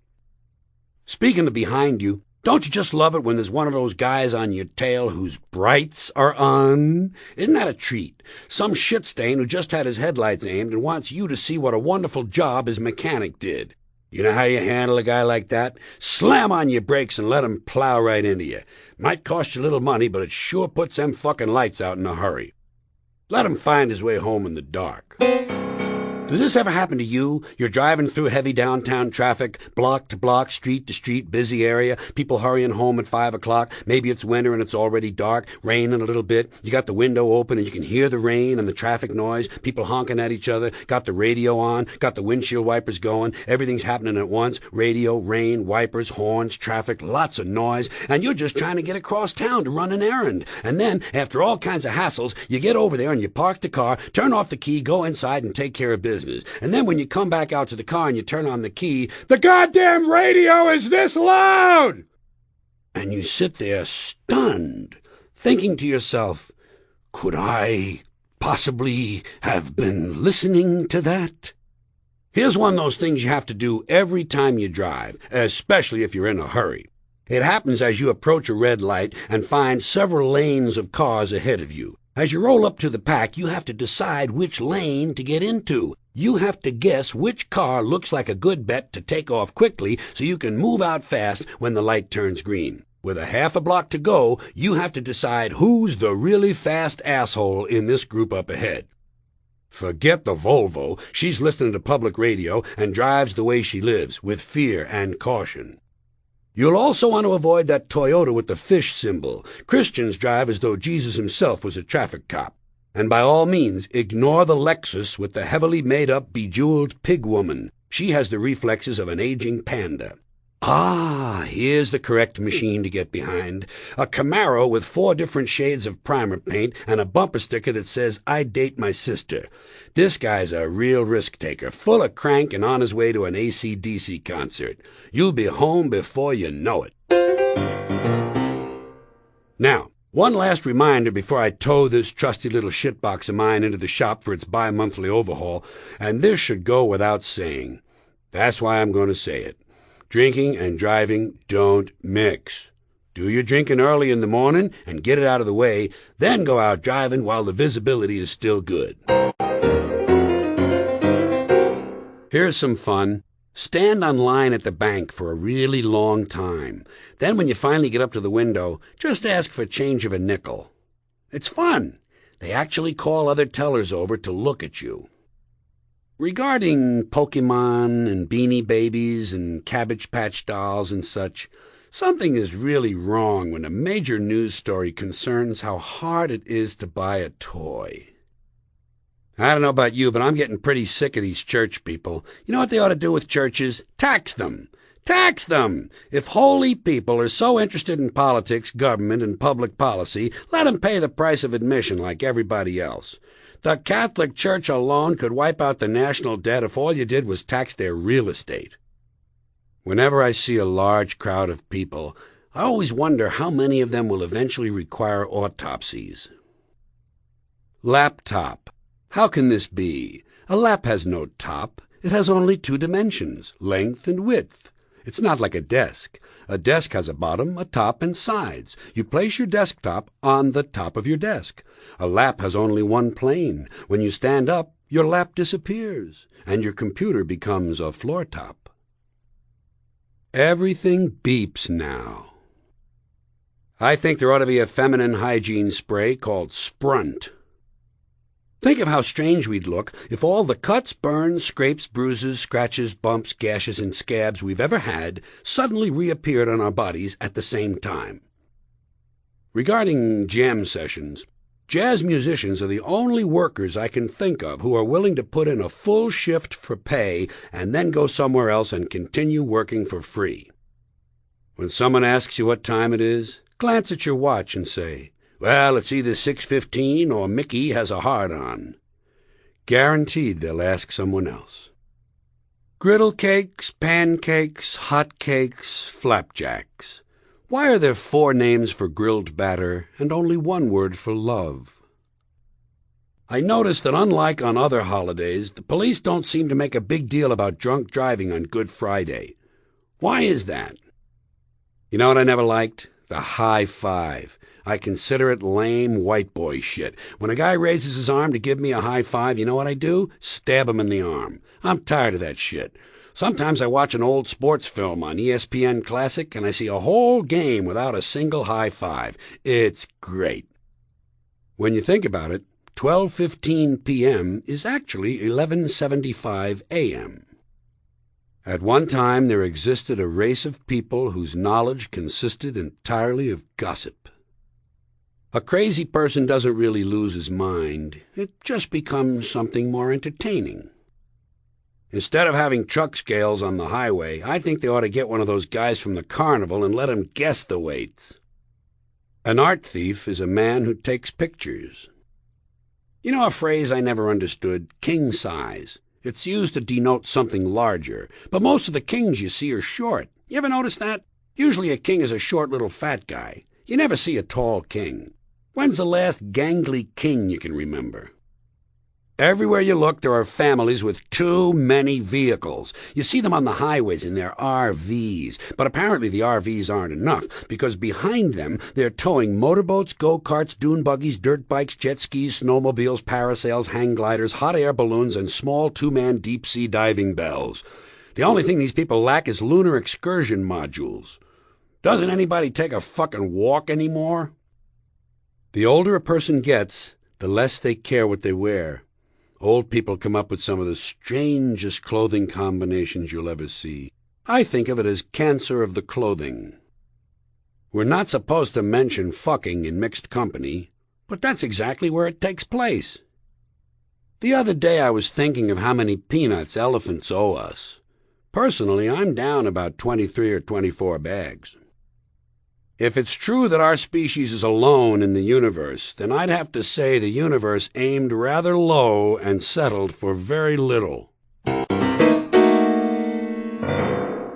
Speaking of behind you, don't you just love it when there's one of those guys on your tail whose brights are on? Isn't that a treat? Some shitstain who just had his headlights aimed and wants you to see what a wonderful job his mechanic did. You know how you handle a guy like that? Slam on your brakes and let him plow right into you. Might cost you a little money, but it sure puts them fucking lights out in a hurry. Let him find his way home in the dark. Does this ever happen to you? You're driving through heavy downtown traffic, block to block, street to street, busy area, people hurrying home at 5 o'clock. Maybe it's winter and it's already dark, raining a little bit. You got the window open and you can hear the rain and the traffic noise, people honking at each other, got the radio on, got the windshield wipers going. Everything's happening at once. Radio, rain, wipers, horns, traffic, lots of noise. And you're just trying to get across town to run an errand. And then, after all kinds of hassles, you get over there and you park the car, turn off the key, go inside and take care of business. And then when you come back out to the car and you turn on the key, the goddamn radio is this loud! And you sit there stunned, thinking to yourself, could I possibly have been listening to that? Here's one of those things you have to do every time you drive, especially if you're in a hurry. It happens as you approach a red light and find several lanes of cars ahead of you. As you roll up to the pack, you have to decide which lane to get into. You have to guess which car looks like a good bet to take off quickly so you can move out fast when the light turns green. With a half a block to go, you have to decide who's the really fast asshole in this group up ahead. Forget the Volvo. She's listening to public radio and drives the way she lives, with fear and caution. You'll also want to avoid that Toyota with the fish symbol. Christians drive as though Jesus himself was a traffic cop. And by all means, ignore the Lexus with the heavily made-up, bejeweled pig woman. She has the reflexes of an aging panda. Ah, here's the correct machine to get behind. A Camaro with 4 different shades of primer paint and a bumper sticker that says, "I date my sister." This guy's a real risk-taker, full of crank and on his way to an AC/DC concert. You'll be home before you know it. Now, one last reminder before I tow this trusty little shitbox of mine into the shop for its bi-monthly overhaul, and this should go without saying. That's why I'm going to say it. Drinking and driving don't mix. Do your drinking early in the morning and get it out of the way, then go out driving while the visibility is still good. Here's some fun. Stand on line at the bank for a really long time. Then when you finally get up to the window, just ask for change of a nickel. It's fun. They actually call other tellers over to look at you. Regarding Pokemon and Beanie Babies and Cabbage Patch dolls and such, something is really wrong when a major news story concerns how hard it is to buy a toy. I don't know about you, but I'm getting pretty sick of these church people. You know what they ought to do with churches? Tax them. Tax them! If holy people are so interested in politics, government, and public policy, let them pay the price of admission like everybody else. The Catholic Church alone could wipe out the national debt if all you did was tax their real estate. Whenever I see a large crowd of people, I always wonder how many of them will eventually require autopsies. Laptop. How can this be? A lap has no top. It has only 2 dimensions, length and width. It's not like a desk. A desk has a bottom, a top, and sides. You place your desktop on the top of your desk. A lap has only 1 plane. When you stand up, your lap disappears, and your computer becomes a floor top. Everything beeps now. I think there ought to be a feminine hygiene spray called Sprunt. Think of how strange we'd look if all the cuts, burns, scrapes, bruises, scratches, bumps, gashes, and scabs we've ever had suddenly reappeared on our bodies at the same time. Regarding jam sessions, jazz musicians are the only workers I can think of who are willing to put in a full shift for pay and then go somewhere else and continue working for free. When someone asks you what time it is, glance at your watch and say, "Well, it's either 6:15 or Mickey has a hard-on." Guaranteed they'll ask someone else. Griddle cakes, pancakes, hot cakes, flapjacks. Why are there 4 names for grilled batter and only 1 word for love? I noticed that unlike on other holidays, the police don't seem to make a big deal about drunk driving on Good Friday. Why is that? You know what I never liked? The high five. I consider it lame white boy shit. When a guy raises his arm to give me a high five, you know what I do? Stab him in the arm. I'm tired of that shit. Sometimes I watch an old sports film on ESPN Classic and I see a whole game without a single high five. It's great. When you think about it, 12:15 p.m. is actually 11:75 a.m. At one time there existed a race of people whose knowledge consisted entirely of gossip. A crazy person doesn't really lose his mind. It just becomes something more entertaining. Instead of having truck scales on the highway, I think they ought to get one of those guys from the carnival and let him guess the weights. An art thief is a man who takes pictures. You know a phrase I never understood? King size. It's used to denote something larger, but most of the kings you see are short. You ever notice that? Usually a king is a short little fat guy. You never see a tall king. When's the last gangly king you can remember? Everywhere you look, there are families with too many vehicles. You see them on the highways in their RVs, but apparently the RVs aren't enough, because behind them they're towing motorboats, go-karts, dune buggies, dirt bikes, jet skis, snowmobiles, parasails, hang gliders, hot air balloons, and small two-man deep-sea diving bells. The only thing these people lack is lunar excursion modules. Doesn't anybody take a fucking walk anymore? The older a person gets, the less they care what they wear. Old people come up with some of the strangest clothing combinations you'll ever see. I think of it as cancer of the clothing. We're not supposed to mention fucking in mixed company, but that's exactly where it takes place. The other day I was thinking of how many peanuts elephants owe us. Personally, I'm down about 23 or 24 bags. If it's true that our species is alone in the universe, then I'd have to say the universe aimed rather low and settled for very little.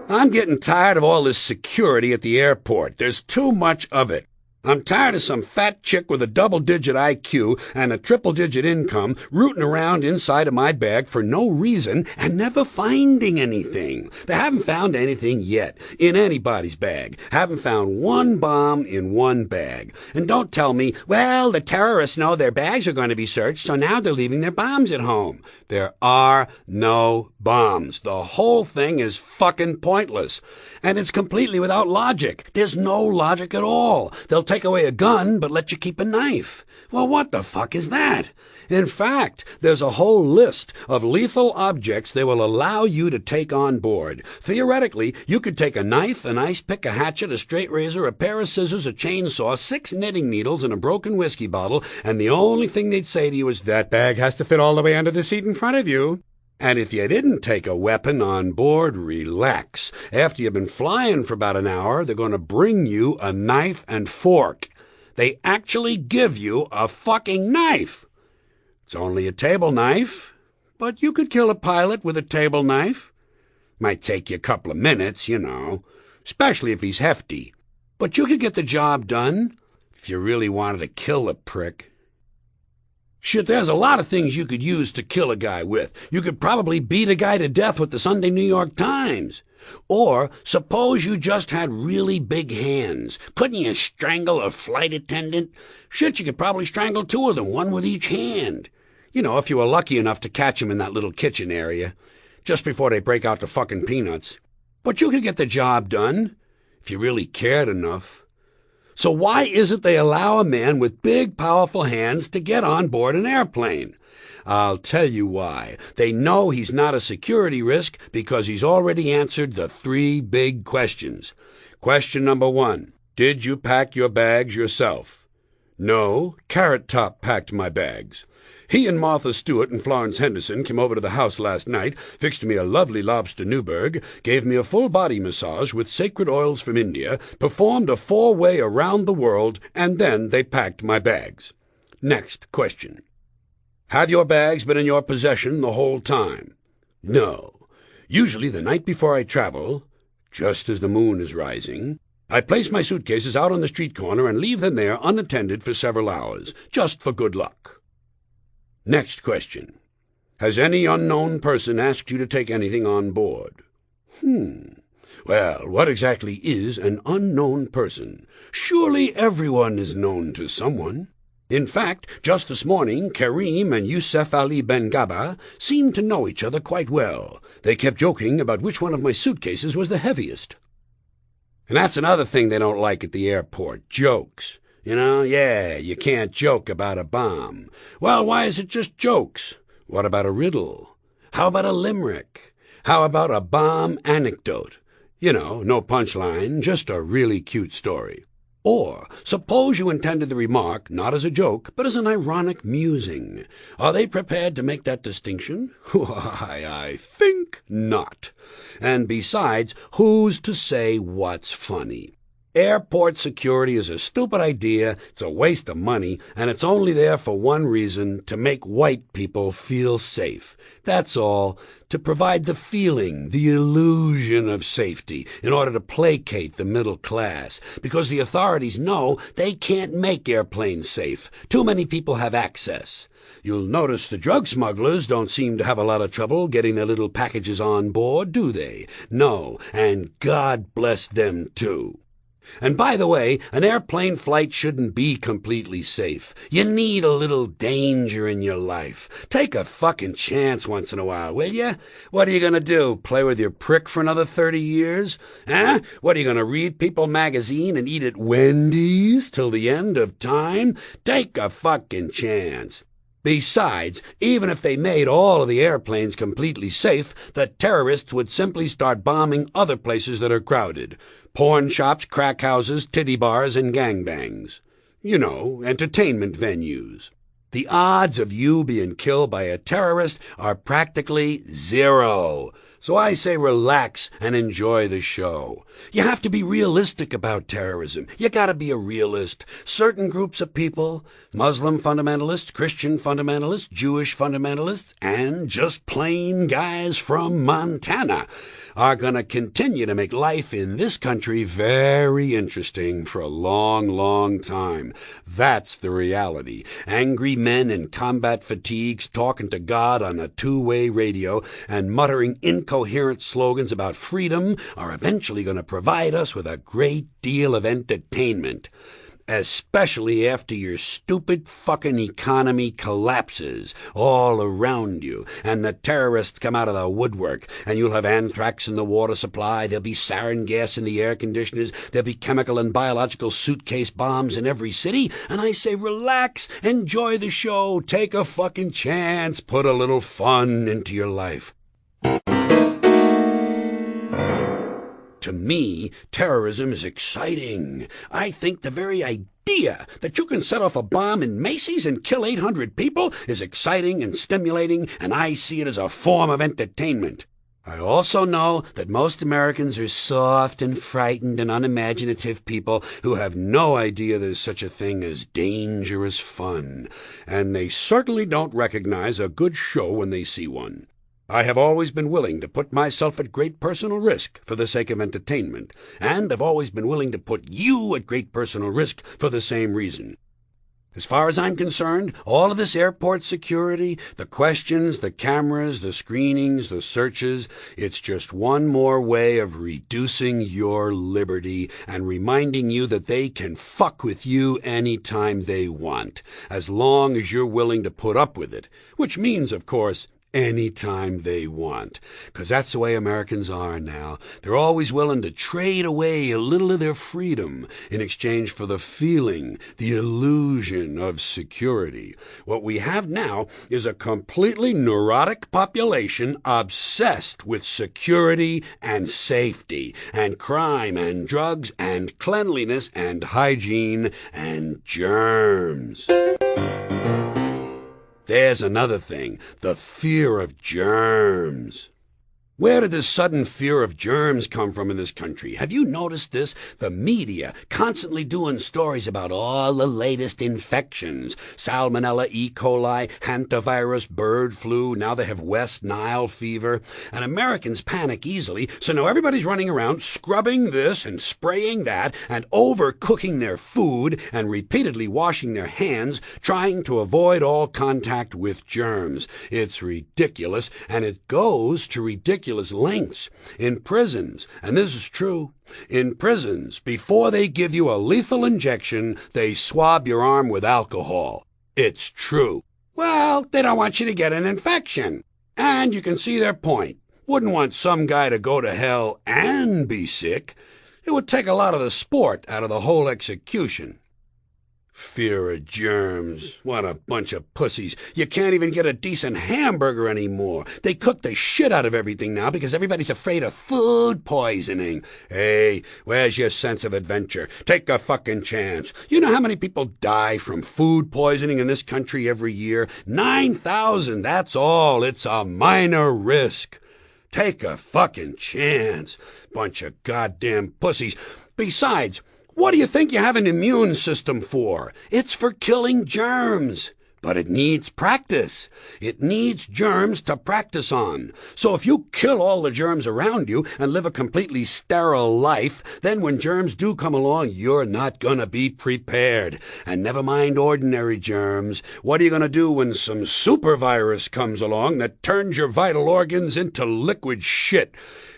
I'm getting tired of all this security at the airport. There's too much of it. I'm tired of some fat chick with a double-digit IQ and a triple-digit income rooting around inside of my bag for no reason and never finding anything. They haven't found anything yet in anybody's bag. Haven't found one bomb in one bag. And don't tell me, well, the terrorists know their bags are going to be searched, so now they're leaving their bombs at home. There are no bombs. The whole thing is fucking pointless. And it's completely without logic. There's no logic at all. They'll take away a gun, but let you keep a knife. Well, what the fuck is that? In fact, there's a whole list of lethal objects they will allow you to take on board. Theoretically, you could take a knife, an ice pick, a hatchet, a straight razor, a pair of scissors, a chainsaw, 6 knitting needles, and a broken whiskey bottle, and the only thing they'd say to you is, that bag has to fit all the way under the seat in front of you. And if you didn't take a weapon on board, relax. After you've been flying for about an hour, they're going to bring you a knife and fork. They actually give you a fucking knife. It's only a table knife, but you could kill a pilot with a table knife. Might take you a couple of minutes, you know, especially if he's hefty. But you could get the job done if you really wanted to kill a prick. Shit, there's a lot of things you could use to kill a guy with. You could probably beat a guy to death with the Sunday New York Times. Or suppose you just had really big hands. Couldn't you strangle a flight attendant? Shit, you could probably strangle 2 of them, one with each hand. You know, if you were lucky enough to catch them in that little kitchen area, just before they break out the fucking peanuts. But you could get the job done, if you really cared enough. So why is it they allow a man with big, powerful hands to get on board an airplane? I'll tell you why. They know he's not a security risk because he's already answered the 3 big questions. Question number 1, did you pack your bags yourself? No, Carrot Top packed my bags. He and Martha Stewart and Florence Henderson came over to the house last night, fixed me a lovely lobster Newburg, gave me a full-body massage with sacred oils from India, performed a 4-way around the world, and then they packed my bags. Next question. Have your bags been in your possession the whole time? No. Usually the night before I travel, just as the moon is rising, I place my suitcases out on the street corner and leave them there unattended for several hours, just for good luck. Next question. Has any unknown person asked you to take anything on board? Well, what exactly is an unknown person? Surely everyone is known to someone. In fact, just this morning, Karim and Yusuf Ali Ben Gaba seemed to know each other quite well. They kept joking about which one of my suitcases was the heaviest. And that's another thing they don't like at the airport, jokes. You know, you can't joke about a bomb. Well, why is it just jokes? What about a riddle? How about a limerick? How about a bomb anecdote? You know, no punchline, just a really cute story. Or suppose you intended the remark not as a joke, but as an ironic musing. Are they prepared to make that distinction? Why, I think not. And besides, who's to say what's funny? Airport security is a stupid idea, it's a waste of money, and it's only there for one reason, to make white people feel safe. That's all, to provide the feeling, the illusion of safety, in order to placate the middle class, because the authorities know they can't make airplanes safe. Too many people have access. You'll notice the drug smugglers don't seem to have a lot of trouble getting their little packages on board, do they? No, and God bless them too. And by the way, an airplane flight shouldn't be completely safe. You need a little danger in your life. Take a fucking chance once in a while, will ya? What are you gonna do, play with your prick for another 30 years? Huh? What are you gonna read People magazine and eat at Wendy's till the end of time? Take a fucking chance. Besides, even if they made all of the airplanes completely safe, the terrorists would simply start bombing other places that are crowded. Porn shops, crack houses, titty bars, and gangbangs. You know, entertainment venues. The odds of you being killed by a terrorist are practically zero. So I say relax and enjoy the show. You have to be realistic about terrorism. You gotta be a realist. Certain groups of people, Muslim fundamentalists, Christian fundamentalists, Jewish fundamentalists, and just plain guys from Montana, are gonna continue to make life in this country very interesting for a long, long time. That's the reality. Angry men in combat fatigues talking to God on a two-way radio and muttering incoherent slogans about freedom are eventually going to provide us with a great deal of entertainment. Especially after your stupid fucking economy collapses all around you, and the terrorists come out of the woodwork, and you'll have anthrax in the water supply, there'll be sarin gas in the air conditioners, there'll be chemical and biological suitcase bombs in every city, and I say relax, enjoy the show, take a fucking chance, put a little fun into your life. To me, terrorism is exciting. I think the very idea that you can set off a bomb in Macy's and kill 800 people is exciting and stimulating, and I see it as a form of entertainment. I also know that most Americans are soft and frightened and unimaginative people who have no idea there's such a thing as dangerous fun, and they certainly don't recognize a good show when they see one. I have always been willing to put myself at great personal risk for the sake of entertainment, and I've always been willing to put you at great personal risk for the same reason. As far as I'm concerned, all of this airport security, the questions, the cameras, the screenings, the searches, it's just one more way of reducing your liberty and reminding you that they can fuck with you anytime they want, as long as you're willing to put up with it, which means, of course, anytime they want, because that's the way Americans are now. They're always willing to trade away a little of their freedom in exchange for the feeling, the illusion of security. What we have now is a completely neurotic population obsessed with security and safety and crime and drugs and cleanliness and hygiene and germs. There's another thing, the fear of germs. Where did this sudden fear of germs come from in this country? Have you noticed this? The media constantly doing stories about all the latest infections. Salmonella, E. coli, hantavirus, bird flu, now they have West Nile fever. And Americans panic easily, so now everybody's running around scrubbing this and spraying that and overcooking their food and repeatedly washing their hands, trying to avoid all contact with germs. It's ridiculous, and it goes to ridiculous lengths. In prisons, and this is true, in prisons, before they give you a lethal injection, they swab your arm with alcohol. It's true. Well, they don't want you to get an infection. And you can see their point. Wouldn't want some guy to go to hell and be sick. It would take a lot of the sport out of the whole execution. Fear of germs. What a bunch of pussies. You can't even get a decent hamburger anymore. They cook the shit out of everything now because everybody's afraid of food poisoning. Hey, where's your sense of adventure? Take a fucking chance. You know how many people die from food poisoning in this country every year? 9,000, that's all. It's a minor risk. Take a fucking chance. Bunch of goddamn pussies. Besides, What do you think you have an immune system for? It's for killing germs. But it needs practice. It needs germs to practice on. So if you kill all the germs around you and live a completely sterile life, then when germs do come along, you're not gonna be prepared. And never mind ordinary germs. What are you gonna do when some super virus comes along that turns your vital organs into liquid shit?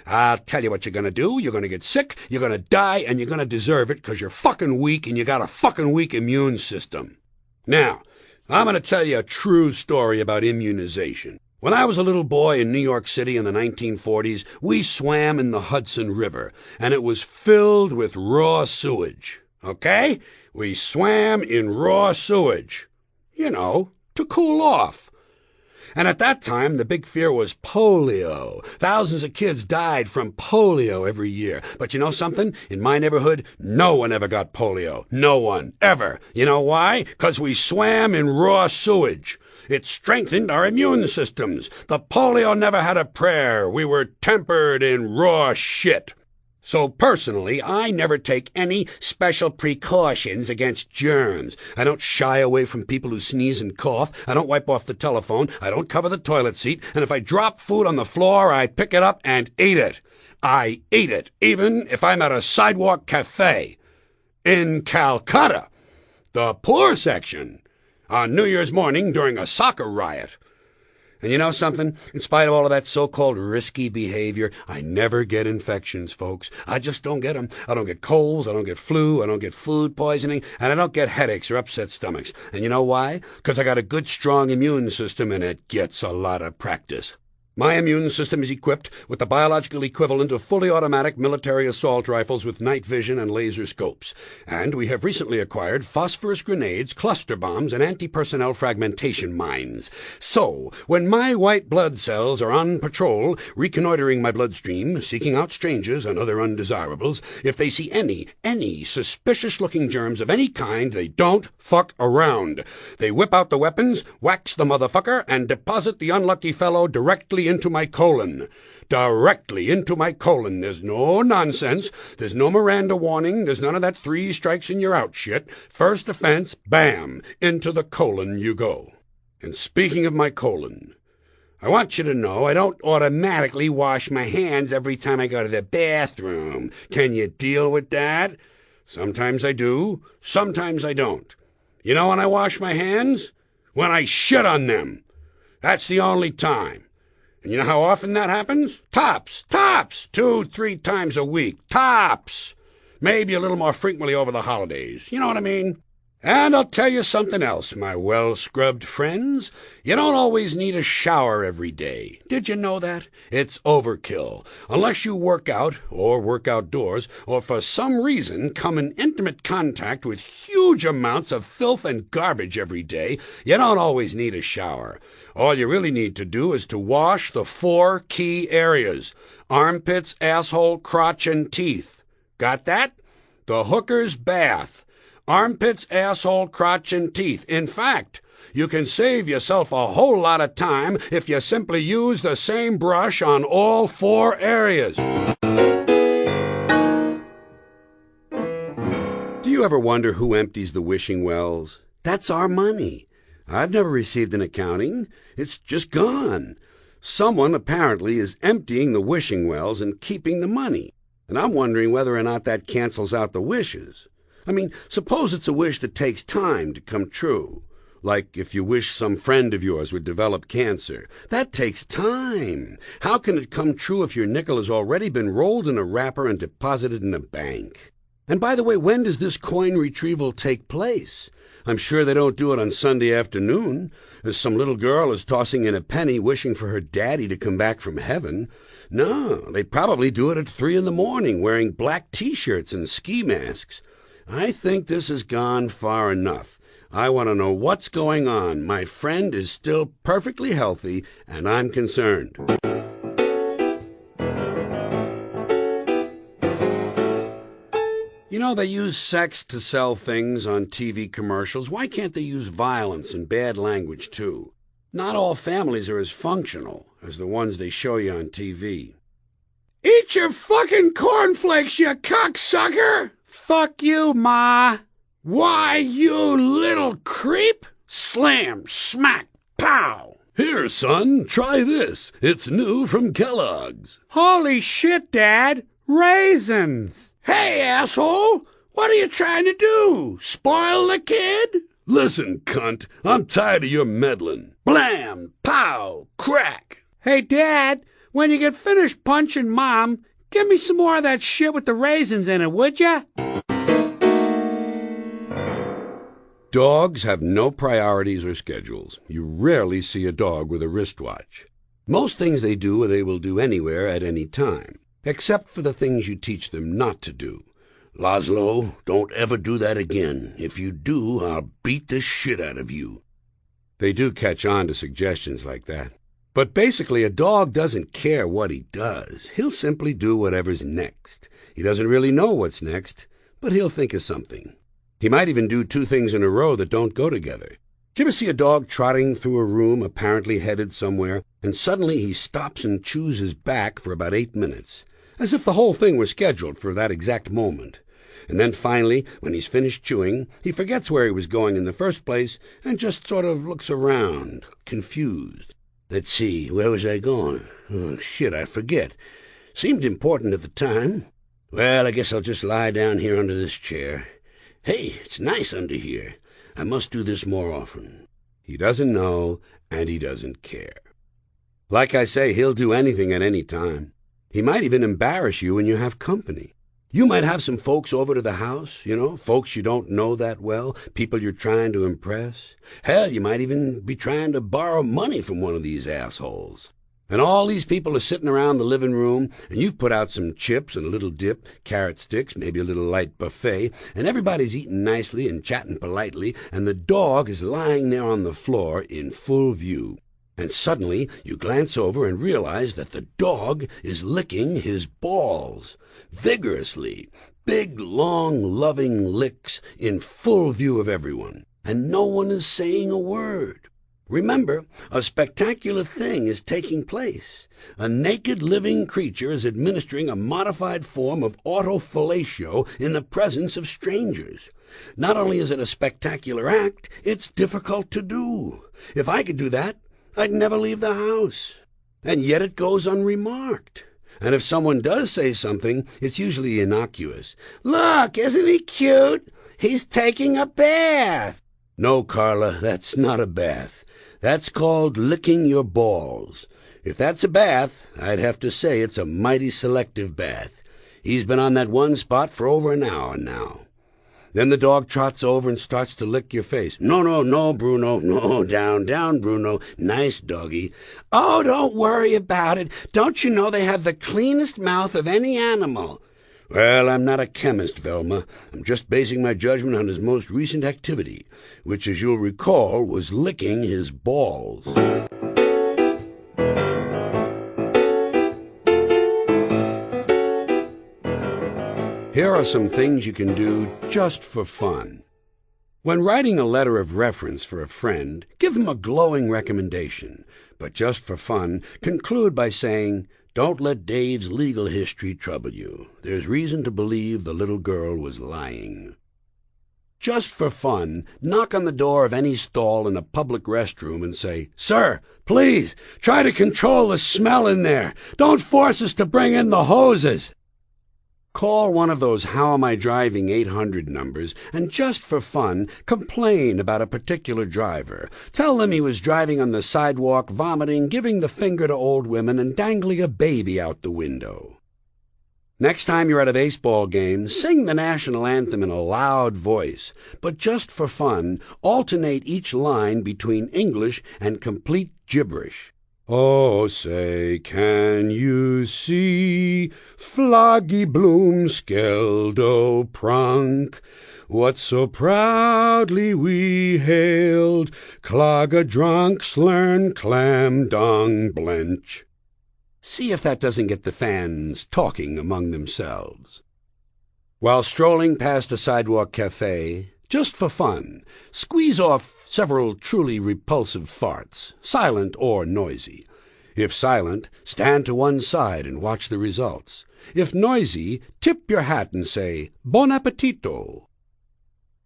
I'll tell you what you're gonna do. You're gonna get sick, you're gonna die, and you're gonna deserve it because you're fucking weak and you got a fucking weak immune system. Now, I'm going to tell you a true story about immunization. When I was a little boy in New York City in the 1940s, we swam in the Hudson River, and it was filled with raw sewage. Okay? We swam in raw sewage. You know, to cool off. And at that time, the big fear was polio. Thousands of kids died from polio every year. But you know something? In my neighborhood, no one ever got polio. No one. Ever. You know why? 'Cause we swam in raw sewage. It strengthened our immune systems. The polio never had a prayer. We were tempered in raw shit. So personally, I never take any special precautions against germs. I don't shy away from people who sneeze and cough. I don't wipe off the telephone. I don't cover the toilet seat. And if I drop food on the floor, I pick it up and eat it. I eat it, even if I'm at a sidewalk cafe. In Calcutta, the poor section, on New Year's morning during a soccer riot. And you know something? In spite of all of that so-called risky behavior, I never get infections, folks. I just don't get them. I don't get colds, I don't get flu, I don't get food poisoning, and I don't get headaches or upset stomachs. And you know why? 'Cause I got a good, strong immune system, and it gets a lot of practice. My immune system is equipped with the biological equivalent of fully automatic military assault rifles with night vision and laser scopes. And we have recently acquired phosphorus grenades, cluster bombs, and anti-personnel fragmentation mines. So, when my white blood cells are on patrol, reconnoitering my bloodstream, seeking out strangers and other undesirables, if they see any suspicious-looking germs of any kind, they don't fuck around. They whip out the weapons, wax the motherfucker, and deposit the unlucky fellow directly into my colon. Directly into my colon. There's no nonsense. There's no Miranda warning. There's none of that 3 strikes and you're out shit. First offense, bam, into the colon you go. And speaking of my colon, I want you to know I don't automatically wash my hands every time I go to the bathroom. Can you deal with that? Sometimes I do. Sometimes I don't. You know when I wash my hands? When I shit on them. That's the only time. And you know how often that happens? Tops. 2-3 times a week. Tops. Maybe a little more frequently over the holidays. You know what I mean? And I'll tell you something else, my well-scrubbed friends. You don't always need a shower every day. Did you know that? It's overkill. Unless you work out, or work outdoors, or for some reason come in intimate contact with huge amounts of filth and garbage every day, you don't always need a shower. All you really need to do is to wash the 4 key areas: armpits, asshole, crotch, and teeth. Got that? The hooker's bath. Armpits, asshole, crotch, and teeth. In fact, you can save yourself a whole lot of time if you simply use the same brush on all 4 areas. Do you ever wonder who empties the wishing wells? That's our money. I've never received an accounting. It's just gone. Someone apparently is emptying the wishing wells and keeping the money. And I'm wondering whether or not that cancels out the wishes. I mean, suppose it's a wish that takes time to come true. Like if you wish some friend of yours would develop cancer. That takes time. How can it come true if your nickel has already been rolled in a wrapper and deposited in a bank? And by the way, when does this coin retrieval take place? I'm sure they don't do it on Sunday afternoon, as some little girl is tossing in a penny wishing for her daddy to come back from heaven. No, they probably do it at 3 in the morning, wearing black T-shirts and ski masks. I think this has gone far enough. I want to know what's going on. My friend is still perfectly healthy, and I'm concerned. You know, they use sex to sell things on TV commercials. Why can't they use violence and bad language, too? Not all families are as functional as the ones they show you on TV. Eat your fucking cornflakes, you cocksucker! Fuck you, Ma! Why, you little creep! Slam, smack, pow! Here, son, try this. It's new from Kellogg's. Holy shit, Dad! Raisins! Hey, asshole! What are you trying to do? Spoil the kid? Listen, cunt, I'm tired of your meddling. Blam, pow, crack! Hey, Dad, when you get finished punching Mom, give me some more of that shit with the raisins in it, would ya? Dogs have no priorities or schedules. You rarely see a dog with a wristwatch. Most things they do they will do anywhere at any time, except for the things you teach them not to do. Laszlo, don't ever do that again. If you do, I'll beat the shit out of you. They do catch on to suggestions like that. But basically, a dog doesn't care what he does. He'll simply do whatever's next. He doesn't really know what's next, but he'll think of something. He might even do two things in a row that don't go together. Do you ever see a dog trotting through a room, apparently headed somewhere, and suddenly he stops and chews his back for about 8 minutes, as if the whole thing were scheduled for that exact moment? And then finally, when he's finished chewing, he forgets where he was going in the first place and just sort of looks around, confused. Let's see, where was I going? Oh, shit, I forget. Seemed important at the time. Well, I guess I'll just lie down here under this chair. Hey, it's nice under here. I must do this more often. He doesn't know, and he doesn't care. Like I say, he'll do anything at any time. He might even embarrass you when you have company. You might have some folks over to the house, folks you don't know that well, people you're trying to impress. Hell, you might even be trying to borrow money from one of these assholes. And all these people are sitting around the living room, and you've put out some chips and a little dip, carrot sticks, maybe a little light buffet, and everybody's eating nicely and chatting politely, and the dog is lying there on the floor in full view. And suddenly you glance over and realize that the dog is licking his balls, vigorously, big, long, loving licks in full view of everyone, and no one is saying a word. Remember, a spectacular thing is taking place. A naked living creature is administering a modified form of autofellatio in the presence of strangers. Not only is it a spectacular act, it's difficult to do. If I could do that, I'd never leave the house. And yet it goes unremarked. And if someone does say something, it's usually innocuous. Look, isn't he cute? He's taking a bath. No, Carla, that's not a bath. That's called licking your balls. If that's a bath, I'd have to say it's a mighty selective bath. He's been on that one spot for over an hour now. Then the dog trots over and starts to lick your face. No, Bruno. No, down, Bruno. Nice doggy. Oh, don't worry about it. Don't you know they have the cleanest mouth of any animal? Well, I'm not a chemist, Velma. I'm just basing my judgment on his most recent activity, which, as you'll recall, was licking his balls. Here are some things you can do just for fun. When writing a letter of reference for a friend, give him a glowing recommendation, but just for fun, conclude by saying, "Don't let Dave's legal history trouble you. There's reason to believe the little girl was lying." Just for fun, knock on the door of any stall in a public restroom and say, "Sir, please, try to control the smell in there. Don't force us to bring in the hoses." Call one of those How Am I Driving 800 numbers and just for fun complain about a particular driver. Tell them he was driving on the sidewalk, vomiting, giving the finger to old women, and dangling a baby out the window. Next time you're at a baseball game, sing the national anthem in a loud voice, but just for fun, alternate each line between English and complete gibberish. Oh, say, can you see Floggy Bloom Skeldo Prunk? What so proudly we hailed Clogger Drunk Slern Clam Dung Blench. See if that doesn't get the fans talking among themselves. While strolling past a sidewalk cafe, just for fun, squeeze off several truly repulsive farts, silent or noisy. If silent, stand to one side and watch the results. If noisy, tip your hat and say, Bon appetito.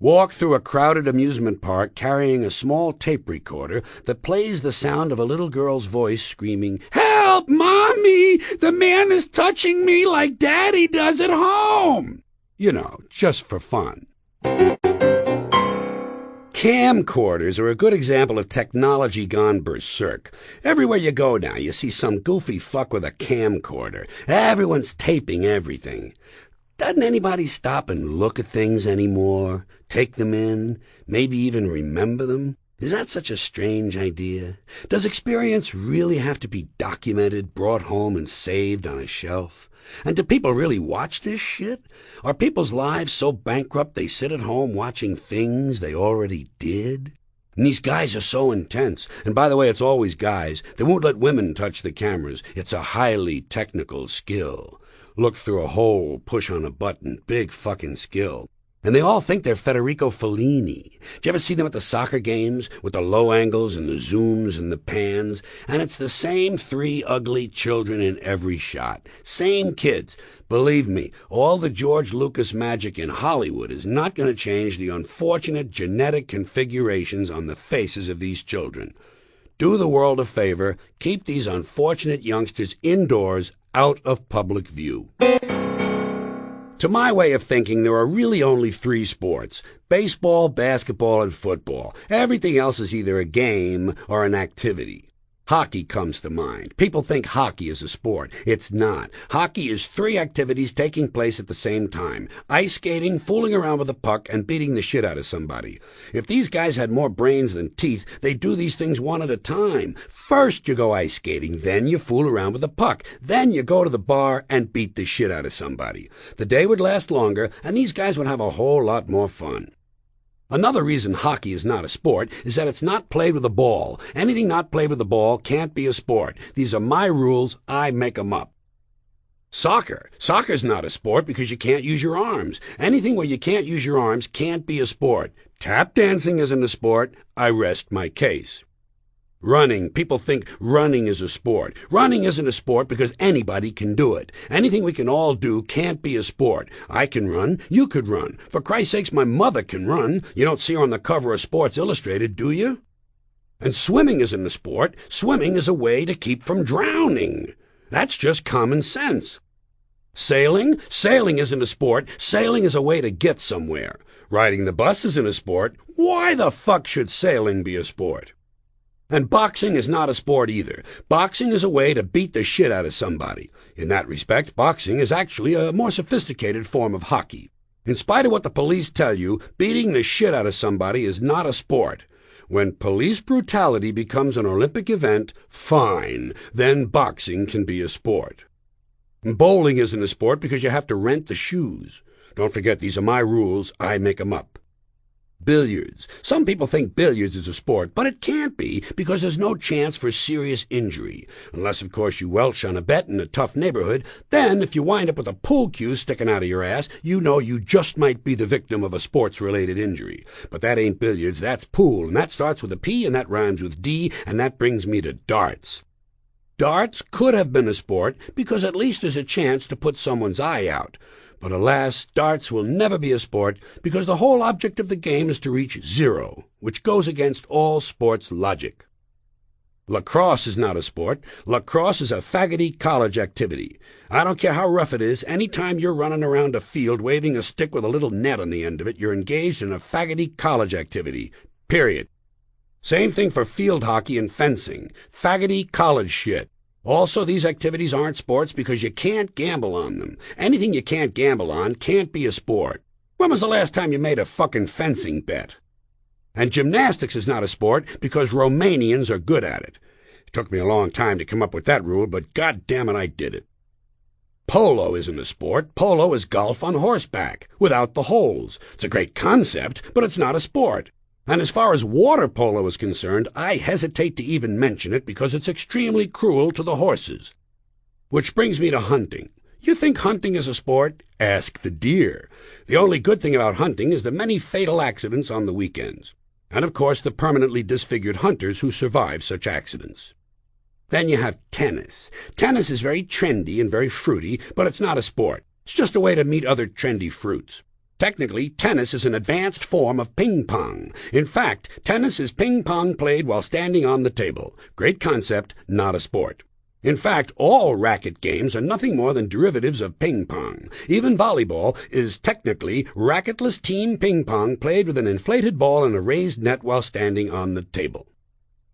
Walk through a crowded amusement park carrying a small tape recorder that plays the sound of a little girl's voice screaming, Help, Mommy! The man is touching me like Daddy does at home! You know, just for fun. Camcorders are a good example of technology gone berserk. Everywhere you go now, you see some goofy fuck with a camcorder. Everyone's taping everything. Doesn't anybody stop and look at things anymore? Take them in? Maybe even remember them? Is that such a strange idea? Does experience really have to be documented, brought home, and saved on a shelf? And do people really watch this shit? Are people's lives so bankrupt they sit at home watching things they already did? And these guys are so intense. And by the way, it's always guys. They won't let women touch the cameras. It's a highly technical skill. Look through a hole, push on a button, big fucking skill. And they all think they're Federico Fellini. Did you ever see them at the soccer games with the low angles and the zooms and the pans? And it's the same three ugly children in every shot. Same kids. Believe me, all the George Lucas magic in Hollywood is not going to change the unfortunate genetic configurations on the faces of these children. Do the world a favor. Keep these unfortunate youngsters indoors, out of public view. To my way of thinking, there are really only three sports: baseball, basketball, and football. Everything else is either a game or an activity. Hockey comes to mind. People think hockey is a sport. It's not. Hockey is three activities taking place at the same time: ice skating, fooling around with a puck, and beating the shit out of somebody. If these guys had more brains than teeth, they'd do these things one at a time. First you go ice skating, then you fool around with a puck, then you go to the bar and beat the shit out of somebody. The day would last longer, and these guys would have a whole lot more fun. Another reason hockey is not a sport is that it's not played with a ball. Anything not played with a ball can't be a sport. These are my rules. I make 'em up. Soccer's not a sport because you can't use your arms. Anything where you can't use your arms can't be a sport. Tap dancing isn't a sport. I rest my case. Running. People think running is a sport. Running isn't a sport because anybody can do it. Anything we can all do can't be a sport. I can run. You could run. For Christ's sakes, my mother can run. You don't see her on the cover of Sports Illustrated, do you? And swimming isn't a sport. Swimming is a way to keep from drowning. That's just common sense. Sailing isn't a sport. Sailing is a way to get somewhere. Riding the bus isn't a sport. Why the fuck should sailing be a sport? And boxing is not a sport either. Boxing is a way to beat the shit out of somebody. In that respect, boxing is actually a more sophisticated form of hockey. In spite of what the police tell you, beating the shit out of somebody is not a sport. When police brutality becomes an Olympic event, fine, then boxing can be a sport. Bowling isn't a sport because you have to rent the shoes. Don't forget, these are my rules. I make 'em up. Billiards. Some people think billiards is a sport, but it can't be because there's no chance for serious injury. Unless, of course, you welch on a bet in a tough neighborhood. Then, if you wind up with a pool cue sticking out of your ass, you know you just might be the victim of a sports-related injury. But that ain't billiards, that's pool, and that starts with a P, and that rhymes with D, and that brings me to darts. Darts could have been a sport because at least there's a chance to put someone's eye out. But alas, darts will never be a sport because the whole object of the game is to reach zero, which goes against all sports logic. Lacrosse is not a sport. Lacrosse is a faggoty college activity. I don't care how rough it is, any time you're running around a field waving a stick with a little net on the end of it, you're engaged in a faggoty college activity. Period. Same thing for field hockey and fencing. Faggoty college shit. Also, these activities aren't sports because you can't gamble on them. Anything you can't gamble on can't be a sport. When was the last time you made a fucking fencing bet? And gymnastics is not a sport because Romanians are good at it. It took me a long time to come up with that rule, but goddammit, I did it. Polo isn't a sport. Polo is golf on horseback, without the holes. It's a great concept, but it's not a sport. And as far as water polo is concerned, I hesitate to even mention it because it's extremely cruel to the horses. Which brings me to hunting. You think hunting is a sport? Ask the deer. The only good thing about hunting is the many fatal accidents on the weekends. And of course the permanently disfigured hunters who survive such accidents. Then you have tennis. Tennis is very trendy and very fruity, but it's not a sport. It's just a way to meet other trendy fruits. Technically, tennis is an advanced form of ping pong. In fact, tennis is ping pong played while standing on the table. Great concept, not a sport. In fact, all racket games are nothing more than derivatives of ping pong. Even volleyball is technically racketless team ping pong played with an inflated ball and a raised net while standing on the table.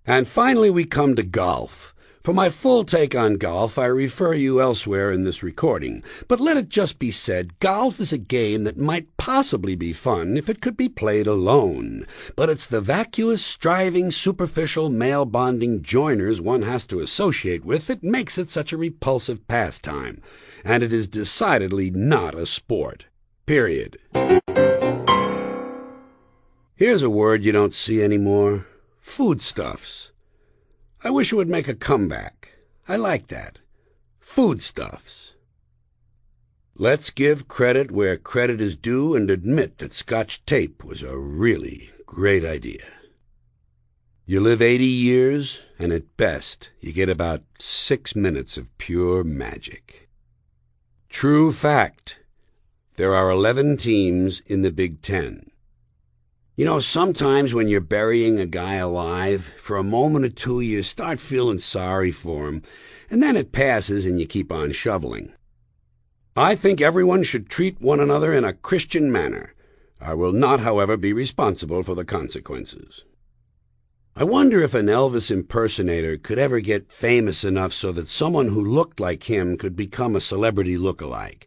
And finally we come to golf. For my full take on golf, I refer you elsewhere in this recording. But let it just be said, golf is a game that might possibly be fun if it could be played alone. But it's the vacuous, striving, superficial, male-bonding joiners one has to associate with that makes it such a repulsive pastime. And it is decidedly not a sport. Period. Here's a word you don't see anymore. Foodstuffs. I wish it would make a comeback. I like that. Foodstuffs. Let's give credit where credit is due and admit that Scotch tape was a really great idea. You live 80 years, and at best, you get about 6 minutes of pure magic. True fact. There are 11 teams in the Big Ten. You know, sometimes when you're burying a guy alive, for a moment or two you start feeling sorry for him, and then it passes and you keep on shoveling. I think everyone should treat one another in a Christian manner. I will not, however, be responsible for the consequences. I wonder if an Elvis impersonator could ever get famous enough so that someone who looked like him could become a celebrity look-alike.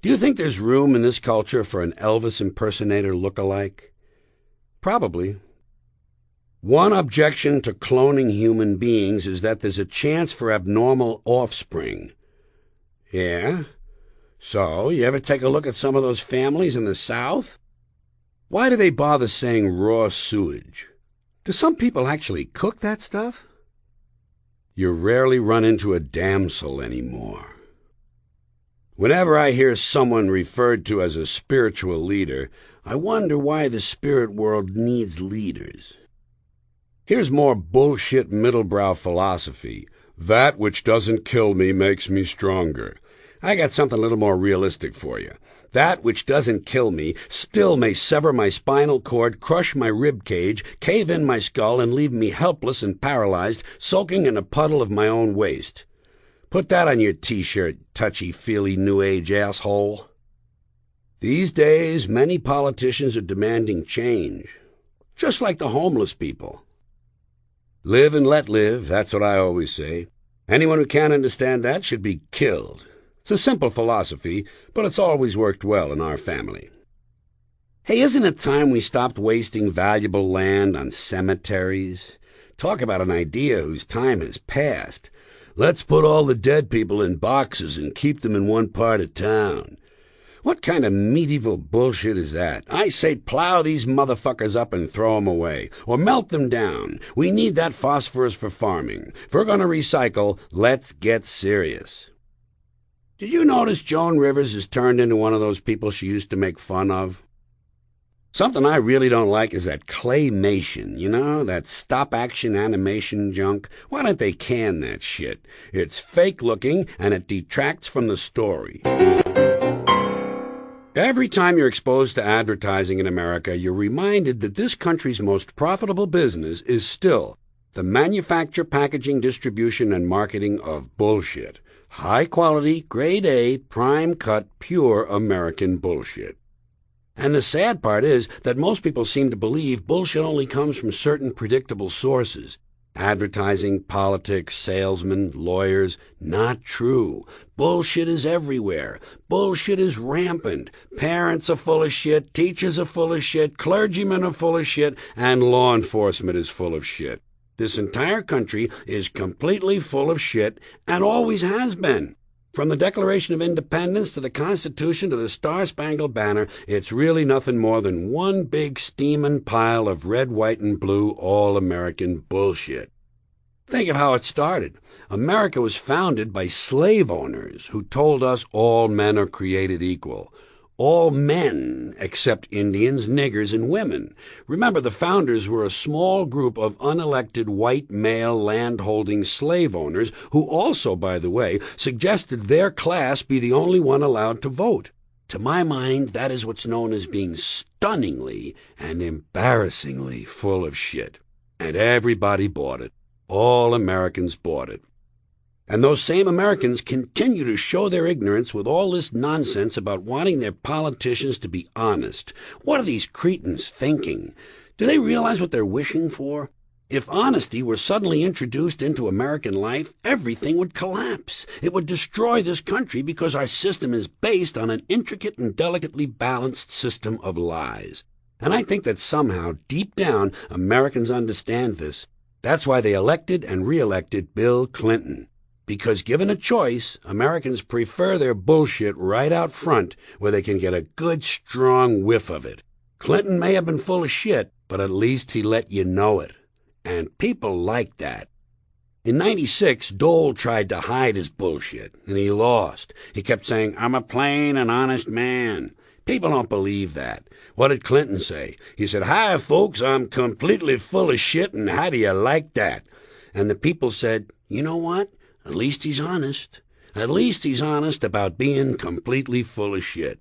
Do you think there's room in this culture for an Elvis impersonator look-alike? Probably. One objection to cloning human beings is that there's a chance for abnormal offspring. Yeah? So, you ever take a look at some of those families in the South? Why do they bother saying raw sewage? Do some people actually cook that stuff? You rarely run into a damsel anymore. Whenever I hear someone referred to as a spiritual leader, I wonder why the spirit world needs leaders. Here's more bullshit middlebrow philosophy. That which doesn't kill me makes me stronger. I got something a little more realistic for you. That which doesn't kill me still may sever my spinal cord, crush my rib cage, cave in my skull, and leave me helpless and paralyzed, soaking in a puddle of my own waste. Put that on your T-shirt, touchy-feely New Age asshole. These days, many politicians are demanding change, just like the homeless people. Live and let live, that's what I always say. Anyone who can't understand that should be killed. It's a simple philosophy, but it's always worked well in our family. Hey, isn't it time we stopped wasting valuable land on cemeteries? Talk about an idea whose time has passed. Let's put all the dead people in boxes and keep them in one part of town. What kind of medieval bullshit is that? I say plow these motherfuckers up and throw them away, or melt them down. We need that phosphorus for farming. If we're going to recycle, let's get serious. Did you notice Joan Rivers has turned into one of those people she used to make fun of? Something I really don't like is that claymation, you know, that stop-action animation junk. Why don't they can that shit? It's fake-looking, and it detracts from the story. Every time you're exposed to advertising in America, you're reminded that this country's most profitable business is still the manufacture, packaging, distribution, and marketing of bullshit. High-quality, grade A, prime-cut, pure American bullshit. And the sad part is that most people seem to believe bullshit only comes from certain predictable sources. Advertising, politics, salesmen, lawyers. Not true. Bullshit is everywhere. Bullshit is rampant. Parents are full of shit, teachers are full of shit, clergymen are full of shit, and law enforcement is full of shit. This entire country is completely full of shit and always has been. From the Declaration of Independence to the Constitution to the Star-Spangled Banner, it's really nothing more than one big steaming pile of red, white, and blue all-American bullshit. Think of how it started. America was founded by slave owners who told us all men are created equal. All men except Indians, niggers, and women. Remember, the founders were a small group of unelected white male landholding slave owners who also, by the way, suggested their class be the only one allowed to vote. To my mind, that is what's known as being stunningly and embarrassingly full of shit. And everybody bought it. All Americans bought it. And those same Americans continue to show their ignorance with all this nonsense about wanting their politicians to be honest. What are these cretins thinking? Do they realize what they're wishing for? If honesty were suddenly introduced into American life, everything would collapse. It would destroy this country because our system is based on an intricate and delicately balanced system of lies. And I think that somehow, deep down, Americans understand this. That's why they elected and re-elected Bill Clinton. Because given a choice, Americans prefer their bullshit right out front where they can get a good, strong whiff of it. Clinton may have been full of shit, but at least he let you know it. And people like that. In '96, Dole tried to hide his bullshit, and he lost. He kept saying, "I'm a plain and honest man." People don't believe that. What did Clinton say? He said, "Hi, folks, I'm completely full of shit, and how do you like that?" And the people said, "You know what? At least he's honest. At least he's honest about being completely full of shit."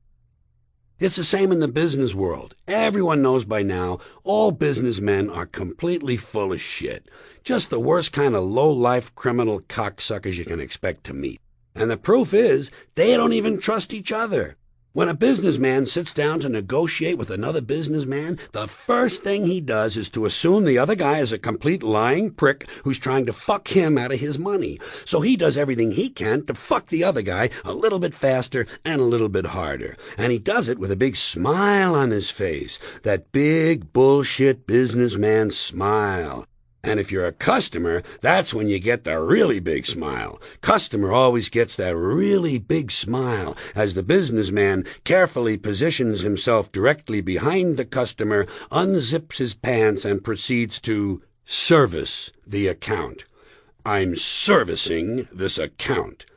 It's the same in the business world. Everyone knows by now all businessmen are completely full of shit. Just the worst kind of low-life criminal cocksuckers you can expect to meet. And the proof is they don't even trust each other. When a businessman sits down to negotiate with another businessman, the first thing he does is to assume the other guy is a complete lying prick who's trying to fuck him out of his money. So he does everything he can to fuck the other guy a little bit faster and a little bit harder. And he does it with a big smile on his face. That big bullshit businessman smile. And if you're a customer, that's when you get the really big smile. Customer always gets that really big smile as the businessman carefully positions himself directly behind the customer, unzips his pants, and proceeds to service the account. "I'm servicing this account."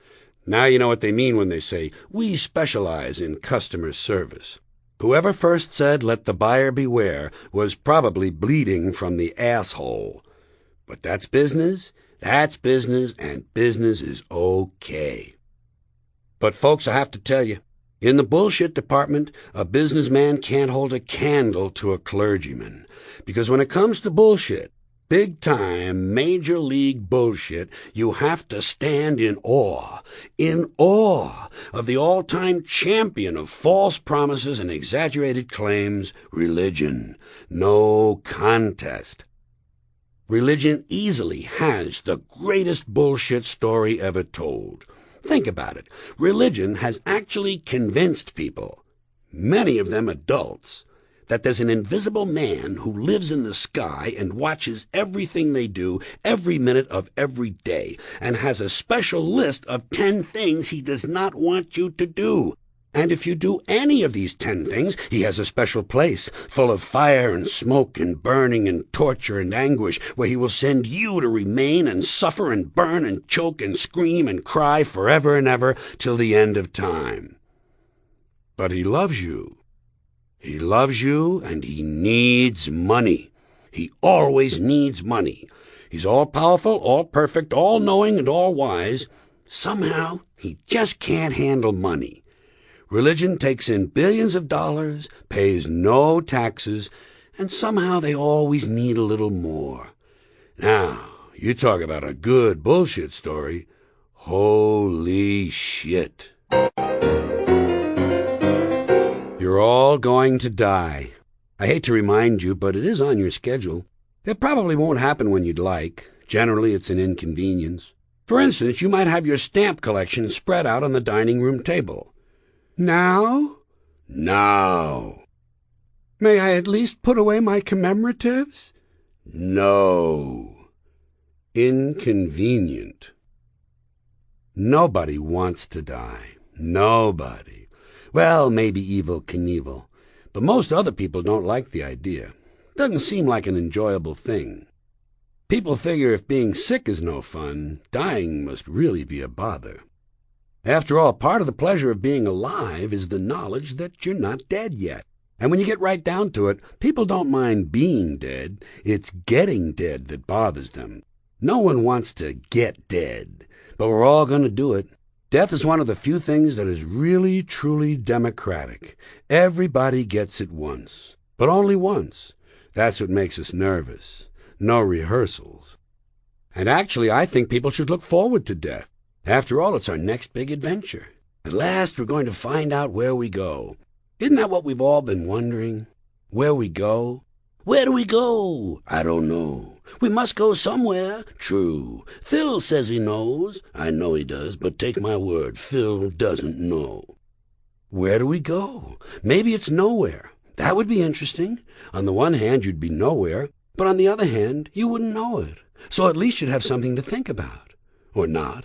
Now you know what they mean when they say, "We specialize in customer service." Whoever first said, "Let the buyer beware," was probably bleeding from the asshole. But that's business, and business is okay. But folks, I have to tell you, in the bullshit department, a businessman can't hold a candle to a clergyman. Because when it comes to bullshit, big-time, major-league bullshit, you have to stand in awe of the all-time champion of false promises and exaggerated claims, religion. No contest. Religion easily has the greatest bullshit story ever told. Think about it. Religion has actually convinced people, many of them adults, that there's an invisible man who lives in the sky and watches everything they do every minute of every day, and has a special list of 10 things he does not want you to do. And if you do any of these 10 things, he has a special place, full of fire and smoke and burning and torture and anguish, where he will send you to remain and suffer and burn and choke and scream and cry forever and ever till the end of time. But he loves you. He loves you, and he needs money. He always needs money. He's all-powerful, all-perfect, all-knowing, and all-wise. Somehow, he just can't handle money. Religion takes in billions of dollars, pays no taxes, and somehow they always need a little more. Now, you talk about a good bullshit story. Holy shit. You're all going to die. I hate to remind you, but it is on your schedule. It probably won't happen when you'd like. Generally, it's an inconvenience. For instance, you might have your stamp collection spread out on the dining room table. Now? Now. May I at least put away my commemoratives? No. Inconvenient. Nobody wants to die. Nobody. Well, maybe Evel Knievel. But most other people don't like the idea. Doesn't seem like an enjoyable thing. People figure if being sick is no fun, dying must really be a bother. After all, part of the pleasure of being alive is the knowledge that you're not dead yet. And when you get right down to it, people don't mind being dead. It's getting dead that bothers them. No one wants to get dead, but we're all going to do it. Death is one of the few things that is really, truly democratic. Everybody gets it once, but only once. That's what makes us nervous. No rehearsals. And actually, I think people should look forward to death. After all, it's our next big adventure. At last, we're going to find out where we go. Isn't that what we've all been wondering? Where we go? Where do we go? I don't know. We must go somewhere. True. Phil says he knows. I know he does, but take my word, Phil doesn't know. Where do we go? Maybe it's nowhere. That would be interesting. On the one hand, you'd be nowhere, but on the other hand, you wouldn't know it. So at least you'd have something to think about. Or not.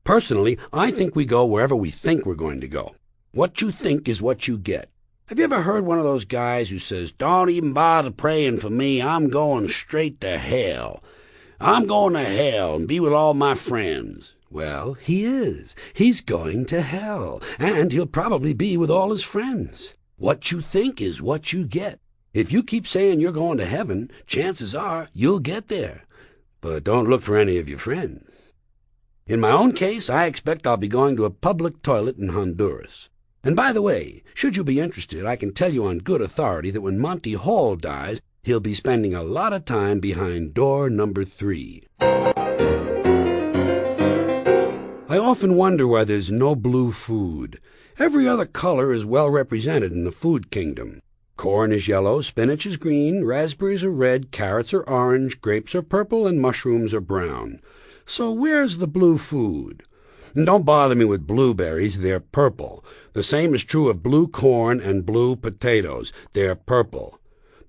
Personally, I think we go wherever we think we're going to go. What you think is what you get. Have you ever heard one of those guys who says, "Don't even bother praying for me, I'm going straight to hell. I'm going to hell and be with all my friends"? Well, he is. He's going to hell, and he'll probably be with all his friends. What you think is what you get. If you keep saying you're going to heaven, chances are you'll get there. But don't look for any of your friends. In my own case, I expect I'll be going to a public toilet in Honduras. And by the way, should you be interested, I can tell you on good authority that when Monty Hall dies, he'll be spending a lot of time behind door number 3. I often wonder why there's no blue food. Every other color is well represented in the food kingdom. Corn is yellow, spinach is green, raspberries are red, carrots are orange, grapes are purple, and mushrooms are brown. So where's the blue food? And don't bother me with blueberries, they're purple. The same is true of blue corn and blue potatoes. They're purple.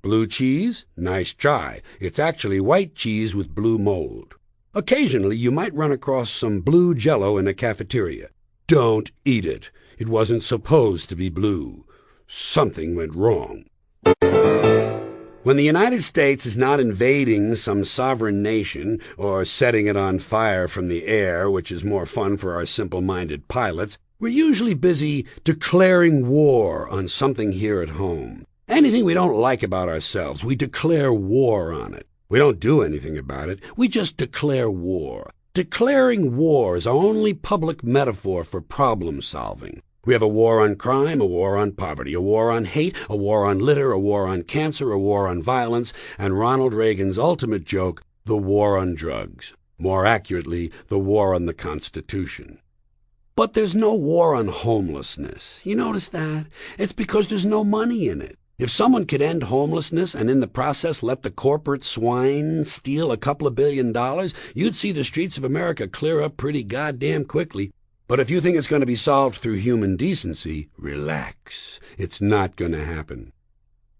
Blue cheese? Nice try. It's actually white cheese with blue mold. Occasionally you might run across some blue Jell-O in a cafeteria. Don't eat it. It wasn't supposed to be blue. Something went wrong. When the United States is not invading some sovereign nation or setting it on fire from the air, which is more fun for our simple-minded pilots, we're usually busy declaring war on something here at home. Anything we don't like about ourselves, we declare war on it. We don't do anything about it. We just declare war. Declaring war is our only public metaphor for problem solving. We have a war on crime, a war on poverty, a war on hate, a war on litter, a war on cancer, a war on violence, and Ronald Reagan's ultimate joke, the war on drugs. More accurately, the war on the Constitution. But there's no war on homelessness. You notice that? It's because there's no money in it. If someone could end homelessness and in the process let the corporate swine steal a couple of $1 billion, you'd see the streets of America clear up pretty goddamn quickly. But if you think it's going to be solved through human decency, relax. It's not going to happen.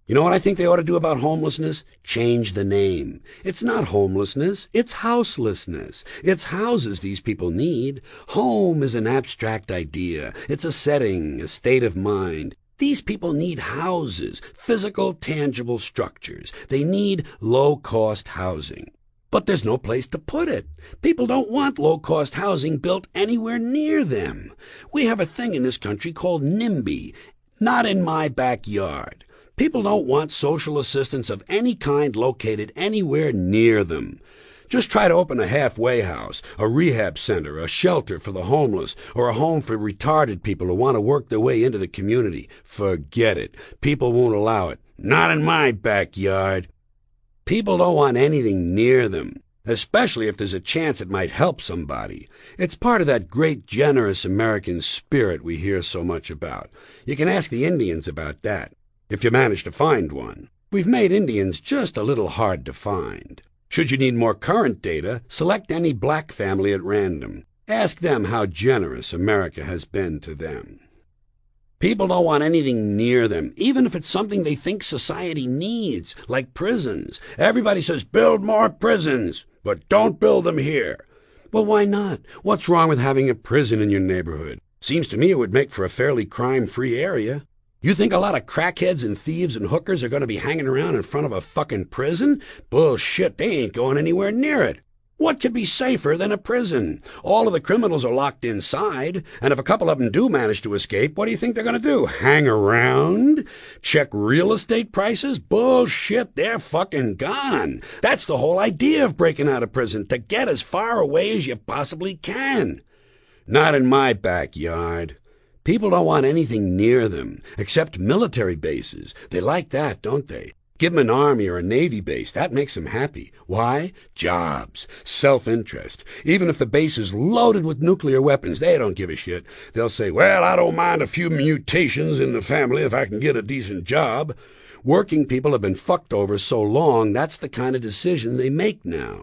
You know what I think they ought to do about homelessness? Change the name. It's not homelessness, it's houselessness. It's houses these people need. Home is an abstract idea. It's a setting, a state of mind. These people need houses, physical, tangible structures. They need low-cost housing. But there's no place to put it. People don't want low-cost housing built anywhere near them. We have a thing in this country called NIMBY, not in my backyard. People don't want social assistance of any kind located anywhere near them. Just try to open a halfway house, a rehab center, a shelter for the homeless, or a home for retarded people who want to work their way into the community. Forget it. People won't allow it. Not in my backyard. People don't want anything near them, especially if there's a chance it might help somebody. It's part of that great, generous American spirit we hear so much about. You can ask the Indians about that, if you manage to find one. We've made Indians just a little hard to find. Should you need more current data, select any black family at random. Ask them how generous America has been to them. People don't want anything near them, even if it's something they think society needs, like prisons. Everybody says, build more prisons, but don't build them here. Well, why not? What's wrong with having a prison in your neighborhood? Seems to me it would make for a fairly crime-free area. You think a lot of crackheads and thieves and hookers are going to be hanging around in front of a fucking prison? Bullshit, they ain't going anywhere near it. What could be safer than a prison? All of the criminals are locked inside, and if a couple of them do manage to escape, what do you think they're going to do? Hang around? Check real estate prices? Bullshit, they're fucking gone. That's the whole idea of breaking out of prison, to get as far away as you possibly can. Not in my backyard. People don't want anything near them, except military bases. They like that, don't they? Give them an army or a navy base. That makes them happy. Why? Jobs. Self-interest. Even if the base is loaded with nuclear weapons, they don't give a shit. They'll say, well, I don't mind a few mutations in the family if I can get a decent job. Working people have been fucked over so long, that's the kind of decision they make now.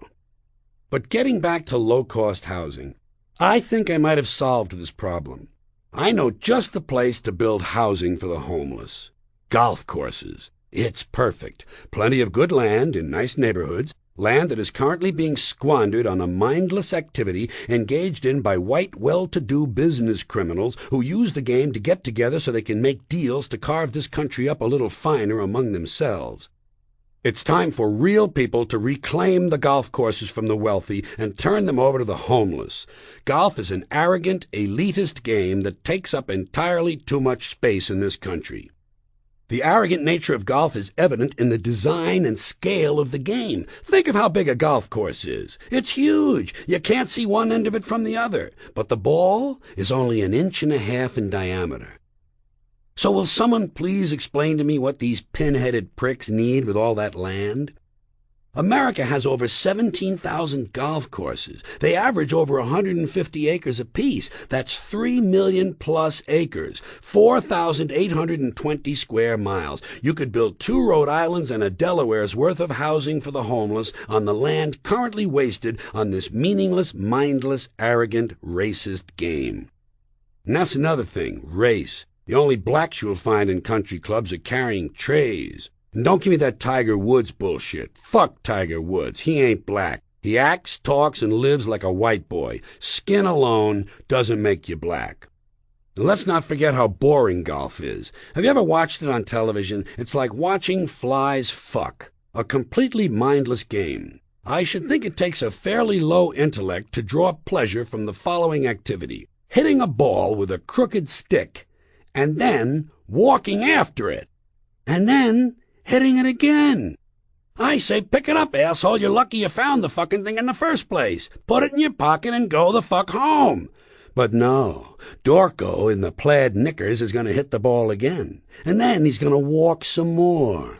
But getting back to low-cost housing, I think I might have solved this problem. I know just the place to build housing for the homeless. Golf courses. It's perfect. Plenty of good land in nice neighborhoods, land that is currently being squandered on a mindless activity engaged in by white, well-to-do business criminals who use the game to get together so they can make deals to carve this country up a little finer among themselves. It's time for real people to reclaim the golf courses from the wealthy and turn them over to the homeless. Golf is an arrogant, elitist game that takes up entirely too much space in this country. The arrogant nature of golf is evident in the design and scale of the game. Think of how big a golf course is. It's huge. You can't see one end of it from the other. But the ball is only 1.5 inches in diameter. So will someone please explain to me what these pin-headed pricks need with all that land? America has over 17,000 golf courses. They average over 150 acres apiece. That's 3 million plus acres, 4,820 square miles. You could build 2 Rhode Islands and a Delaware's worth of housing for the homeless on the land currently wasted on this meaningless, mindless, arrogant, racist game. And that's another thing, race. The only blacks you'll find in country clubs are carrying trays. And don't give me that Tiger Woods bullshit. Fuck Tiger Woods. He ain't black. He acts, talks, and lives like a white boy. Skin alone doesn't make you black. And let's not forget how boring golf is. Have you ever watched it on television? It's like watching flies fuck. A completely mindless game. I should think it takes a fairly low intellect to draw pleasure from the following activity: hitting a ball with a crooked stick, and then walking after it, and then hitting it again. I say pick it up, asshole. You're lucky you found the fucking thing in the first place. Put it in your pocket and go the fuck home. But no, Dorco in the plaid knickers is going to hit the ball again, and then he's going to walk some more.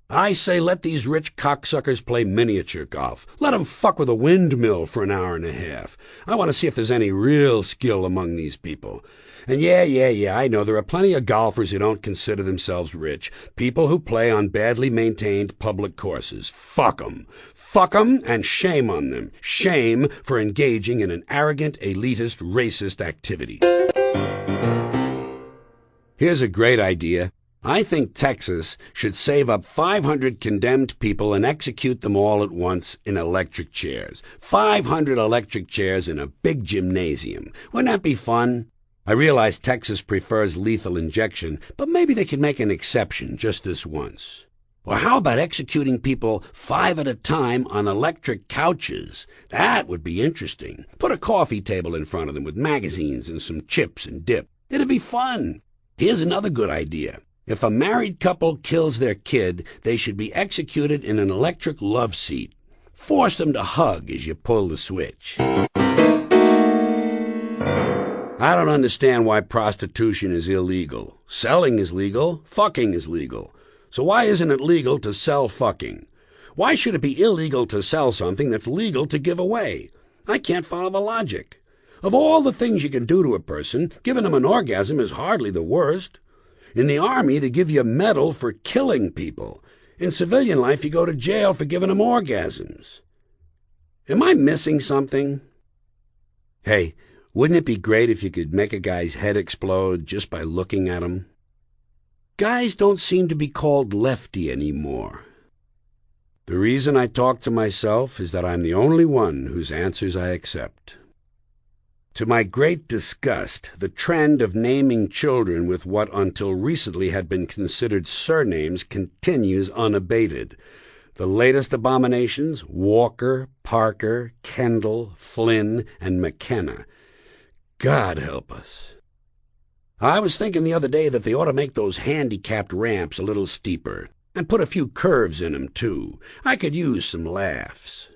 I say let these rich cocksuckers play miniature golf. Let them fuck with a windmill for 1.5 hours. I want to see if there's any real skill among these people. And yeah, I know there are plenty of golfers who don't consider themselves rich. People who play on badly maintained public courses. Fuck 'em. Fuck 'em and shame on them. Shame for engaging in an arrogant, elitist, racist activity. Here's a great idea. I think Texas should save up 500 condemned people and execute them all at once in electric chairs. 500 electric chairs in a big gymnasium. Wouldn't that be fun? I realize Texas prefers lethal injection, but maybe they could make an exception just this once. Or how about executing people 5 at a time on electric couches? That would be interesting. Put a coffee table in front of them with magazines and some chips and dip. It'd be fun. Here's another good idea. If a married couple kills their kid, they should be executed in an electric love seat. Force them to hug as you pull the switch. I don't understand why prostitution is illegal. Selling is legal. Fucking is legal. So why isn't it legal to sell fucking? Why should it be illegal to sell something that's legal to give away? I can't follow the logic. Of all the things you can do to a person, giving them an orgasm is hardly the worst. In the Army, they give you a medal for killing people. In civilian life, you go to jail for giving them orgasms. Am I missing something? Hey, wouldn't it be great if you could make a guy's head explode just by looking at him? Guys don't seem to be called lefty anymore. The reason I talk to myself is that I'm the only one whose answers I accept. To my great disgust, the trend of naming children with what until recently had been considered surnames continues unabated. The latest abominations, Walker, Parker, Kendall, Flynn, and McKenna. God help us. I was thinking the other day that they ought to make those handicapped ramps a little steeper, and put a few curves in 'em, too. I could use some laughs.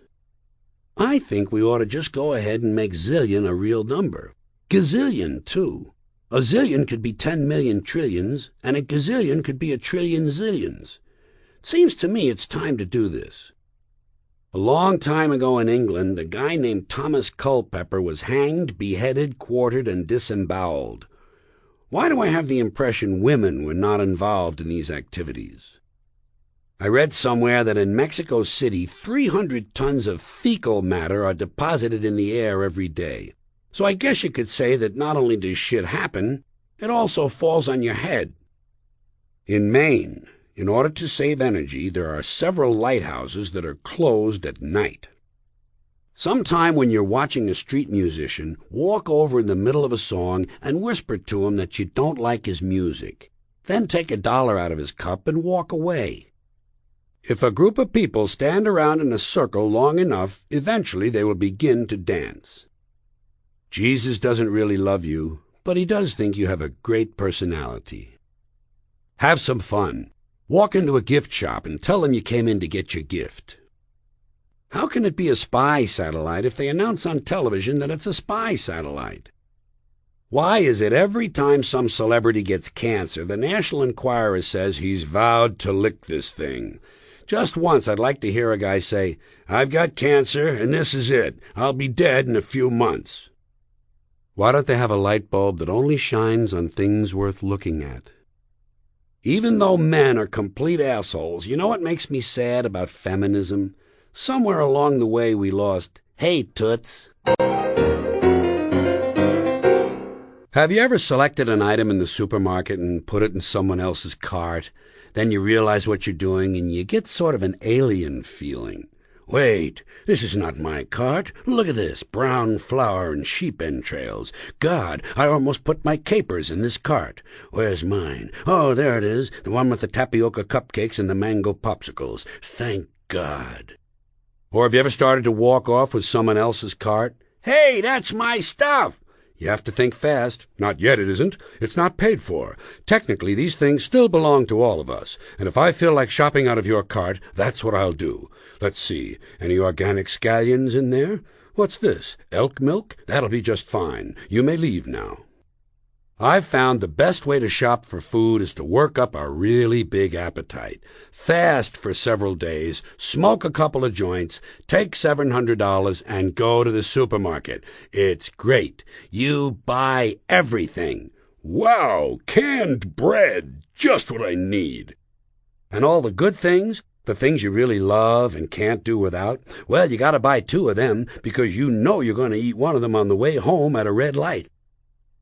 I think we ought to just go ahead and make zillion a real number. Gazillion, too. A zillion could be 10 million trillions, and a gazillion could be a trillion zillions. Seems to me it's time to do this. A long time ago in England, a guy named Thomas Culpeper was hanged, beheaded, quartered, and disemboweled. Why do I have the impression women were not involved in these activities? I read somewhere that in Mexico City, 300 tons of fecal matter are deposited in the air every day. So I guess you could say that not only does shit happen, it also falls on your head. In Maine, in order to save energy, there are several lighthouses that are closed at night. Sometime when you're watching a street musician, walk over in the middle of a song and whisper to him that you don't like his music. Then take $1 out of his cup and walk away. If a group of people stand around in a circle long enough, eventually they will begin to dance. Jesus doesn't really love you, but he does think you have a great personality. Have some fun. Walk into a gift shop and tell them you came in to get your gift. How can it be a spy satellite if they announce on television that it's a spy satellite? Why is it every time some celebrity gets cancer, the National Enquirer says he's vowed to lick this thing? Just once I'd like to hear a guy say, "I've got cancer, and this is it. I'll be dead in a few months." Why don't they have a light bulb that only shines on things worth looking at? Even though men are complete assholes, you know what makes me sad about feminism? Somewhere along the way we lost, "Hey, toots." Have you ever selected an item in the supermarket and put it in someone else's cart? Then you realize what you're doing, and you get sort of an alien feeling. Wait, this is not my cart. Look at this, brown flour and sheep entrails. God, I almost put my capers in this cart. Where's mine? Oh, there it is, the one with the tapioca cupcakes and the mango popsicles. Thank God. Or have you ever started to walk off with someone else's cart? Hey, that's my stuff. You have to think fast. Not yet, it isn't. It's not paid for. Technically, these things still belong to all of us, and if I feel like shopping out of your cart, that's what I'll do. Let's see, any organic scallions in there? What's this? Elk milk? That'll be just fine. You may leave now. I've found the best way to shop for food is to work up a really big appetite. Fast for several days, smoke a couple of joints, take $700, and go to the supermarket. It's great. You buy everything. Wow, canned bread, just what I need. And all the good things, the things you really love and can't do without, well, you got to buy 2 of them because you know you're going to eat one of them on the way home at a red light.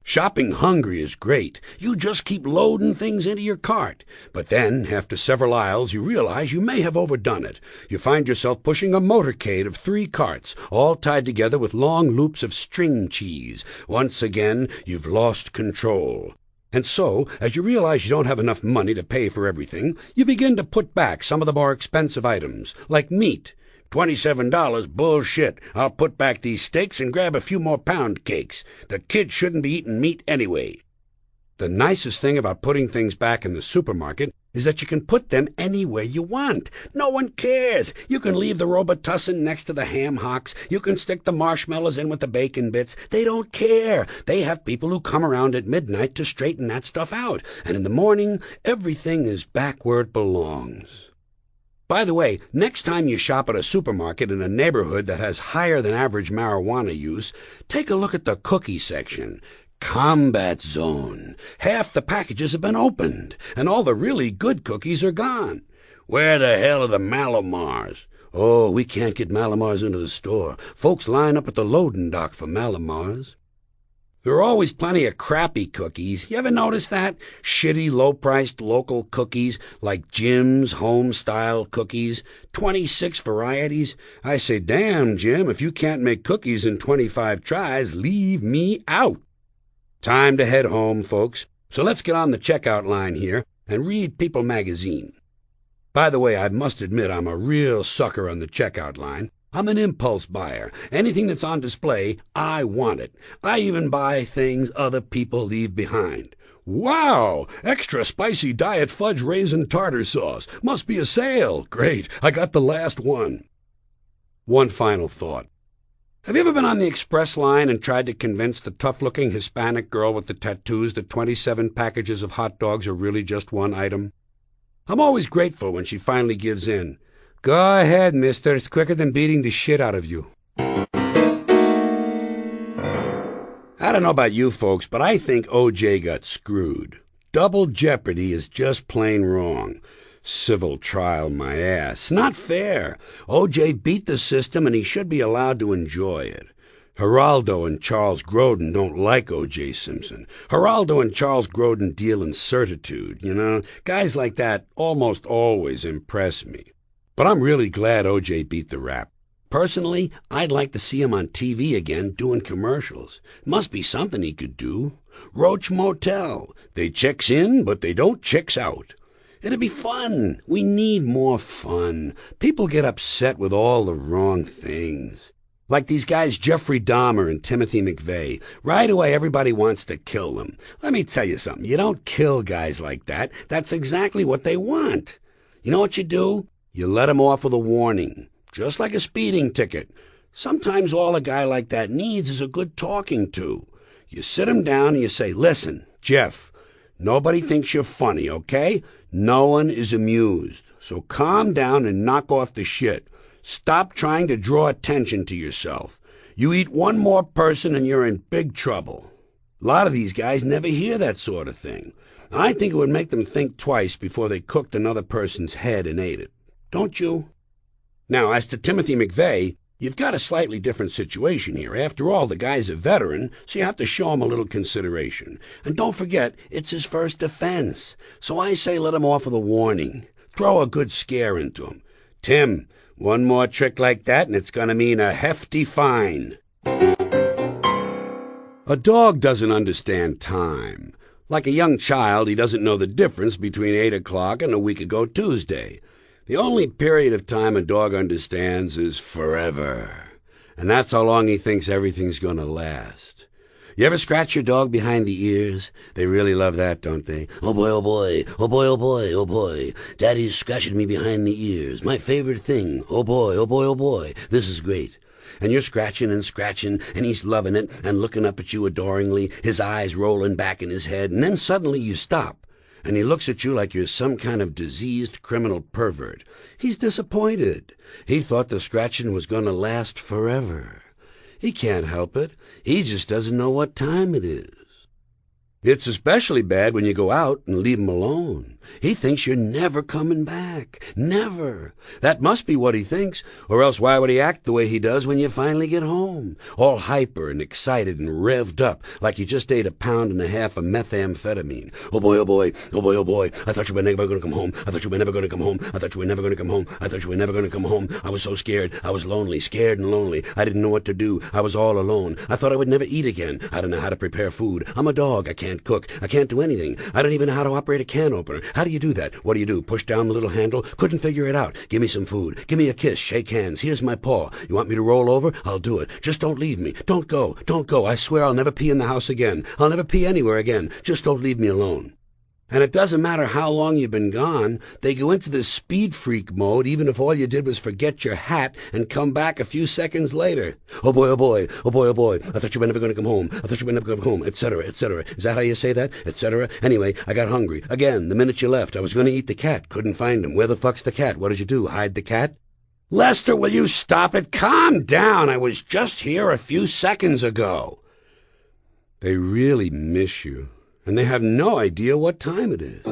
Shopping hungry is great. You just keep loading things into your cart. But then, after several aisles, you realize you may have overdone it. You find yourself pushing a motorcade of 3 carts, all tied together with long loops of string cheese. Once again, you've lost control. And so, as you realize you don't have enough money to pay for everything, you begin to put back some of the more expensive items, like meat. $27, bullshit. I'll put back these steaks and grab a few more pound cakes. The kids shouldn't be eating meat anyway. The nicest thing about putting things back in the supermarket is that you can put them anywhere you want. No one cares. You can leave the Robitussin next to the ham hocks. You can stick the marshmallows in with the bacon bits. They don't care. They have people who come around at midnight to straighten that stuff out. And in the morning, everything is back where it belongs. By the way, next time you shop at a supermarket in a neighborhood that has higher than average marijuana use, take a look at the cookie section. Combat zone. Half the packages have been opened, and all the really good cookies are gone. Where the hell are the Malamars? Oh, we can't get Malamars into the store. Folks line up at the loading dock for Malamars. There are always plenty of crappy cookies. You ever notice that? Shitty, low-priced local cookies, like Jim's home-style cookies. 26 varieties. I say, damn, Jim, if you can't make cookies in 25 tries, leave me out. Time to head home, folks. So let's get on the checkout line here and read People magazine. By the way, I must admit I'm a real sucker on the checkout line. I'm an impulse buyer. Anything that's on display, I want it. I even buy things other people leave behind. Wow! Extra spicy diet fudge raisin tartar sauce. Must be a sale. Great, I got the last one. One final thought. Have you ever been on the express line and tried to convince the tough-looking Hispanic girl with the tattoos that 27 packages of hot dogs are really just one item? I'm always grateful when she finally gives in. Go ahead, mister. It's quicker than beating the shit out of you. I don't know about you folks, but I think O.J. got screwed. Double jeopardy is just plain wrong. Civil trial, my ass. Not fair. O.J. beat the system, and he should be allowed to enjoy it. Geraldo and Charles Grodin don't like O.J. Simpson. Geraldo and Charles Grodin deal in certitude, you know. Guys like that almost always impress me. But I'm really glad O.J. beat the rap. Personally, I'd like to see him on TV again doing commercials. Must be something he could do. Roach Motel. They checks in, but they don't checks out. It'd be fun. We need more fun. People get upset with all the wrong things. Like these guys Jeffrey Dahmer and Timothy McVeigh. Right away everybody wants to kill them. Let me tell you something. You don't kill guys like that. That's exactly what they want. You know what you do? You let them off with a warning. Just like a speeding ticket. Sometimes all a guy like that needs is a good talking to. You sit him down and you say, listen, Jeff, nobody thinks you're funny, okay? No one is amused. So calm down and knock off the shit. Stop trying to draw attention to yourself. You eat one more person and you're in big trouble. A lot of these guys never hear that sort of thing. I think it would make them think twice before they cooked another person's head and ate it. Don't you? Now, as to Timothy McVeigh, you've got a slightly different situation here. After all, the guy's a veteran, so you have to show him a little consideration. And don't forget, it's his first offense. So I say let him off with a warning. Throw a good scare into him. Tim, one more trick like that and it's going to mean a hefty fine. A dog doesn't understand time. Like a young child, he doesn't know the difference between 8 o'clock and a week ago Tuesday. The only period of time a dog understands is forever. And that's how long he thinks everything's going to last. You ever scratch your dog behind the ears? They really love that, don't they? Oh boy, oh boy, oh boy, oh boy, oh boy. Daddy's scratching me behind the ears. My favorite thing. Oh boy, oh boy, oh boy. This is great. And you're scratching, and he's loving it and looking up at you adoringly, his eyes rolling back in his head, and then suddenly you stop. And he looks at you like you're some kind of diseased criminal pervert. He's disappointed. He thought the scratching was going to last forever. He can't help it. He just doesn't know what time it is. It's especially bad when you go out and leave him alone. He thinks you're never coming back. Never. That must be what he thinks, or else why would he act the way he does when you finally get home? All hyper and excited and revved up, like you just ate 1.5 pounds of methamphetamine. Oh boy, oh boy, oh boy, oh boy. I thought you were never going to come home. I thought you were never going to come home. I thought you were never going to come home. I thought you were never going to come home. I was so scared. I was lonely, scared and lonely. I didn't know what to do. I was all alone. I thought I would never eat again. I don't know how to prepare food. I'm a dog. I can't cook. I can't do anything. I don't even know how to operate a can opener. How do you do that? What do? Push down the little handle? Couldn't figure it out. Give me some food. Give me a kiss. Shake hands. Here's my paw. You want me to roll over? I'll do it. Just don't leave me. Don't go. Don't go. I swear I'll never pee in the house again. I'll never pee anywhere again. Just don't leave me alone. And it doesn't matter how long you've been gone. They go into this speed freak mode even if all you did was forget your hat and come back a few seconds later. Oh boy, oh boy, oh boy, oh boy. I thought you were never going to come home. I thought you were never going to come home, etc., etc. Is that how you say that? Etc. Anyway, I got hungry. Again, the minute you left, I was going to eat the cat. Couldn't find him. Where the fuck's the cat? What did you do? Hide the cat? Lester, will you stop it? Calm down. I was just here a few seconds ago. They really miss you. And they have no idea what time it is.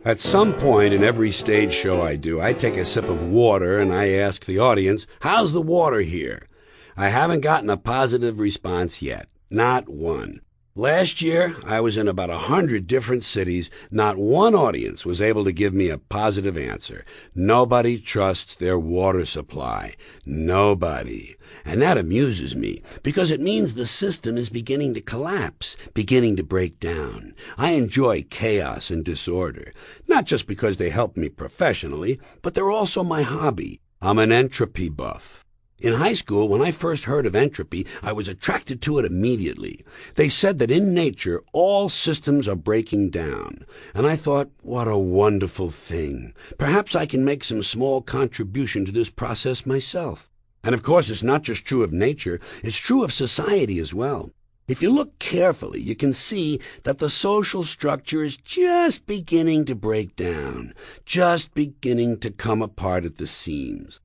At some point in every stage show I do, I take a sip of water and I ask the audience, how's the water here? I haven't gotten a positive response yet. Not one. Last year, I was in about 100 different cities. Not one audience was able to give me a positive answer. Nobody trusts their water supply. Nobody. And that amuses me, because it means the system is beginning to collapse, beginning to break down. I enjoy chaos and disorder, not just because they help me professionally, but they're also my hobby. I'm an entropy buff. In high school, when I first heard of entropy, I was attracted to it immediately. They said that in nature, all systems are breaking down. And I thought, what a wonderful thing. Perhaps I can make some small contribution to this process myself. And of course, it's not just true of nature, it's true of society as well. If you look carefully, you can see that the social structure is just beginning to break down, just beginning to come apart at the seams.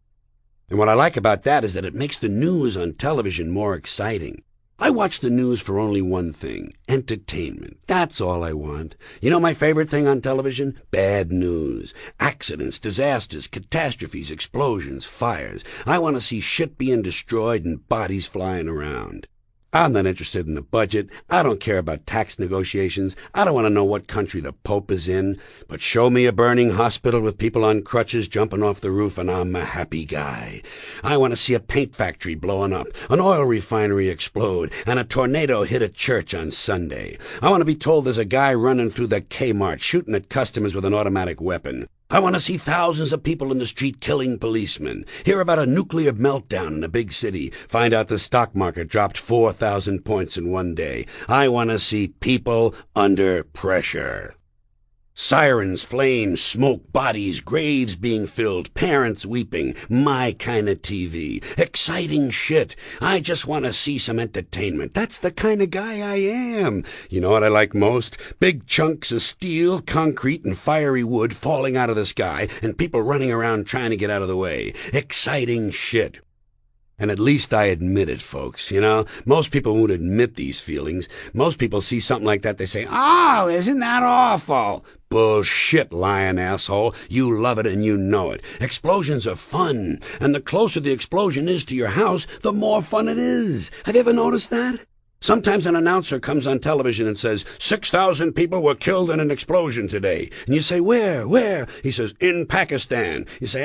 And what I like about that is that it makes the news on television more exciting. I watch the news for only one thing, entertainment. That's all I want. You know my favorite thing on television? Bad news. Accidents, disasters, catastrophes, explosions, fires. I want to see shit being destroyed and bodies flying around. I'm not interested in the budget. I don't care about tax negotiations. I don't want to know what country the Pope is in. But show me a burning hospital with people on crutches jumping off the roof and I'm a happy guy. I want to see a paint factory blowing up, an oil refinery explode, and a tornado hit a church on Sunday. I want to be told there's a guy running through the Kmart shooting at customers with an automatic weapon. I want to see thousands of people in the street killing policemen, hear about a nuclear meltdown in a big city, find out the stock market dropped 4,000 points in one day. I want to see people under pressure. Sirens, flames, smoke, bodies, graves being filled, parents weeping. My kind of TV. Exciting shit. I just want to see some entertainment. That's the kind of guy I am. You know what I like most? Big chunks of steel, concrete, and fiery wood falling out of the sky, and people running around trying to get out of the way. Exciting shit. And at least I admit it, folks, you know? Most people won't admit these feelings. Most people see something like that, they say, "Oh, isn't that awful?" Bullshit, lying asshole. You love it and you know it. Explosions are fun, and the closer the explosion is to your house, the more fun it is. Have you ever noticed that? Sometimes an announcer comes on television and says, 6,000 people were killed in an explosion today. And you say, where? He says, in Pakistan. You say,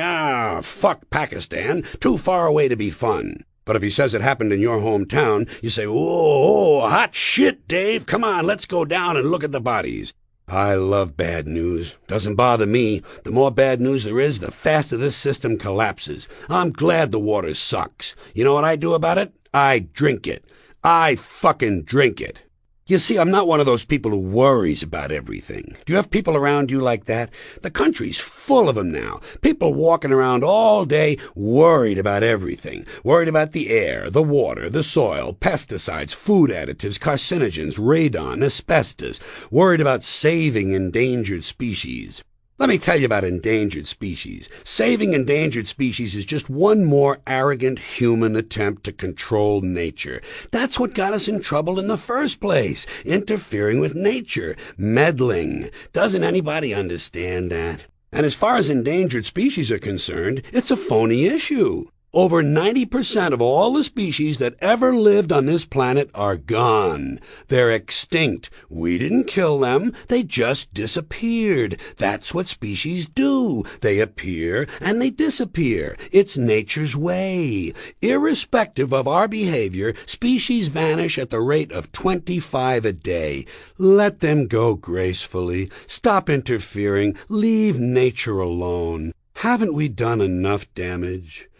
fuck Pakistan. Too far away to be fun. But if he says it happened in your hometown, you say, whoa, hot shit, Dave. Come on, let's go down and look at the bodies. I love bad news. Doesn't bother me. The more bad news there is, the faster this system collapses. I'm glad the water sucks. You know what I do about it? I drink it. I fucking drink it. You see, I'm not one of those people who worries about everything. Do you have people around you like that? The country's full of them now. People walking around all day worried about everything. Worried about the air, the water, the soil, pesticides, food additives, carcinogens, radon, asbestos. Worried about saving endangered species. Let me tell you about endangered species. Saving endangered species is just one more arrogant human attempt to control nature. That's what got us in trouble in the first place. Interfering with nature. Meddling. Doesn't anybody understand that? And as far as endangered species are concerned, it's a phony issue. Over 90% of all the species that ever lived on this planet are gone. They're extinct. We didn't kill them. They just disappeared. That's what species do. They appear and they disappear. It's nature's way. Irrespective of our behavior, species vanish at the rate of 25 a day. Let them go gracefully. Stop interfering. Leave nature alone. Haven't we done enough damage?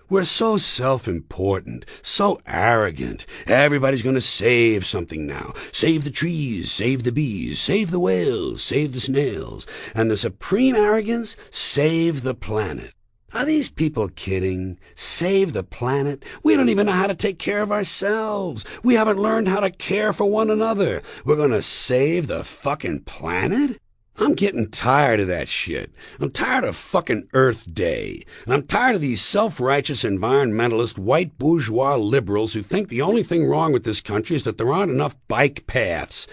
We're so self-important, so arrogant. Everybody's going to save something now. Save the trees, save the bees, save the whales, save the snails. And the supreme arrogance, save the planet. Are these people kidding? Save the planet? We don't even know how to take care of ourselves. We haven't learned how to care for one another. We're going to save the fucking planet? I'm getting tired of that shit. I'm tired of fucking Earth Day. And I'm tired of these self-righteous environmentalist white bourgeois liberals who think the only thing wrong with this country is that there aren't enough bike paths,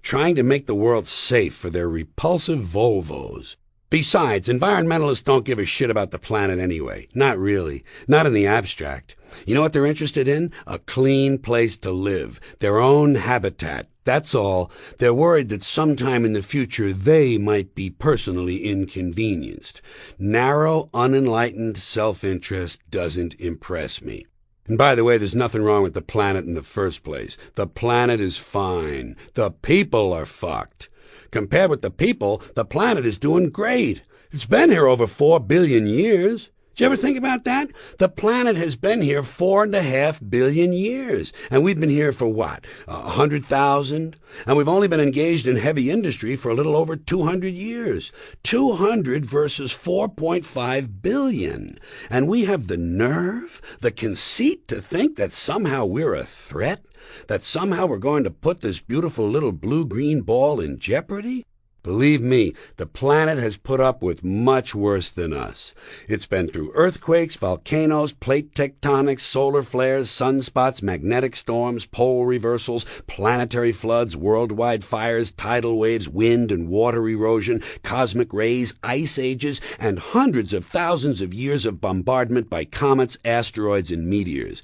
trying to make the world safe for their repulsive Volvos. Besides, environmentalists don't give a shit about the planet anyway. Not really. Not in the abstract. You know what they're interested in? A clean place to live. Their own habitat. That's all. They're worried that sometime in the future they might be personally inconvenienced. Narrow, unenlightened self-interest doesn't impress me. And by the way, there's nothing wrong with the planet in the first place. The planet is fine. The people are fucked. Compared with the people, the planet is doing great. It's been here over 4 billion years. Did you ever think about that? The planet has been here 4.5 billion years. And we've been here for what, 100,000? And we've only been engaged in heavy industry for a little over 200 years. 200 versus 4.5 billion. And we have the nerve, the conceit to think that somehow we're a threat? That somehow we're going to put this beautiful little blue-green ball in jeopardy? Believe me, the planet has put up with much worse than us. It's been through earthquakes, volcanoes, plate tectonics, solar flares, sunspots, magnetic storms, pole reversals, planetary floods, worldwide fires, tidal waves, wind and water erosion, cosmic rays, ice ages, and hundreds of thousands of years of bombardment by comets, asteroids, and meteors.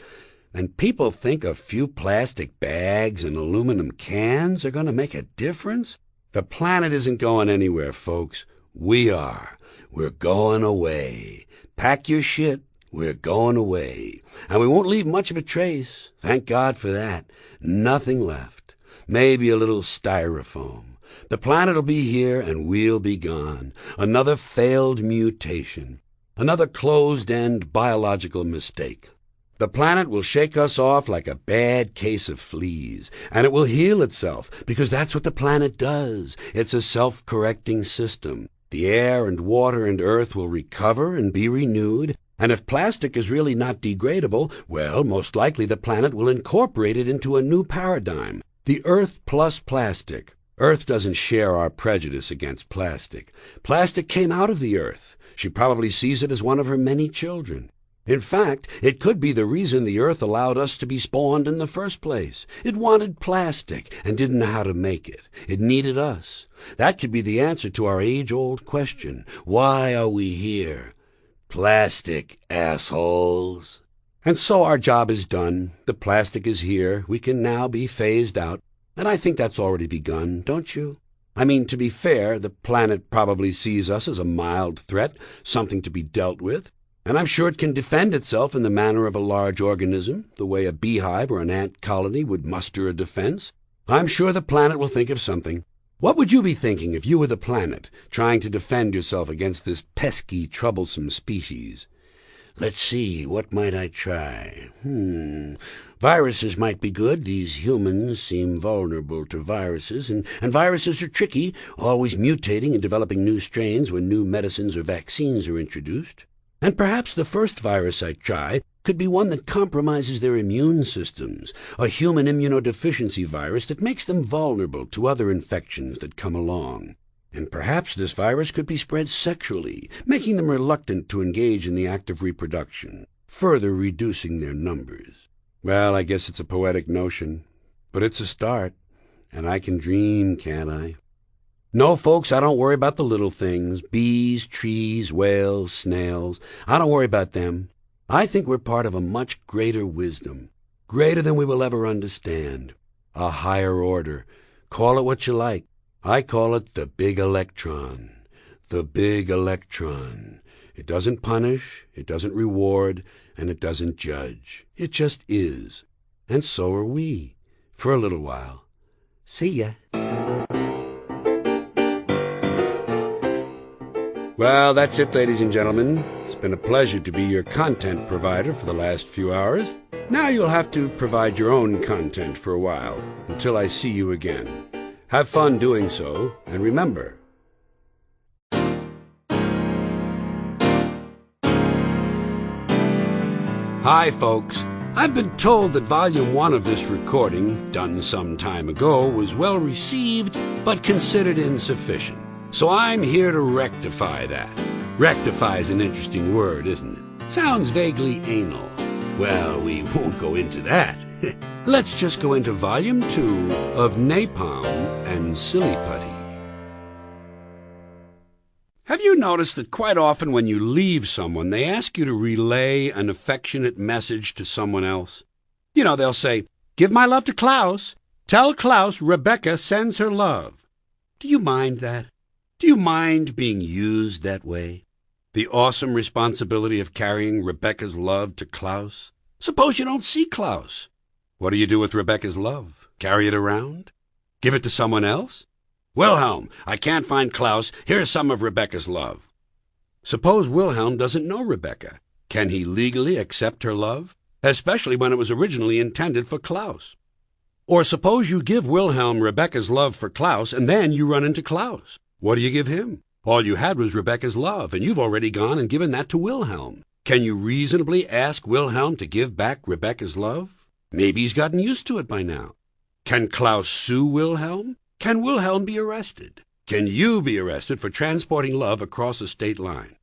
And people think a few plastic bags and aluminum cans are going to make a difference? The planet isn't going anywhere, folks. We are. We're going away. Pack your shit. We're going away. And we won't leave much of a trace. Thank God for that. Nothing left. Maybe a little styrofoam. The planet will be here and we'll be gone. Another failed mutation. Another closed-end biological mistake. The planet will shake us off like a bad case of fleas, and it will heal itself, because that's what the planet does. It's a self-correcting system. The air and water and earth will recover and be renewed, and if plastic is really not degradable, well, most likely the planet will incorporate it into a new paradigm. The Earth plus plastic. Earth doesn't share our prejudice against plastic. Plastic came out of the Earth. She probably sees it as one of her many children. In fact, it could be the reason the Earth allowed us to be spawned in the first place. It wanted plastic and didn't know how to make it. It needed us. That could be the answer to our age-old question. Why are we here? Plastic, assholes. And so our job is done. The plastic is here. We can now be phased out. And I think that's already begun, don't you? I mean, to be fair, the planet probably sees us as a mild threat, something to be dealt with. And I'm sure it can defend itself in the manner of a large organism, the way a beehive or an ant colony would muster a defense. I'm sure the planet will think of something. What would you be thinking if you were the planet, trying to defend yourself against this pesky, troublesome species? Let's see, what might I try? Viruses might be good. These humans seem vulnerable to viruses, and viruses are tricky, always mutating and developing new strains when new medicines or vaccines are introduced. And perhaps the first virus I try could be one that compromises their immune systems, a human immunodeficiency virus that makes them vulnerable to other infections that come along. And perhaps this virus could be spread sexually, making them reluctant to engage in the act of reproduction, further reducing their numbers. Well, I guess it's a poetic notion, but it's a start, and I can dream, can't I? No, folks, I don't worry about the little things, bees, trees, whales, snails. I don't worry about them. I think we're part of a much greater wisdom, greater than we will ever understand, a higher order. Call it what you like. I call it the big electron. The big electron. It doesn't punish, it doesn't reward, and it doesn't judge. It just is. And so are we, for a little while. See ya. Well, that's it, ladies and gentlemen. It's been a pleasure to be your content provider for the last few hours. Now you'll have to provide your own content for a while, until I see you again. Have fun doing so, and remember... Hi, folks. I've been told that Volume 1 of this recording, done some time ago, was well received, but considered insufficient. So I'm here to rectify that. Rectify is an interesting word, isn't it? Sounds vaguely anal. Well, we won't go into that. Let's just go into Volume 2 of Napalm and Silly Putty. Have you notice that quite often when you leave someone, they ask you to relay an affectionate message to someone else? You know, they'll say, "Give my love to Klaus. Tell Klaus Rebecca sends her love." Do you mind that? Do you mind being used that way? The awesome responsibility of carrying Rebecca's love to Klaus? Suppose you don't see Klaus. What do you do with Rebecca's love? Carry it around? Give it to someone else? "Wilhelm, I can't find Klaus. Here's some of Rebecca's love." Suppose Wilhelm doesn't know Rebecca. Can he legally accept her love? Especially when it was originally intended for Klaus. Or suppose you give Wilhelm Rebecca's love for Klaus, and then you run into Klaus. What do you give him? All you had was Rebecca's love, and you've already gone and given that to Wilhelm. Can you reasonably ask Wilhelm to give back Rebecca's love? Maybe he's gotten used to it by now. Can Klaus sue Wilhelm? Can Wilhelm be arrested? Can you be arrested for transporting love across a state line?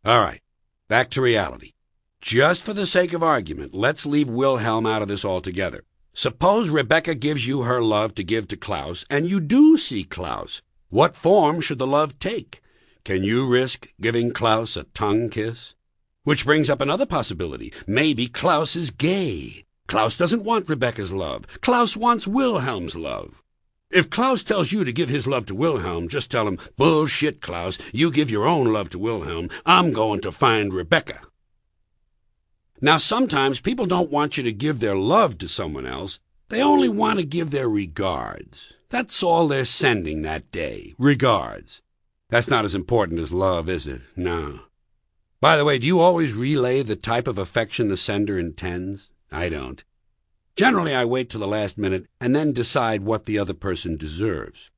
All right, back to reality. Just for the sake of argument, let's leave Wilhelm out of this altogether. Suppose Rebecca gives you her love to give to Klaus, and you do see Klaus. What form should the love take? Can you risk giving Klaus a tongue kiss? Which brings up another possibility. Maybe Klaus is gay. Klaus doesn't want Rebecca's love. Klaus wants Wilhelm's love. If Klaus tells you to give his love to Wilhelm, just tell him, "Bullshit, Klaus. You give your own love to Wilhelm. I'm going to find Rebecca." Now, sometimes people don't want you to give their love to someone else. They only want to give their regards. That's all they're sending that day. Regards. That's not as important as love, is it? No. By the way, do you always relay the type of affection the sender intends? I don't. Generally, I wait till the last minute and then decide what the other person deserves.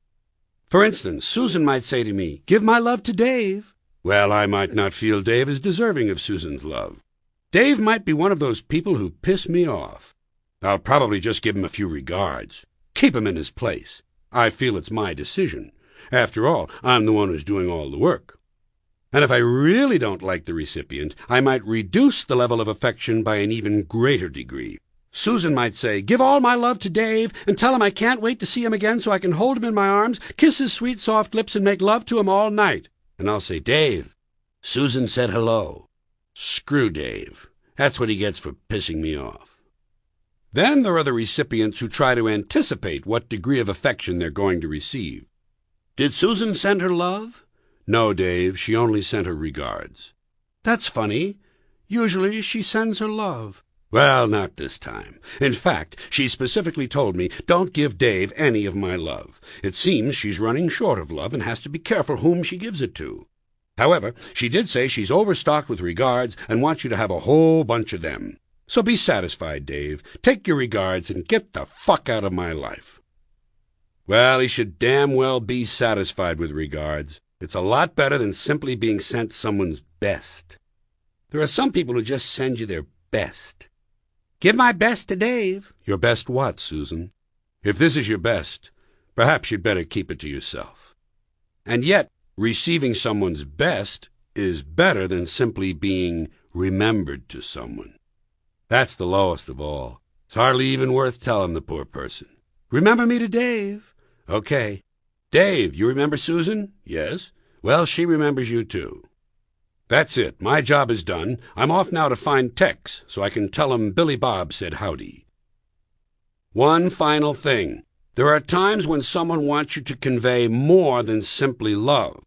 For instance, Susan might say to me, "Give my love to Dave." Well, I might not feel Dave is deserving of Susan's love. Dave might be one of those people who piss me off. I'll probably just give him a few regards. Keep him in his place. I feel it's my decision. After all, I'm the one who's doing all the work. And if I really don't like the recipient, I might reduce the level of affection by an even greater degree. Susan might say, "Give all my love to Dave and tell him I can't wait to see him again so I can hold him in my arms, kiss his sweet soft lips, and make love to him all night." And I'll say, "Dave, Susan said hello." Screw Dave. That's what he gets for pissing me off. Then there are the recipients who try to anticipate what degree of affection they're going to receive. "Did Susan send her love?" "No, Dave, she only sent her regards." "That's funny. Usually she sends her love." "Well, not this time. In fact, she specifically told me, 'Don't give Dave any of my love.' It seems she's running short of love and has to be careful whom she gives it to. However, she did say she's overstocked with regards and wants you to have a whole bunch of them. So be satisfied, Dave. Take your regards and get the fuck out of my life." Well, he should damn well be satisfied with regards. It's a lot better than simply being sent someone's best. There are some people who just send you their best. "Give my best to Dave." Your best what, Susan? If this is your best, perhaps you'd better keep it to yourself. And yet, receiving someone's best is better than simply being remembered to someone. That's the lowest of all. It's hardly even worth telling the poor person. "Remember me to Dave." Okay. "Dave, you remember Susan?" "Yes." "Well, she remembers you too." That's it. My job is done. I'm off now to find Tex, so I can tell him Billy Bob said howdy. One final thing. There are times when someone wants you to convey more than simply love.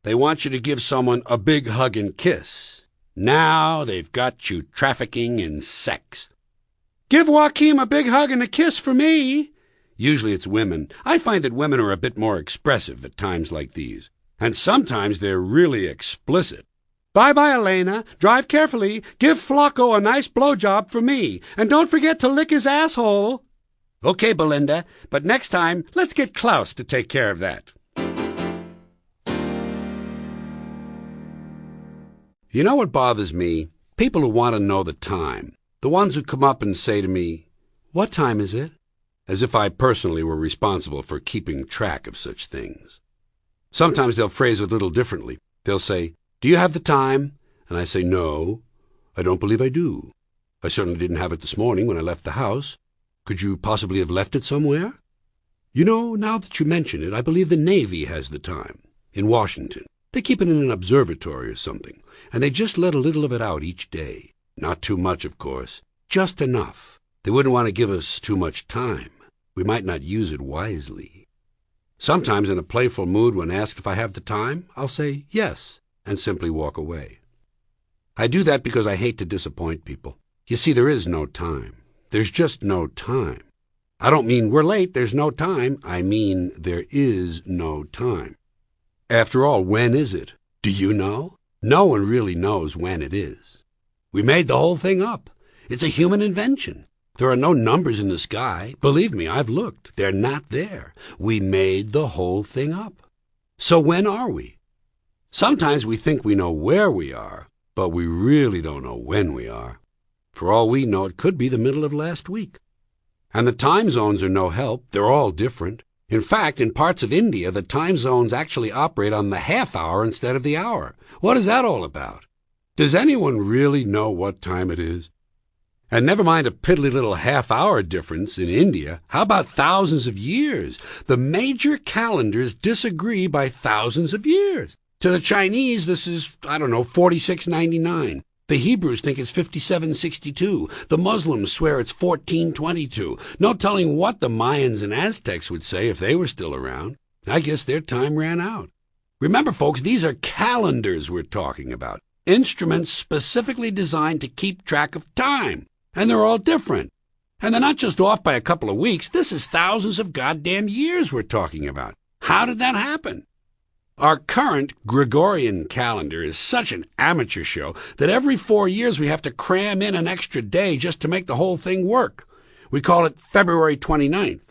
They want you to give someone a big hug and kiss. Now they've got you trafficking in sex. "Give Joaquim a big hug and a kiss for me." Usually it's women. I find that women are a bit more expressive at times like these. And sometimes they're really explicit. "Bye-bye, Elena. Drive carefully. Give Flocko a nice blowjob for me. And don't forget to lick his asshole." "Okay, Belinda, but next time, let's get Klaus to take care of that." You know what bothers me? People who want to know the time. The ones who come up and say to me, "What time is it?" As if I personally were responsible for keeping track of such things. Sometimes they'll phrase it a little differently. They'll say, "Do you have the time?" And I say, "No, I don't believe I do. I certainly didn't have it this morning when I left the house. Could you possibly have left it somewhere?" You know, now that you mention it, I believe the Navy has the time in Washington. They keep it in an observatory or something, and they just let a little of it out each day. Not too much, of course, just enough. They wouldn't want to give us too much time. We might not use it wisely. Sometimes in a playful mood, when asked if I have the time, I'll say yes, and simply walk away. I do that because I hate to disappoint people. You see, there is no time. There's just no time. I don't mean we're late, there's no time. I mean there is no time. After all, when is it? Do you know? No one really knows when it is. We made the whole thing up. It's a human invention. There are no numbers in the sky. Believe me, I've looked. They're not there. We made the whole thing up. So when are we? Sometimes we think we know where we are, but we really don't know when we are. For all we know, it could be the middle of last week. And the time zones are no help. They're all different. In fact, in parts of India, the time zones actually operate on the half hour instead of the hour. What is that all about? Does anyone really know what time it is? And never mind a piddly little half-hour difference in India. How about thousands of years? The major calendars disagree by thousands of years. To the Chinese, this is, 4699. The Hebrews think it's 5762. The Muslims swear it's 1422. No telling what the Mayans and Aztecs would say if they were still around. I guess their time ran out. Remember, folks, these are calendars we're talking about. Instruments specifically designed to keep track of time. And they're all different. And they're not just off by a couple of weeks. This is thousands of goddamn years we're talking about. How did that happen? Our current Gregorian calendar is such an amateur show that every 4 years we have to cram in an extra day just to make the whole thing work. We call it February 29th.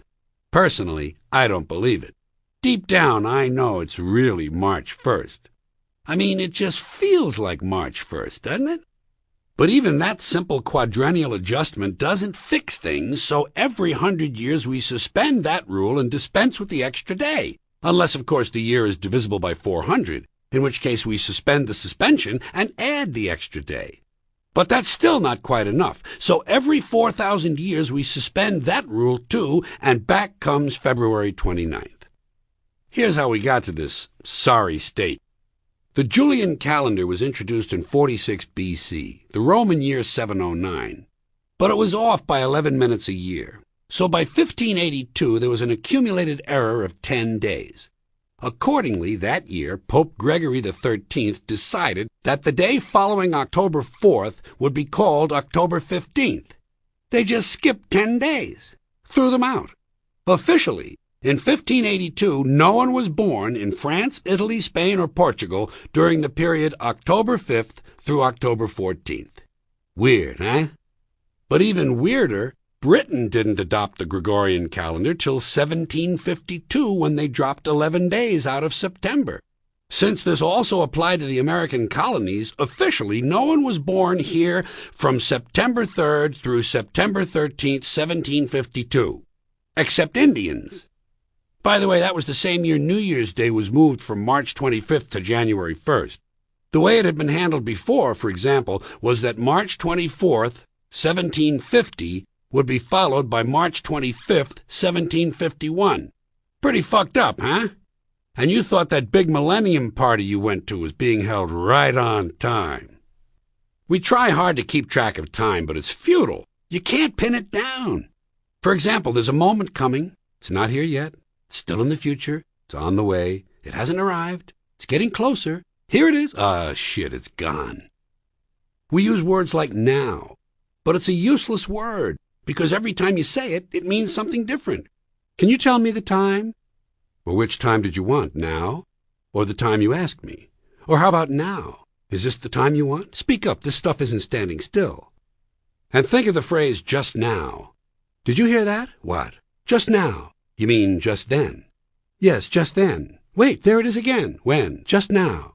Personally, I don't believe it. Deep down, I know it's really March 1st. I mean, it just feels like March 1st, doesn't it? But even that simple quadrennial adjustment doesn't fix things, so every 100 years we suspend that rule and dispense with the extra day. Unless, of course, the year is divisible by 400, in which case we suspend the suspension and add the extra day. But that's still not quite enough, so every 4,000 years we suspend that rule too, and back comes February 29th. Here's how we got to this sorry state. The Julian calendar was introduced in 46 BC, the Roman year 709, but it was off by 11 minutes a year. So by 1582 there was an accumulated error of 10 days. Accordingly, that year, Pope Gregory XIII decided that the day following October 4th would be called October 15th. They just skipped 10 days, threw them out. Officially, in 1582, no one was born in France, Italy, Spain, or Portugal during the period October 5th through October 14th. Weird, eh? But even weirder, Britain didn't adopt the Gregorian calendar till 1752 when they dropped 11 days out of September. Since this also applied to the American colonies, officially no one was born here from September 3rd through September 13th, 1752, except Indians. By the way, that was the same year New Year's Day was moved from March 25th to January 1st. The way it had been handled before, for example, was that March 24th, 1750, would be followed by March 25th, 1751. Pretty fucked up, huh? And you thought that big millennium party you went to was being held right on time. We try hard to keep track of time, but it's futile. You can't pin it down. For example, there's a moment coming. It's not here yet. It's still in the future. It's on the way. It hasn't arrived. It's getting closer. Here it is. Shit, it's gone. We use words like now, but it's a useless word because every time you say it, it means something different. Can you tell me the time? Well, which time did you want, now? Or the time you asked me? Or how about now? Is this the time you want? Speak up, this stuff isn't standing still. And think of the phrase, just now. Did you hear that? What? Just now. You mean just then? Yes, just then. Wait, there it is again. When? Just now.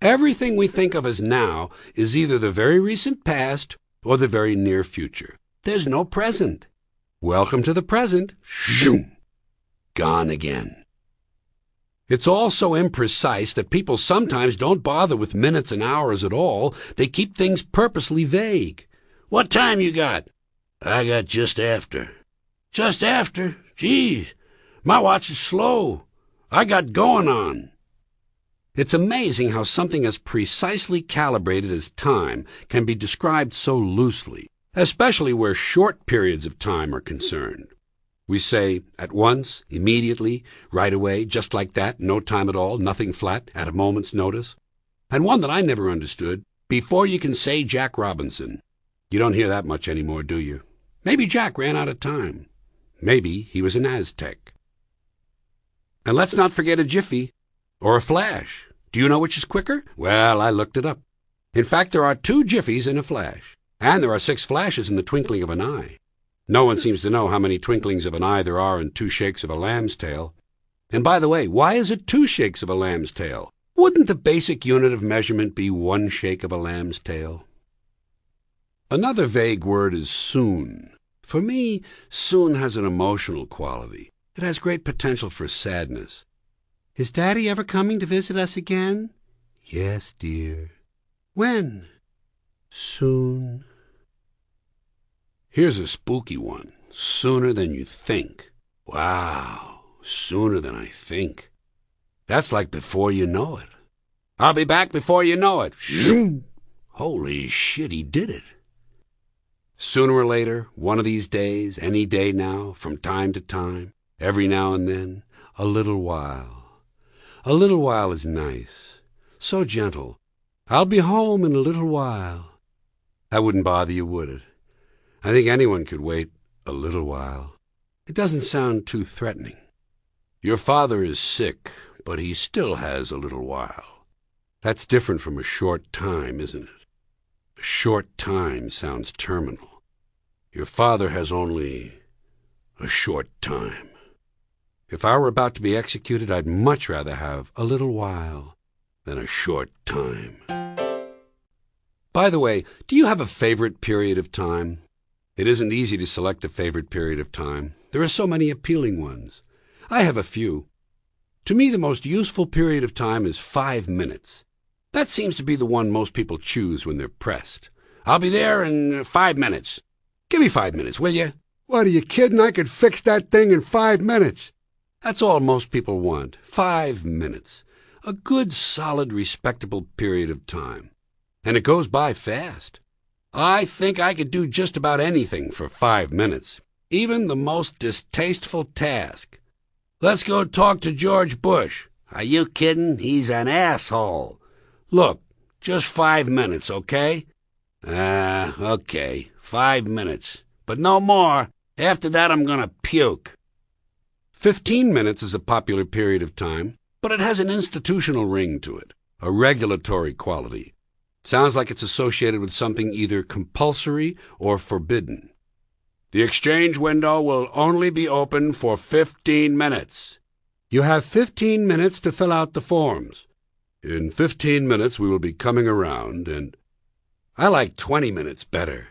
Everything we think of as now is either the very recent past or the very near future. There's no present. Welcome to the present. Shoom. Gone again. It's all so imprecise that people sometimes don't bother with minutes and hours at all. They keep things purposely vague. What time you got? I got just after. Just after? Geez, my watch is slow. I got going on. It's amazing how something as precisely calibrated as time can be described so loosely, especially where short periods of time are concerned. We say at once, immediately, right away, just like that, no time at all, nothing flat, at a moment's notice. And one that I never understood, before you can say Jack Robinson. You don't hear that much anymore, do you? Maybe Jack ran out of time. Maybe he was an Aztec. And let's not forget a jiffy or a flash. Do you know which is quicker? Well, I looked it up. In fact, there are 2 jiffies in a flash, and there are 6 flashes in the twinkling of an eye. No one seems to know how many twinklings of an eye there are in 2 shakes of a lamb's tail. And by the way, why is it 2 shakes of a lamb's tail? Wouldn't the basic unit of measurement be 1 shake of a lamb's tail? Another vague word is soon. For me, soon has an emotional quality. It has great potential for sadness. Is Daddy ever coming to visit us again? Yes, dear. When? Soon. Here's a spooky one. Sooner than you think. Wow, sooner than I think. That's like before you know it. I'll be back before you know it. Zoom! Holy shit, he did it. Sooner or later, one of these days, any day now, from time to time, every now and then, a little while. A little while is nice. So gentle. I'll be home in a little while. That wouldn't bother you, would it? I think anyone could wait a little while. It doesn't sound too threatening. Your father is sick, but he still has a little while. That's different from a short time, isn't it? A short time sounds terminal. Your father has only a short time. If I were about to be executed, I'd much rather have a little while than a short time. By the way, do you have a favorite period of time? It isn't easy to select a favorite period of time. There are so many appealing ones. I have a few. To me, the most useful period of time is 5 minutes. That seems to be the one most people choose when they're pressed. I'll be there in 5 minutes. Give me 5 minutes, will you? What, are you kidding? I could fix that thing in 5 minutes. That's all most people want. 5 minutes. A good, solid, respectable period of time. And it goes by fast. I think I could do just about anything for 5 minutes, even the most distasteful task. Let's go talk to George Bush. Are you kidding? He's an asshole. Look, just 5 minutes, okay? Okay, 5 minutes. But no more. After that, I'm gonna puke. 15 minutes is a popular period of time, but it has an institutional ring to it, a regulatory quality. Sounds like it's associated with something either compulsory or forbidden. The exchange window will only be open for 15 minutes. You have 15 minutes to fill out the forms. In 15 minutes we will be coming around, and I like 20 minutes better.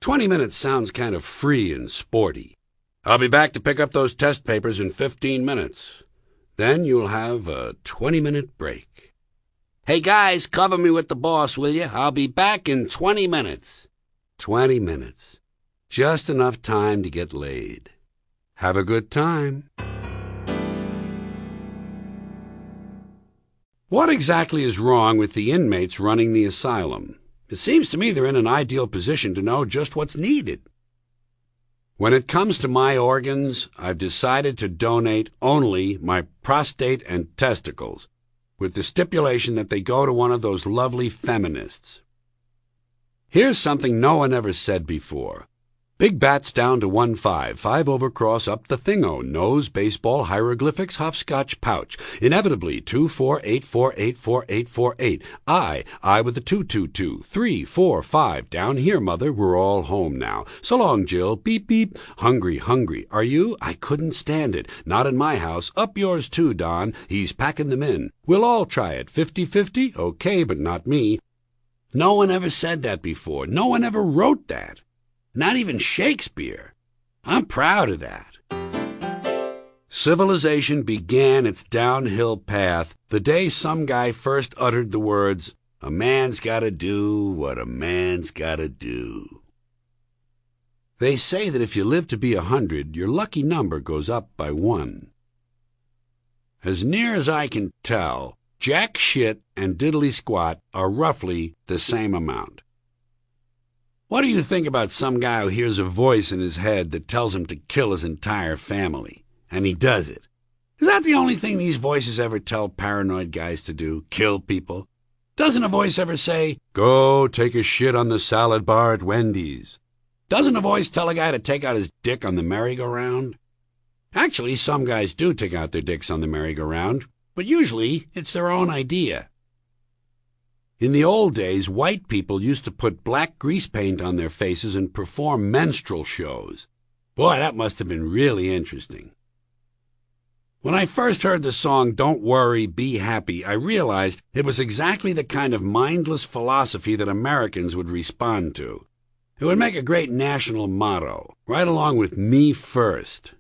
20 minutes sounds kind of free and sporty. I'll be back to pick up those test papers in 15 minutes. Then you'll have a 20-minute break. Hey, guys, cover me with the boss, will you? I'll be back in 20 minutes. 20 minutes. Just enough time to get laid. Have a good time. What exactly is wrong with the inmates running the asylum? It seems to me they're in an ideal position to know just what's needed. When it comes to my organs, I've decided to donate only my prostate and testicles, with the stipulation that they go to one of those lovely feminists. Here's something no one ever said before. Big bats down to 1-5, 5 over cross up the thingo, nose, baseball, hieroglyphics, hopscotch, pouch. Inevitably, 2, 4, 8, 4, 8, 4, 8, 4, 8. I with the 2, 2, 2, 3, 4, 5. Down here, mother, we're all home now. So long, Jill. Beep, beep. Hungry, hungry. Are you? I couldn't stand it. Not in my house. Up yours too, Don. He's packing them in. We'll all try it. 50-50? Okay, but not me. No one ever said that before. No one ever wrote that. Not even Shakespeare. I'm proud of that. Civilization began its downhill path the day some guy first uttered the words, "A man's gotta do what a man's gotta do." They say that if you live to be 100, your lucky number goes up by 1. As near as I can tell, jack shit and diddly squat are roughly the same amount. What do you think about some guy who hears a voice in his head that tells him to kill his entire family, and he does it? Is that the only thing these voices ever tell paranoid guys to do, kill people? Doesn't a voice ever say, "Go take a shit on the salad bar at Wendy's"? Doesn't a voice tell a guy to take out his dick on the merry-go-round? Actually, some guys do take out their dicks on the merry-go-round, but usually it's their own idea. In the old days, white people used to put black grease paint on their faces and perform minstrel shows. Boy, that must have been really interesting. When I first heard the song "Don't Worry, Be Happy," I realized it was exactly the kind of mindless philosophy that Americans would respond to. It would make a great national motto, right along with "Me First."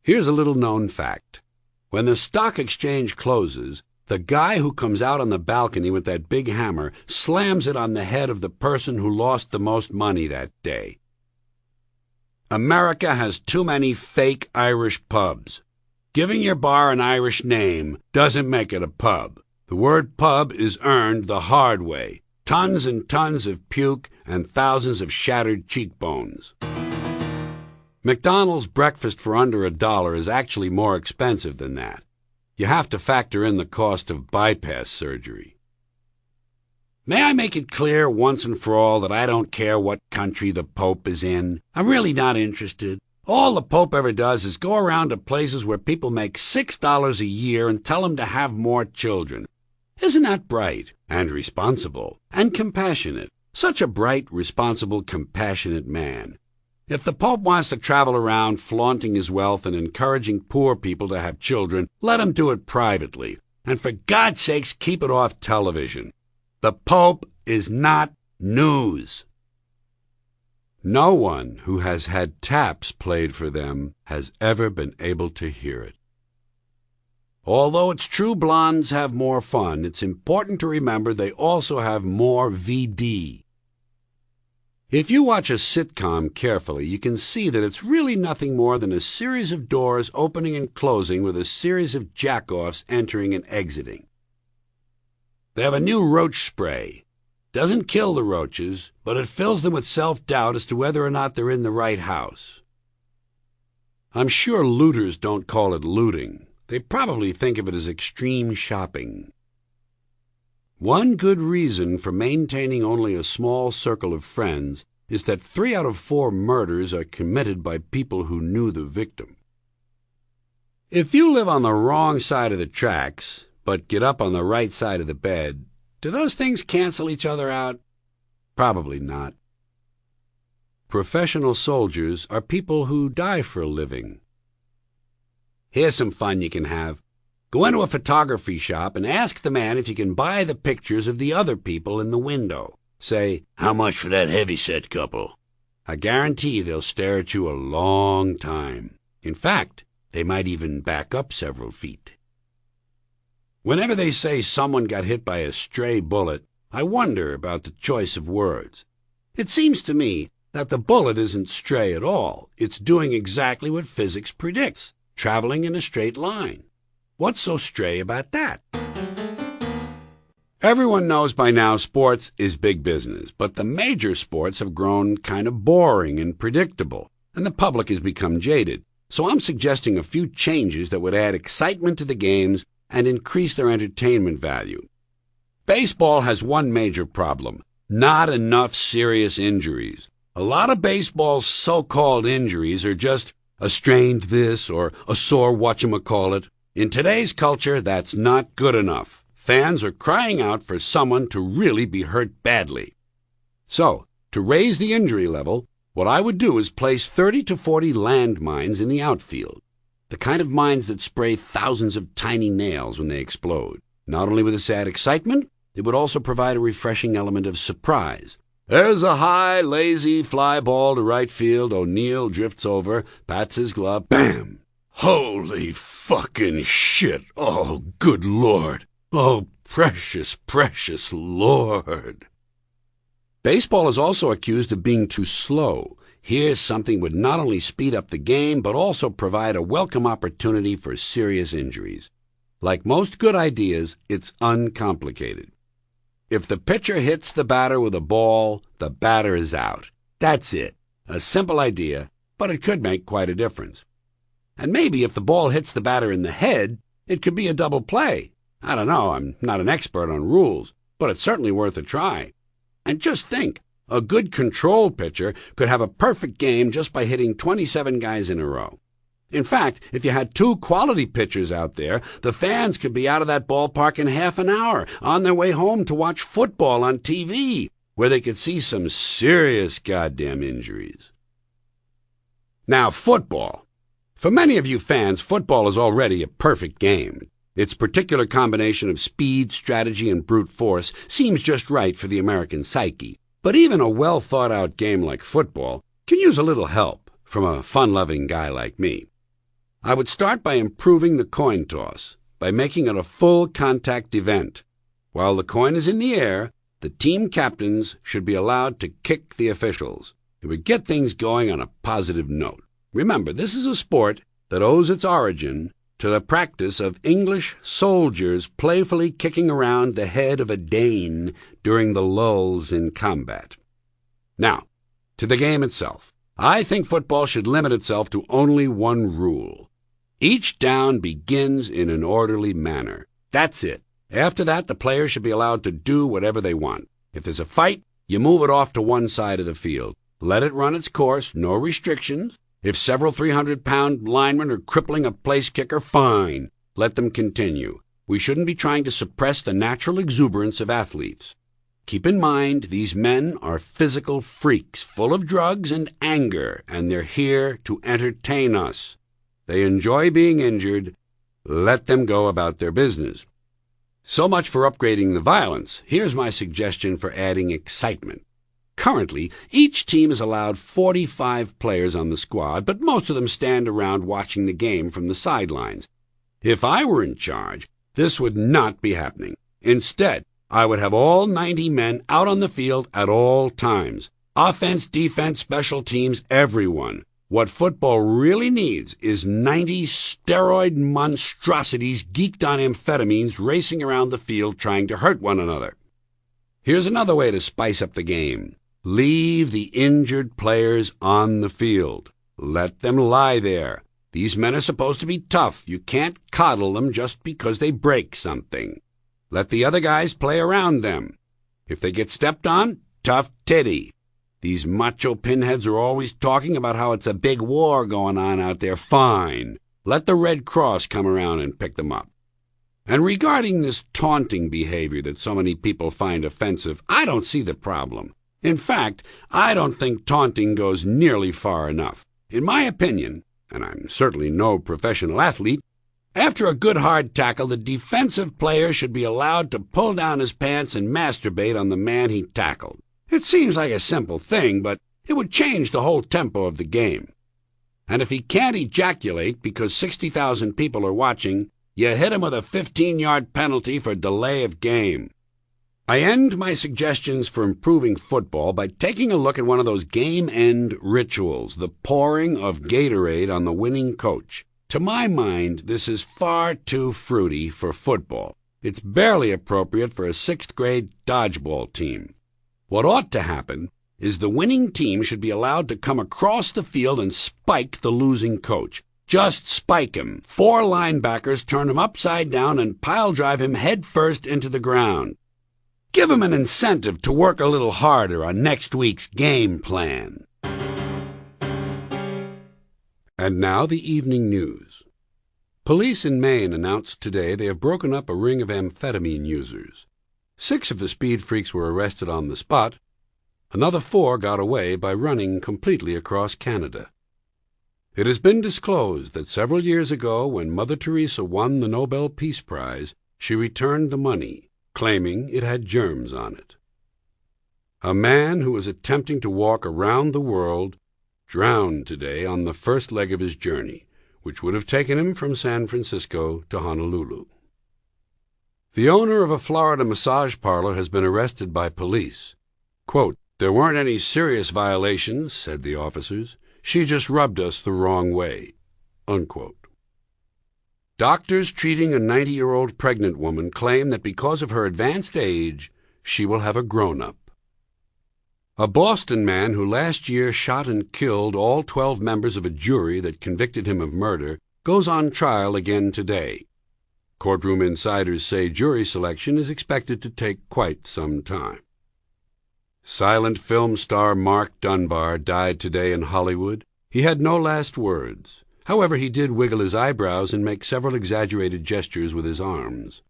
Here's a little-known fact. When the stock exchange closes, the guy who comes out on the balcony with that big hammer slams it on the head of the person who lost the most money that day. America has too many fake Irish pubs. Giving your bar an Irish name doesn't make it a pub. The word pub is earned the hard way. Tons and tons of puke and thousands of shattered cheekbones. McDonald's breakfast for under $1 is actually more expensive than that. You have to factor in the cost of bypass surgery. May I make it clear once and for all that I don't care what country the Pope is in? I'm really not interested. All the Pope ever does is go around to places where people make $6 a year and tell them to have more children. Isn't that bright and responsible and compassionate? Such a bright, responsible, compassionate man. If the Pope wants to travel around flaunting his wealth and encouraging poor people to have children, let him do it privately. And for God's sakes, keep it off television. The Pope is not news. No one who has had taps played for them has ever been able to hear it. Although it's true blondes have more fun, it's important to remember they also have more VD. If you watch a sitcom carefully, you can see that it's really nothing more than a series of doors opening and closing with a series of jack-offs entering and exiting. They have a new roach spray. Doesn't kill the roaches, but it fills them with self-doubt as to whether or not they're in the right house. I'm sure looters don't call it looting. They probably think of it as extreme shopping. One good reason for maintaining only a small circle of friends is that 3 out of 4 murders are committed by people who knew the victim. If you live on the wrong side of the tracks, but get up on the right side of the bed, do those things cancel each other out? Probably not. Professional soldiers are people who die for a living. Here's some fun you can have. Go into a photography shop and ask the man if you can buy the pictures of the other people in the window. Say, "How much for that heavyset couple?" I guarantee they'll stare at you a long time. In fact, they might even back up several feet. Whenever they say someone got hit by a stray bullet, I wonder about the choice of words. It seems to me that the bullet isn't stray at all. It's doing exactly what physics predicts, traveling in a straight line. What's so stray about that? Everyone knows by now sports is big business, but the major sports have grown kind of boring and predictable, and the public has become jaded. So I'm suggesting a few changes that would add excitement to the games and increase their entertainment value. Baseball has one major problem: not enough serious injuries. A lot of baseball's so-called injuries are just a strained this or a sore whatchamacallit. In today's culture, that's not good enough. Fans are crying out for someone to really be hurt badly. So, to raise the injury level, what I would do is place 30 to 40 landmines in the outfield. The kind of mines that spray thousands of tiny nails when they explode. Not only would this add excitement, it would also provide a refreshing element of surprise. There's a high, lazy fly ball to right field. O'Neill drifts over, pats his glove. Bam! Holy fucking shit! Oh, good Lord! Oh, precious, precious Lord! Baseball is also accused of being too slow. Here's something would not only speed up the game, but also provide a welcome opportunity for serious injuries. Like most good ideas, it's uncomplicated. If the pitcher hits the batter with a ball, the batter is out. That's it. A simple idea, but it could make quite a difference. And maybe if the ball hits the batter in the head, it could be a double play. I don't know, I'm not an expert on rules, but it's certainly worth a try. And just think, a good control pitcher could have a perfect game just by hitting 27 guys in a row. In fact, if you had 2 quality pitchers out there, the fans could be out of that ballpark in half an hour, on their way home to watch football on TV, where they could see some serious goddamn injuries. Now, football. For many of you fans, football is already a perfect game. Its particular combination of speed, strategy, and brute force seems just right for the American psyche. But even a well-thought-out game like football can use a little help from a fun-loving guy like me. I would start by improving the coin toss, by making it a full contact event. While the coin is in the air, the team captains should be allowed to kick the officials. It would get things going on a positive note. Remember, this is a sport that owes its origin to the practice of English soldiers playfully kicking around the head of a Dane during the lulls in combat. Now, to the game itself. I think football should limit itself to only one rule. Each down begins in an orderly manner. That's it. After that, the players should be allowed to do whatever they want. If there's a fight, you move it off to one side of the field. Let it run its course, no restrictions. If several 300-pound linemen are crippling a place kicker, fine. Let them continue. We shouldn't be trying to suppress the natural exuberance of athletes. Keep in mind, these men are physical freaks, full of drugs and anger, and they're here to entertain us. They enjoy being injured. Let them go about their business. So much for upgrading the violence. Here's my suggestion for adding excitement. Currently, each team is allowed 45 players on the squad, but most of them stand around watching the game from the sidelines. If I were in charge, this would not be happening. Instead, I would have all 90 men out on the field at all times. Offense, defense, special teams, everyone. What football really needs is 90 steroid monstrosities geeked on amphetamines racing around the field trying to hurt one another. Here's another way to spice up the game. Leave the injured players on the field. Let them lie there. These men are supposed to be tough. You can't coddle them just because they break something. Let the other guys play around them. If they get stepped on, tough titty. These macho pinheads are always talking about how it's a big war going on out there. Fine. Let the Red Cross come around and pick them up. And regarding this taunting behavior that so many people find offensive, I don't see the problem. In fact, I don't think taunting goes nearly far enough. In my opinion, and I'm certainly no professional athlete, after a good hard tackle, the defensive player should be allowed to pull down his pants and masturbate on the man he tackled. It seems like a simple thing, but it would change the whole tempo of the game. And if he can't ejaculate because 60,000 people are watching, you hit him with a 15-yard penalty for delay of game. I end my suggestions for improving football by taking a look at one of those game-end rituals, the pouring of Gatorade on the winning coach. To my mind, this is far too fruity for football. It's barely appropriate for a 6th-grade dodgeball team. What ought to happen is the winning team should be allowed to come across the field and spike the losing coach. Just spike him. 4 linebackers turn him upside down and pile drive him head first into the ground. Give him an incentive to work a little harder on next week's game plan. And now the evening news. Police in Maine announced today they have broken up a ring of amphetamine users. 6 of the speed freaks were arrested on the spot. Another 4 got away by running completely across Canada. It has been disclosed that several years ago, when Mother Teresa won the Nobel Peace Prize, she returned the money, claiming it had germs on it. A man who was attempting to walk around the world drowned today on the first leg of his journey, which would have taken him from San Francisco to Honolulu. The owner of a Florida massage parlor has been arrested by police. Quote, "There weren't any serious violations," said the officers. "She just rubbed us the wrong way." Unquote. Doctors treating a 90-year-old pregnant woman claim that because of her advanced age, she will have a grown-up. A Boston man who last year shot and killed all 12 members of a jury that convicted him of murder goes on trial again today. Courtroom insiders say jury selection is expected to take quite some time. Silent film star Mark Dunbar died today in Hollywood. He had no last words. However, he did wiggle his eyebrows and make several exaggerated gestures with his arms.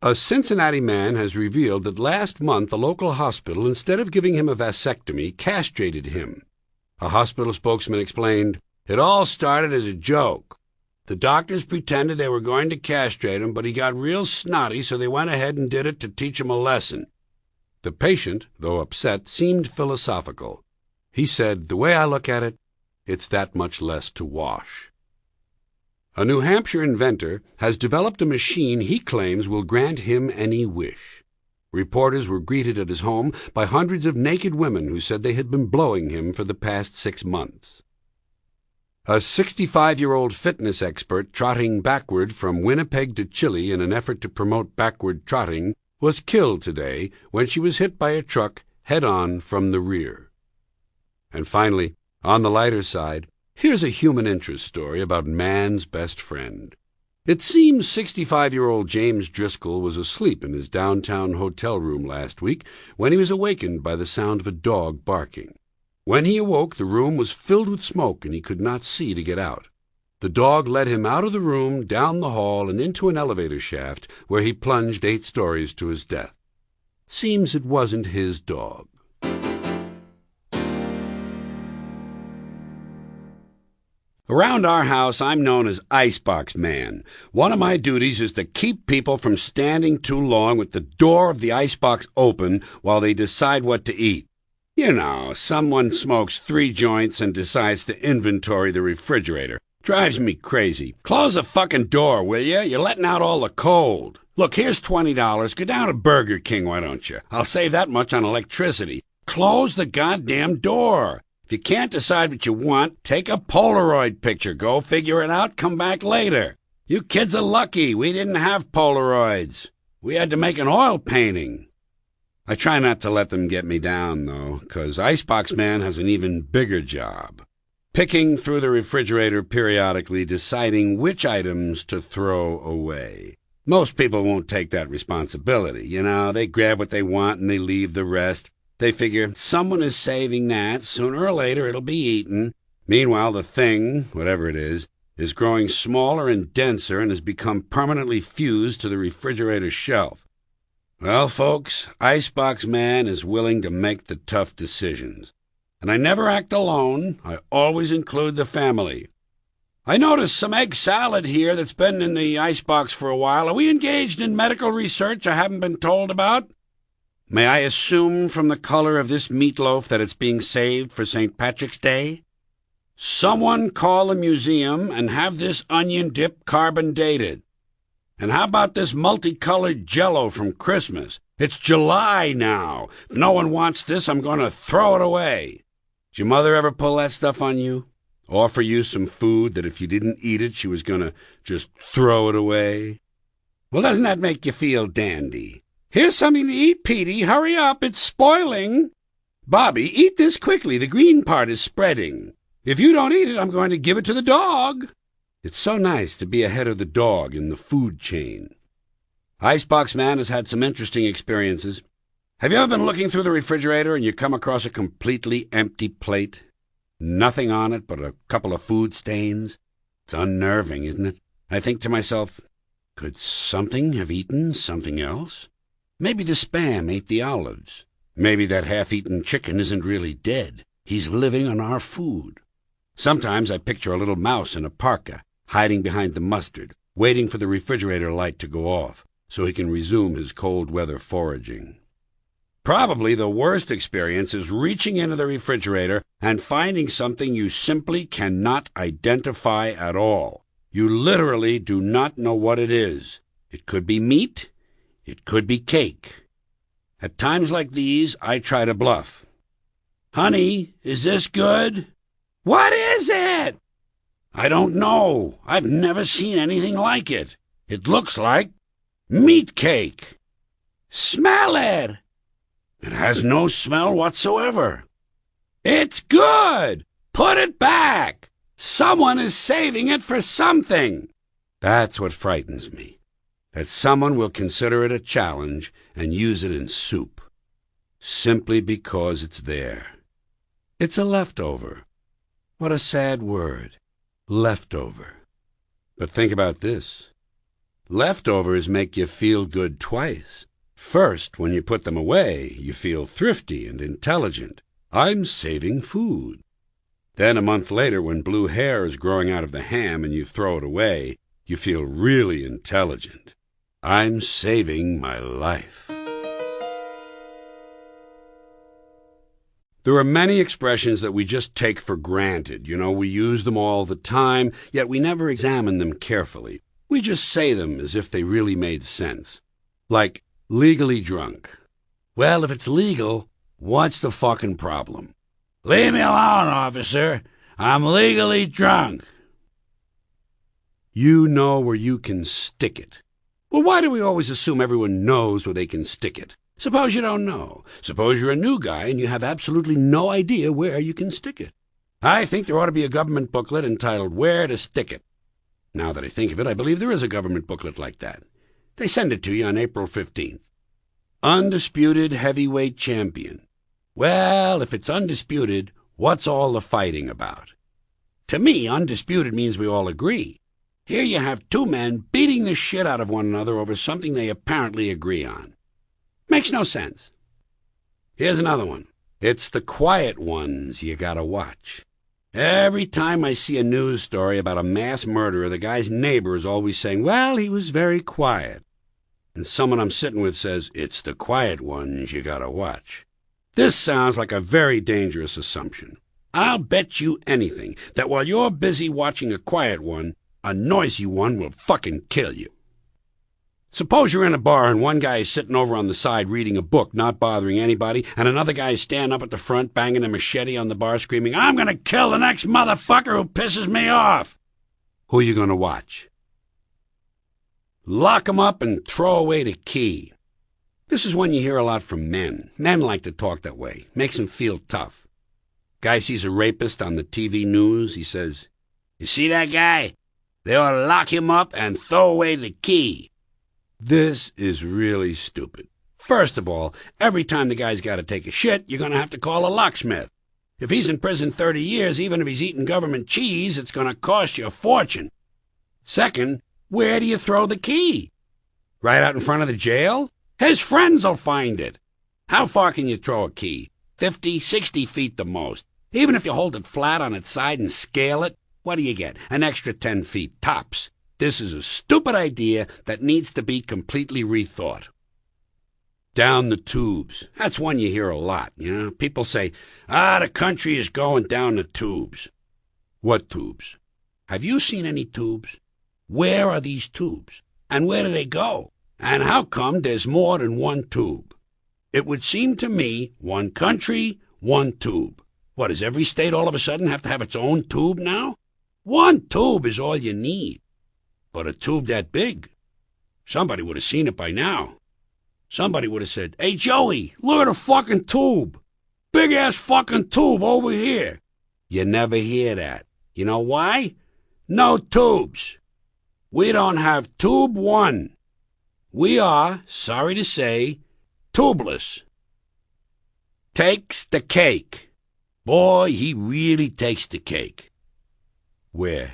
A Cincinnati man has revealed that last month a local hospital, instead of giving him a vasectomy, castrated him. A hospital spokesman explained, "It all started as a joke. The doctors pretended they were going to castrate him, but he got real snotty, so they went ahead and did it to teach him a lesson." The patient, though upset, seemed philosophical. He said, "The way I look at it, it's that much less to wash." A New Hampshire inventor has developed a machine he claims will grant him any wish. Reporters were greeted at his home by hundreds of naked women who said they had been blowing him for the past 6 months. A 65-year-old fitness expert trotting backward from Winnipeg to Chile in an effort to promote backward trotting was killed today when she was hit by a truck head-on from the rear. And finally, on the lighter side, here's a human interest story about man's best friend. It seems 65-year-old James Driscoll was asleep in his downtown hotel room last week when he was awakened by the sound of a dog barking. When he awoke, the room was filled with smoke and he could not see to get out. The dog led him out of the room, down the hall, and into an elevator shaft where he plunged 8 stories to his death. Seems it wasn't his dog. Around our house, I'm known as Icebox Man. One of my duties is to keep people from standing too long with the door of the icebox open while they decide what to eat. You know, someone smokes 3 joints and decides to inventory the refrigerator. Drives me crazy. Close the fucking door, will you? You're letting out all the cold. Look, here's $20. Go down to Burger King, why don't you? I'll save that much on electricity. Close the goddamn door. If you can't decide what you want, take a Polaroid picture. Go figure it out, come back later. You kids are lucky. We didn't have Polaroids. We had to make an oil painting. I try not to let them get me down, though, 'cause Icebox Man has an even bigger job. Picking through the refrigerator periodically, deciding which items to throw away. Most people won't take that responsibility. You know, they grab what they want and they leave the rest. They figure someone is saving that. Sooner or later it'll be eaten. Meanwhile, the thing, whatever it is growing smaller and denser and has become permanently fused to the refrigerator shelf. Well, folks, Icebox Man is willing to make the tough decisions. And I never act alone. I always include the family. I noticed some egg salad here that's been in the icebox for a while. Are we engaged in medical research I haven't been told about? May I assume from the color of this meatloaf that it's being saved for St. Patrick's Day? Someone call a museum and have this onion dip carbon dated. And how about this multicolored Jell-O from Christmas? It's July now. If no one wants this, I'm going to throw it away. Did your mother ever pull that stuff on you? Offer you some food that if you didn't eat it, she was going to just throw it away? Well, doesn't that make you feel dandy? Here's something to eat, Petey. Hurry up, it's spoiling. Bobby, eat this quickly. The green part is spreading. If you don't eat it, I'm going to give it to the dog. It's so nice to be ahead of the dog in the food chain. Icebox Man has had some interesting experiences. Have you ever been looking through the refrigerator and you come across a completely empty plate? Nothing on it but a couple of food stains? It's unnerving, isn't it? I think to myself, could something have eaten something else? Maybe the Spam ate the olives. Maybe that half-eaten chicken isn't really dead. He's living on our food. Sometimes I picture a little mouse in a parka, hiding behind the mustard, waiting for the refrigerator light to go off, so he can resume his cold-weather foraging. Probably the worst experience is reaching into the refrigerator and finding something you simply cannot identify at all. You literally do not know what it is. It could be meat. It could be cake. At times like these, I try to bluff. Honey, is this good? What is it? I don't know. I've never seen anything like it. It looks like meat cake. Smell it. It has no smell whatsoever. It's good. Put it back. Someone is saving it for something. That's what frightens me, that someone will consider it a challenge and use it in soup, simply because it's there. It's a leftover. What a sad word, leftover. But think about this. Leftovers make you feel good twice. First, when you put them away, you feel thrifty and intelligent. I'm saving food. Then a month later, when blue hair is growing out of the ham and you throw it away, you feel really intelligent. I'm saving my life. There are many expressions that we just take for granted. We use them all the time, yet we never examine them carefully. We just say them as if they really made sense. Like, legally drunk. Well, if it's legal, what's the fucking problem? Leave me alone, officer. I'm legally drunk. You know where you can stick it. Well, why do we always assume everyone knows where they can stick it? Suppose you don't know. Suppose you're a new guy and you have absolutely no idea where you can stick it. I think there ought to be a government booklet entitled Where to Stick It. Now that I think of it, I believe there is a government booklet like that. They send it to you on April 15th. Undisputed heavyweight champion. Well, if it's undisputed, what's all the fighting about? To me, undisputed means we all agree. Here you have two men beating the shit out of one another over something they apparently agree on. Makes no sense. Here's another one. It's the quiet ones you gotta watch. Every time I see a news story about a mass murderer, the guy's neighbor is always saying, well, he was very quiet. And someone I'm sitting with says, it's the quiet ones you gotta watch. This sounds like a very dangerous assumption. I'll bet you anything that while you're busy watching a quiet one, a noisy one will fucking kill you. Suppose you're in a bar and one guy is sitting over on the side reading a book, not bothering anybody, and another guy is standing up at the front banging a machete on the bar screaming, I'm gonna kill the next motherfucker who pisses me off. Who you gonna watch? Lock 'em up and throw away the key. This is one you hear a lot from men. Men like to talk that way. Makes them feel tough. Guy sees a rapist on the TV news. He says, you see that guy? They ought to lock him up and throw away the key. This is really stupid. First of all, every time the guy's got to take a shit, you're going to have to call a locksmith. If he's in prison 30 years, even if he's eating government cheese, it's going to cost you a fortune. Second, where do you throw the key? Right out in front of the jail? His friends'll find it. How far can you throw a key? 50, 60 feet the most. Even if you hold it flat on its side and scale it, what do you get? An extra 10 feet tops. This is a stupid idea that needs to be completely rethought. Down the tubes. That's one you hear a lot, People say, the country is going down the tubes. What tubes? Have you seen any tubes? Where are these tubes? And where do they go? And how come there's more than one tube? It would seem to me, one country, one tube. What, does every state all of a sudden have to have its own tube now? One tube is all you need. But a tube that big, somebody would have seen it by now. Somebody would have said, hey, Joey, look at the fucking tube. Big-ass fucking tube over here. You never hear that. You know why? No tubes. We don't have tube one. We are, sorry to say, tubeless. Takes the cake. Boy, he really takes the cake. Where?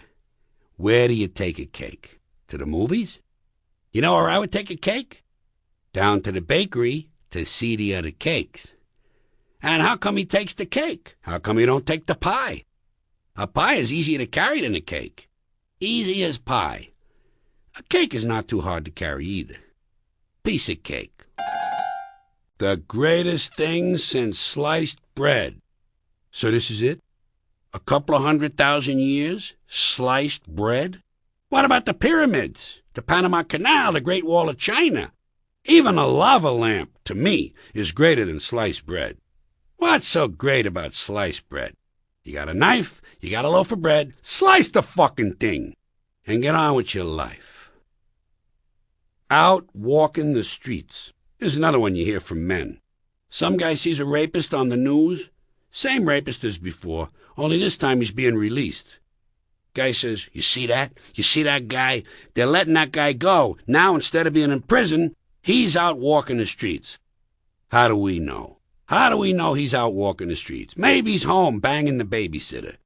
Where do you take a cake? To the movies? You know where I would take a cake? Down to the bakery to see the other cakes. And how come he takes the cake? How come he don't take the pie? A pie is easier to carry than a cake. Easy as pie. A cake is not too hard to carry either. Piece of cake. The greatest thing since sliced bread. So this is it? A couple of 100,000 years? Sliced bread? What about the pyramids? The Panama Canal? The Great Wall of China? Even a lava lamp, to me, is greater than sliced bread. What's so great about sliced bread? You got a knife, you got a loaf of bread, slice the fucking thing and get on with your life. Out walking the streets. Here's another one you hear from men. Some guy sees a rapist on the news. Same rapist as before, only this time he's being released. Guy says, you see that? You see that guy? They're letting that guy go. Now, instead of being in prison, he's out walking the streets. How do we know? How do we know he's out walking the streets? Maybe he's home banging the babysitter.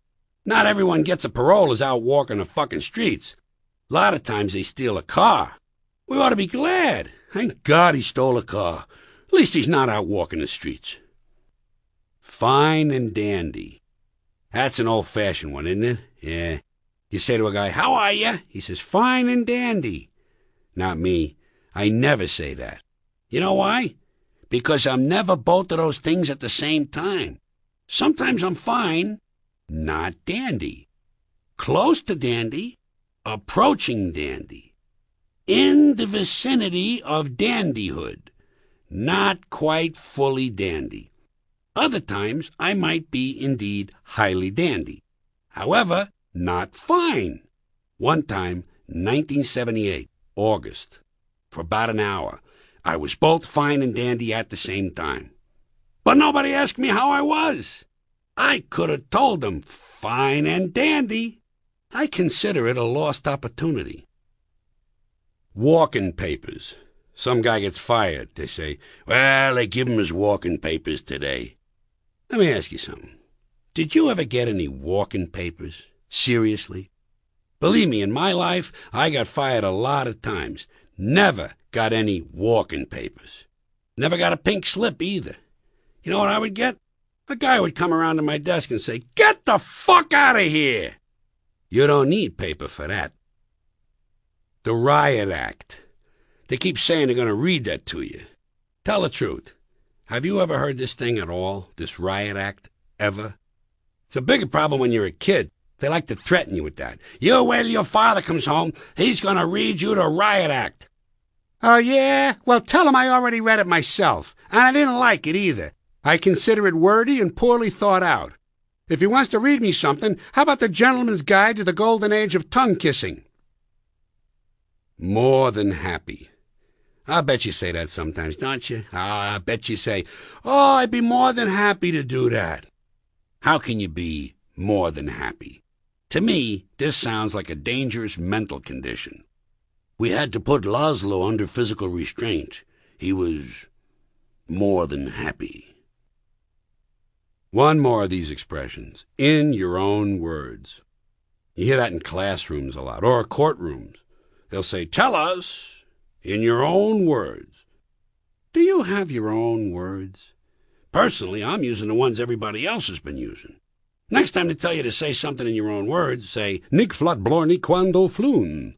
Not everyone gets a parole is out walking the fucking streets. A lot of times they steal a car. We ought to be glad. Thank God he stole a car. At least he's not out walking the streets. Fine and dandy. That's an old-fashioned one, isn't it? Yeah. You say to a guy, how are you? He says, fine and dandy. Not me. I never say that. You know why? Because I'm never both of those things at the same time. Sometimes I'm fine, not dandy. Close to dandy, approaching dandy. In the vicinity of dandyhood, not quite fully dandy. Other times I might be indeed highly dandy. However, not fine. One time, 1978, August, for about an hour, I was both fine and dandy at the same time. But nobody asked me how I was. I could have told them, fine and dandy. I consider it a lost opportunity. Walking papers. Some guy gets fired. They say, well, they give him his walking papers today. Let me ask you something. Did you ever get any walking papers? Seriously? Believe me, in my life, I got fired a lot of times. Never got any walking papers. Never got a pink slip either. You know what I would get? A guy would come around to my desk and say, get the fuck out of here! You don't need paper for that. The Riot Act. They keep saying they're going to read that to you. Tell the truth. Have you ever heard this thing at all, this Riot Act, ever? It's a bigger problem when you're a kid. They like to threaten you with that. You wait till your father comes home. He's going to read you the Riot Act. Oh, yeah? Well, tell him I already read it myself, and I didn't like it either. I consider it wordy and poorly thought out. If he wants to read me something, how about the Gentleman's Guide to the Golden Age of Tongue-Kissing? More than happy. I bet you say that sometimes, don't you? I bet you say, oh, I'd be more than happy to do that. How can you be more than happy? To me, this sounds like a dangerous mental condition. We had to put Laszlo under physical restraint. He was more than happy. One more of these expressions, in your own words. You hear that in classrooms a lot, or courtrooms. They'll say, tell us in your own words. Do you have your own words? Personally, I'm using the ones everybody else has been using. Next time they tell you to say something in your own words, say, Nick flat blorny quando floon.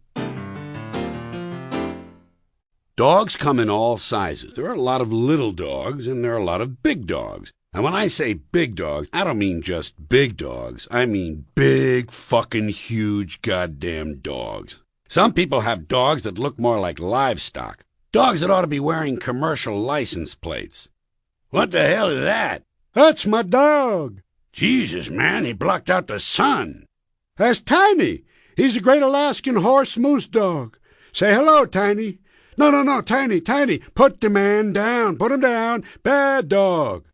Dogs come in all sizes. There are a lot of little dogs, and there are a lot of big dogs. And when I say big dogs, I don't mean just big dogs. I mean big, fucking huge goddamn dogs. Some people have dogs that look more like livestock. Dogs that ought to be wearing commercial license plates. What the hell is that? That's my dog. Jesus, man, he blocked out the sun. That's Tiny. He's a great Alaskan horse moose dog. Say hello, Tiny. No, Tiny. Put the man down. Put him down. Bad dog.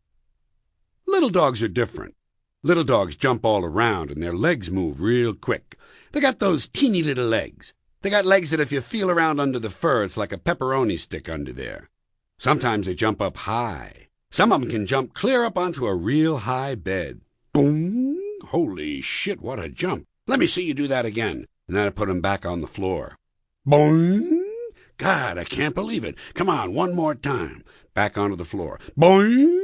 Little dogs are different. Little dogs jump all around and their legs move real quick. They got those teeny little legs. They got legs that if you feel around under the fur, it's like a pepperoni stick under there. Sometimes they jump up high. Some of them can jump clear up onto a real high bed. Boom! Holy shit, what a jump. Let me see you do that again. And then I put him back on the floor. Boing! God, I can't believe it. Come on, one more time. Back onto the floor. Boing!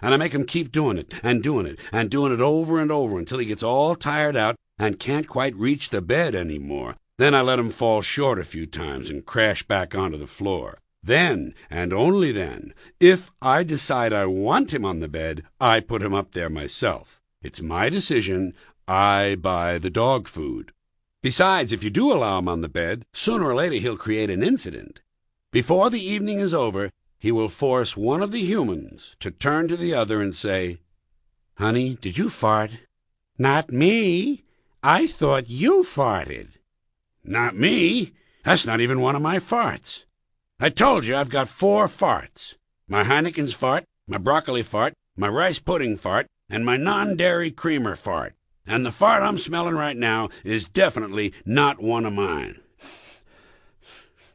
And I make him keep doing it, and doing it, and doing it over and over until he gets all tired out and can't quite reach the bed anymore. Then I let him fall short a few times and crash back onto the floor. Then, and only then, if I decide I want him on the bed, I put him up there myself. It's my decision. I buy the dog food. Besides, if you do allow him on the bed, sooner or later he'll create an incident. Before the evening is over, he will force one of the humans to turn to the other and say, Honey, did you fart? Not me. I thought you farted. Not me. That's not even one of my farts. I told you I've got 4 farts. My Heineken's fart, my broccoli fart, my rice pudding fart, and my non-dairy creamer fart. And the fart I'm smelling right now is definitely not one of mine.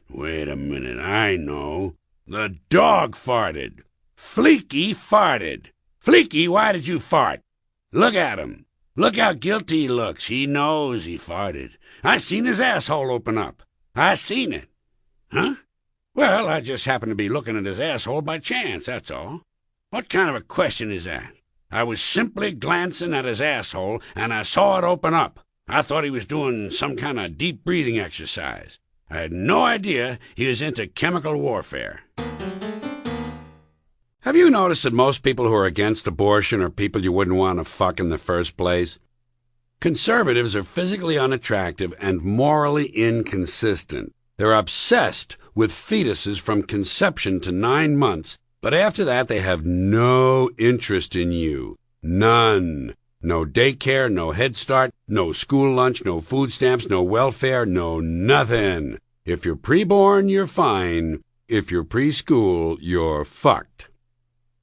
Wait a minute, I know. The dog farted. Fleeky farted. Fleeky, why did you fart? Look at him. Look how guilty he looks. He knows he farted. I seen his asshole open up. I seen it. Huh? Well, I just happened to be looking at his asshole by chance, that's all. What kind of a question is that? I was simply glancing at his asshole, and I saw it open up. I thought he was doing some kind of deep breathing exercise. I had no idea he was into chemical warfare. Have you noticed that most people who are against abortion are people you wouldn't want to fuck in the first place? Conservatives are physically unattractive and morally inconsistent. They're obsessed with fetuses from conception to 9 months, but after that they have no interest in you. None. No daycare, no Head Start, no school lunch, no food stamps, no welfare, no nothing. If you're preborn, you're fine. If you're preschool, you're fucked.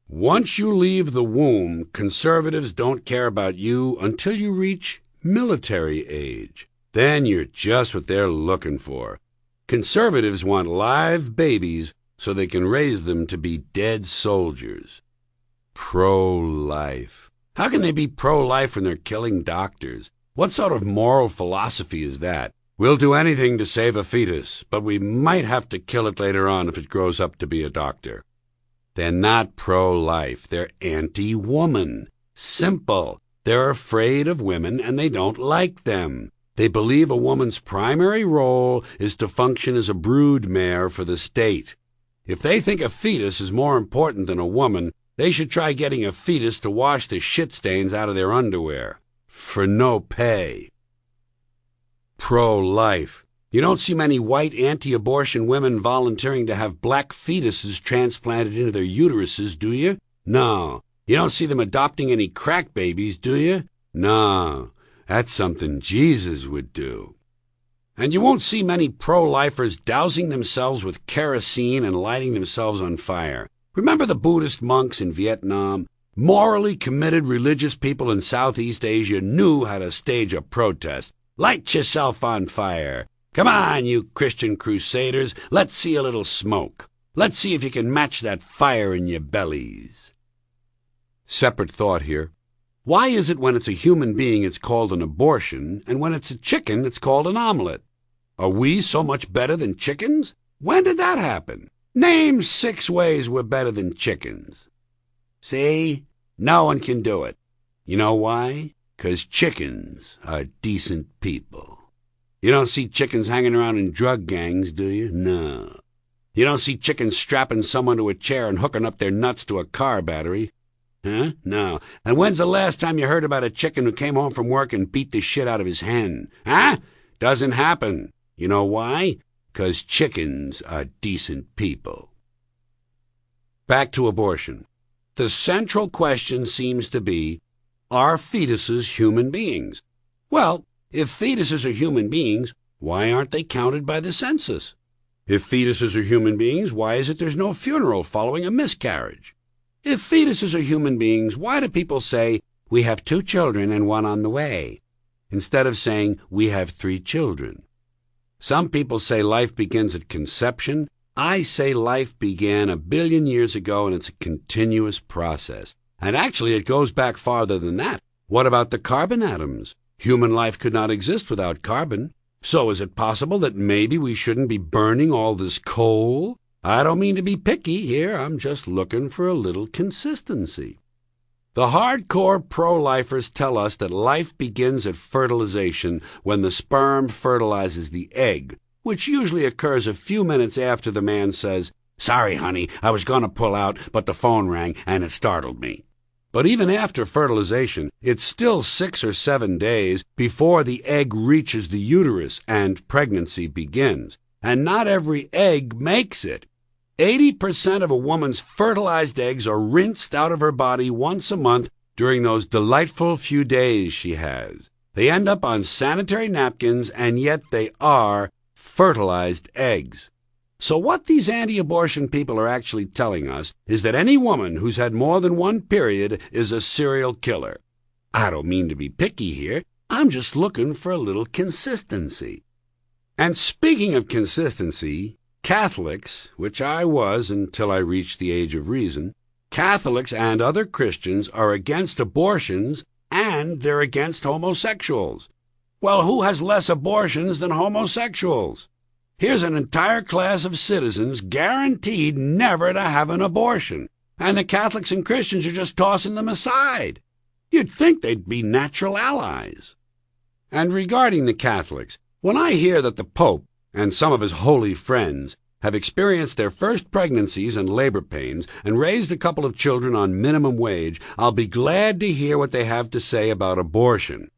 Once you leave the womb, conservatives don't care about you until you reach military age. Then you're just what they're looking for. Conservatives want live babies so they can raise them to be dead soldiers. Pro-life. How can they be pro-life when they're killing doctors? What sort of moral philosophy is that? We'll do anything to save a fetus, but we might have to kill it later on if it grows up to be a doctor. They're not pro-life. They're anti-woman. Simple. They're afraid of women and they don't like them. They believe a woman's primary role is to function as a broodmare for the state. If they think a fetus is more important than a woman, they should try getting a fetus to wash the shit stains out of their underwear. For no pay. Pro-life. You don't see many white anti-abortion women volunteering to have black fetuses transplanted into their uteruses, do you? No. You don't see them adopting any crack babies, do you? No. That's something Jesus would do. And you won't see many pro-lifers dousing themselves with kerosene and lighting themselves on fire. Remember the Buddhist monks in Vietnam? Morally committed religious people in Southeast Asia knew how to stage a protest. Light yourself on fire. Come on, you Christian crusaders. Let's see a little smoke. Let's see if you can match that fire in your bellies. Separate thought here. Why is it when it's a human being it's called an abortion, and when it's a chicken it's called an omelet? Are we so much better than chickens? When did that happen? Name 6 ways we're better than chickens. See? No one can do it. You know why? 'Cause chickens are decent people. You don't see chickens hanging around in drug gangs, do you? No. You don't see chickens strapping someone to a chair and hooking up their nuts to a car battery. Huh? No. And when's the last time you heard about a chicken who came home from work and beat the shit out of his hen? Huh? Doesn't happen. You know why? 'Cause chickens are decent people. Back to abortion. The central question seems to be, are fetuses human beings? Well, if fetuses are human beings, why aren't they counted by the census? If fetuses are human beings, why is it there's no funeral following a miscarriage? If fetuses are human beings, why do people say, we have 2 children and 1 on the way, instead of saying, we have 3 children? Some people say life begins at conception. I say life began 1 billion years ago and it's a continuous process. And actually it goes back farther than that. What about the carbon atoms? Human life could not exist without carbon. So is it possible that maybe we shouldn't be burning all this coal? I don't mean to be picky here. I'm just looking for a little consistency. The hardcore pro-lifers tell us that life begins at fertilization when the sperm fertilizes the egg, which usually occurs a few minutes after the man says, "Sorry, honey, I was going to pull out, but the phone rang and it startled me." But even after fertilization, it's still 6 or 7 days before the egg reaches the uterus and pregnancy begins. And not every egg makes it. 80% of a woman's fertilized eggs are rinsed out of her body once a month during those delightful few days she has. They end up on sanitary napkins, and yet they are fertilized eggs. So what these anti-abortion people are actually telling us is that any woman who's had more than one period is a serial killer. I don't mean to be picky here. I'm just looking for a little consistency. And speaking of consistency, Catholics, which I was until I reached the age of reason, Catholics and other Christians are against abortions, and they're against homosexuals. Well, who has less abortions than homosexuals? Here's an entire class of citizens guaranteed never to have an abortion, and the Catholics and Christians are just tossing them aside. You'd think they'd be natural allies. And regarding the Catholics, when I hear that the Pope and some of his holy friends have experienced their first pregnancies and labor pains and raised a couple of children on minimum wage, I'll be glad to hear what they have to say about abortion.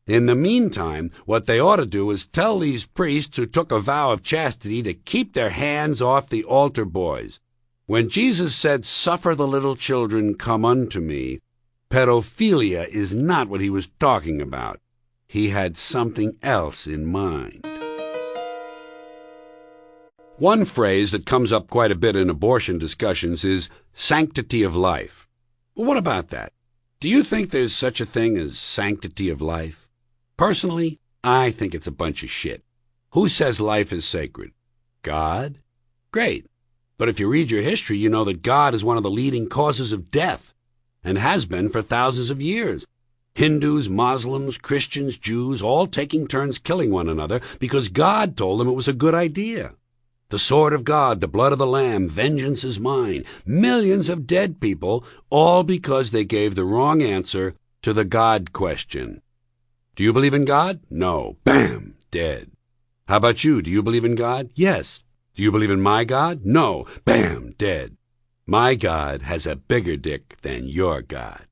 In the meantime, what they ought to do is tell these priests who took a vow of chastity to keep their hands off the altar boys. When Jesus said, "Suffer the little children come unto me," pedophilia is not what he was talking about. He had something else in mind. One phrase that comes up quite a bit in abortion discussions is sanctity of life. Well, what about that? Do you think there's such a thing as sanctity of life? Personally, I think it's a bunch of shit. Who says life is sacred? God? Great. But if you read your history, you know that God is one of the leading causes of death, and has been for thousands of years. Hindus, Muslims, Christians, Jews, all taking turns killing one another because God told them it was a good idea. The sword of God, the blood of the Lamb, vengeance is mine. Millions of dead people, all because they gave the wrong answer to the God question. Do you believe in God? No. Bam! Dead. How about you? Do you believe in God? Yes. Do you believe in my God? No. Bam! Dead. My God has a bigger dick than your God.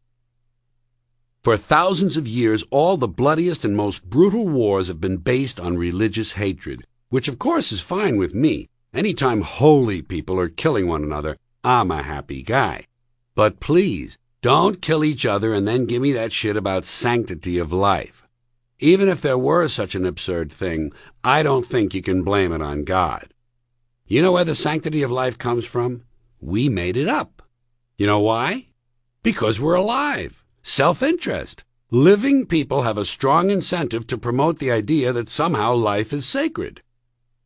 For thousands of years, all the bloodiest and most brutal wars have been based on religious hatred, which of course is fine with me. Anytime holy people are killing one another, I'm a happy guy. But please, don't kill each other and then give me that shit about sanctity of life. Even if there were such an absurd thing, I don't think you can blame it on God. You know where the sanctity of life comes from? We made it up. You know why? Because we're alive. Self-interest. Living people have a strong incentive to promote the idea that somehow life is sacred.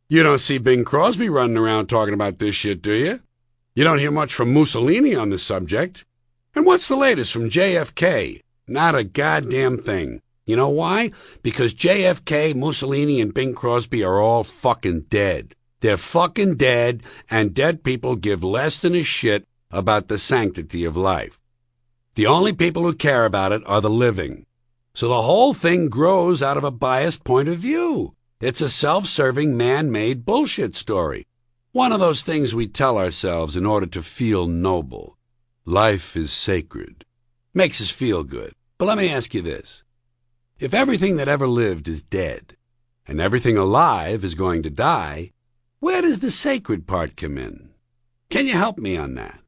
You don't see Bing Crosby running around talking about this shit, do you? You don't hear much from Mussolini on the subject. And what's the latest from JFK? Not a goddamn thing. You know why? Because JFK, Mussolini, and Bing Crosby are all fucking dead. They're fucking dead, and dead people give less than a shit about the sanctity of life. The only people who care about it are the living. So the whole thing grows out of a biased point of view. It's a self-serving, man-made bullshit story. One of those things we tell ourselves in order to feel noble. Life is sacred. Makes us feel good. But let me ask you this. If everything that ever lived is dead, and everything alive is going to die, where does the sacred part come in? Can you help me on that?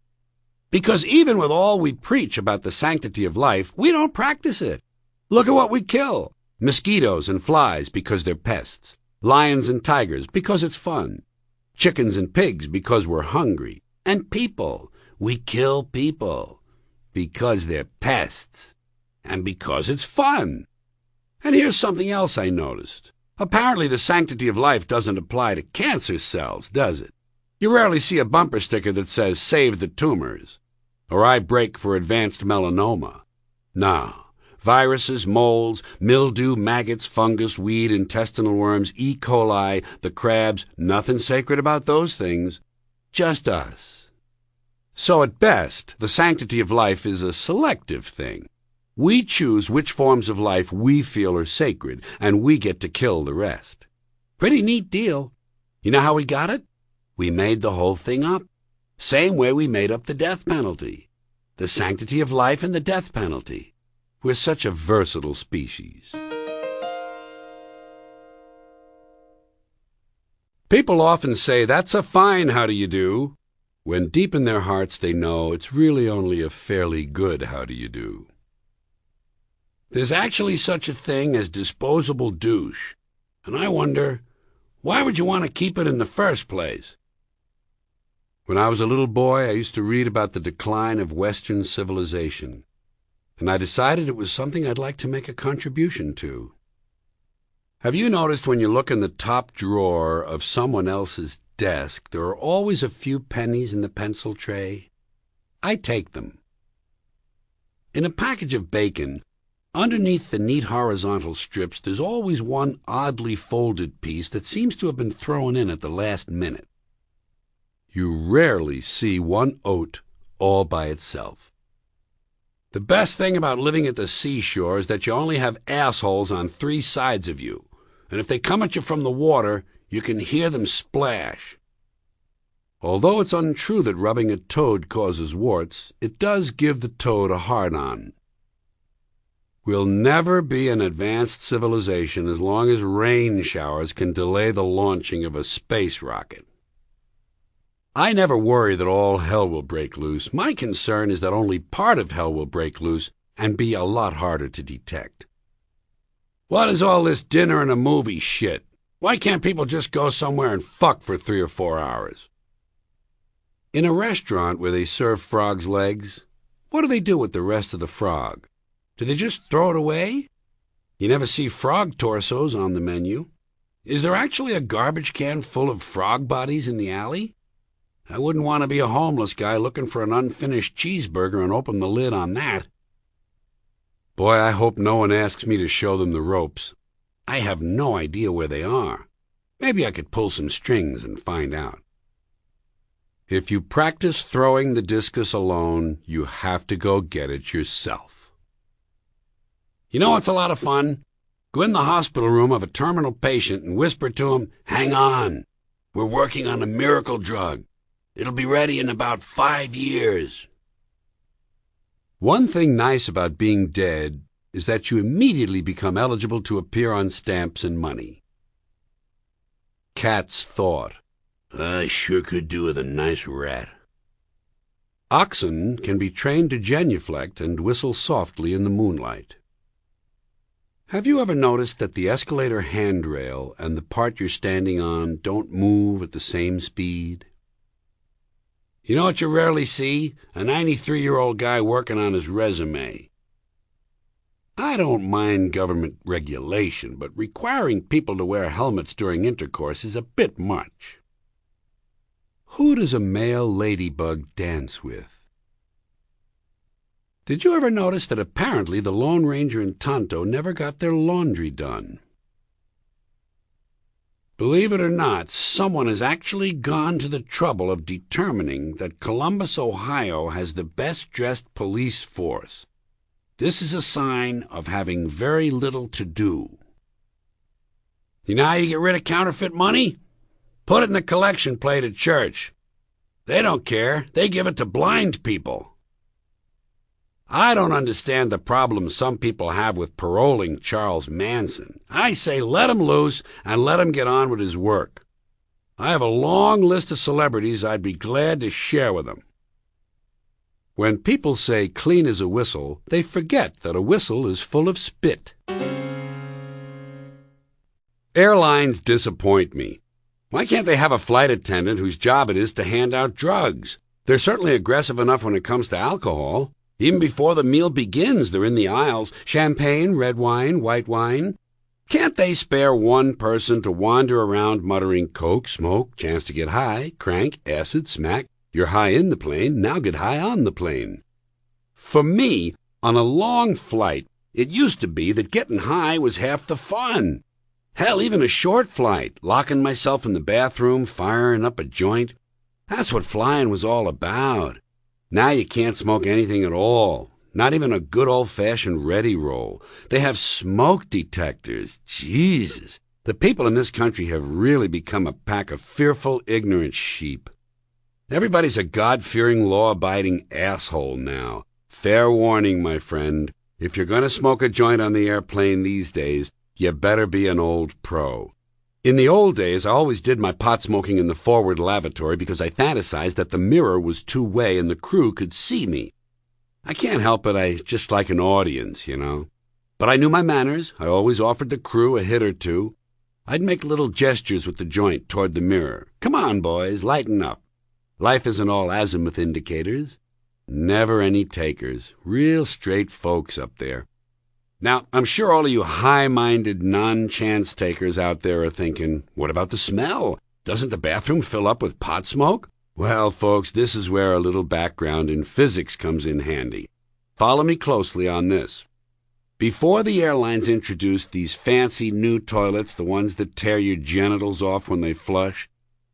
Because even with all we preach about the sanctity of life, we don't practice it. Look at what we kill. Mosquitoes and flies because they're pests. Lions and tigers because it's fun. Chickens and pigs because we're hungry. And people. We kill people because they're pests. And because it's fun. And here's something else I noticed. Apparently the sanctity of life doesn't apply to cancer cells, does it? You rarely see a bumper sticker that says, "Save the tumors," or "I break for advanced melanoma." No. Viruses, molds, mildew, maggots, fungus, weed, intestinal worms, E. coli, the crabs, nothing sacred about those things. Just us. So at best, the sanctity of life is a selective thing. We choose which forms of life we feel are sacred, and we get to kill the rest. Pretty neat deal. You know how we got it? We made the whole thing up. Same way we made up the death penalty. The sanctity of life and the death penalty. We're such a versatile species. People often say, "That's a fine how do you do," when deep in their hearts they know it's really only a fairly good how do you do. There's actually such a thing as disposable douche. And I wonder, why would you want to keep it in the first place? When I was a little boy, I used to read about the decline of Western civilization, and I decided it was something I'd like to make a contribution to. Have you noticed when you look in the top drawer of someone else's desk, there are always a few pennies in the pencil tray? I take them. In a package of bacon, underneath the neat horizontal strips, there's always one oddly folded piece that seems to have been thrown in at the last minute. You rarely see one oat all by itself. The best thing about living at the seashore is that you only have assholes on 3 sides of you, and if they come at you from the water, you can hear them splash. Although it's untrue that rubbing a toad causes warts, it does give the toad a hard-on. We'll never be an advanced civilization as long as rain showers can delay the launching of a space rocket. I never worry that all hell will break loose. My concern is that only part of hell will break loose and be a lot harder to detect. What is all this dinner and a movie shit? Why can't people just go somewhere and fuck for 3 or 4 hours? In a restaurant where they serve frog's legs, what do they do with the rest of the frog? Do they just throw it away? You never see frog torsos on the menu. Is there actually a garbage can full of frog bodies in the alley? I wouldn't want to be a homeless guy looking for an unfinished cheeseburger and open the lid on that. Boy, I hope no one asks me to show them the ropes. I have no idea where they are. Maybe I could pull some strings and find out. If you practice throwing the discus alone, you have to go get it yourself. You know what's a lot of fun? Go in the hospital room of a terminal patient and whisper to him, "Hang on, we're working on a miracle drug. It'll be ready in about 5 years." One thing nice about being dead is that you immediately become eligible to appear on stamps and money. Cats thought, "I sure could do with a nice rat." Oxen can be trained to genuflect and whistle softly in the moonlight. Have you ever noticed that the escalator handrail and the part you're standing on don't move at the same speed? You know what you rarely see? A 93-year-old guy working on his resume. I don't mind government regulation, but requiring people to wear helmets during intercourse is a bit much. Who does a male ladybug dance with? Did you ever notice that apparently the Lone Ranger and Tonto never got their laundry done? Believe it or not, someone has actually gone to the trouble of determining that Columbus, Ohio has the best-dressed police force. This is a sign of having very little to do. You know how you get rid of counterfeit money? Put it in the collection plate at church. They don't care. They give it to blind people. I don't understand the problem some people have with paroling Charles Manson. I say let him loose and let him get on with his work. I have a long list of celebrities I'd be glad to share with him. When people say clean as a whistle, they forget that a whistle is full of spit. Airlines disappoint me. Why can't they have a flight attendant whose job it is to hand out drugs? They're certainly aggressive enough when it comes to alcohol. Even before the meal begins, they're in the aisles. Champagne, red wine, white wine. Can't they spare one person to wander around muttering coke, smoke, chance to get high, crank, acid, smack? You're high in the plane, now get high on the plane. For me, on a long flight, it used to be that getting high was half the fun. Hell, even a short flight, locking myself in the bathroom, firing up a joint. That's what flying was all about. Now you can't smoke anything at all, not even a good old-fashioned ready roll. They have smoke detectors. Jesus, the people in this country have really become a pack of fearful, ignorant sheep. Everybody's a God-fearing, law-abiding asshole now. Fair warning, my friend. If you're going to smoke a joint on the airplane these days, you better be an old pro. In the old days, I always did my pot smoking in the forward lavatory because I fantasized that the mirror was two-way and the crew could see me. I can't help it, I just like an audience, you know. But I knew my manners. I always offered the crew a hit or two. I'd make little gestures with the joint toward the mirror. Come on, boys, lighten up. Life isn't all azimuth indicators. Never any takers. Real straight folks up there. Now, I'm sure all of you high-minded non-chance takers out there are thinking, what about the smell? Doesn't the bathroom fill up with pot smoke? Well, folks, this is where a little background in physics comes in handy. Follow me closely on this. Before the airlines introduced these fancy new toilets, the ones that tear your genitals off when they flush,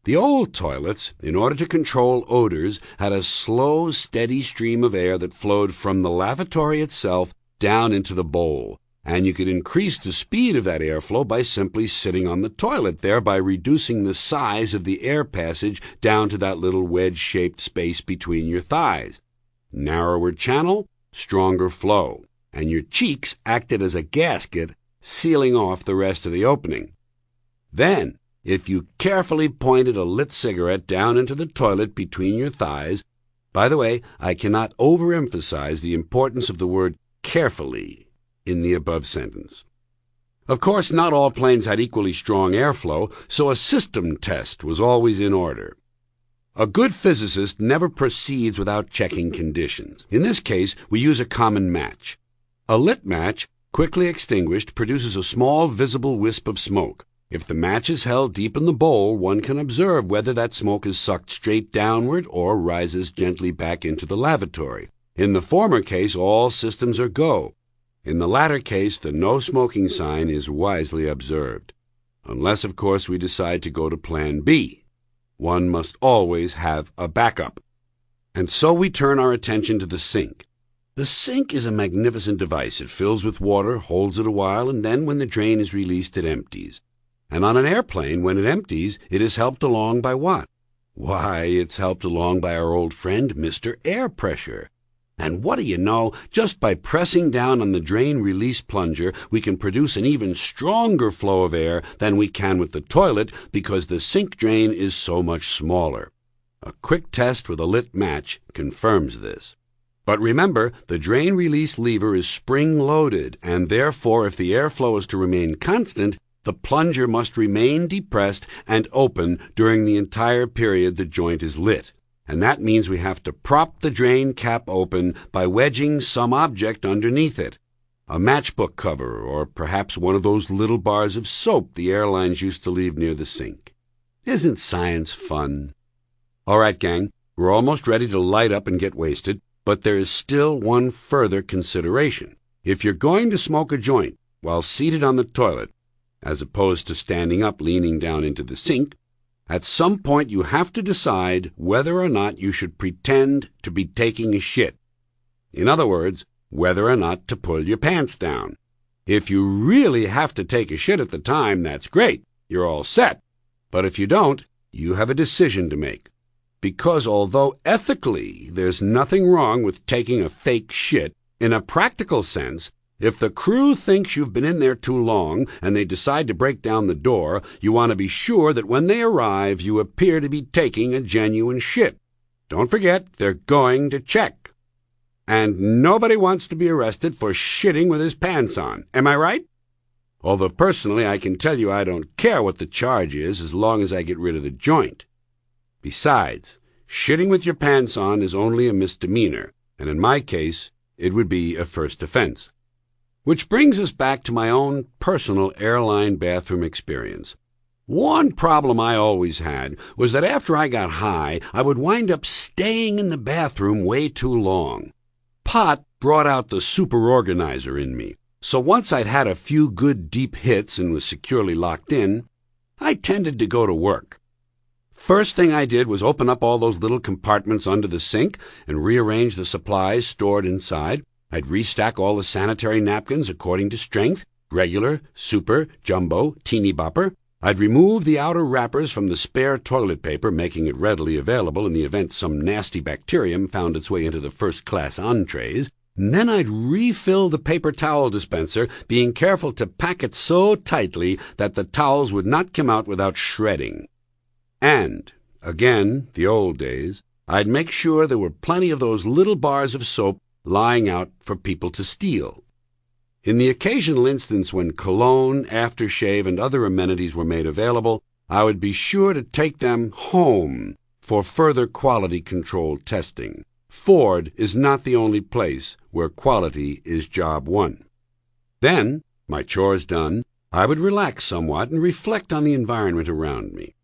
the old toilets, in order to control odors, had a slow, steady stream of air that flowed from the lavatory itself down into the bowl, and you could increase the speed of that airflow by simply sitting on the toilet, thereby reducing the size of the air passage down to that little wedge-shaped space between your thighs. Narrower channel, stronger flow, and your cheeks acted as a gasket, sealing off the rest of the opening. Then, if you carefully pointed a lit cigarette down into the toilet between your thighs, by the way, I cannot overemphasize the importance of the word carefully in the above sentence. Of course, not all planes had equally strong airflow, so a system test was always in order. A good physicist never proceeds without checking conditions. In this case, we use a common match. A lit match, quickly extinguished, produces a small visible wisp of smoke. If the match is held deep in the bowl, one can observe whether that smoke is sucked straight downward or rises gently back into the lavatory. In the former case, all systems are go. In the latter case, the no smoking sign is wisely observed. Unless, of course, we decide to go to plan B. One must always have a backup. And so we turn our attention to the sink. The sink is a magnificent device. It fills with water, holds it a while, and then when the drain is released, it empties. And on an airplane, when it empties, it is helped along by what? Why, it's helped along by our old friend, Mr. Air Pressure. And what do you know, just by pressing down on the drain release plunger, we can produce an even stronger flow of air than we can with the toilet because the sink drain is so much smaller. A quick test with a lit match confirms this. But remember, the drain release lever is spring-loaded, and therefore if the airflow is to remain constant, the plunger must remain depressed and open during the entire period the joint is lit. And that means we have to prop the drain cap open by wedging some object underneath it. A matchbook cover, or perhaps one of those little bars of soap the airlines used to leave near the sink. Isn't science fun? All right, gang, we're almost ready to light up and get wasted, but there is still one further consideration. If you're going to smoke a joint while seated on the toilet, as opposed to standing up leaning down into the sink, at some point you have to decide whether or not you should pretend to be taking a shit. In other words, whether or not to pull your pants down. If you really have to take a shit at the time, that's great. You're all set. But if you don't, you have a decision to make. Because although ethically there's nothing wrong with taking a fake shit, in a practical sense, if the crew thinks you've been in there too long and they decide to break down the door, you want to be sure that when they arrive you appear to be taking a genuine shit. Don't forget, they're going to check. And nobody wants to be arrested for shitting with his pants on. Am I right? Although personally I can tell you I don't care what the charge is as long as I get rid of the joint. Besides, shitting with your pants on is only a misdemeanor, and in my case, it would be a first offense. Which brings us back to my own personal airline bathroom experience. One problem I always had was that after I got high, I would wind up staying in the bathroom way too long. Pot brought out the super-organizer in me, so once I'd had a few good deep hits and was securely locked in, I tended to go to work. First thing I did was open up all those little compartments under the sink and rearrange the supplies stored inside. I'd restack all the sanitary napkins according to strength, regular, super, jumbo, teeny bopper. I'd remove the outer wrappers from the spare toilet paper, making it readily available in the event some nasty bacterium found its way into the first-class entrees. And then I'd refill the paper towel dispenser, being careful to pack it so tightly that the towels would not come out without shredding. And, again, the old days, I'd make sure there were plenty of those little bars of soap lying out for people to steal. In the occasional instance when cologne, aftershave, and other amenities were made available, I would be sure to take them home for further quality control testing. Ford is not the only place where quality is job one. Then, my chores done, I would relax somewhat and reflect on the environment around me.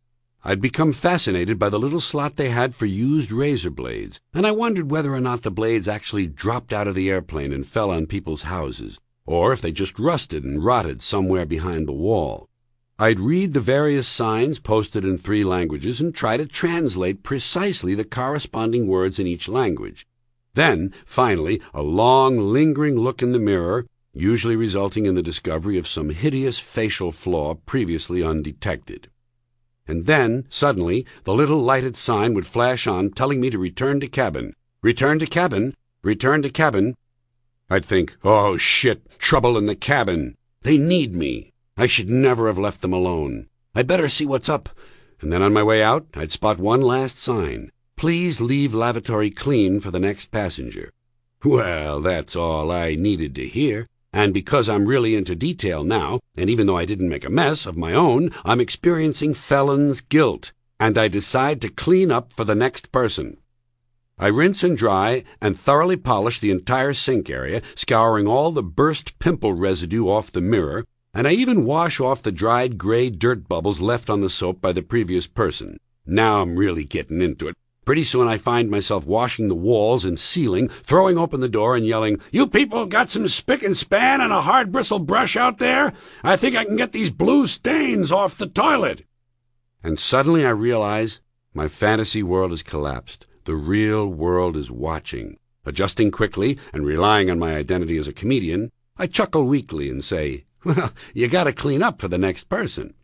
I'd become fascinated by the little slot they had for used razor blades, and I wondered whether or not the blades actually dropped out of the airplane and fell on people's houses, or if they just rusted and rotted somewhere behind the wall. I'd read the various signs posted in 3 languages and try to translate precisely the corresponding words in each language. Then, finally, a long, lingering look in the mirror, usually resulting in the discovery of some hideous facial flaw previously undetected. And then, suddenly, the little lighted sign would flash on telling me to return to cabin. Return to cabin. Return to cabin. I'd think, oh shit, trouble in the cabin. They need me. I should never have left them alone. I'd better see what's up. And then on my way out, I'd spot one last sign. Please leave lavatory clean for the next passenger. Well, that's all I needed to hear. And because I'm really into detail now, and even though I didn't make a mess of my own, I'm experiencing felon's guilt, and I decide to clean up for the next person. I rinse and dry and thoroughly polish the entire sink area, scouring all the burst pimple residue off the mirror, and I even wash off the dried gray dirt bubbles left on the soap by the previous person. Now I'm really getting into it. Pretty soon I find myself washing the walls and ceiling, throwing open the door and yelling, "You people got some spick and span and a hard bristle brush out there? I think I can get these blue stains off the toilet." And suddenly I realize my fantasy world has collapsed. The real world is watching. Adjusting quickly and relying on my identity as a comedian, I chuckle weakly and say, "Well, you gotta clean up for the next person."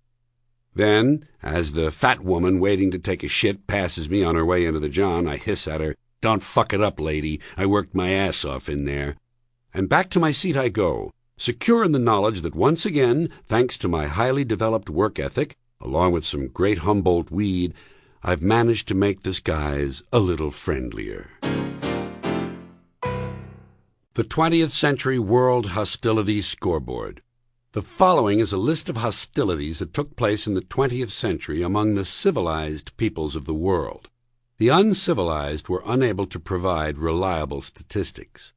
Then, as the fat woman waiting to take a shit passes me on her way into the john, I hiss at her, "Don't fuck it up, lady. I worked my ass off in there." And back to my seat I go, secure in the knowledge that once again, thanks to my highly developed work ethic, along with some great Humboldt weed, I've managed to make the skies a little friendlier. The 20th Century World Hostility Scoreboard. The following is a list of hostilities that took place in the 20th century among the civilized peoples of the world. The uncivilized were unable to provide reliable statistics.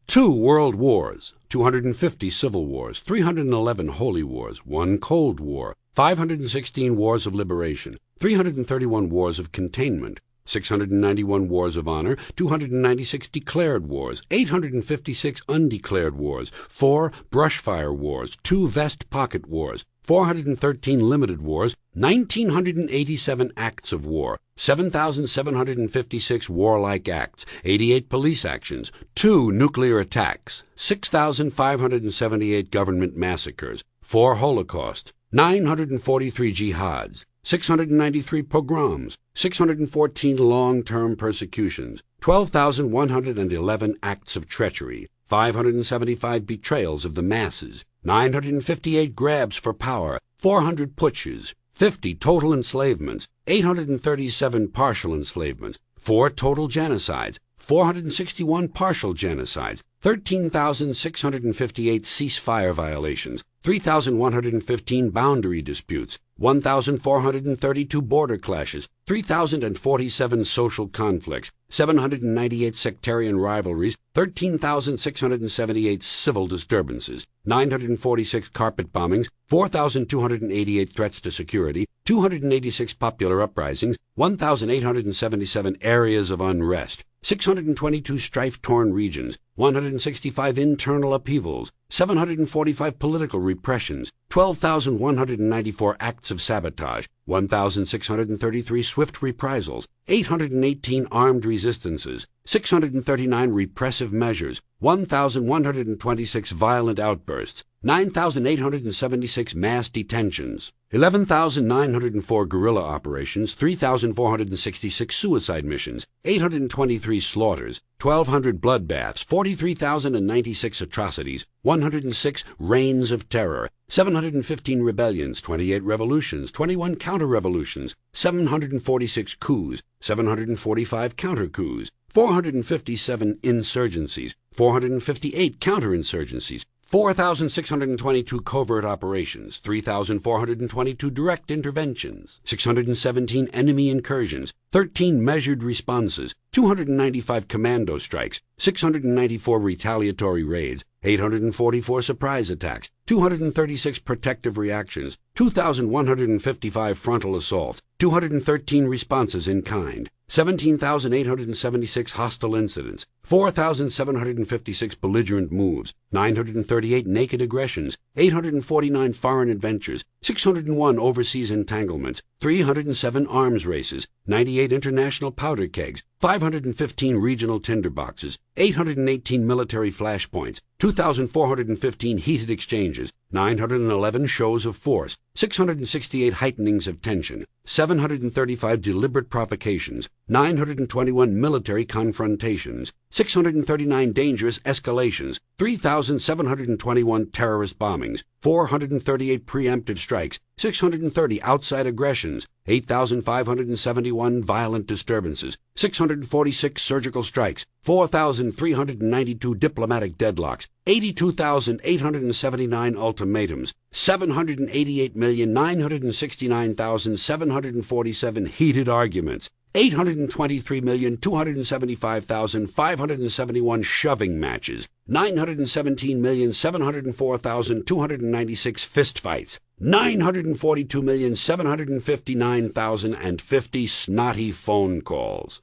2 world wars, 250 civil wars, 311 holy wars, 1 Cold War, 516 wars of liberation, 331 wars of containment, 691 wars of honor, 296 declared wars, 856 undeclared wars, 4 brushfire wars, 2 vest pocket wars, 413 limited wars, 1,987 acts of war, 7,756 warlike acts, 88 police actions, 2 nuclear attacks, 6,578 government massacres, 4 holocausts, 943 jihads, 693 pogroms, 614 long-term persecutions, 12,111 acts of treachery, 575 betrayals of the masses, 958 grabs for power, 400 putsches, 50 total enslavements, 837 partial enslavements, 4 total genocides, 461 partial genocides, 13,658 ceasefire violations, 3,115 boundary disputes, 1,432 border clashes, 3,047 social conflicts, 798 sectarian rivalries, 13,678 civil disturbances, 946 carpet bombings, 4,288 threats to security, 286 popular uprisings, 1,877 areas of unrest, 622 strife-torn regions, 165 internal upheavals, 745 political repressions, 12,194 acts of sabotage, 1,633 swift reprisals, 818 armed resistances, 639 repressive measures, 1,126 violent outbursts, 9,876 mass detentions. 11,904 guerrilla operations, 3,466 suicide missions, 823 slaughters, 1,200 bloodbaths, 43,096 atrocities, 106 reigns of terror, 715 rebellions, 28 revolutions, 21 counter-revolutions, 746 coups, 745 counter-coups, 457 insurgencies, 458 counterinsurgencies, 4,622 covert operations, 3,422 direct interventions, 617 enemy incursions, 13 measured responses, 295 commando strikes, 694 retaliatory raids, 844 surprise attacks, 236 protective reactions, 2,155 frontal assaults, 213 responses in kind, 17,876 hostile incidents, 4,756 belligerent moves, 938 naked aggressions, 849 foreign adventures, 601 overseas entanglements, 307 arms races, 98 international powder kegs, 515 regional tinderboxes, 818 military flashpoints, 2,415 heated exchanges, 911 shows of force, 668 heightenings of tension, 735 deliberate provocations, 921 military confrontations, 639 dangerous escalations, 3,721 terrorist bombings, 438 preemptive strikes, 630 outside aggressions, 8,571 violent disturbances, 646 surgical strikes, 4,392 diplomatic deadlocks, 82,879 ultimatums, 788,969,747 heated arguments, 823,275,571 shoving matches, 917,704,296 fistfights, 942,759,050 snotty phone calls.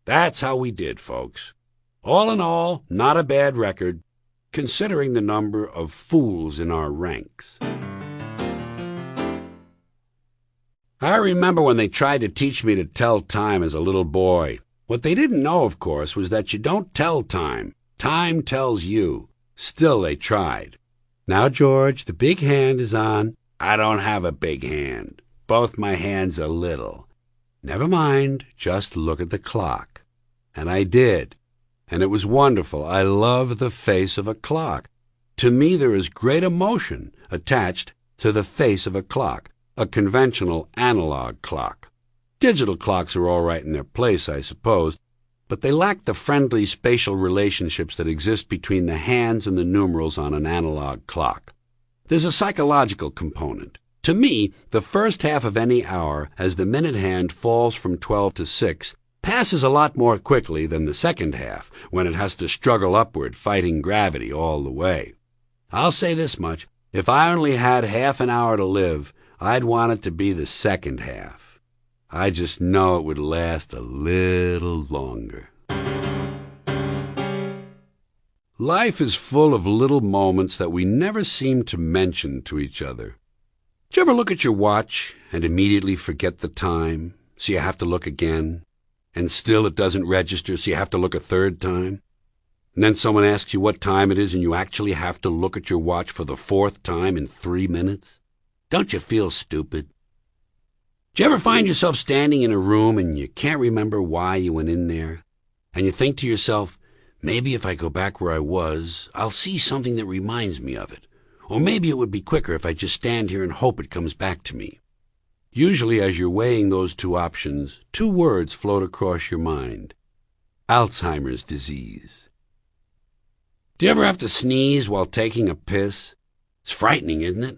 That's how we did, folks. All in all, not a bad record, considering the number of fools in our ranks. I remember when they tried to teach me to tell time as a little boy. What they didn't know, of course, was that you don't tell time. Time tells you. Still, they tried. Now, George, the big hand is on. I don't have a big hand. Both my hands are little. Never mind, just look at the clock. And I did. And it was wonderful. I love the face of a clock. To me, there is great emotion attached to the face of a clock, a conventional analog clock. Digital clocks are all right in their place, I suppose, but they lack the friendly spatial relationships that exist between the hands and the numerals on an analog clock. There's a psychological component. To me, the first half of any hour, as the minute hand falls from 12 to 6, passes a lot more quickly than the second half, when it has to struggle upward, fighting gravity all the way. I'll say this much. If I only had half an hour to live, I'd want it to be the second half. I just know it would last a little longer. Life is full of little moments that we never seem to mention to each other. Do you ever look at your watch and immediately forget the time, so you have to look again? And still it doesn't register, so you have to look a third time? And then someone asks you what time it is, and you actually have to look at your watch for the fourth time in 3 minutes? Don't you feel stupid? Do you ever find yourself standing in a room and you can't remember why you went in there? And you think to yourself, maybe if I go back where I was, I'll see something that reminds me of it. Or maybe it would be quicker if I just stand here and hope it comes back to me. Usually, as you're weighing those two options, 2 words float across your mind. Alzheimer's disease. Do you ever have to sneeze while taking a piss? It's frightening, isn't it?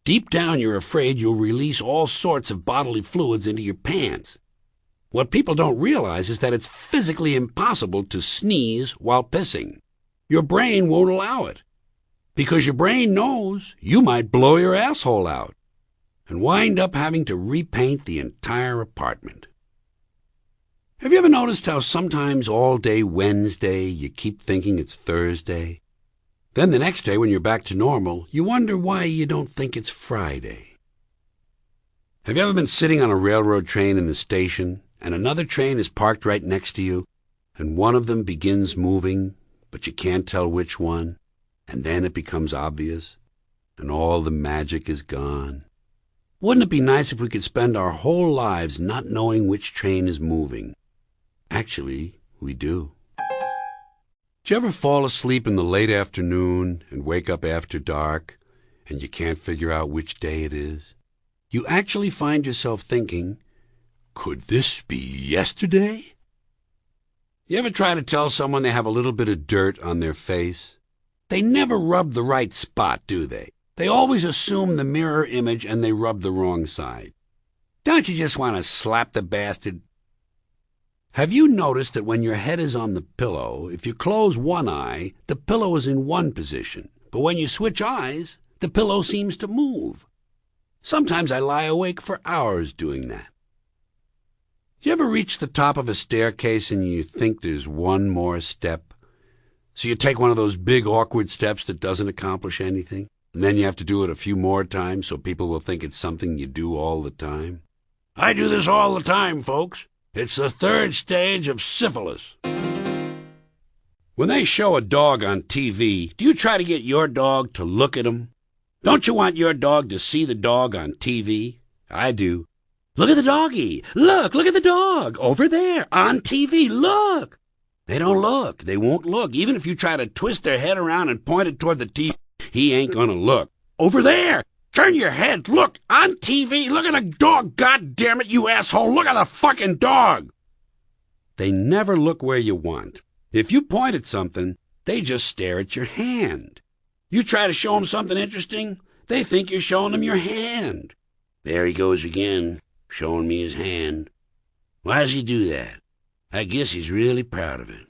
Deep down, you're afraid you'll release all sorts of bodily fluids into your pants. What people don't realize is that it's physically impossible to sneeze while pissing. Your brain won't allow it, because your brain knows you might blow your asshole out and wind up having to repaint the entire apartment. Have you ever noticed how sometimes all day Wednesday you keep thinking it's Thursday? Then the next day when you're back to normal, you wonder why you don't think it's Friday. Have you ever been sitting on a railroad train in the station, and another train is parked right next to you, and one of them begins moving, but you can't tell which one, and then it becomes obvious, and all the magic is gone? Wouldn't it be nice if we could spend our whole lives not knowing which train is moving? Actually, we do. Do you ever fall asleep in the late afternoon and wake up after dark, and you can't figure out which day it is? You actually find yourself thinking, could this be yesterday? You ever try to tell someone they have a little bit of dirt on their face? They never rub the right spot, do they? They always assume the mirror image and they rub the wrong side. Don't you just want to slap the bastard? Have you noticed that when your head is on the pillow, if you close one eye, the pillow is in one position, but when you switch eyes, the pillow seems to move? Sometimes I lie awake for hours doing that. Do you ever reach the top of a staircase and you think there's one more step? So you take one of those big awkward steps that doesn't accomplish anything, and then you have to do it a few more times so people will think it's something you do all the time? I do this all the time, folks. It's the third stage of syphilis. When they show a dog on TV, do you try to get your dog to look at him? Don't you want your dog to see the dog on TV? I do. Look at the doggy. Look at the dog. Over there, on TV. Look. They don't look. They won't look. Even if you try to twist their head around and point it toward the TV, he ain't gonna look. Over there. Turn your head. Look, on TV. Look at the dog. God damn it, you asshole. Look at the fucking dog. They never look where you want. If you point at something, they just stare at your hand. You try to show them something interesting, they think you're showing them your hand. There he goes again, showing me his hand. Why does he do that? I guess he's really proud of it.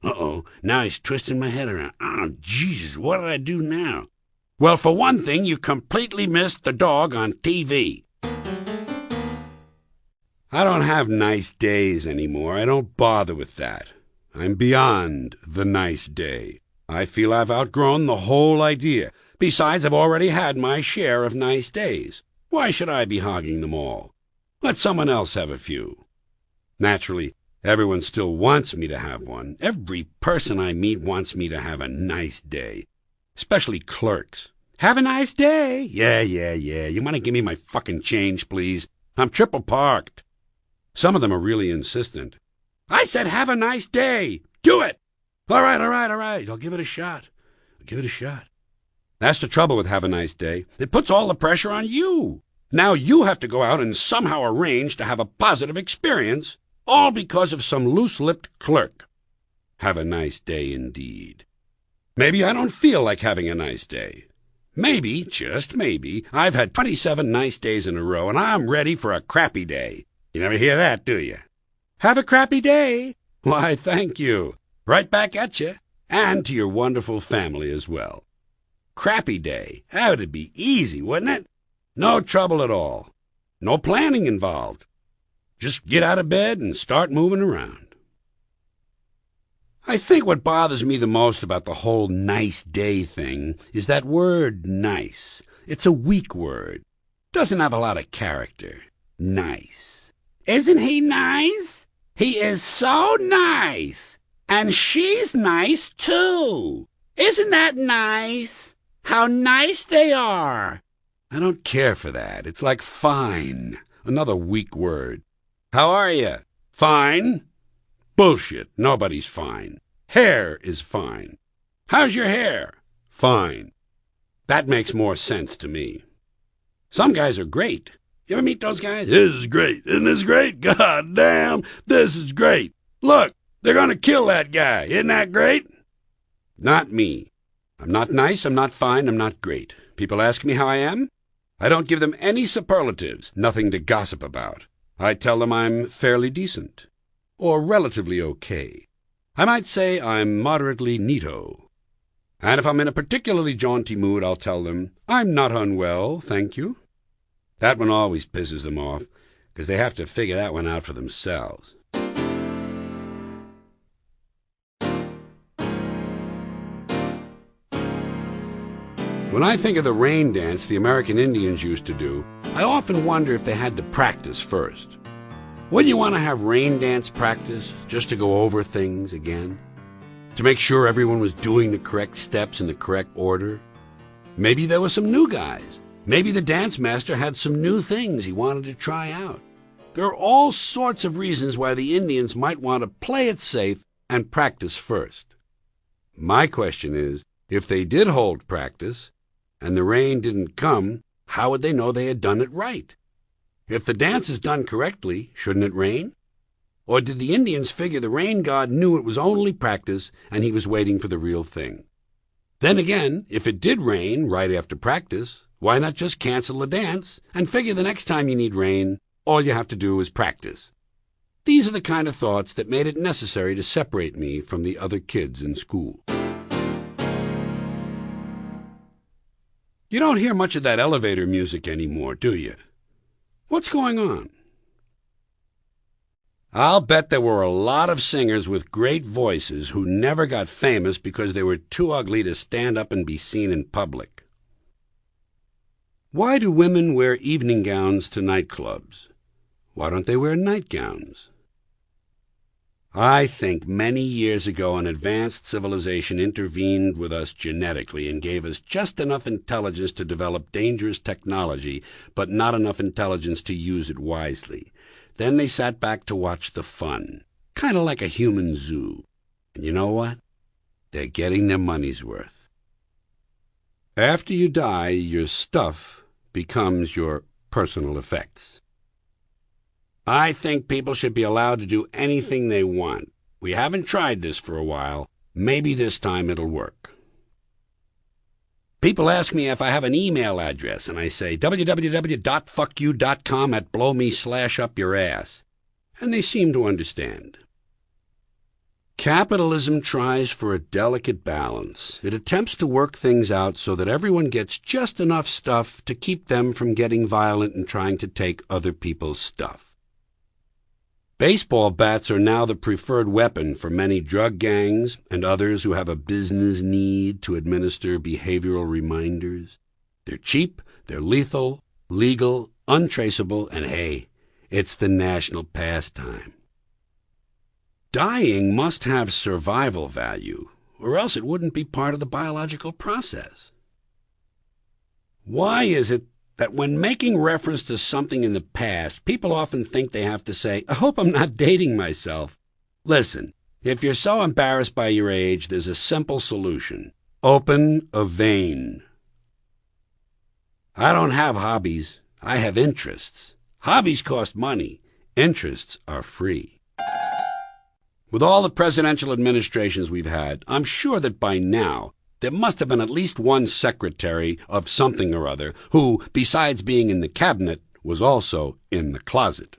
Uh-oh, now he's twisting my head around. Oh, Jesus, what did I do now? Well, for one thing, you completely missed the dog on TV. I don't have nice days anymore. I don't bother with that. I'm beyond the nice day. I feel I've outgrown the whole idea. Besides, I've already had my share of nice days. Why should I be hogging them all? Let someone else have a few. Naturally, everyone still wants me to have one. Every person I meet wants me to have a nice day. Especially clerks. Have a nice day. Yeah. You want to give me my fucking change, please? I'm triple parked. Some of them are really insistent. I said have a nice day. Do it. All right. I'll give it a shot. That's the trouble with have a nice day. It puts all the pressure on you. Now you have to go out and somehow arrange to have a positive experience, all because of some loose-lipped clerk. Have a nice day indeed. Maybe I don't feel like having a nice day. Maybe, just maybe, I've had 27 nice days in a row and I'm ready for a crappy day. You never hear that, do you? Have a crappy day. Why, thank you. Right back at you, and to your wonderful family as well. Crappy day. That would be easy, wouldn't it? No trouble at all. No planning involved. Just get out of bed and start moving around. I think what bothers me the most about the whole nice day thing is that word nice. It's a weak word. Doesn't have a lot of character. Nice. Isn't he nice? He is so nice. And she's nice, too. Isn't that nice? How nice they are. I don't care for that. It's like fine. Another weak word. How are you? Fine? Bullshit. Nobody's fine. Hair is fine. How's your hair? Fine. That makes more sense to me. Some guys are great. You ever meet those guys? This is great. Isn't this great? God damn, this is great. Look, they're going to kill that guy. Isn't that great? Not me. I'm not nice, I'm not fine, I'm not great. People ask me how I am. I don't give them any superlatives, nothing to gossip about. I tell them I'm fairly decent, or relatively okay. I might say I'm moderately neato. And if I'm in a particularly jaunty mood, I'll tell them, I'm not unwell, thank you. That one always pisses them off, because they have to figure that one out for themselves. When I think of the rain dance the American Indians used to do, I often wonder if they had to practice first. Wouldn't you want to have rain dance practice just to go over things again? To make sure everyone was doing the correct steps in the correct order? Maybe there were some new guys. Maybe the dance master had some new things he wanted to try out. There are all sorts of reasons why the Indians might want to play it safe and practice first. My question is, if they did hold practice and the rain didn't come, how would they know they had done it right? If the dance is done correctly, shouldn't it rain? Or did the Indians figure the rain god knew it was only practice and he was waiting for the real thing? Then again, if it did rain right after practice, why not just cancel the dance and figure the next time you need rain, all you have to do is practice? These are the kind of thoughts that made it necessary to separate me from the other kids in school. You don't hear much of that elevator music anymore, do you? What's going on? I'll bet there were a lot of singers with great voices who never got famous because they were too ugly to stand up and be seen in public. Why do women wear evening gowns to nightclubs? Why don't they wear nightgowns? I think many years ago an advanced civilization intervened with us genetically and gave us just enough intelligence to develop dangerous technology, but not enough intelligence to use it wisely. Then they sat back to watch the fun, kind of like a human zoo. And you know what? They're getting their money's worth. After you die, your stuff becomes your personal effects. I think people should be allowed to do anything they want. We haven't tried this for a while. Maybe this time it'll work. People ask me if I have an email address, and I say www.fuckyou.com at blowme/up-your-ass. And they seem to understand. Capitalism tries for a delicate balance. It attempts to work things out so that everyone gets just enough stuff to keep them from getting violent and trying to take other people's stuff. Baseball bats are now the preferred weapon for many drug gangs and others who have a business need to administer behavioral reminders. They're cheap, they're lethal, legal, untraceable, and hey, it's the national pastime. Dying must have survival value, or else it wouldn't be part of the biological process. Why is it that when making reference to something in the past, people often think they have to say, I hope I'm not dating myself? Listen, if you're so embarrassed by your age, there's a simple solution. Open a vein. I don't have hobbies. I have interests. Hobbies cost money. Interests are free. With all the presidential administrations we've had, I'm sure that by now, there must have been at least one secretary of something or other who, besides being in the cabinet, was also in the closet.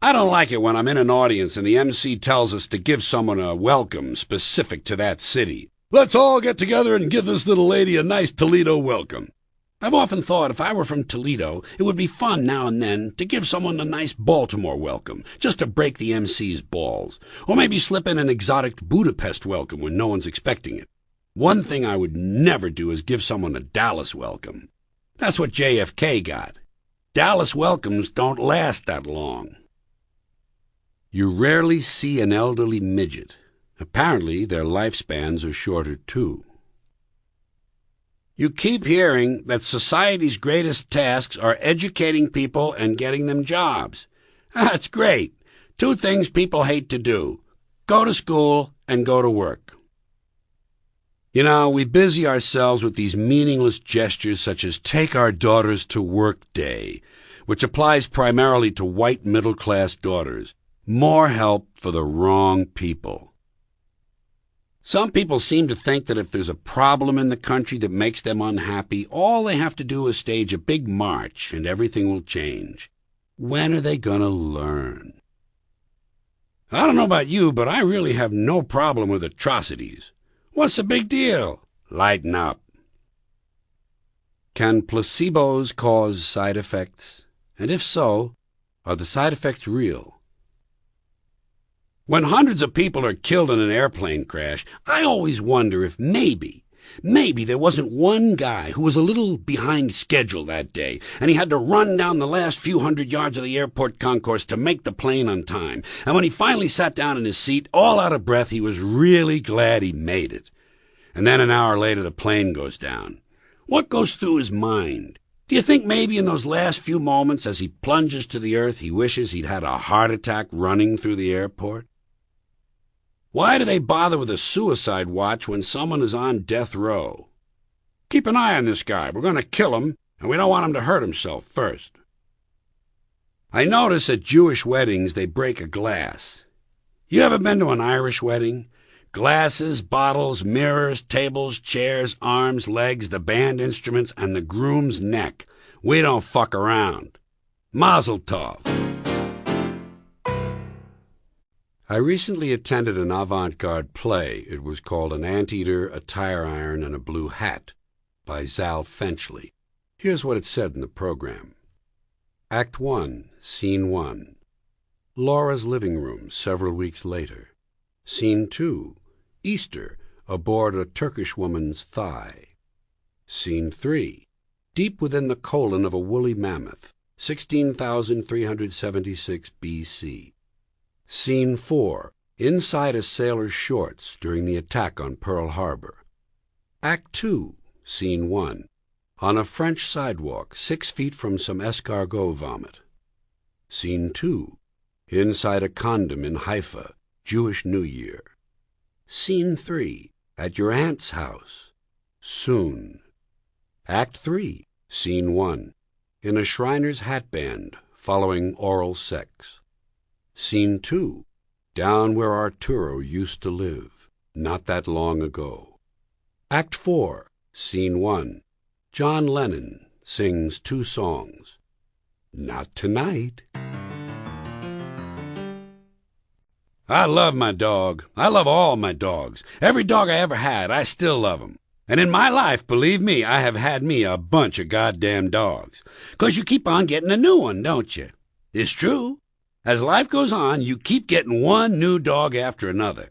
I don't like it when I'm in an audience and the MC tells us to give someone a welcome specific to that city. Let's all get together and give this little lady a nice Toledo welcome. I've often thought if I were from Toledo, it would be fun now and then to give someone a nice Baltimore welcome, just to break the MC's balls. Or maybe slip in an exotic Budapest welcome when no one's expecting it. One thing I would never do is give someone a Dallas welcome. That's what JFK got. Dallas welcomes don't last that long. You rarely see an elderly midget. Apparently, their lifespans are shorter, too. You keep hearing that society's greatest tasks are educating people and getting them jobs. That's great. Two things people hate to do: go to school and go to work. You know, we busy ourselves with these meaningless gestures such as Take Our Daughters to Work Day, which applies primarily to white middle-class daughters. More help for the wrong people. Some people seem to think that if there's a problem in the country that makes them unhappy, all they have to do is stage a big march and everything will change. When are they going to learn? I don't know about you, but I really have no problem with atrocities. What's the big deal? Lighten up. Can placebos cause side effects? And if so, are the side effects real? When hundreds of people are killed in an airplane crash, I always wonder if maybe there wasn't one guy who was a little behind schedule that day, and he had to run down the last few hundred yards of the airport concourse to make the plane on time. And when he finally sat down in his seat, all out of breath, he was really glad he made it. And then an hour later, the plane goes down. What goes through his mind? Do you think maybe in those last few moments as he plunges to the earth he wishes he'd had a heart attack running through the airport? Why do they bother with a suicide watch when someone is on death row? Keep an eye on this guy. We're going to kill him, and we don't want him to hurt himself first. I notice at Jewish weddings they break a glass. You ever been to an Irish wedding? Glasses, bottles, mirrors, tables, chairs, arms, legs, the band instruments, and the groom's neck. We don't fuck around. Mazel tov. I recently attended an avant-garde play. It was called An Anteater, a Tire Iron, and a Blue Hat by Zal Fenchley. Here's what it said in the program. Act 1, Scene 1. Laura's living room several weeks later. Scene 2. Easter, aboard a Turkish woman's thigh. Scene 3. Deep within the colon of a woolly mammoth, 16,376 B.C. Scene 4. Inside a sailor's shorts during the attack on Pearl Harbor. Act 2, Scene 1. On a French sidewalk, 6 feet from some escargot vomit. Scene 2. Inside a condom in Haifa, Jewish New Year. Scene 3. At your aunt's house. Soon. Act 3, Scene 1. In a Shriner's hat band, following oral sex. Scene 2. Down where Arturo used to live, not that long ago. Act 4, Scene 1. John Lennon sings 2 songs. Not tonight. I love my dog. I love all my dogs. Every dog I ever had, I still love 'em. And in my life, believe me, I have had me a bunch of goddamn dogs. 'Cause you keep on getting a new one, don't you? It's true. As life goes on, you keep getting one new dog after another.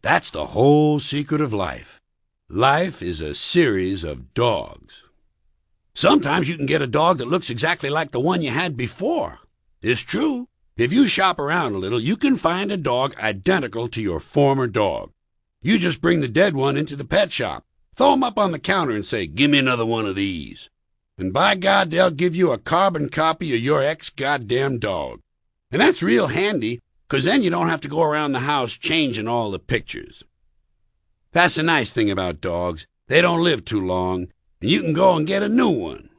That's the whole secret of life. Life is a series of dogs. Sometimes you can get a dog that looks exactly like the one you had before. It's true. If you shop around a little, you can find a dog identical to your former dog. You just bring the dead one into the pet shop, throw him up on the counter and say, "Give me another one of these." And by God, they'll give you a carbon copy of your ex-goddamn dog. And that's real handy, 'cause then you don't have to go around the house changing all the pictures. That's the nice thing about dogs. They don't live too long, and you can go and get a new one.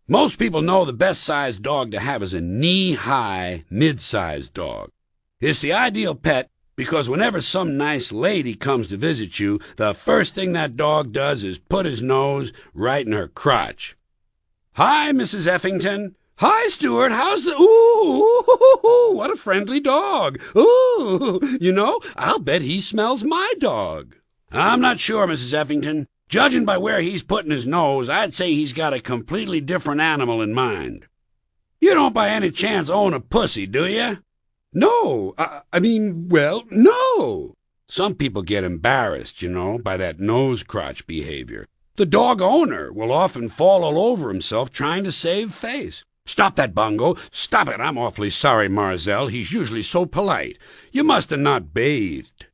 Most people know the best-sized dog to have is a knee-high, mid-sized dog. It's the ideal pet because whenever some nice lady comes to visit you, the first thing that dog does is put his nose right in her crotch. "Hi, Mrs. Effington." "Hi, Stuart. How's the—" "Ooh, what a friendly dog. Ooh, I'll bet he smells my dog." "I'm not sure, Mrs. Effington. Judging by where he's putting his nose, I'd say he's got a completely different animal in mind." "You don't by any chance own a pussy, do you?" "No, no." Some people get embarrassed, by that nose-crotch behavior. The dog owner will often fall all over himself trying to save face. "Stop that, Bongo. Stop it. I'm awfully sorry, Marzell. He's usually so polite. You must have not bathed."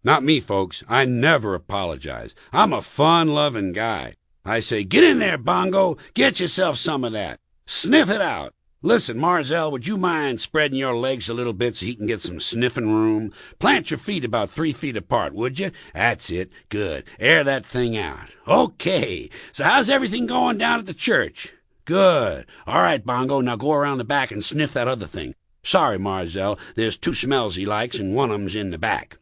Not me, folks. I never apologize. I'm a fun-loving guy. I say, "Get in there, Bongo. Get yourself some of that. Sniff it out. Listen, Marzell, would you mind spreading your legs a little bit so he can get some sniffing room? Plant your feet about 3 feet apart, would you? That's it. Good. Air that thing out. Okay. So how's everything going down at the church? Good. All right, Bongo, now go around the back and sniff that other thing. Sorry, Marzell, there's 2 smells he likes, and one of 'em's in the back."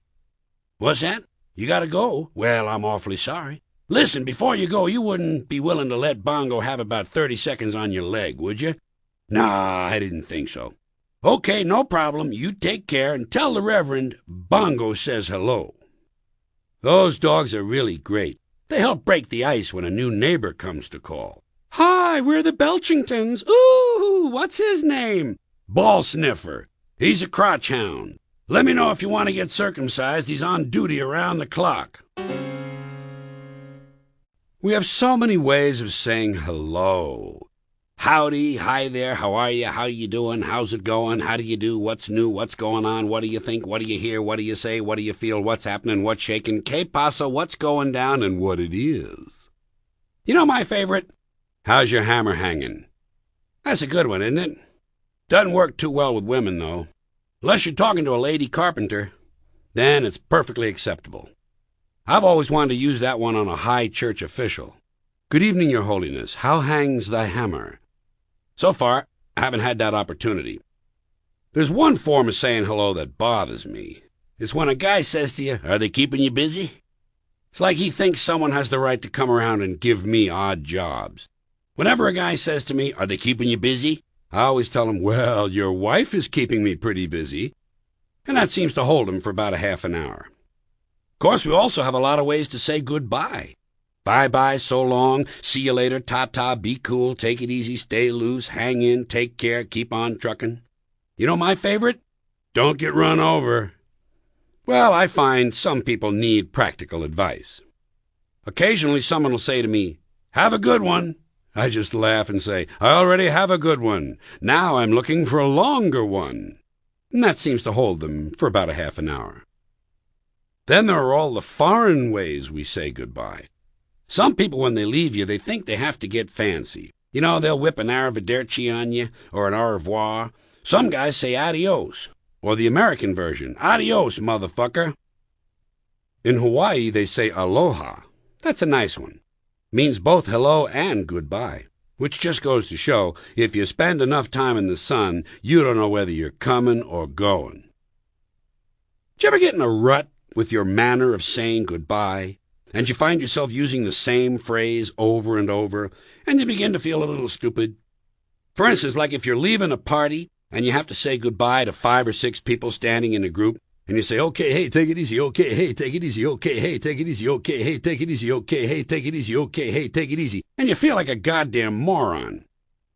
"What's that? You gotta go? Well, I'm awfully sorry. Listen, before you go, you wouldn't be willing to let Bongo have about 30 seconds on your leg, would you?" "Nah, I didn't think so." "Okay, no problem. You take care and tell the Reverend Bongo says hello." Those dogs are really great. They help break the ice when a new neighbor comes to call. "Hi, we're the Belchingtons. Ooh, what's his name?" "Ball Sniffer. He's a crotch hound. Let me know if you want to get circumcised. He's on duty around the clock." We have so many ways of saying hello. Howdy, hi there, how are you, how you doing, how's it going, how do you do, what's new, what's going on, what do you think, what do you hear, what do you say, what do you feel, what's happening, what's shaking, que pasa, what's going down, and what it is. You know my favorite? How's your hammer hanging? That's a good one, isn't it? Doesn't work too well with women, though. Unless you're talking to a lady carpenter, then it's perfectly acceptable. I've always wanted to use that one on a high church official. Good evening, Your Holiness. How hangs thy hammer? So far, I haven't had that opportunity. There's one form of saying hello that bothers me. It's when a guy says to you, "Are they keeping you busy?" It's like he thinks someone has the right to come around and give me odd jobs. Whenever a guy says to me, "Are they keeping you busy?" I always tell him, "Well, your wife is keeping me pretty busy." And that seems to hold him for about a half an hour. Of course, we also have a lot of ways to say goodbye. Bye-bye, so long, see you later, ta-ta, be cool, take it easy, stay loose, hang in, take care, keep on trucking. You know my favorite? Don't get run over. Well, I find some people need practical advice. Occasionally someone will say to me, "Have a good one." I just laugh and say, "I already have a good one. Now I'm looking for a longer one." And that seems to hold them for about a half an hour. Then there are all the foreign ways we say goodbye. Some people, when they leave you, they think they have to get fancy. You know, they'll whip an arrivederci on you, or an au revoir. Some guys say adios, or the American version, "Adios, motherfucker." In Hawaii, they say aloha. That's a nice one. Means both hello and goodbye, which just goes to show, if you spend enough time in the sun, you don't know whether you're coming or going. Did you ever get in a rut with your manner of saying goodbye, and you find yourself using the same phrase over and over, and you begin to feel a little stupid? For instance, like if you're leaving a party, and you have to say goodbye to 5 or 6 people standing in a group, and you say, "Okay, hey, take it easy, okay, hey, take it easy, okay, hey, take it easy, okay, hey, take it easy, okay, hey, take it easy, okay, hey, take it easy," and you feel like a goddamn moron.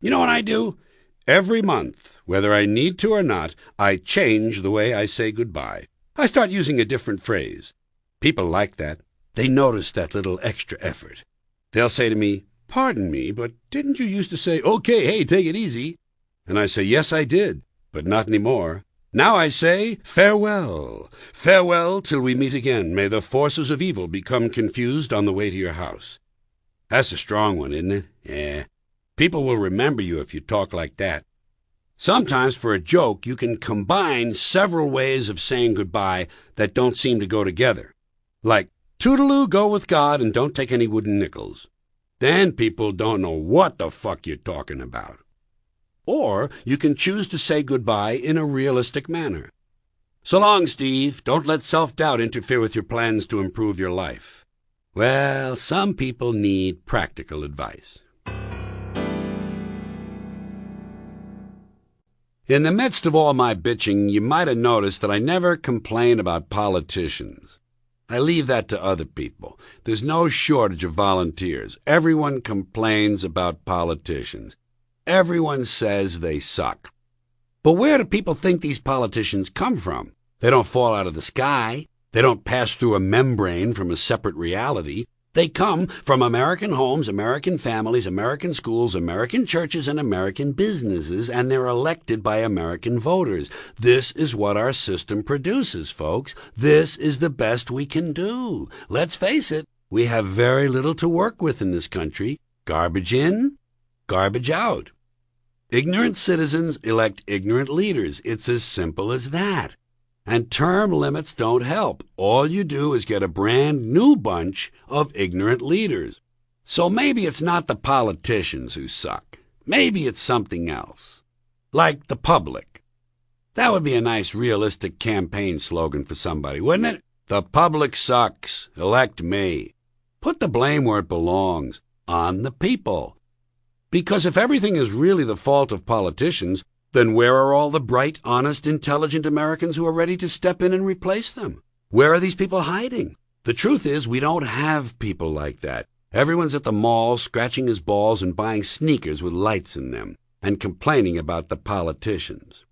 You know what I do? Every month, whether I need to or not, I change the way I say goodbye. I start using a different phrase. People like that. They notice that little extra effort. They'll say to me, "Pardon me, but didn't you used to say, 'Okay, hey, take it easy'?" And I say, "Yes, I did, but not anymore. Now I say, 'Farewell. Farewell till we meet again. May the forces of evil become confused on the way to your house.'" That's a strong one, isn't it? Yeah. People will remember you if you talk like that. Sometimes for a joke, you can combine several ways of saying goodbye that don't seem to go together. Like, "Toodaloo, go with God and don't take any wooden nickels." Then people don't know what the fuck you're talking about. Or you can choose to say goodbye in a realistic manner. "So long, Steve. Don't let self-doubt interfere with your plans to improve your life." Well, some people need practical advice. In the midst of all my bitching, you might have noticed that I never complain about politicians. I leave that to other people. There's no shortage of volunteers. Everyone complains about politicians. Everyone says they suck. But where do people think these politicians come from? They don't fall out of the sky. They don't pass through a membrane from a separate reality. They come from American homes, American families, American schools, American churches, and American businesses, and they're elected by American voters. This is what our system produces, folks. This is the best we can do. Let's face it, we have very little to work with in this country. Garbage in, garbage out. Ignorant citizens elect ignorant leaders. It's as simple as that. And term limits don't help. All you do is get a brand new bunch of ignorant leaders. So maybe it's not the politicians who suck. Maybe it's something else. Like the public. That would be a nice realistic campaign slogan for somebody, wouldn't it? The public sucks. Elect me. Put the blame where it belongs. On the people. Because if everything is really the fault of politicians, then where are all the bright, honest, intelligent Americans who are ready to step in and replace them? Where are these people hiding? The truth is, we don't have people like that. Everyone's at the mall scratching his balls and buying sneakers with lights in them and complaining about the politicians.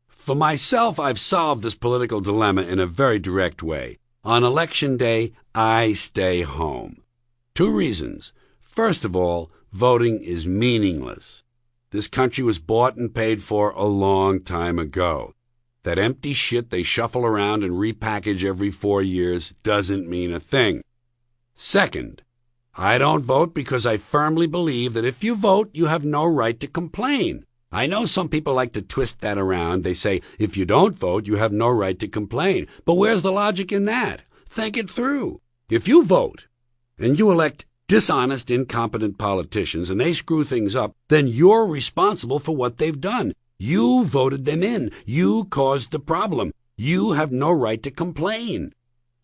For myself, I've solved this political dilemma in a very direct way. On Election Day, I stay home. 2 reasons. First of all, voting is meaningless. This country was bought and paid for a long time ago. That empty shit they shuffle around and repackage every 4 years doesn't mean a thing. Second, I don't vote because I firmly believe that if you vote, you have no right to complain. I know some people like to twist that around. They say, if you don't vote, you have no right to complain. But where's the logic in that? Think it through. If you vote and you elect dishonest, incompetent politicians and they screw things up, then you're responsible for what they've done. You voted them in. You caused the problem. You have no right to complain.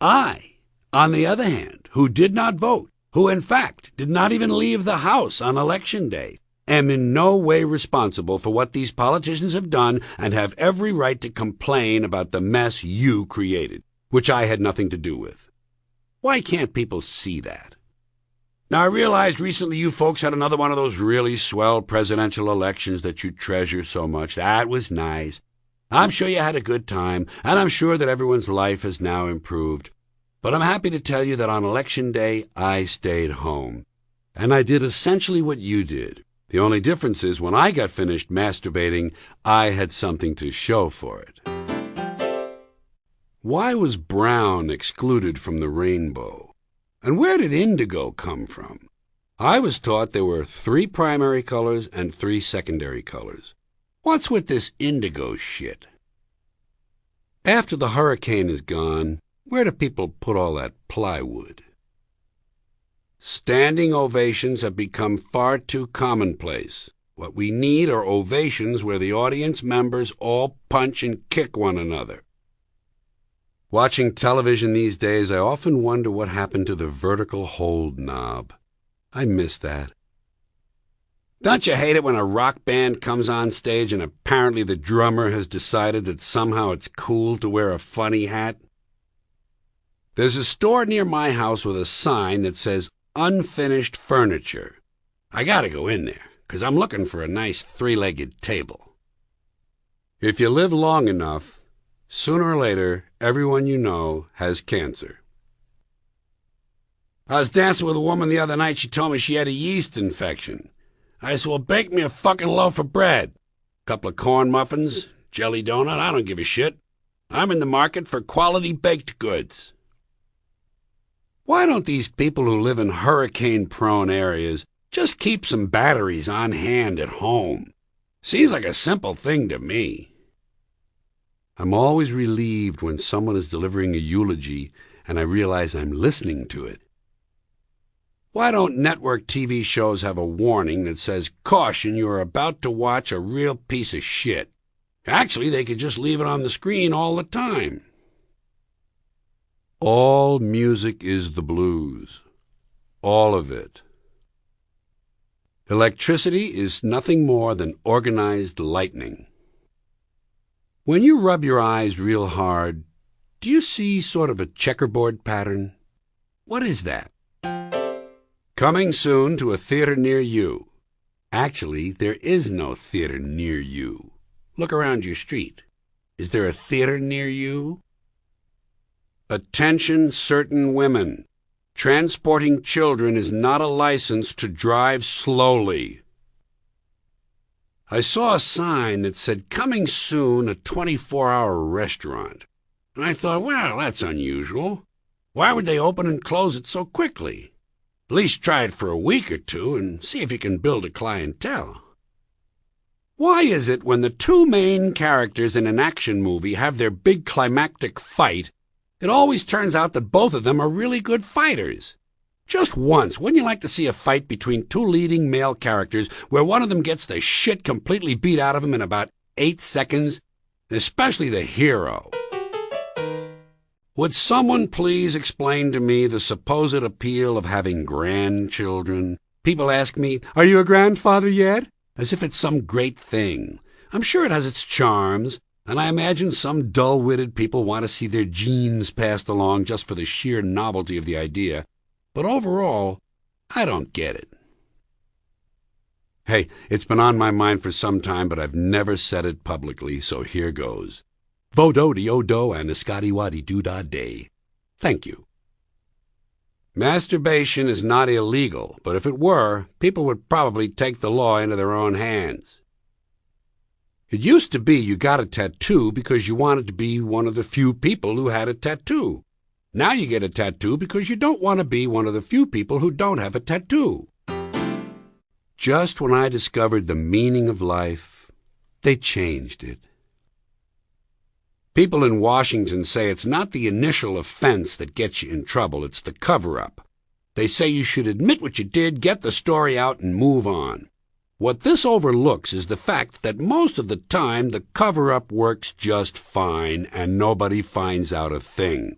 I, on the other hand, who did not vote, who in fact did not even leave the house on election day, am in no way responsible for what these politicians have done and have every right to complain about the mess you created, which I had nothing to do with. Why can't people see that? Now, I realized recently you folks had another one of those really swell presidential elections that you treasure so much. That was nice. I'm sure you had a good time, and I'm sure that everyone's life has now improved. But I'm happy to tell you that on election day, I stayed home. And I did essentially what you did. The only difference is when I got finished masturbating, I had something to show for it. Why was brown excluded from the rainbow? And where did indigo come from? I was taught there were 3 primary colors and 3 secondary colors. What's with this indigo shit? After the hurricane is gone, where do people put all that plywood? Standing ovations have become far too commonplace. What we need are ovations where the audience members all punch and kick one another. Watching television these days, I often wonder what happened to the vertical hold knob. I miss that. Don't you hate it when a rock band comes on stage and apparently the drummer has decided that somehow it's cool to wear a funny hat? There's a store near my house with a sign that says unfinished furniture. I gotta go in there, 'cause I'm looking for a nice 3-legged table. If you live long enough, sooner or later, everyone you know has cancer. I was dancing with a woman the other night. She told me she had a yeast infection. I said, well, bake me a fucking loaf of bread. Couple of corn muffins, jelly donut, I don't give a shit. I'm in the market for quality baked goods. Why don't these people who live in hurricane-prone areas just keep some batteries on hand at home? Seems like a simple thing to me. I'm always relieved when someone is delivering a eulogy and I realize I'm listening to it. Why don't network TV shows have a warning that says, caution, you are about to watch a real piece of shit? Actually, they could just leave it on the screen all the time. All music is the blues. All of it. Electricity is nothing more than organized lightning. When you rub your eyes real hard, do you see sort of a checkerboard pattern? What is that? Coming soon to a theater near you. Actually, there is no theater near you. Look around your street. Is there a theater near you? Attention, certain women. Transporting children is not a license to drive slowly. I saw a sign that said, coming soon, a 24-hour restaurant. And I thought, well, that's unusual. Why would they open and close it so quickly? At least try it for a week or two and see if you can build a clientele. Why is it when the 2 main characters in an action movie have their big climactic fight, it always turns out that both of them are really good fighters? Just once, wouldn't you like to see a fight between 2 leading male characters where one of them gets the shit completely beat out of him in about 8 seconds? Especially the hero. Would someone please explain to me the supposed appeal of having grandchildren? People ask me, are you a grandfather yet? As if it's some great thing. I'm sure it has its charms, and I imagine some dull-witted people want to see their genes passed along just for the sheer novelty of the idea. But overall, I don't get it. Hey, it's been on my mind for some time, but I've never said it publicly, so here goes. Vo-do-de-o-do and a scotty-waddy-doo-dah-day. Thank you. Masturbation is not illegal, but if it were, people would probably take the law into their own hands. It used to be you got a tattoo because you wanted to be one of the few people who had a tattoo. Now you get a tattoo because you don't want to be one of the few people who don't have a tattoo. Just when I discovered the meaning of life, they changed it. People in Washington say it's not the initial offense that gets you in trouble, it's the cover-up. They say you should admit what you did, get the story out, and move on. What this overlooks is the fact that most of the time the cover-up works just fine and nobody finds out a thing.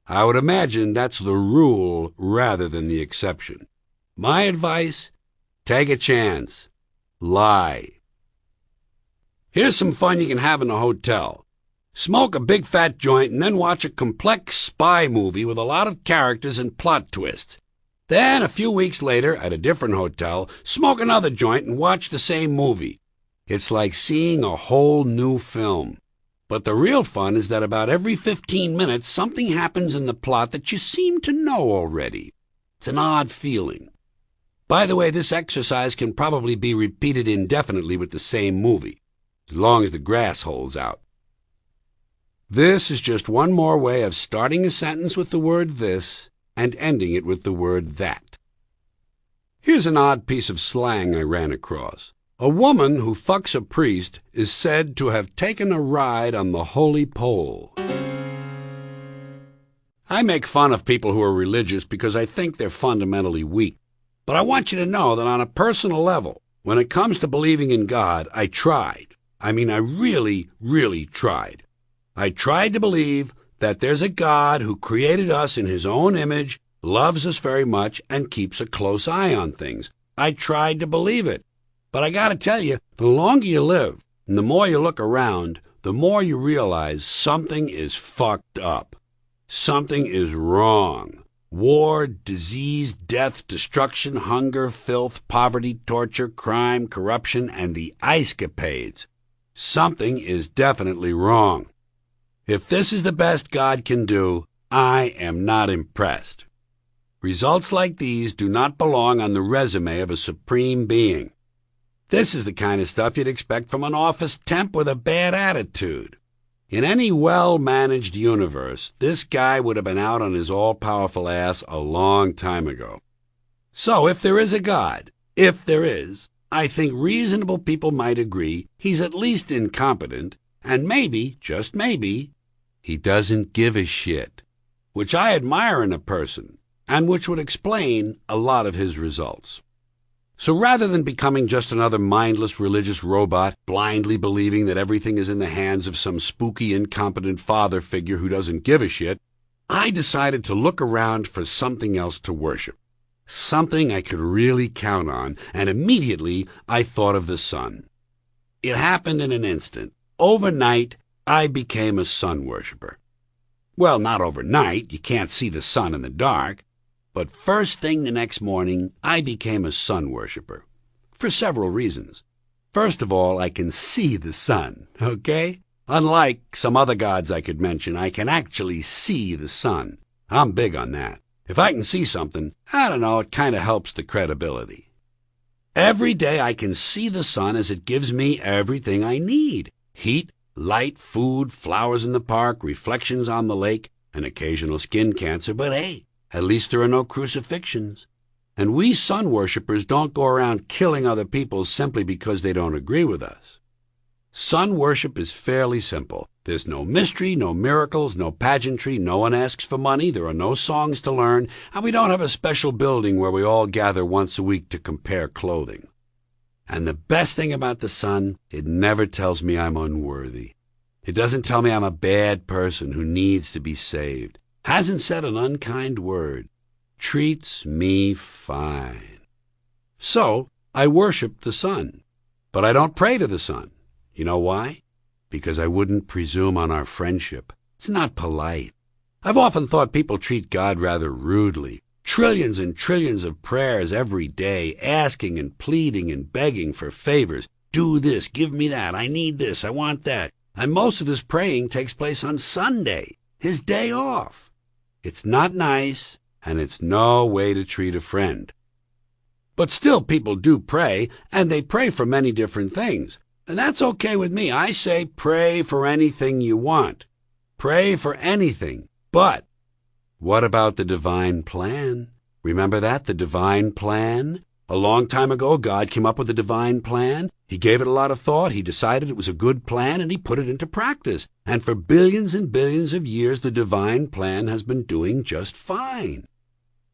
I would imagine that's the rule rather than the exception. My advice? Take a chance. Lie. Here's some fun you can have in a hotel. Smoke a big fat joint and then watch a complex spy movie with a lot of characters and plot twists. Then, a few weeks later, at a different hotel, smoke another joint and watch the same movie. It's like seeing a whole new film. But the real fun is that about every 15 minutes, something happens in the plot that you seem to know already. It's an odd feeling. By the way, this exercise can probably be repeated indefinitely with the same movie, as long as the grass holds out. This is just one more way of starting a sentence with the word this and ending it with the word that. Here's an odd piece of slang I ran across. A woman who fucks a priest is said to have taken a ride on the holy pole. I make fun of people who are religious because I think they're fundamentally weak. But I want you to know that on a personal level, when it comes to believing in God, I tried. I really, really tried. I tried to believe that there's a God who created us in his own image, loves us very much, and keeps a close eye on things. I tried to believe it. But I gotta tell you, the longer you live, and the more you look around, the more you realize something is fucked up. Something is wrong. War, disease, death, destruction, hunger, filth, poverty, torture, crime, corruption, and the ice-capades. Something is definitely wrong. If this is the best God can do, I am not impressed. Results like these do not belong on the resume of a supreme being. This is the kind of stuff you'd expect from an office temp with a bad attitude. In any well-managed universe, this guy would have been out on his all-powerful ass a long time ago. So if there is a God, if there is, I think reasonable people might agree he's at least incompetent, and maybe, just maybe, he doesn't give a shit, which I admire in a person, and which would explain a lot of his results. So rather than becoming just another mindless religious robot, blindly believing that everything is in the hands of some spooky, incompetent father figure who doesn't give a shit, I decided to look around for something else to worship, something I could really count on, and immediately I thought of the sun. It happened in an instant. Overnight, I became a sun worshiper. Well, not overnight. You can't see the sun in the dark. But first thing the next morning, I became a sun worshiper. For several reasons. First of all, I can see the sun, okay? Unlike some other gods I could mention, I can actually see the sun. I'm big on that. If I can see something, I don't know, it kind of helps the credibility. Every day I can see the sun as it gives me everything I need. Heat, light, food, flowers in the park, reflections on the lake, an occasional skin cancer, but hey, at least there are no crucifixions. And we sun worshippers don't go around killing other people simply because they don't agree with us. Sun worship is fairly simple. There's no mystery, no miracles, no pageantry, no one asks for money, there are no songs to learn, and we don't have a special building where we all gather once a week to compare clothing. And the best thing about the sun, it never tells me I'm unworthy. It doesn't tell me I'm a bad person who needs to be saved. Hasn't said an unkind word. Treats me fine. So, I worship the sun. But I don't pray to the sun. You know why? Because I wouldn't presume on our friendship. It's not polite. I've often thought people treat God rather rudely. Trillions and trillions of prayers every day, asking and pleading and begging for favors. Do this, give me that, I need this, I want that. And most of this praying takes place on Sunday, his day off. It's not nice, and it's no way to treat a friend. But still people do pray, and they pray for many different things. And that's okay with me. I say pray for anything you want. Pray for anything. But What about the divine plan? Remember that, the divine plan? A long time ago, God came up with a divine plan. He gave it a lot of thought. He decided it was a good plan, and he put it into practice. And for billions and billions of years, the divine plan has been doing just fine.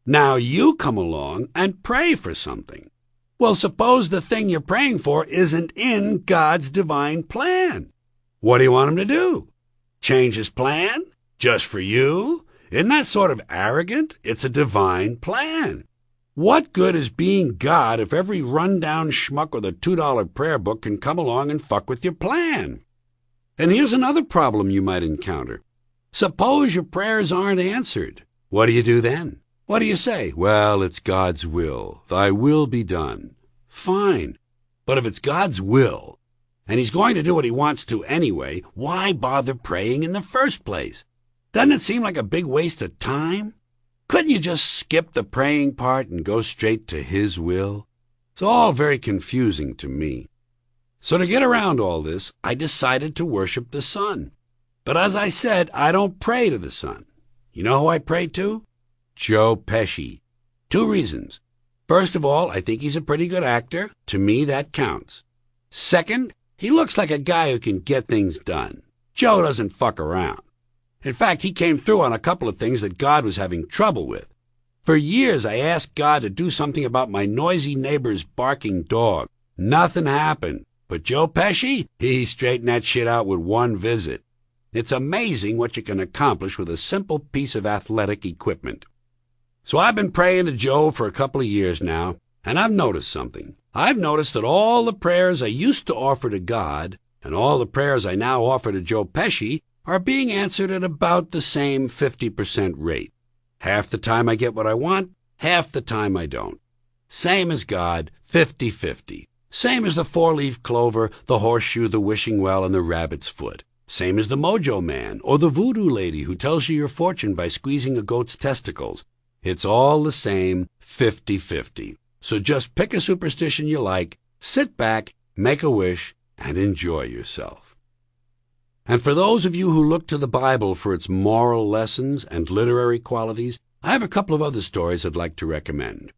Now you come along and pray for something. Well, suppose the thing you're praying for isn't in God's divine plan. What do you want him to do? Change his plan? Just for you? Isn't that sort of arrogant? It's a divine plan. What good is being God if every rundown schmuck with a $2 prayer book can come along and fuck with your plan? And here's another problem you might encounter. Suppose your prayers aren't answered. What do you do then? What do you say? Well, it's God's will. Thy will be done. Fine. But if it's God's will, and he's going to do what he wants to anyway, why bother praying in the first place? Doesn't it seem like a big waste of time? Couldn't you just skip the praying part and go straight to his will? It's all very confusing to me. So to get around all this, I decided to worship the sun. But as I said, I don't pray to the sun. You know who I pray to? Joe Pesci. 2 reasons. First of all, I think he's a pretty good actor. To me, that counts. Second, he looks like a guy who can get things done. Joe doesn't fuck around. In fact, he came through on a couple of things that God was having trouble with. For years, I asked God to do something about my noisy neighbor's barking dog. Nothing happened. But Joe Pesci, he straightened that shit out with one visit. It's amazing what you can accomplish with a simple piece of athletic equipment. So I've been praying to Joe for a couple of years now, and I've noticed something. I've noticed that all the prayers I used to offer to God and all the prayers I now offer to Joe Pesci are being answered at about the same 50% rate. Half the time I get what I want, half the time I don't. Same as God, 50-50. Same as the 4-leaf clover, the horseshoe, the wishing well, and the rabbit's foot. Same as the mojo man or the voodoo lady who tells you your fortune by squeezing a goat's testicles. It's all the same, 50-50. So just pick a superstition you like, sit back, make a wish, and enjoy yourself. And for those of you who look to the Bible for its moral lessons and literary qualities, I have a couple of other stories I'd like to recommend.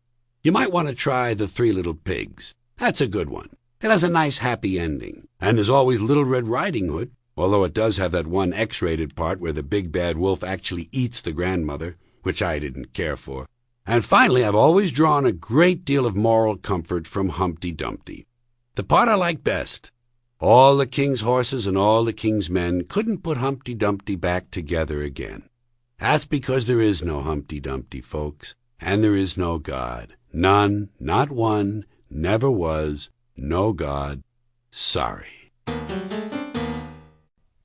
You might want to try The 3 Little Pigs. That's a good one. It has a nice happy ending. And there's always Little Red Riding Hood, although it does have that one X-rated part where the big bad wolf actually eats the grandmother, which I didn't care for. And finally, I've always drawn a great deal of moral comfort from Humpty Dumpty. The part I like best: all the king's horses and all the king's men couldn't put Humpty Dumpty back together again. That's because there is no Humpty Dumpty, folks, and there is no God. None, not one, never was, no God. Sorry.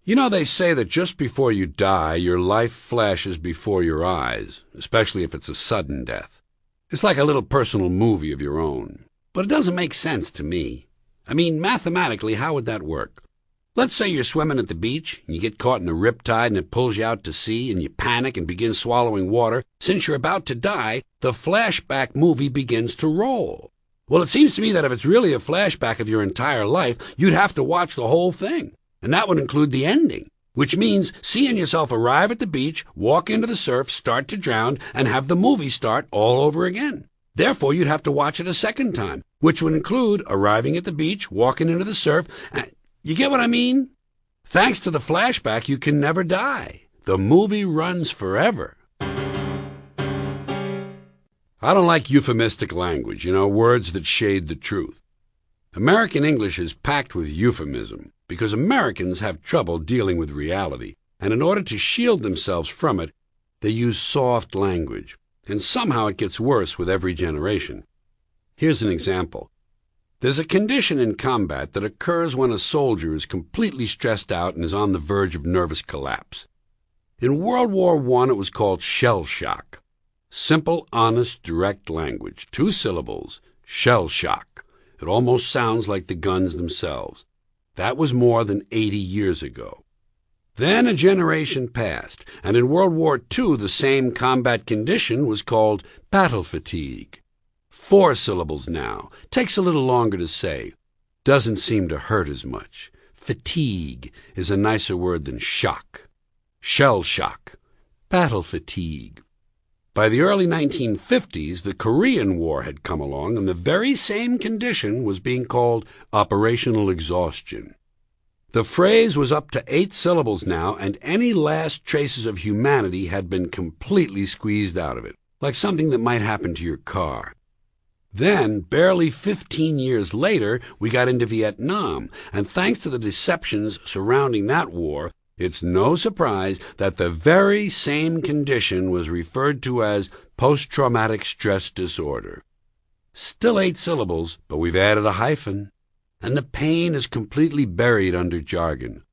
You know, they say that just before you die, your life flashes before your eyes, especially if it's a sudden death. It's like a little personal movie of your own. But it doesn't make sense to me. I mean, mathematically, how would that work? Let's say you're swimming at the beach, and you get caught in a riptide and it pulls you out to sea, and you panic and begin swallowing water. Since you're about to die, the flashback movie begins to roll. Well, it seems to me that if it's really a flashback of your entire life, you'd have to watch the whole thing. And that would include the ending, which means seeing yourself arrive at the beach, walk into the surf, start to drown, and have the movie start all over again. Therefore, you'd have to watch it a second time, which would include arriving at the beach, walking into the surf. You get what I mean? Thanks to the flashback, you can never die. The movie runs forever. I don't like euphemistic language, words that shade the truth. American English is packed with euphemism because Americans have trouble dealing with reality, and in order to shield themselves from it, they use soft language, and somehow it gets worse with every generation. Here's an example. There's a condition in combat that occurs when a soldier is completely stressed out and is on the verge of nervous collapse. In World War I, it was called shell shock. Simple, honest, direct language. 2 syllables. Shell shock. It almost sounds like the guns themselves. That was more than 80 years ago. Then a generation passed, and in World War II, the same combat condition was called battle fatigue. 4 syllables now. Takes a little longer to say. Doesn't seem to hurt as much. Fatigue is a nicer word than shock. Shell shock. Battle fatigue. By the early 1950s, the Korean War had come along, and the very same condition was being called operational exhaustion. The phrase was up to 8 syllables now, and any last traces of humanity had been completely squeezed out of it, like something that might happen to your car. Then, barely 15 years later, we got into Vietnam, and thanks to the deceptions surrounding that war, it's no surprise that the very same condition was referred to as post-traumatic stress disorder. Still 8 syllables, but we've added a hyphen, and the pain is completely buried under jargon.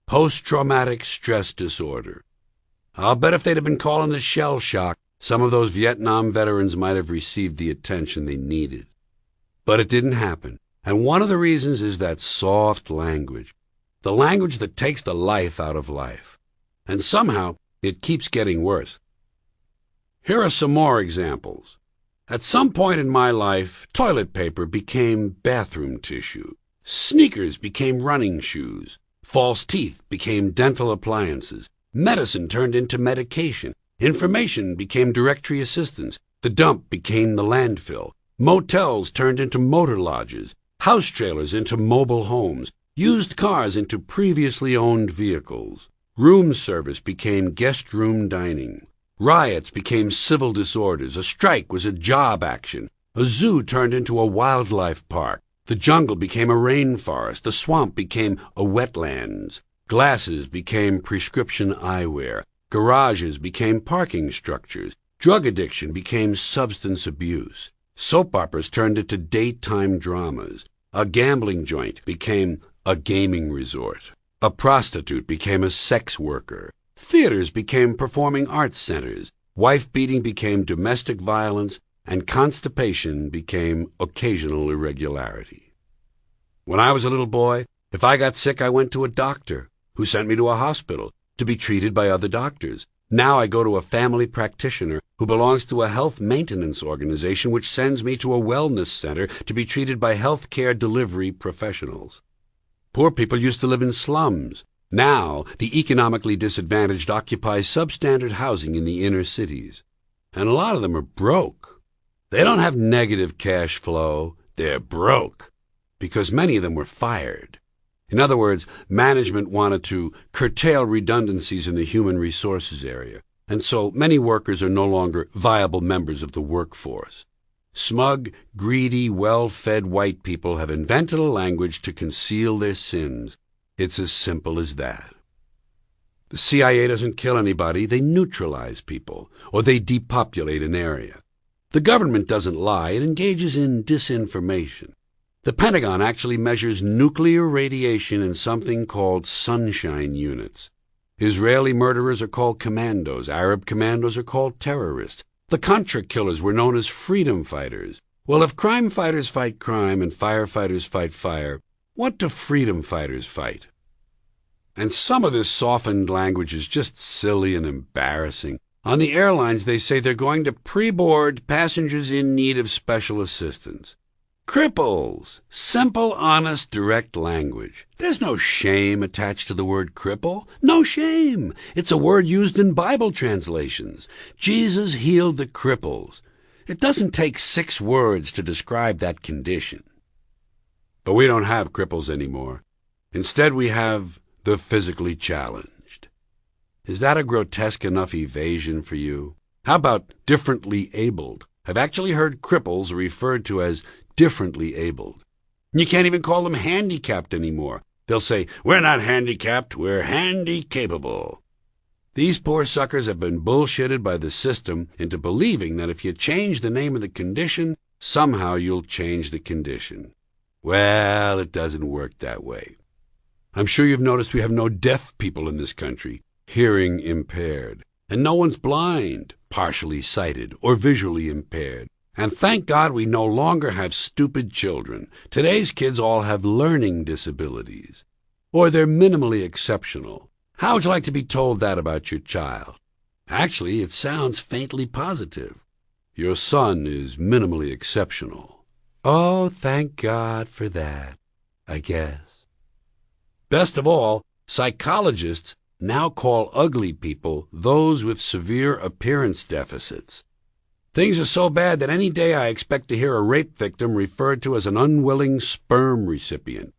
Post-traumatic stress disorder. I'll bet if they'd have been calling it shell shock, some of those Vietnam veterans might have received the attention they needed. But it didn't happen, and one of the reasons is that soft language. The language that takes the life out of life. And somehow, it keeps getting worse. Here are some more examples. At some point in my life, toilet paper became bathroom tissue. Sneakers became running shoes. False teeth became dental appliances. Medicine turned into medication. Information became directory assistance. The dump became the landfill. Motels turned into motor lodges. House trailers into mobile homes. Used cars into previously owned vehicles. Room service became guest room dining. Riots became civil disorders. A strike was a job action. A zoo turned into a wildlife park. The jungle became a rainforest. The swamp became a wetlands. Glasses became prescription eyewear. Garages became parking structures. Drug addiction became substance abuse. Soap operas turned into daytime dramas. A gambling joint became a gaming resort. A prostitute became a sex worker. Theaters became performing arts centers. Wife-beating became domestic violence, and constipation became occasional irregularity. When I was a little boy, if I got sick, I went to a doctor, who sent me to a hospital to be treated by other doctors. Now I go to a family practitioner who belongs to a health maintenance organization which sends me to a wellness center to be treated by health care delivery professionals. Poor people used to live in slums. Now, the economically disadvantaged occupy substandard housing in the inner cities. And a lot of them are broke. They don't have negative cash flow. They're broke. Because many of them were fired. In other words, management wanted to curtail redundancies in the human resources area, and so many workers are no longer viable members of the workforce. Smug, greedy, well-fed white people have invented a language to conceal their sins. It's as simple as that. The CIA doesn't kill anybody, they neutralize people, or they depopulate an area. The government doesn't lie, it engages in disinformation. The Pentagon actually measures nuclear radiation in something called sunshine units. Israeli murderers are called commandos. Arab commandos are called terrorists. The Contra killers were known as freedom fighters. Well, if crime fighters fight crime and firefighters fight fire, what do freedom fighters fight? And some of this softened language is just silly and embarrassing. On the airlines, they say they're going to pre-board passengers in need of special assistance. Cripples. Simple, honest, direct language. There's no shame attached to the word cripple. No shame. It's a word used in Bible translations. Jesus healed the cripples. It doesn't take 6 words to describe that condition. But we don't have cripples anymore. Instead, we have the physically challenged. Is that a grotesque enough evasion for you? How about differently abled? I've actually heard cripples referred to as differently abled. You can't even call them handicapped anymore. They'll say, we're not handicapped, we're handy-capable. These poor suckers have been bullshitted by the system into believing that if you change the name of the condition, somehow you'll change the condition. Well, it doesn't work that way. I'm sure you've noticed we have no deaf people in this country, hearing impaired. And no one's blind, partially sighted, or visually impaired. And thank God we no longer have stupid children. Today's kids all have learning disabilities. Or they're minimally exceptional. How would you like to be told that about your child? Actually, it sounds faintly positive. Your son is minimally exceptional. Oh, thank God for that, I guess. Best of all, psychologists now call ugly people those with severe appearance deficits. Things are so bad that any day I expect to hear a rape victim referred to as an unwilling sperm recipient.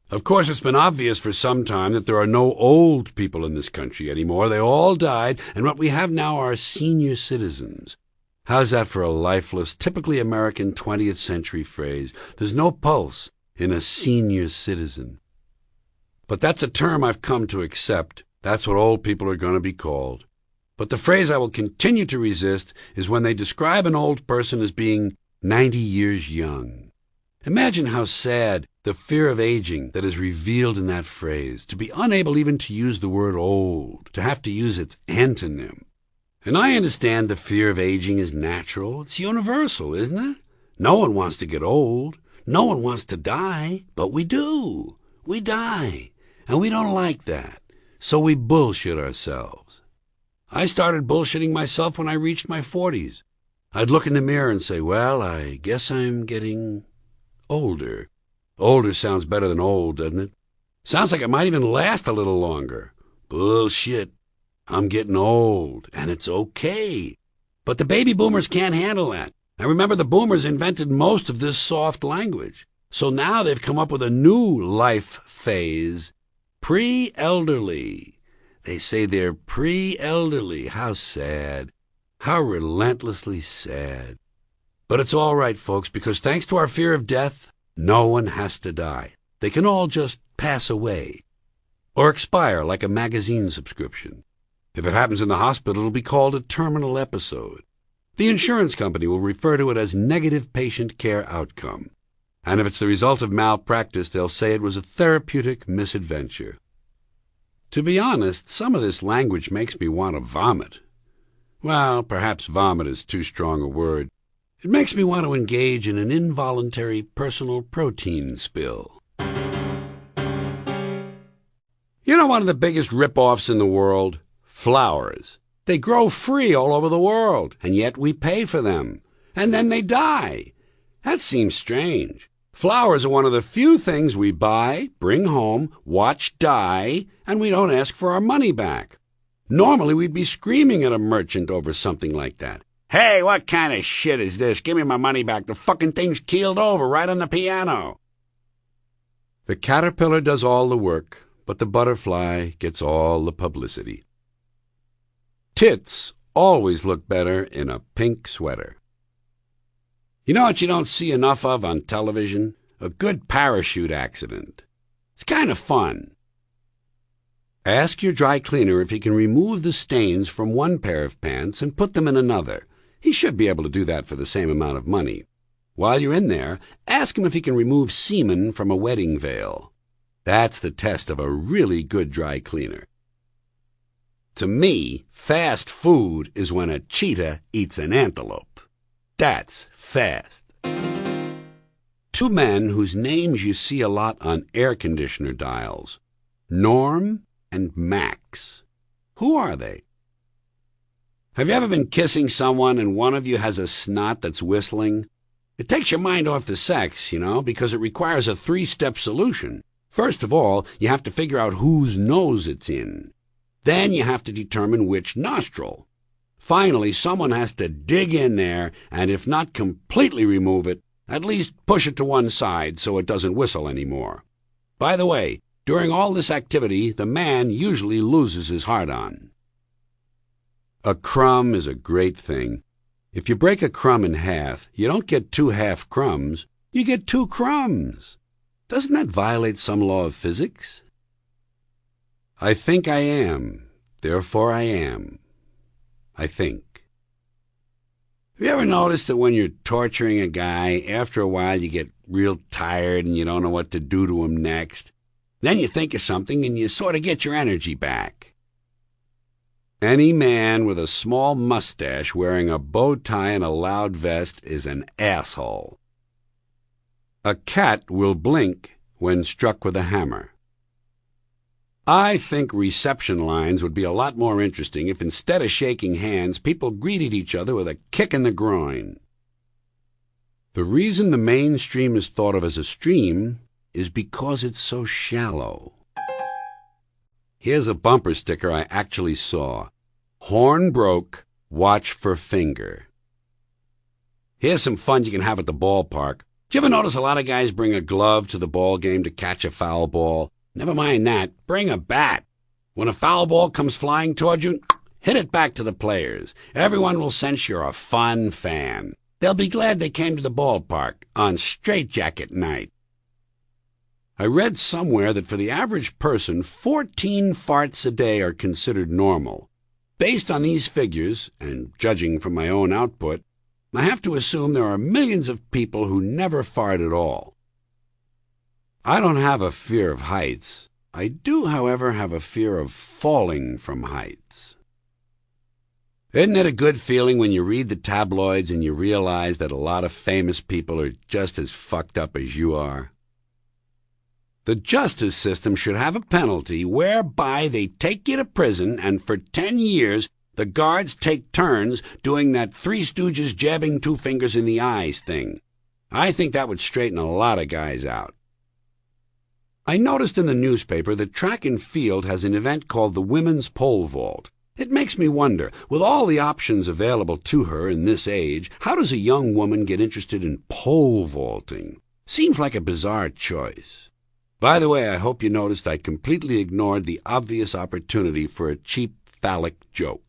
Of course, it's been obvious for some time that there are no old people in this country anymore. They all died, and what we have now are senior citizens. How's that for a lifeless, typically American 20th century phrase? There's no pulse in a senior citizen. But that's a term I've come to accept. That's what old people are going to be called. But the phrase I will continue to resist is when they describe an old person as being 90 years young. Imagine how sad the fear of aging that is revealed in that phrase, to be unable even to use the word old, to have to use its antonym. And I understand the fear of aging is natural. It's universal, isn't it? No one wants to get old. No one wants to die. But we do. We die. And we don't like that. So we bullshit ourselves. I started bullshitting myself when I reached my 40s. I'd look in the mirror and say, well, I guess I'm getting older. Older sounds better than old, doesn't it? Sounds like it might even last a little longer. Bullshit. I'm getting old, and it's okay. But the baby boomers can't handle that. And remember, the boomers invented most of this soft language. So now they've come up with a new life phase, pre-elderly. They say they're pre-elderly. How sad. How relentlessly sad. But it's all right, folks, because thanks to our fear of death, no one has to die. They can all just pass away. Or expire like a magazine subscription. If it happens in the hospital, it'll be called a terminal episode. The insurance company will refer to it as negative patient care outcome. And if it's the result of malpractice, they'll say it was a therapeutic misadventure. To be honest, some of this language makes me want to vomit. Well, perhaps vomit is too strong a word. It makes me want to engage in an involuntary personal protein spill. You know one of the biggest rip-offs in the world? Flowers. They grow free all over the world, and yet we pay for them. And then they die. That seems strange. Flowers are one of the few things we buy, bring home, watch die, and we don't ask for our money back. Normally we'd be screaming at a merchant over something like that. Hey, what kind of shit is this? Give me my money back. The fucking thing's keeled over right on the piano. The caterpillar does all the work, but the butterfly gets all the publicity. Tits always look better in a pink sweater. You know what you don't see enough of on television? A good parachute accident. It's kind of fun. Ask your dry cleaner if he can remove the stains from one pair of pants and put them in another. He should be able to do that for the same amount of money. While you're in there, ask him if he can remove semen from a wedding veil. That's the test of a really good dry cleaner. To me, fast food is when a cheetah eats an antelope. That's fast. Two men whose names you see a lot on air conditioner dials. Norm and Max. Who are they? Have you ever been kissing someone and one of you has a snot that's whistling? It takes your mind off the sex, because it requires a 3-step solution. First of all, you have to figure out whose nose it's in. Then you have to determine which nostril. Finally, someone has to dig in there, and if not completely remove it, at least push it to one side so it doesn't whistle anymore. By the way, during all this activity, the man usually loses his heart-on. A crumb is a great thing. If you break a crumb in half, you don't get 2 half crumbs, you get 2 crumbs. Doesn't that violate some law of physics? I think I am, therefore I am. I think. Have you ever noticed that when you're torturing a guy, after a while you get real tired and you don't know what to do to him next? Then you think of something and you sort of get your energy back. Any man with a small mustache wearing a bow tie and a loud vest is an asshole. A cat will blink when struck with a hammer. I think reception lines would be a lot more interesting if instead of shaking hands, people greeted each other with a kick in the groin. The reason the mainstream is thought of as a stream is because it's so shallow. Here's a bumper sticker I actually saw. Horn broke, watch for finger. Here's some fun you can have at the ballpark. Did you ever notice a lot of guys bring a glove to the ball game to catch a foul ball? Never mind that, bring a bat. When a foul ball comes flying toward you, hit it back to the players. Everyone will sense you're a fun fan. They'll be glad they came to the ballpark on straitjacket night. I read somewhere that for the average person, 14 farts a day are considered normal. Based on these figures, and judging from my own output, I have to assume there are millions of people who never fart at all. I don't have a fear of heights. I do, however, have a fear of falling from heights. Isn't it a good feeling when you read the tabloids and you realize that a lot of famous people are just as fucked up as you are? The justice system should have a penalty whereby they take you to prison and for 10 years the guards take turns doing that Three Stooges jabbing two fingers in the eyes thing. I think that would straighten a lot of guys out. I noticed in the newspaper that track and field has an event called the Women's Pole Vault. It makes me wonder, with all the options available to her in this age, how does a young woman get interested in pole vaulting? Seems like a bizarre choice. By the way, I hope you noticed I completely ignored the obvious opportunity for a cheap phallic joke.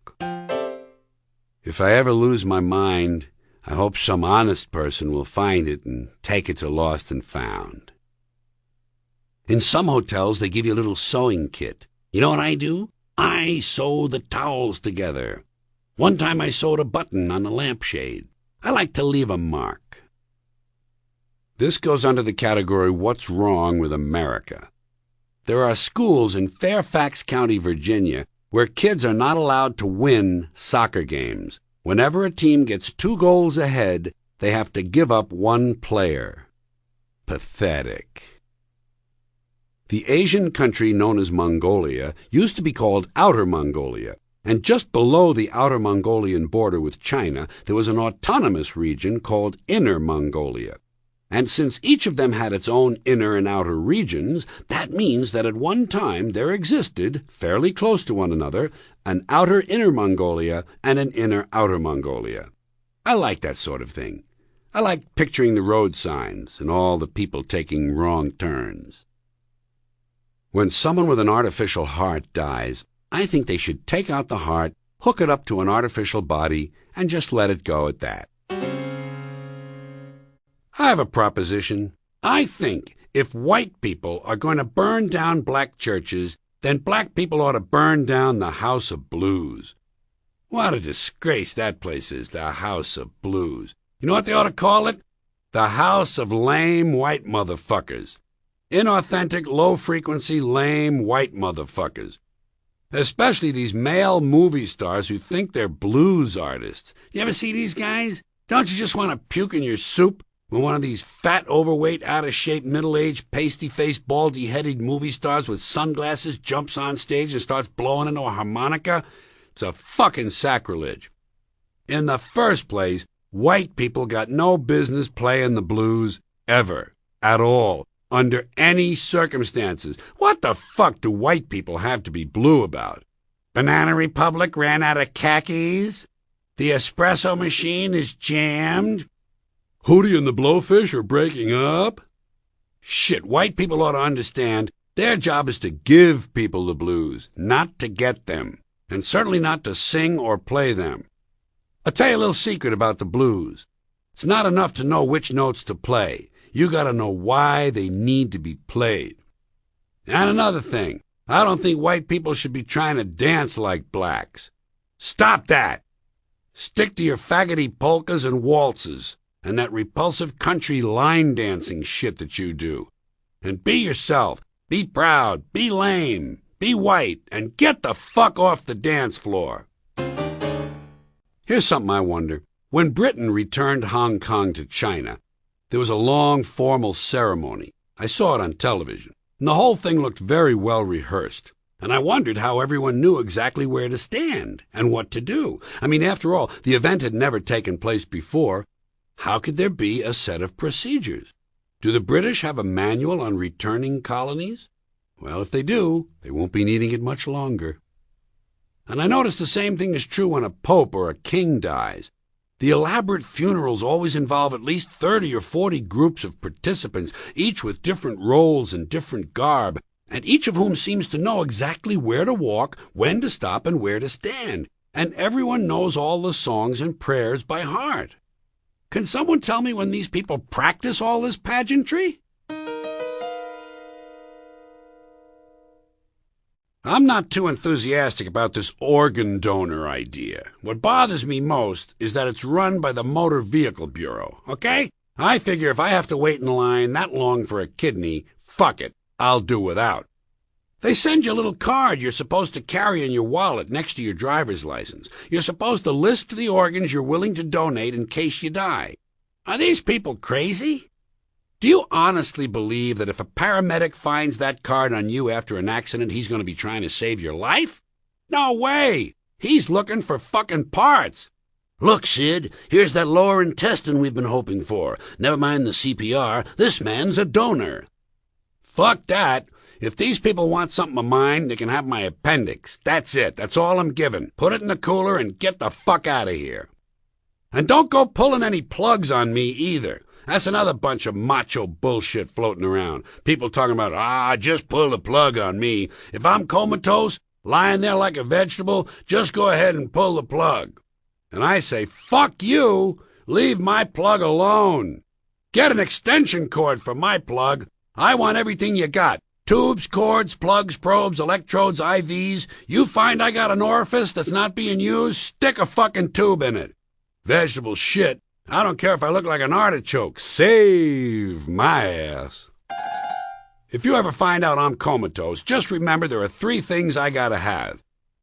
If I ever lose my mind, I hope some honest person will find it and take it to Lost and Found. In some hotels, they give you a little sewing kit. You know what I do? I sew the towels together. One time I sewed a button on a lampshade. I like to leave a mark. This goes under the category, What's Wrong with America? There are schools in Fairfax County, Virginia, where kids are not allowed to win soccer games. Whenever a team gets 2 goals ahead, they have to give up 1 player. Pathetic. The Asian country known as Mongolia used to be called Outer Mongolia, and just below the Outer Mongolian border with China, there was an autonomous region called Inner Mongolia. And since each of them had its own inner and outer regions, that means that at one time there existed, fairly close to one another, an outer Inner Mongolia and an inner Outer Mongolia. I like that sort of thing. I like picturing the road signs and all the people taking wrong turns. When someone with an artificial heart dies, I think they should take out the heart, hook it up to an artificial body, and just let it go at that. I have a proposition. I think if white people are going to burn down black churches, then black people ought to burn down the House of Blues. What a disgrace that place is, the House of Blues. You know what they ought to call it? The House of Lame White Motherfuckers. Inauthentic, low-frequency, lame white motherfuckers. Especially these male movie stars who think they're blues artists. You ever see these guys? Don't you just want to puke in your soup when one of these fat, overweight, out-of-shape, middle-aged, pasty-faced, baldy-headed movie stars with sunglasses jumps on stage and starts blowing into a harmonica? It's a fucking sacrilege. In the first place, white people got no business playing the blues ever, at all, under any circumstances. What the fuck do white people have to be blue about? Banana Republic ran out of khakis? The espresso machine is jammed? Hootie and the Blowfish are breaking up? Shit, white people ought to understand their job is to give people the blues, not to get them, and certainly not to sing or play them. I'll tell you a little secret about the blues. It's not enough to know which notes to play. You gotta know why they need to be played. And another thing, I don't think white people should be trying to dance like blacks. Stop that! Stick to your faggoty polkas and waltzes, and that repulsive country line dancing shit that you do. And be yourself, be proud, be lame, be white, and get the fuck off the dance floor. Here's something I wonder. When Britain returned Hong Kong to China, there was a long, formal ceremony. I saw it on television, and the whole thing looked very well rehearsed. And I wondered how everyone knew exactly where to stand and what to do. I mean, after all, the event had never taken place before. How could there be a set of procedures? Do the British have a manual on returning colonies? Well, if they do, they won't be needing it much longer. And I noticed the same thing is true when a pope or a king dies. The elaborate funerals always involve at least 30 or 40 groups of participants, each with different roles and different garb, and each of whom seems to know exactly where to walk, when to stop, and where to stand. And everyone knows all the songs and prayers by heart. Can someone tell me when these people practice all this pageantry? I'm not too enthusiastic about this organ donor idea. What bothers me most is that it's run by the Motor Vehicle Bureau, okay? I figure if I have to wait in line that long for a kidney, fuck it, I'll do without. They send you a little card you're supposed to carry in your wallet next to your driver's license. You're supposed to list the organs you're willing to donate in case you die. Are these people crazy? Do you honestly believe that if a paramedic finds that card on you after an accident, he's going to be trying to save your life? No way! He's looking for fucking parts. Look, Sid, here's that lower intestine we've been hoping for. Never mind the CPR, this man's a donor. Fuck that. If these people want something of mine, they can have my appendix. That's it. That's all I'm giving. Put it in the cooler and get the fuck out of here. And don't go pulling any plugs on me either. That's another bunch of macho bullshit floating around. People talking about, just pull the plug on me. If I'm comatose, lying there like a vegetable, just go ahead and pull the plug. And I say, fuck you. Leave my plug alone. Get an extension cord for my plug. I want everything you got. Tubes, cords, plugs, probes, electrodes, IVs. You find I got an orifice that's not being used, stick a fucking tube in it. Vegetable shit. I don't care if I look like an artichoke. Save my ass. If you ever find out I'm comatose, just remember there are 3 things I gotta have.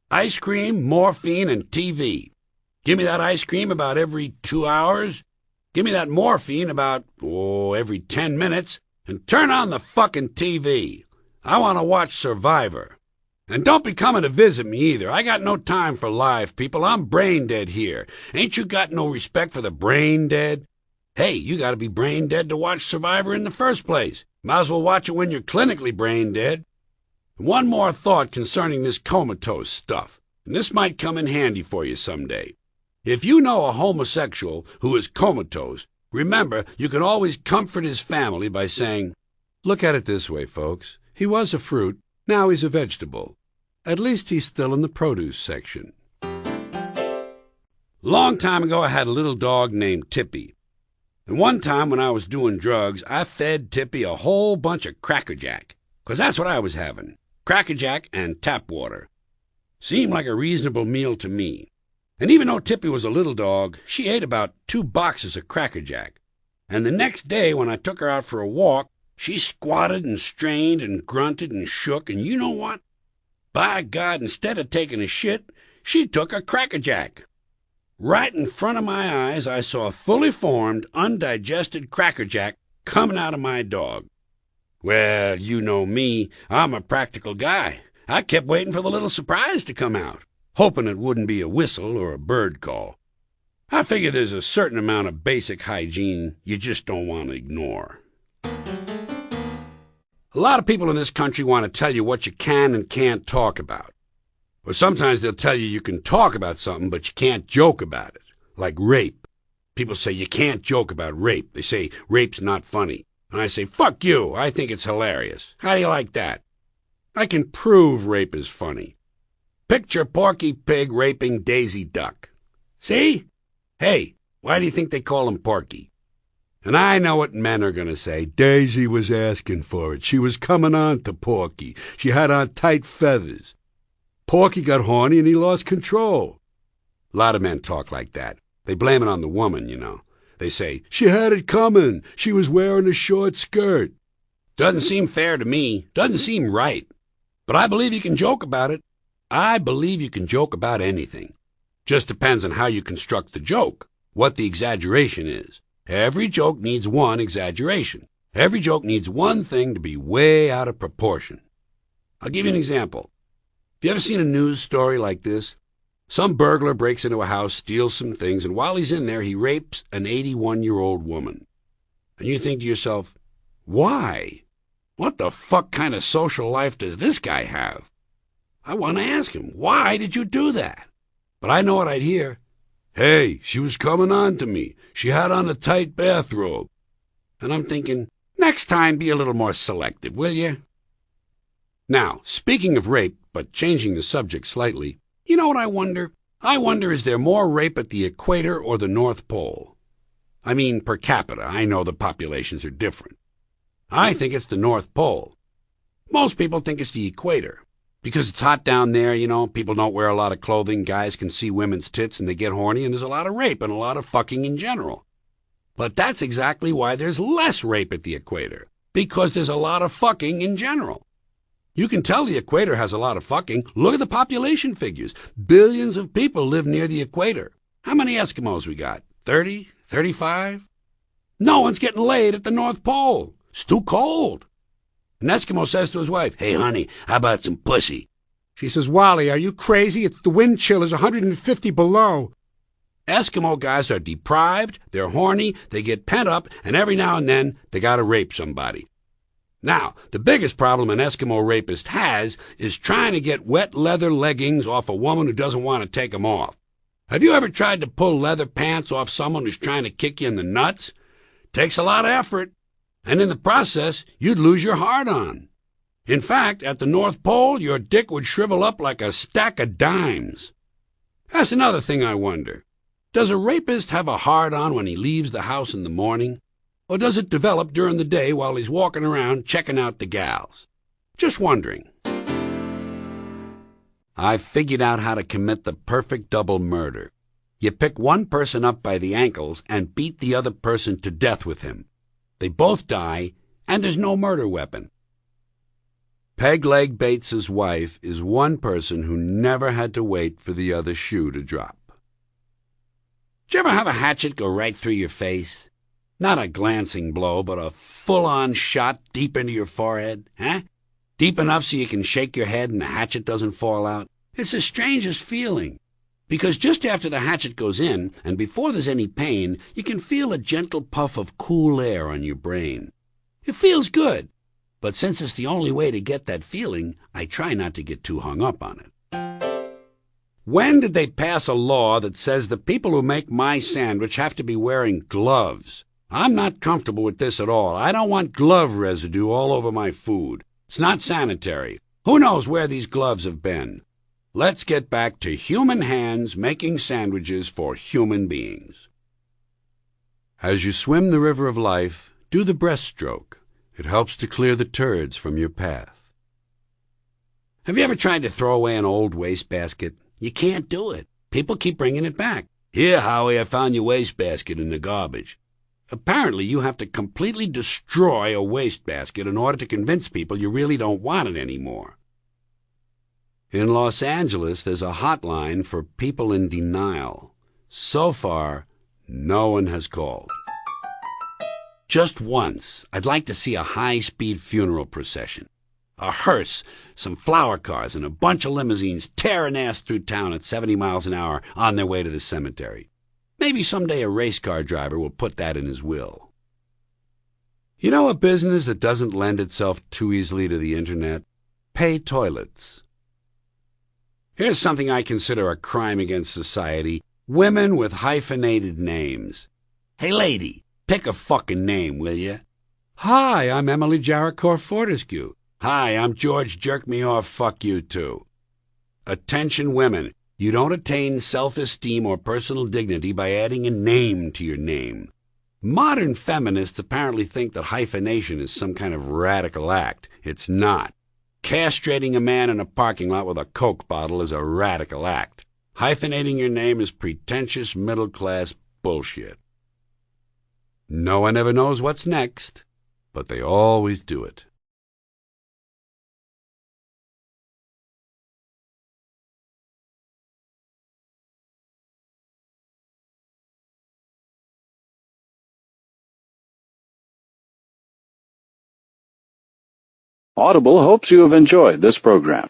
Ice cream, morphine, and TV. Give me that ice cream about every 2 hours. Give me that morphine about, every 10 minutes. And turn on the fucking TV. I want to watch Survivor. And don't be coming to visit me either. I got no time for live people. I'm brain dead here. Ain't you got no respect for the brain dead? Hey, you got to be brain dead to watch Survivor in the first place. Might as well watch it when you're clinically brain dead. One more thought concerning this comatose stuff, and this might come in handy for you someday. If you know a homosexual who is comatose, remember you can always comfort his family by saying, "Look at it this way, folks. He was a fruit. Now he's a vegetable. At least he's still in the produce section." Long time ago, I had a little dog named Tippy. And one time when I was doing drugs, I fed Tippy a whole bunch of Cracker Jack, 'cause that's what I was having. Cracker Jack and tap water. Seemed like a reasonable meal to me. And even though Tippy was a little dog, she ate about 2 boxes of Cracker Jack. And the next day when I took her out for a walk, she squatted and strained and grunted and shook, and you know what? By God, instead of taking a shit, she took a Cracker Jack. Right in front of my eyes, I saw a fully formed, undigested Cracker Jack coming out of my dog. Well, you know me, I'm a practical guy. I kept waiting for the little surprise to come out, hoping it wouldn't be a whistle or a bird call. I figure there's a certain amount of basic hygiene you just don't want to ignore. A lot of people in this country want to tell you what you can and can't talk about. Or sometimes they'll tell you can talk about something, but you can't joke about it, like rape. People say you can't joke about rape. They say rape's not funny. And I say, fuck you, I think it's hilarious. How do you like that? I can prove rape is funny. Picture Porky Pig raping Daisy Duck. See? Hey, why do you think they call him Porky? And I know what men are going to say. Daisy was asking for it. She was coming on to Porky. She had on tight feathers. Porky got horny and he lost control. A lot of men talk like that. They blame it on the woman, you know. They say, she had it coming. She was wearing a short skirt. Doesn't seem fair to me. Doesn't seem right. But I believe you can joke about it. I believe you can joke about anything. Just depends on how you construct the joke, what the exaggeration is. Every joke needs one exaggeration. Every joke needs one thing to be way out of proportion. I'll give you an example. Have you ever seen a news story like this? Some burglar breaks into a house, steals some things, and while he's in there, he rapes an 81-year-old woman. And you think to yourself, why? What the fuck kind of social life does this guy have? I want to ask him, why did you do that? But I know what I'd hear. Hey, she was coming on to me. She had on a tight bathrobe. And I'm thinking, next time be a little more selective, will you? Now, speaking of rape, but changing the subject slightly, you know what I wonder? I wonder, is there more rape at the equator or the North Pole? I mean, per capita. I know the populations are different. I think it's the North Pole. Most people think it's the equator. Because it's hot down there, people don't wear a lot of clothing, guys can see women's tits and they get horny, and there's a lot of rape and a lot of fucking in general. But that's exactly why there's less rape at the equator. Because there's a lot of fucking in general. You can tell the equator has a lot of fucking. Look at the population figures. Billions of people live near the equator. How many Eskimos we got? 30? 35? No one's getting laid at the North Pole. It's too cold. An Eskimo says to his wife, "Hey, honey, how about some pussy?" She says, "Wally, are you crazy? The wind chill is 150 below. Eskimo guys are deprived, they're horny, they get pent up, and every now and then they gotta rape somebody. Now, the biggest problem an Eskimo rapist has is trying to get wet leather leggings off a woman who doesn't want to take them off. Have you ever tried to pull leather pants off someone who's trying to kick you in the nuts? Takes a lot of effort. And in the process, you'd lose your hard-on. In fact, at the North Pole, your dick would shrivel up like a stack of dimes. That's another thing I wonder. Does a rapist have a hard-on when he leaves the house in the morning? Or does it develop during the day while he's walking around checking out the gals? Just wondering. I've figured out how to commit the perfect double murder. You pick one person up by the ankles and beat the other person to death with him. They both die, and there's no murder weapon. Peg-Leg Bates's wife is one person who never had to wait for the other shoe to drop. Did you ever have a hatchet go right through your face? Not a glancing blow, but a full-on shot deep into your forehead, huh? Deep enough so you can shake your head and the hatchet doesn't fall out? It's the strangest feeling. Because just after the hatchet goes in, and before there's any pain, you can feel a gentle puff of cool air on your brain. It feels good, but since it's the only way to get that feeling, I try not to get too hung up on it. When did they pass a law that says the people who make my sandwich have to be wearing gloves? I'm not comfortable with this at all. I don't want glove residue all over my food. It's not sanitary. Who knows where these gloves have been? Let's get back to human hands making sandwiches for human beings. As you swim the river of life, do the breaststroke. It helps to clear the turds from your path. Have you ever tried to throw away an old wastebasket? You can't do it. People keep bringing it back. "Here, Howie, I found your wastebasket in the garbage." Apparently, you have to completely destroy a wastebasket in order to convince people you really don't want it anymore. In Los Angeles, there's a hotline for people in denial. So far, no one has called. Just once, I'd like to see a high-speed funeral procession. A hearse, some flower cars, and a bunch of limousines tearing ass through town at 70 miles an hour on their way to the cemetery. Maybe someday a race car driver will put that in his will. You know a business that doesn't lend itself too easily to the internet? Pay toilets. Here's something I consider a crime against society. Women with hyphenated names. Hey, lady, pick a fucking name, will you? Hi, I'm Emily Jericho Fortescue. Hi, I'm George Jerk Me Off Fuck You Too. Attention women, you don't attain self-esteem or personal dignity by adding a name to your name. Modern feminists apparently think that hyphenation is some kind of radical act. It's not. Castrating a man in a parking lot with a Coke bottle is a radical act. Hyphenating your name is pretentious middle-class bullshit. No one ever knows what's next, but they always do it. Audible hopes you have enjoyed this program.